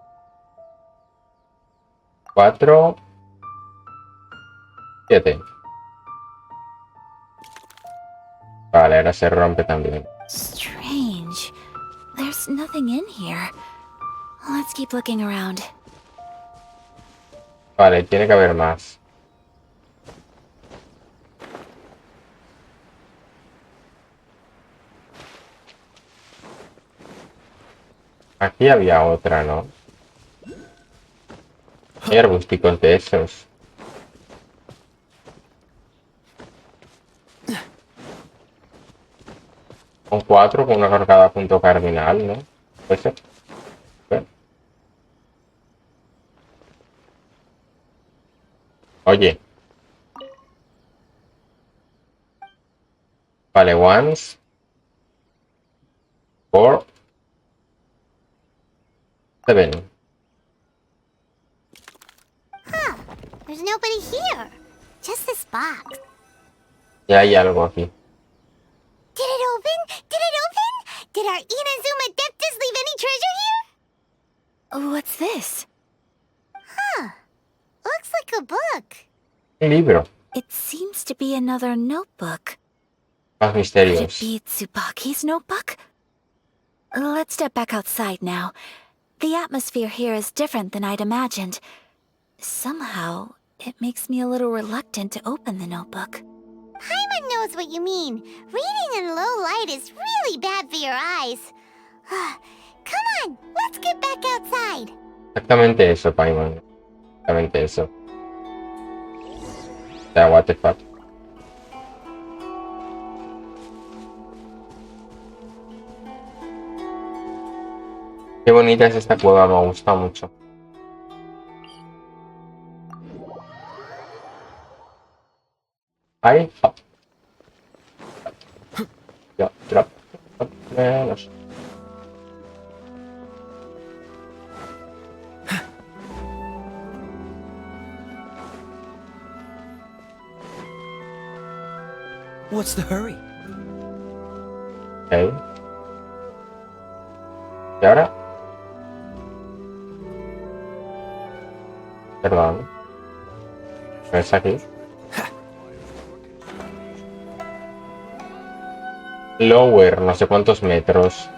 4. 7. Vale, ahora se rompe también. Strange. There's nothing in here. Let's keep looking around. Vale, tiene que haber más. Aquí había otra, ¿no? Hay arbusticos de esos. Con 4 con una por cada punto cardinal, ¿no? Puede ser. Oye. Vale, once. Four. 7. Huh. There's nobody here. Just this box. Ya hay algo aquí. Did it open? Did it open? Did our Inazuma Adeptus leave any treasure here? What's this? Huh. Looks like a book. Un libro. It seems to be another notebook. Más Could it misterios. be Tsubaki's notebook? Let's step back outside now. The atmosphere here is different than I'd imagined. Somehow, it makes me a little reluctant to open the notebook. Paimon knows what you mean. Reading in low light is really bad for your eyes. Come on, let's get back outside. Exactamente eso, Paimon. Exactamente eso. O sea, what the fuck. Qué bonita es esta cueva, me gusta mucho. Ahí. Ya, drop. Menos. What's the hurry? Ok. ¿Y ahora? Perdón. ¿No es aquí? Lower, no sé cuántos metros.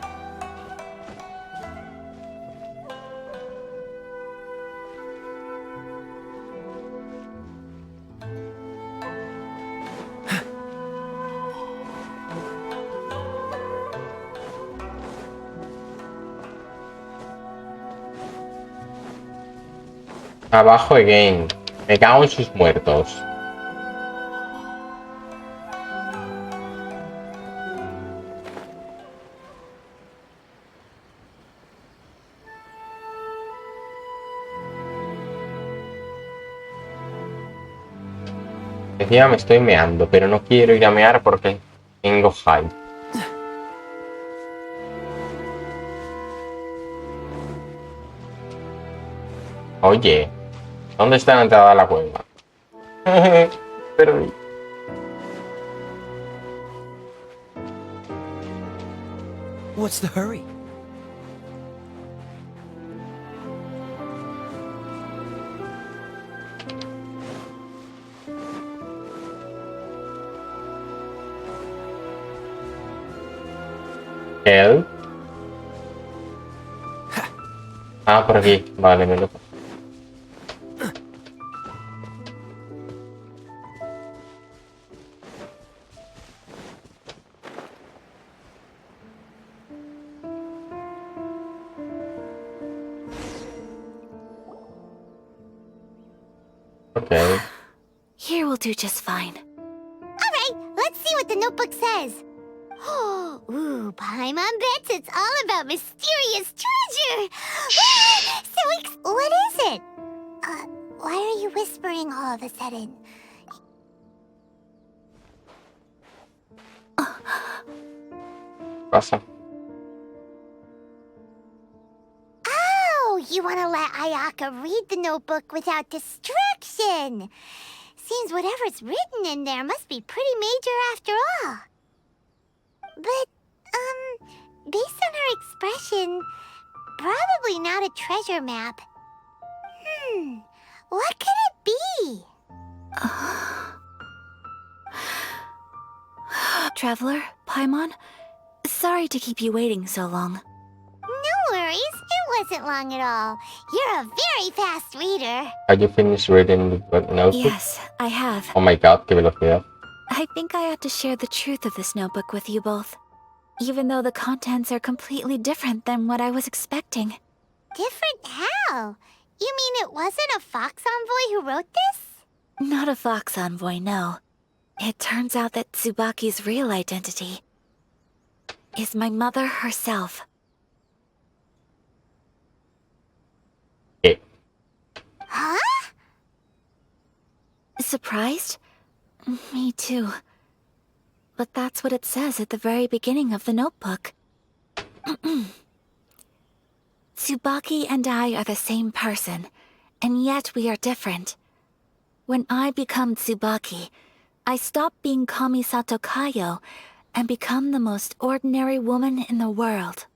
Abajo again. Me cago en sus muertos. Decía, me estoy meando, pero no quiero ir a mear porque tengo hype. Oye, ¿dónde está la entrada a la cueva? Perdí. What's the hurry? Help. Ah, por aquí. Vale, me lo... Okay. Here will do just fine. Alright, let's see what the notebook says. Ooh, Paimon bets it's all about mysterious treasure. What is it? Why are you whispering all of a sudden? Pasa. Oh, you want to let Ayaka read the notebook without distraction. Seems whatever's written in there must be pretty major after all. But, based on her expression, probably not a treasure map. What could it be? Traveler, Paimon, sorry to keep you waiting so long. No worries, it wasn't long at all. You're a very fast reader. Have you finished reading the notebook? Yes, I have. Oh my god, qué velocidad. I think I ought to share the truth of this notebook with you both, even though the contents are completely different than what I was expecting. Different how? You mean it wasn't a Fox Envoy who wrote this? Not a Fox Envoy, no. It turns out that Tsubaki's real identity is my mother herself. Huh? surprised? Me too. But that's what it says at the very beginning of the notebook. Tsubaki and I are the same person, and yet we are different. When I become Tsubaki, I stop being Kamisato Kayo and become the most ordinary woman in the world.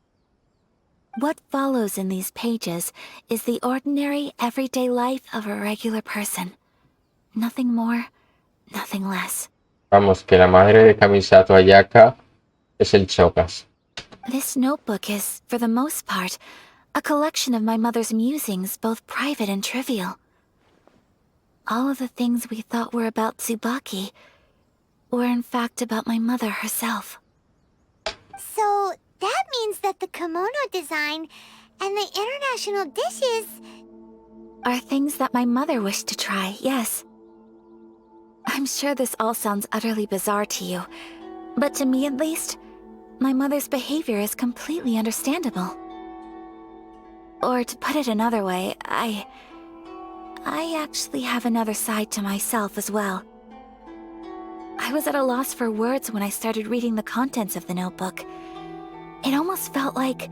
What follows in these pages is the ordinary, everyday life of a regular person. Nothing more, nothing less. Vamos, que la madre de Kamisato Ayaka es el Chocas. This notebook is, for the most part, a collection of my mother's musings, both private and trivial. All of the things we thought were about Tsubaki were in fact about my mother herself. So, that means that the kimono design and the international dishes are things that my mother wished to try, yes. I'm sure this all sounds utterly bizarre to you, but to me at least, my mother's behavior is completely understandable. Or to put it another way, I actually have another side to myself as well. I was at a loss for words when I started reading the contents of the notebook. It almost felt like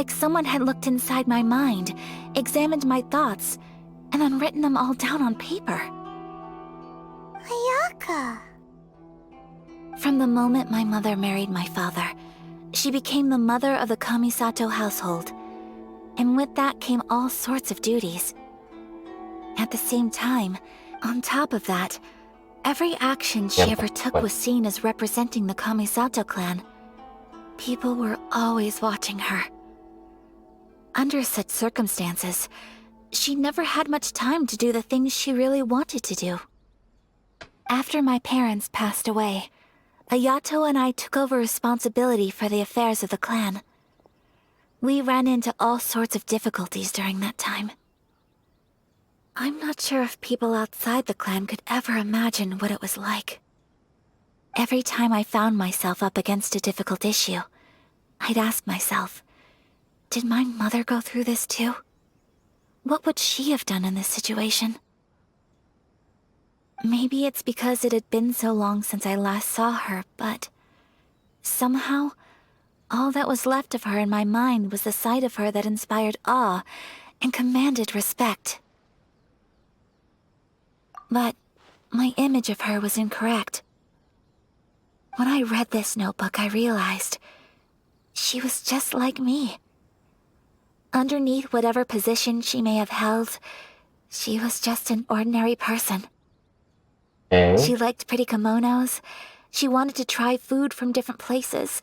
someone had looked inside my mind, examined my thoughts, and then written them all down on paper. Ayaka. From the moment my mother married my father, she became the mother of the Kamisato household, and with that came all sorts of duties. At the same time, on top of that, every action she ever took was seen as representing the Kamisato clan. People were always watching her. Under such circumstances, she never had much time to do the things she really wanted to do. After my parents passed away, Ayato and I took over responsibility for the affairs of the clan. We ran into all sorts of difficulties during that time. I'm not sure if people outside the clan could ever imagine what it was like. Every time I found myself up against a difficult issue, I'd ask myself, did my mother go through this too? What would she have done in this situation? Maybe it's because it had been so long since I last saw her, but somehow, all that was left of her in my mind was the side of her that inspired awe and commanded respect. But my image of her was incorrect. When I read this notebook, I realized she was just like me. Underneath whatever position she may have held, she was just an ordinary person. She liked pretty kimonos. She wanted to try food from different places.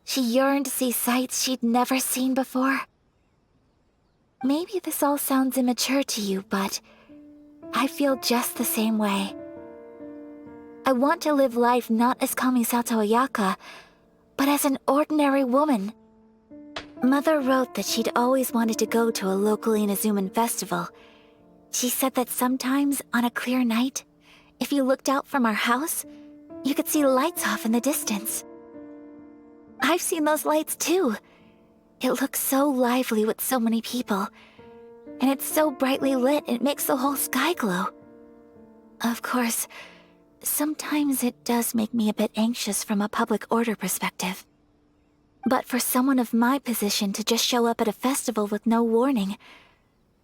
She yearned to see sights she'd never seen before. Maybe this all sounds immature to you, but I feel just the same way. I want to live life not as Kamisato Ayaka, but as an ordinary woman. Mother wrote that she'd always wanted to go to a local Inazuman festival. She said that sometimes, on a clear night, if you looked out from our house, you could see lights off in the distance. I've seen those lights too. It looks so lively with so many people. And it's so brightly lit, it makes the whole sky glow. Of course, sometimes it does make me a bit anxious from a public order perspective. But for someone of my position to just show up at a festival with no warning,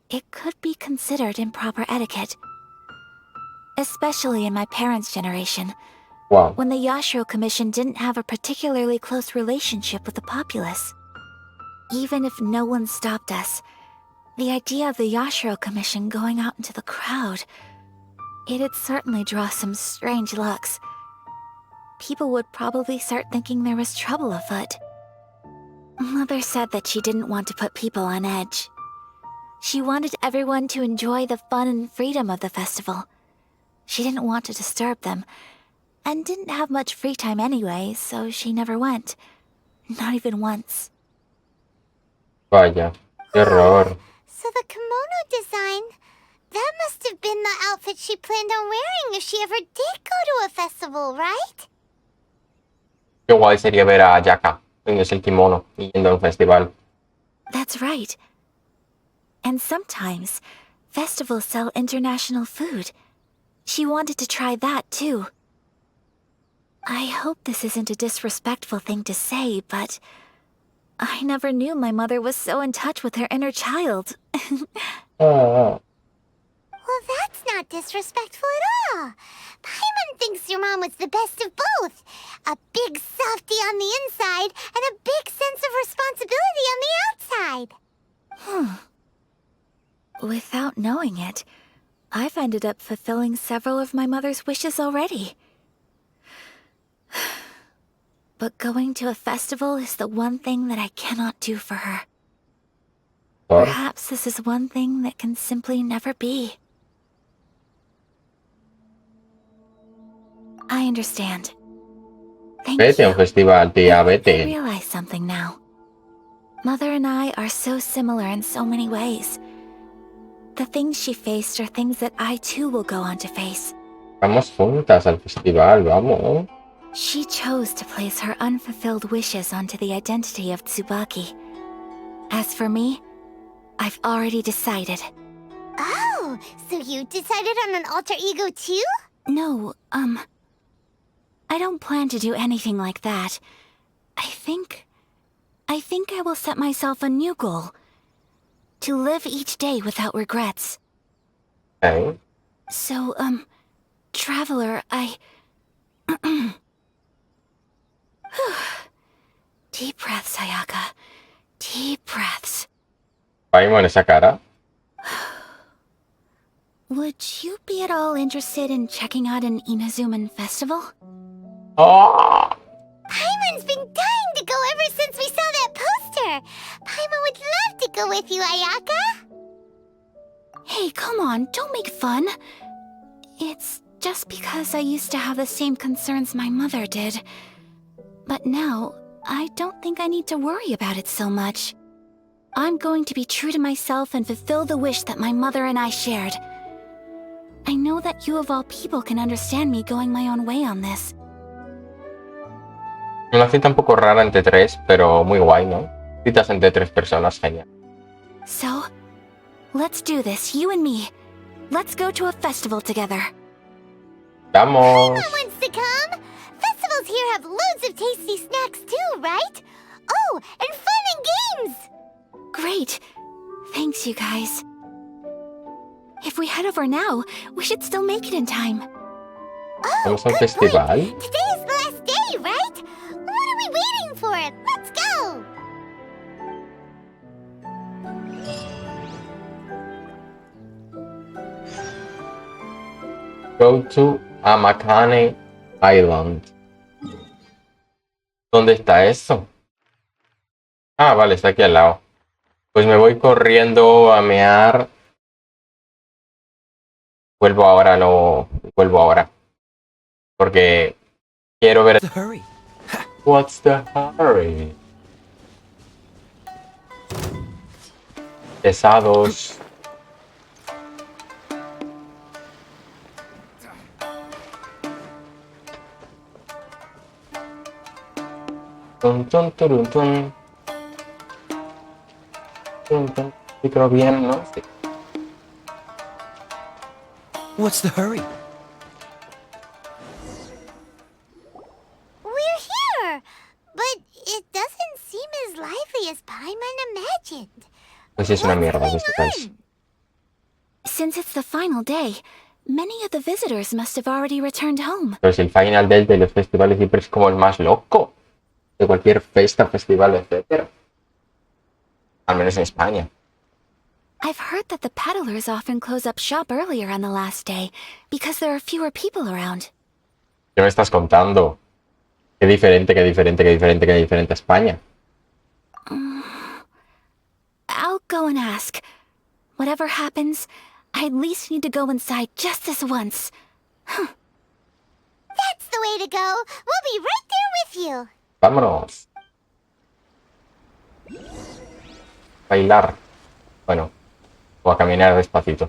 it could be considered improper etiquette. Especially in my parents' generation, when the Yashiro Commission didn't have a particularly close relationship with the populace. Even if no one stopped us, the idea of the Yashiro Commission going out into the crowd, it'd certainly draw some strange looks. People would probably start thinking there was trouble afoot. Mother said that she didn't want to put people on edge. She wanted everyone to enjoy the fun and freedom of the festival. She didn't want to disturb them, and didn't have much free time anyway, so she never went. Not even once. Vaya, qué horror. So the kimono design, that must have been the outfit she planned on wearing if she ever did go to a festival, right? Qué guay sería ver a Ayaka poniéndose el kimono y yendo a un festival. That's right. And sometimes, festivals sell international food. She wanted to try that too. I hope this isn't a disrespectful thing to say, but I never knew my mother was so in touch with her inner child. Oh. Well, that's not disrespectful at all. Paimon thinks your mom was the best of both. A big softy on the inside and a big sense of responsibility on the outside. Without knowing it, I've ended up fulfilling several of my mother's wishes already. But going to a festival is the one thing that I cannot do for her. Perhaps this is one thing that can simply never be. I understand. Thank Vete a un festival, tía, I vete. realize something now. Mother and I are so similar in so many ways. The things she faced are things that I too will go on to face. Vamos juntas al festival, vamos. She chose to place her unfulfilled wishes onto the identity of Tsubaki. As for me, I've already decided. Oh, so you decided on an alter ego too? No, I don't plan to do anything like that. I think I will set myself a new goal. To live each day without regrets. Okay. So, Traveler, Deep breaths, Ayaka. Deep breaths. Paimon, esa cara. Would you be at all interested in checking out an Inazuman festival? Oh. Paimon's been dying to go ever since we saw that poster. Paimon would love to go with you, Ayaka. Hey, come on, don't make fun. It's just because I used to have the same concerns my mother did. But now, I don't think I need to worry about it so much. I'm going to be true to myself and fulfill the wish that my mother and I shared. I know that you of all people can understand me going my own way on this. Una cita un poco rara entre tres, pero muy guay, ¿no? Citas entre tres personas, genial. So, let's do this, you and me. Let's go to a festival together. Vamos. Paimon wants to come. Festivals here have loads of tasty snacks too, right? Oh, and fun and games. Great. Thanks, you guys. If we head over now, we should still make it in time. Oh, Vamos a un good festival. point. Today is the last day, right? What are we waiting for? Let's go. Go to Amakane Island. ¿Dónde está eso? Ah, vale, está aquí al lado. Pues me voy corriendo a mear. Vuelvo ahora. Porque quiero ver. Hurry. What's the hurry? Pesados. Tun, tun, turun, tun. Tun, tun. Sí, creo bien, ¿no? Sí. What's the hurry? We're here, but it doesn't seem as lively as Paimon imagined. Pues sí, es una mierda este país. Since it's the final day, many of the visitors must have already returned home. Pero si el final day de los festivales siempre es como el más loco de cualquier fiesta, festival, etc. Al menos en España. I've heard that the peddlers often close up shop earlier on the last day because there are fewer people around. ¿Qué me estás contando? Qué diferente a España. I'll go and ask. Whatever happens, I at least need to go inside just this once. That's the way to go. We'll be right there with you. Vámonos. Bailar. Bueno. O a caminar despacito.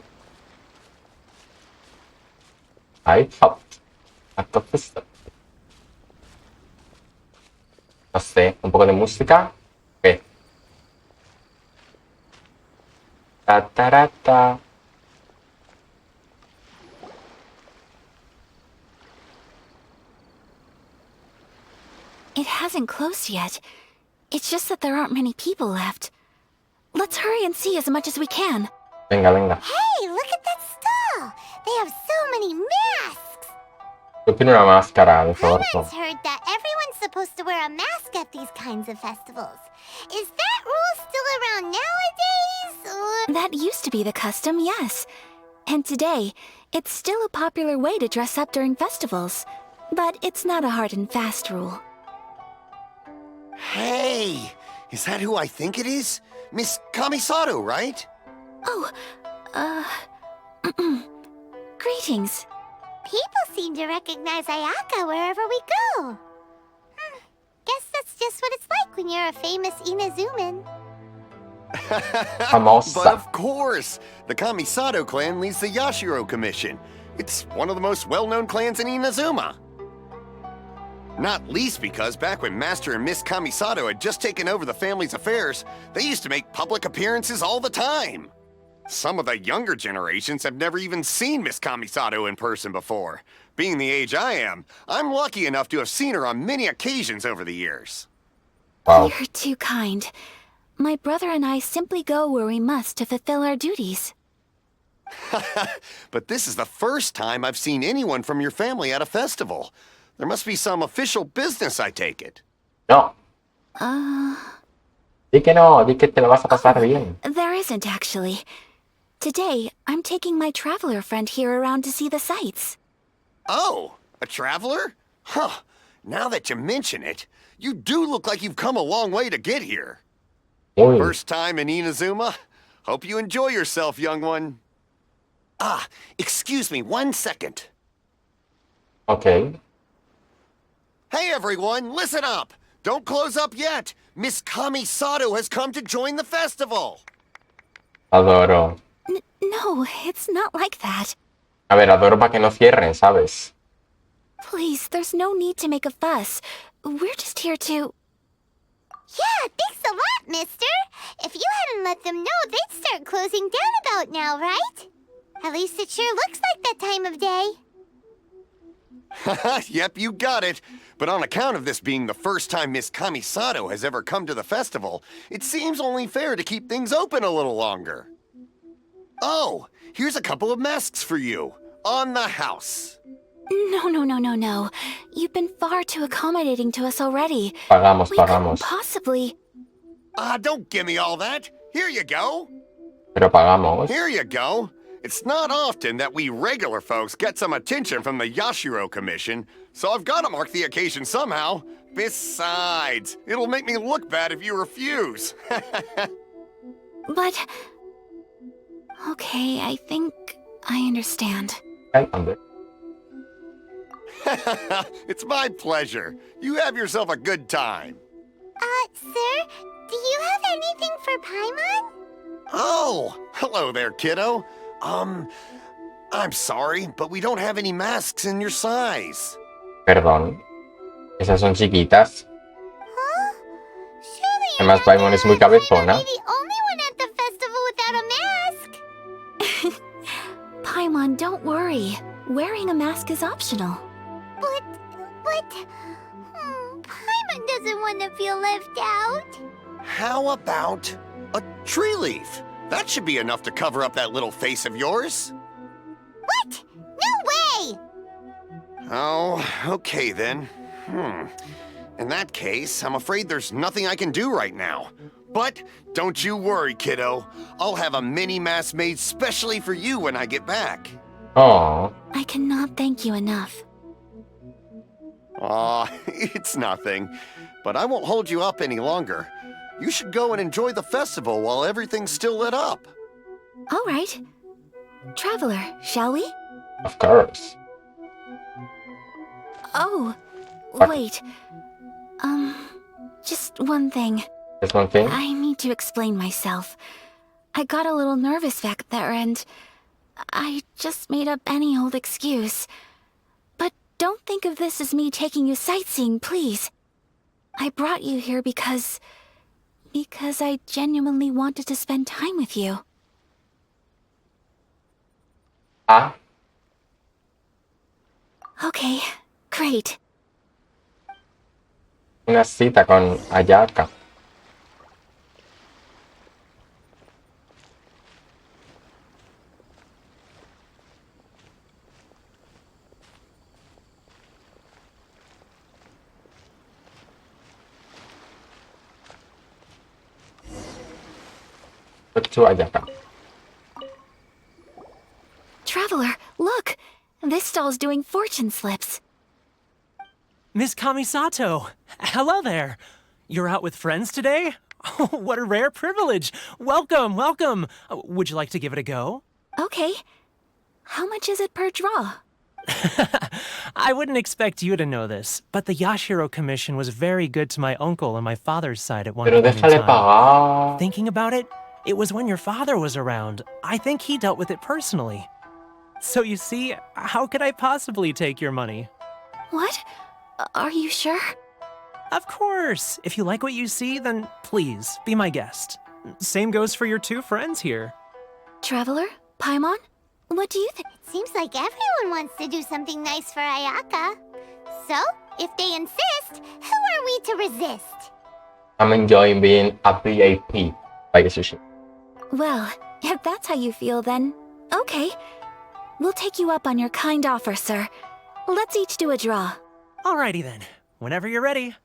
I hopped at the festival. No sé, un poco de música. ¿Qué? Ta, ta, ra, ta. It hasn't closed yet. It's just that there aren't many people left. Let's hurry and see as much as we can. Venga, venga. Hey, look at that stall! They have so many masks! Yo tiene una máscara de Paimon's orco. heard that everyone's supposed to wear a mask at these kinds of festivals. Is that rule still around nowadays, or...? That used to be the custom, yes. And today, it's still a popular way to dress up during festivals. But it's not a hard and fast rule. Hey! Is that who I think it is? Miss Kamisato, right? Oh, greetings. People seem to recognize Ayaka wherever we go. Guess that's just what it's like when you're a famous Inazuman. But of course! The Kamisato clan leads the Yashiro Commission. It's one of the most well-known clans in Inazuma. Not least because back when Master and Miss Kamisato had just taken over the family's affairs, they used to make public appearances all the time. Some of the younger generations have never even seen Miss Kamisato in person before. Being the age I am, I'm lucky enough to have seen her on many occasions over the years. Wow. You're too kind. My brother and I simply go where we must to fulfill our duties. But this is the first time I've seen anyone from your family at a festival. There must be some official business, I take it. No. Di que no, di que te lo vas a pasar bien. There isn't actually. Today, I'm taking my traveler friend here around to see the sights. Oh, a traveler? Huh. Now that you mention it, you do look like you've come a long way to get here. Uy. First time in Inazuma? Hope you enjoy yourself, young one. Ah, excuse me 1 second. Okay. Hey everyone, listen up! Don't close up yet! Miss Kamisato has come to join the festival! Adoro. No, it's not like that. A ver, adoro para que no cierren, ¿sabes? Please, there's no need to make a fuss. We're just here to... Yeah, thanks a lot, mister. If you hadn't let them know, they'd start closing down about now, right? At least it sure looks like that time of day. Yep, you got it. But on account of this being the first time Miss Kamisato has ever come to the festival, it seems only fair to keep things open a little longer. Oh, here's a couple of masks for you. On the house. No. You've been far too accommodating to us already. Pagamos, We pagamos. couldn't possibly... Don't give me all that. Here you go. Pero pagamos. Here you go. It's not often that we regular folks get some attention from the Yashiro Commission, so I've got to mark the occasion somehow. Besides, it'll make me look bad if you refuse. But... Okay, I think I understand. It's my pleasure. You have yourself a good time. Sir, do you have anything for Paimon? Oh, hello there, kiddo. I'm sorry, but we don't have any masks in your size. Perdón. Esas son chiquitas. Huh? Surely you're Además, Paimon es muy cabezona. the only one at the festival without a mask. Paimon, don't worry. Wearing a mask is optional. But... Paimon doesn't want to feel left out. How about a tree leaf? That should be enough to cover up that little face of yours. What? No way! Oh, okay then. In that case, I'm afraid there's nothing I can do right now. But don't you worry, kiddo. I'll have a mini mask made specially for you when I get back. Oh. I cannot thank you enough. Aw, it's nothing. But I won't hold you up any longer. You should go and enjoy the festival while everything's still lit up. All right. Traveler, shall we? Of course. Oh, wait. Just one thing. Just one thing? I need to explain myself. I got a little nervous back there and I just made up any old excuse. But don't think of this as me taking you sightseeing, please. I brought you here because I genuinely wanted to spend time with you. Ah? Okay, great. una cita con Ayaka. To Ayaka. Traveler, look! This stall's doing fortune slips. Miss Kamisato! Hello there! You're out with friends today? Oh, what a rare privilege! Welcome, welcome! Would you like to give it a go? Okay. How much is it per draw? I wouldn't expect you to know this, but the Yashiro Commission was very good to my uncle on my father's side at one Pero point in déjale time. pagar. Thinking about it, it was when your father was around. I think he dealt with it personally. So you see, how could I possibly take your money? What? Are you sure? Of course! If you like what you see, then please, be my guest. Same goes for your two friends here. Traveler? Paimon? What do you think? It seems like everyone wants to do something nice for Ayaka. So, if they insist, who are we to resist? I'm enjoying being a VIP. Like a sushi. Well, if that's how you feel, then okay. We'll take you up on your kind offer, sir. Let's each do a draw. Alrighty then. Whenever you're ready.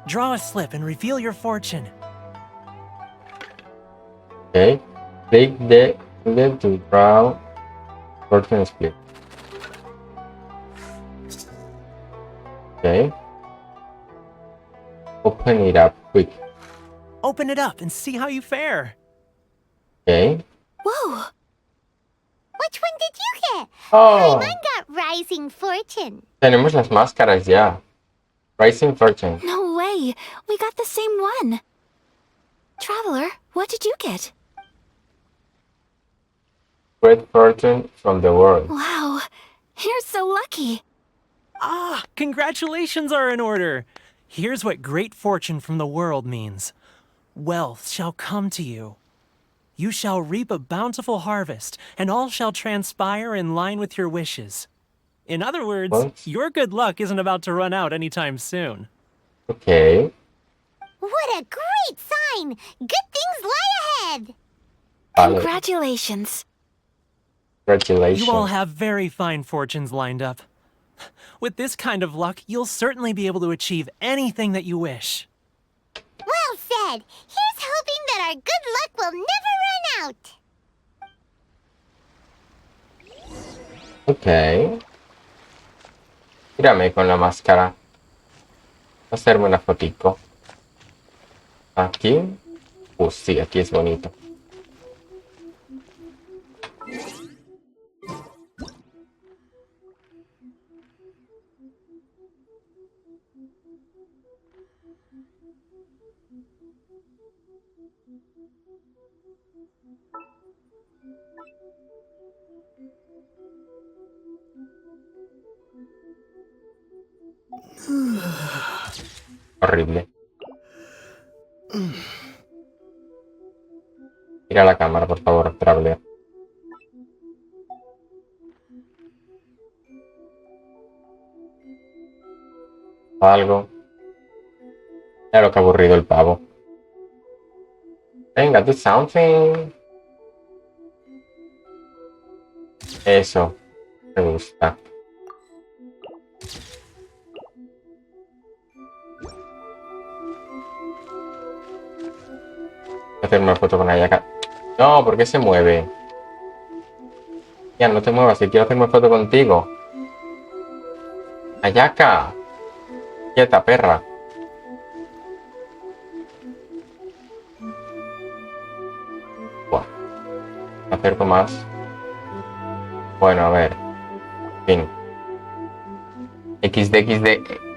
Draw a slip and reveal your fortune. Okay. Click the slip to draw fortune split. Okay. Open it up quick. Open it up and see how you fare. Okay. Whoa! Which one did you get? Oh. Paimon got Rising Fortune. Tenemos las máscaras ya. Rising Fortune. No way! We got the same one! Traveler, what did you get? Great fortune from the world. Wow, you're so lucky! Ah, congratulations are in order. Here's what great fortune from the world means. Wealth shall come to you. You shall reap a bountiful harvest, and all shall transpire in line with your wishes. In other words, What? your good luck isn't about to run out anytime soon. Okay. What a great sign! Good things lie ahead! Congratulations. Congratulations. You all have very fine fortunes lined up. With this kind of luck, you'll certainly be able to achieve anything that you wish. Well said! Here's hoping that our good luck will never run out! Ok. Mírame con la máscara. Voy a hacerme una fotico. Aquí. Sí, aquí es bonito. Horrible. Mira la cámara, por favor, Traveler. Algo. Mira lo que aburrido el pavo. Venga, do something. Eso. Me gusta. Voy a hacer una foto con Ayaka. No, ¿por qué se mueve? Ya, no te muevas, que quiero hacer una foto contigo. Ayaka. Quieta, perra. Buah. Me acerco más. Bueno, a ver. Fin. XD,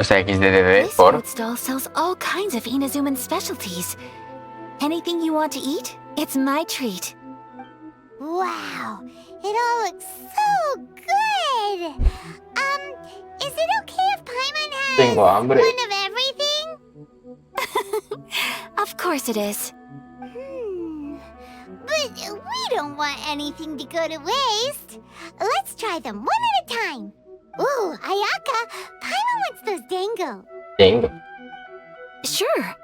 o sea, XDDD This por... food stall sells all kinds of Inazuman specialties. Anything you want to eat, it's my treat. Wow, it all looks so good! Is it okay if Paimon has Tengo hambre. one of everything? Of course it is. But we don't want anything to go to waste. Let's try them one at a time. Ooh, Ayaka, Paimon wants those dango. Thing. Sure.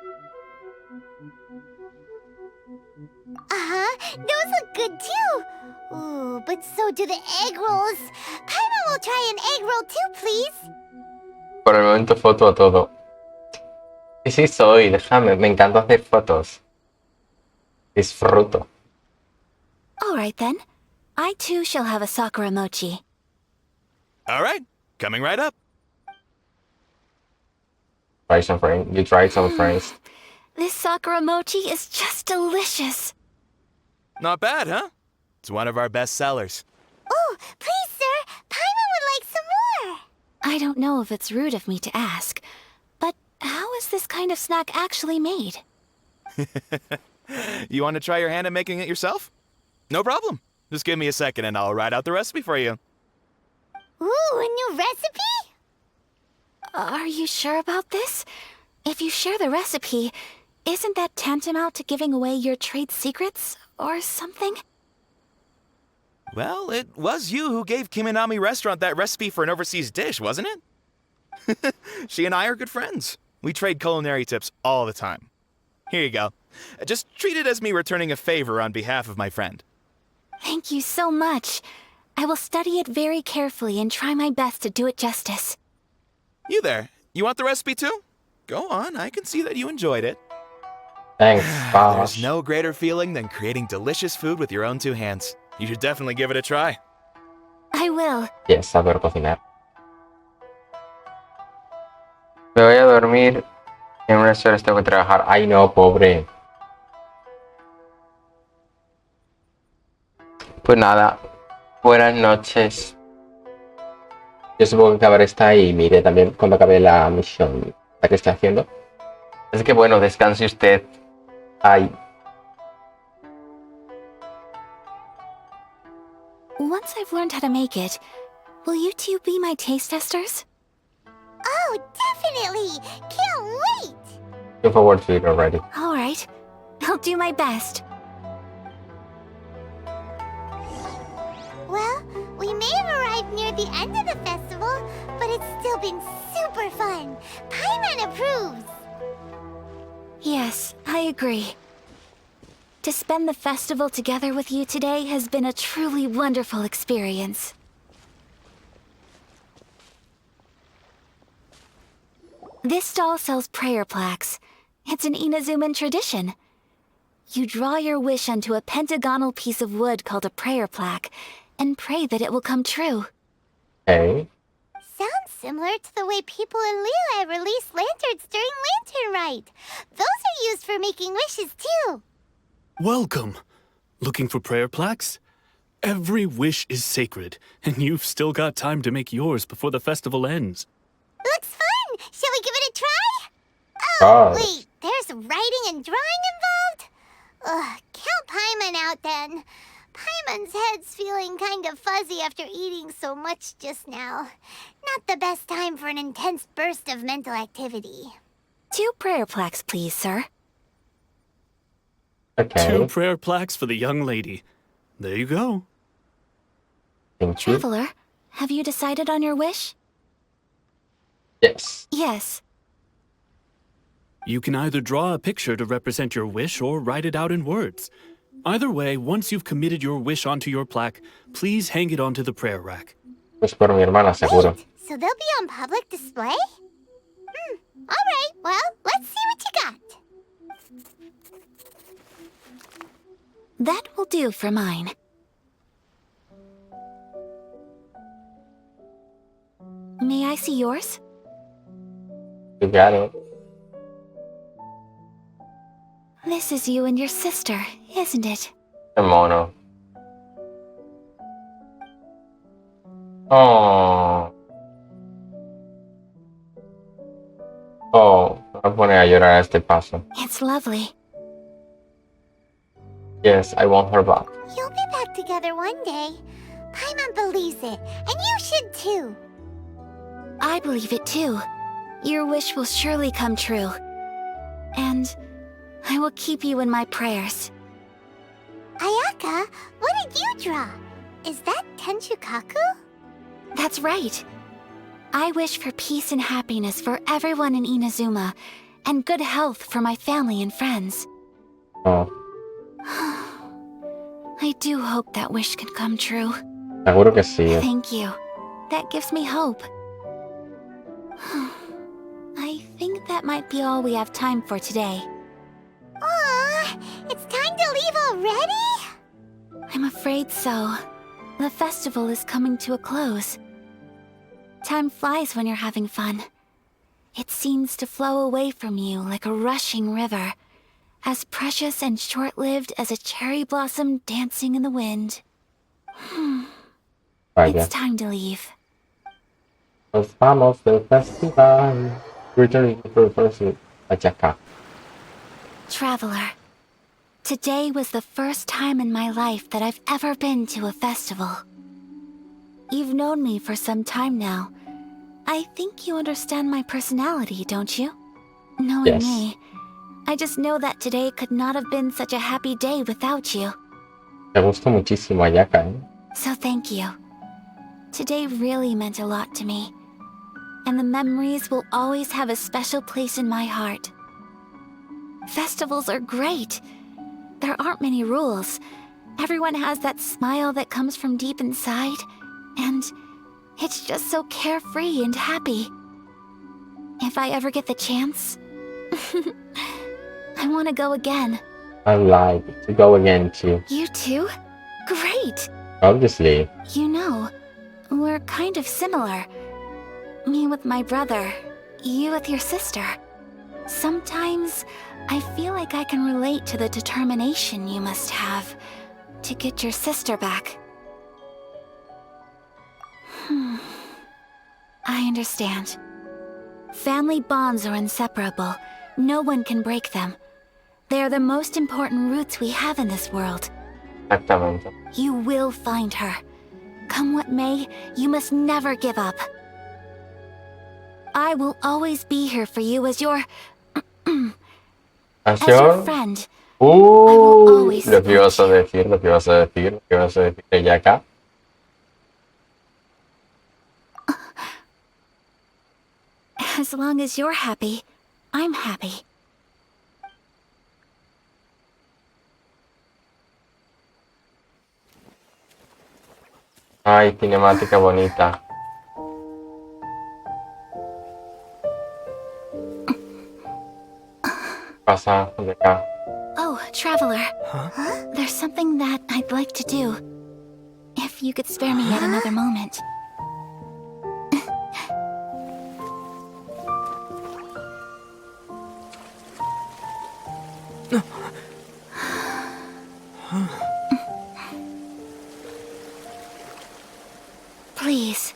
Those look good too. Ooh, but so do the egg rolls. Paimon will try an egg roll too, please. Por el momento foto a todo. Sí, sí soy, déjame, me encanta hacer fotos. Disfruto. All right then. I too shall have a Sakura mochi. All right, coming right up. Try some friends. You tried some friends. This Sakura mochi is just delicious. Not bad, huh? It's one of our best sellers. Oh, please, sir. Paimon would like some more. I don't know if it's rude of me to ask, but how is this kind of snack actually made? You want to try your hand at making it yourself? No problem. Just give me a second and I'll write out the recipe for you. Ooh, a new recipe? Are you sure about this? If you share the recipe, isn't that tantamount to giving away your trade secrets or something? Well, it was you who gave Kiminami Restaurant that recipe for an overseas dish, wasn't it? She and I are good friends. We trade culinary tips all the time. Here you go. Just treat it as me returning a favor on behalf of my friend. Thank you so much. I will study it very carefully and try my best to do it justice. You there. You want the recipe too? Go on, I can see that you enjoyed it. Thanks, Bosh. There's no greater feeling than creating delicious food with your own two hands. You should definitely give it a try. I will. Yes, saber cocinar. Me voy a dormir. En unas horas tengo que trabajar. Ay, no, pobre. Pues nada. Buenas noches. Yo supongo que acabaré esta y mire también cuando acabe la misión la que estoy haciendo. Así que bueno, descanse usted. Ay. Once I've learned how to make it, will you two be my taste testers? Oh, definitely! Can't wait! Look forward to it already. All right. I'll do my best. Well, we may have arrived near the end of the festival, but it's still been super fun. Paimon approves! Yes, I agree. To spend the festival together with you today has been a truly wonderful experience. This stall sells prayer plaques. It's an Inazuman tradition. You draw your wish onto a pentagonal piece of wood called a prayer plaque, and pray that it will come true. Hey. Sounds similar to the way people in Liyue release lanterns during Lantern Rite. Those are used for making wishes too. Welcome. Looking for prayer plaques? Every wish is sacred, and you've still got time to make yours before the festival ends. Looks fun! Shall we give it a try? Oh, wait, there's writing and drawing involved? Ugh, count Paimon out then. Paimon's head's feeling kind of fuzzy after eating so much just now. Not the best time for an intense burst of mental activity. 2 prayer plaques, please, sir. Okay. 2 prayer plaques for the young lady. There you go. Thank you. Traveler, have you decided on your wish? Yes. Yes. You can either draw a picture to represent your wish or write it out in words. Either way, once you've committed your wish onto your plaque, please hang it onto the prayer rack. Pues por mi hermana, seguro. So they'll be on public display? Alright, well, let's see what you got. That will do for mine. May I see yours? You got it. This is you and your sister, isn't it? El mono. Oh. Oh, me voy a poner a llorar a este paso. It's lovely. Yes, I want her back. You'll be back together one day. Paimon believes it, and you should too. I believe it too. Your wish will surely come true. And I will keep you in my prayers. Ayaka, what did you draw? Is that Tenshukaku? That's right. I wish for peace and happiness for everyone in Inazuma, and good health for my family and friends. Oh, I do hope that wish can come true. seguro que sí. Thank you. That gives me hope. I think that might be all we have time for today. Aw, it's time to leave already? I'm afraid so. The festival is coming to a close. Time flies when you're having fun. It seems to flow away from you like a rushing river, as precious and short-lived as a cherry blossom dancing in the wind. It's time to leave. Nos vamos del festival. Returning to the first Ayaka. Traveler, today was the first time in my life that I've ever been to a festival. You've known me for some time now. I think you understand my personality, don't you? Knowing me, I just know that today could not have been such a happy day without you. Me gustó muchísimo Ayaka, ¿eh? So thank you. Today really meant a lot to me, and the memories will always have a special place in my heart. Festivals are great. There aren't many rules. Everyone has that smile that comes from deep inside, and it's just so carefree and happy. If I ever get the chance, I want to go again. I'd like to go again too. You too? Great! Obviously. You know, we're kind of similar. Me with my brother, you with your sister. Sometimes I feel like I can relate to the determination you must have to get your sister back. I understand. Family bonds are inseparable. No one can break them. They are the most important roots we have in this world. Exactamente. You will find her. Come what may, you must never give up. I will always be here for you as your... as your friend. Lo que ibas a decir, lo que ibas a decir, lo que ibas a decir, Ayaka. As long as you're happy, I'm happy. Ay, cinemática bonita. Pasa de acá. Oh, Traveler. There's something that I'd like to do. If you could spare me yet another moment. Please,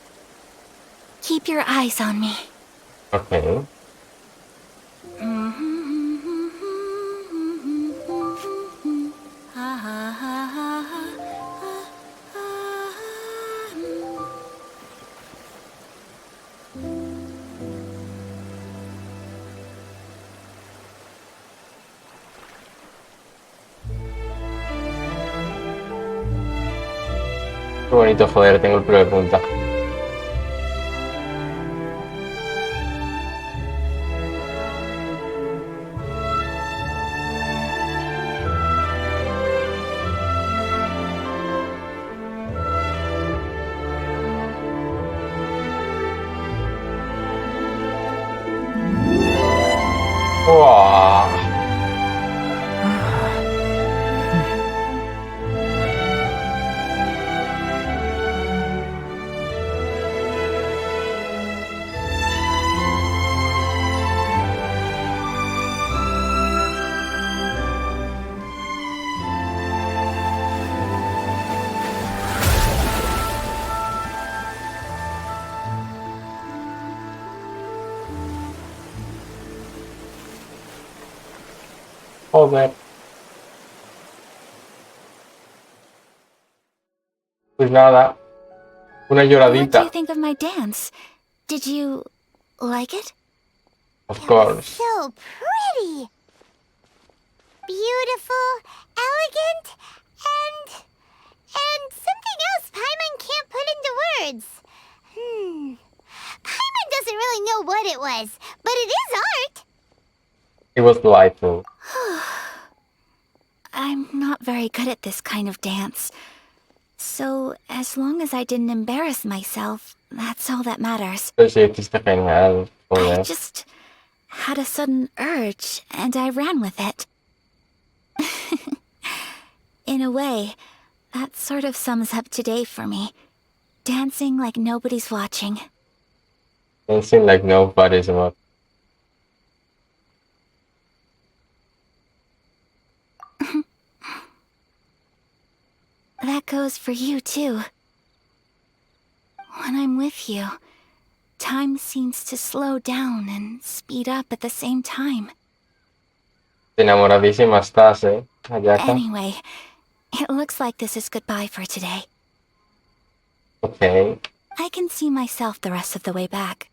keep your eyes on me. Okay. Qué bonito, joder, tengo el pelo de punta. ¡Wow! Joder. Pues nada, una What do lloradita. you think of my dance? Did you like it? Of course. So pretty. Beautiful, elegant, and something else Paimon can't put into words. Paimon doesn't really know what it was, but it is art. It was delightful. I'm not very good at this kind of dance. So, as long as I didn't embarrass myself, that's all that matters. Pero sí, hiciste genial, I joder. just had a sudden urge, and I ran with it. In a way, that sort of sums up today for me. Dancing like nobody's watching. Dancing like nobody's watching. That goes for you, too. When I'm with you, time seems to slow down and speed up at the same time. Enamoradísima estás, Ayaka. Anyway, it looks like this is goodbye for today. Okay. I can see myself the rest of the way back.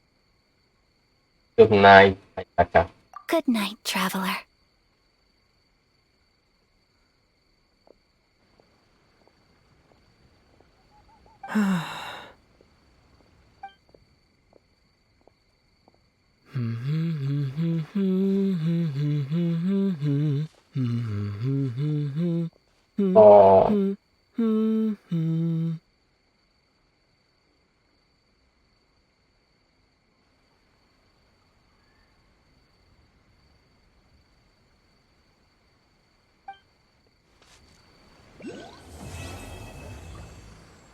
Good night, Ayaka. Good night, traveler. Oh.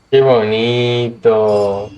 Qué bonito.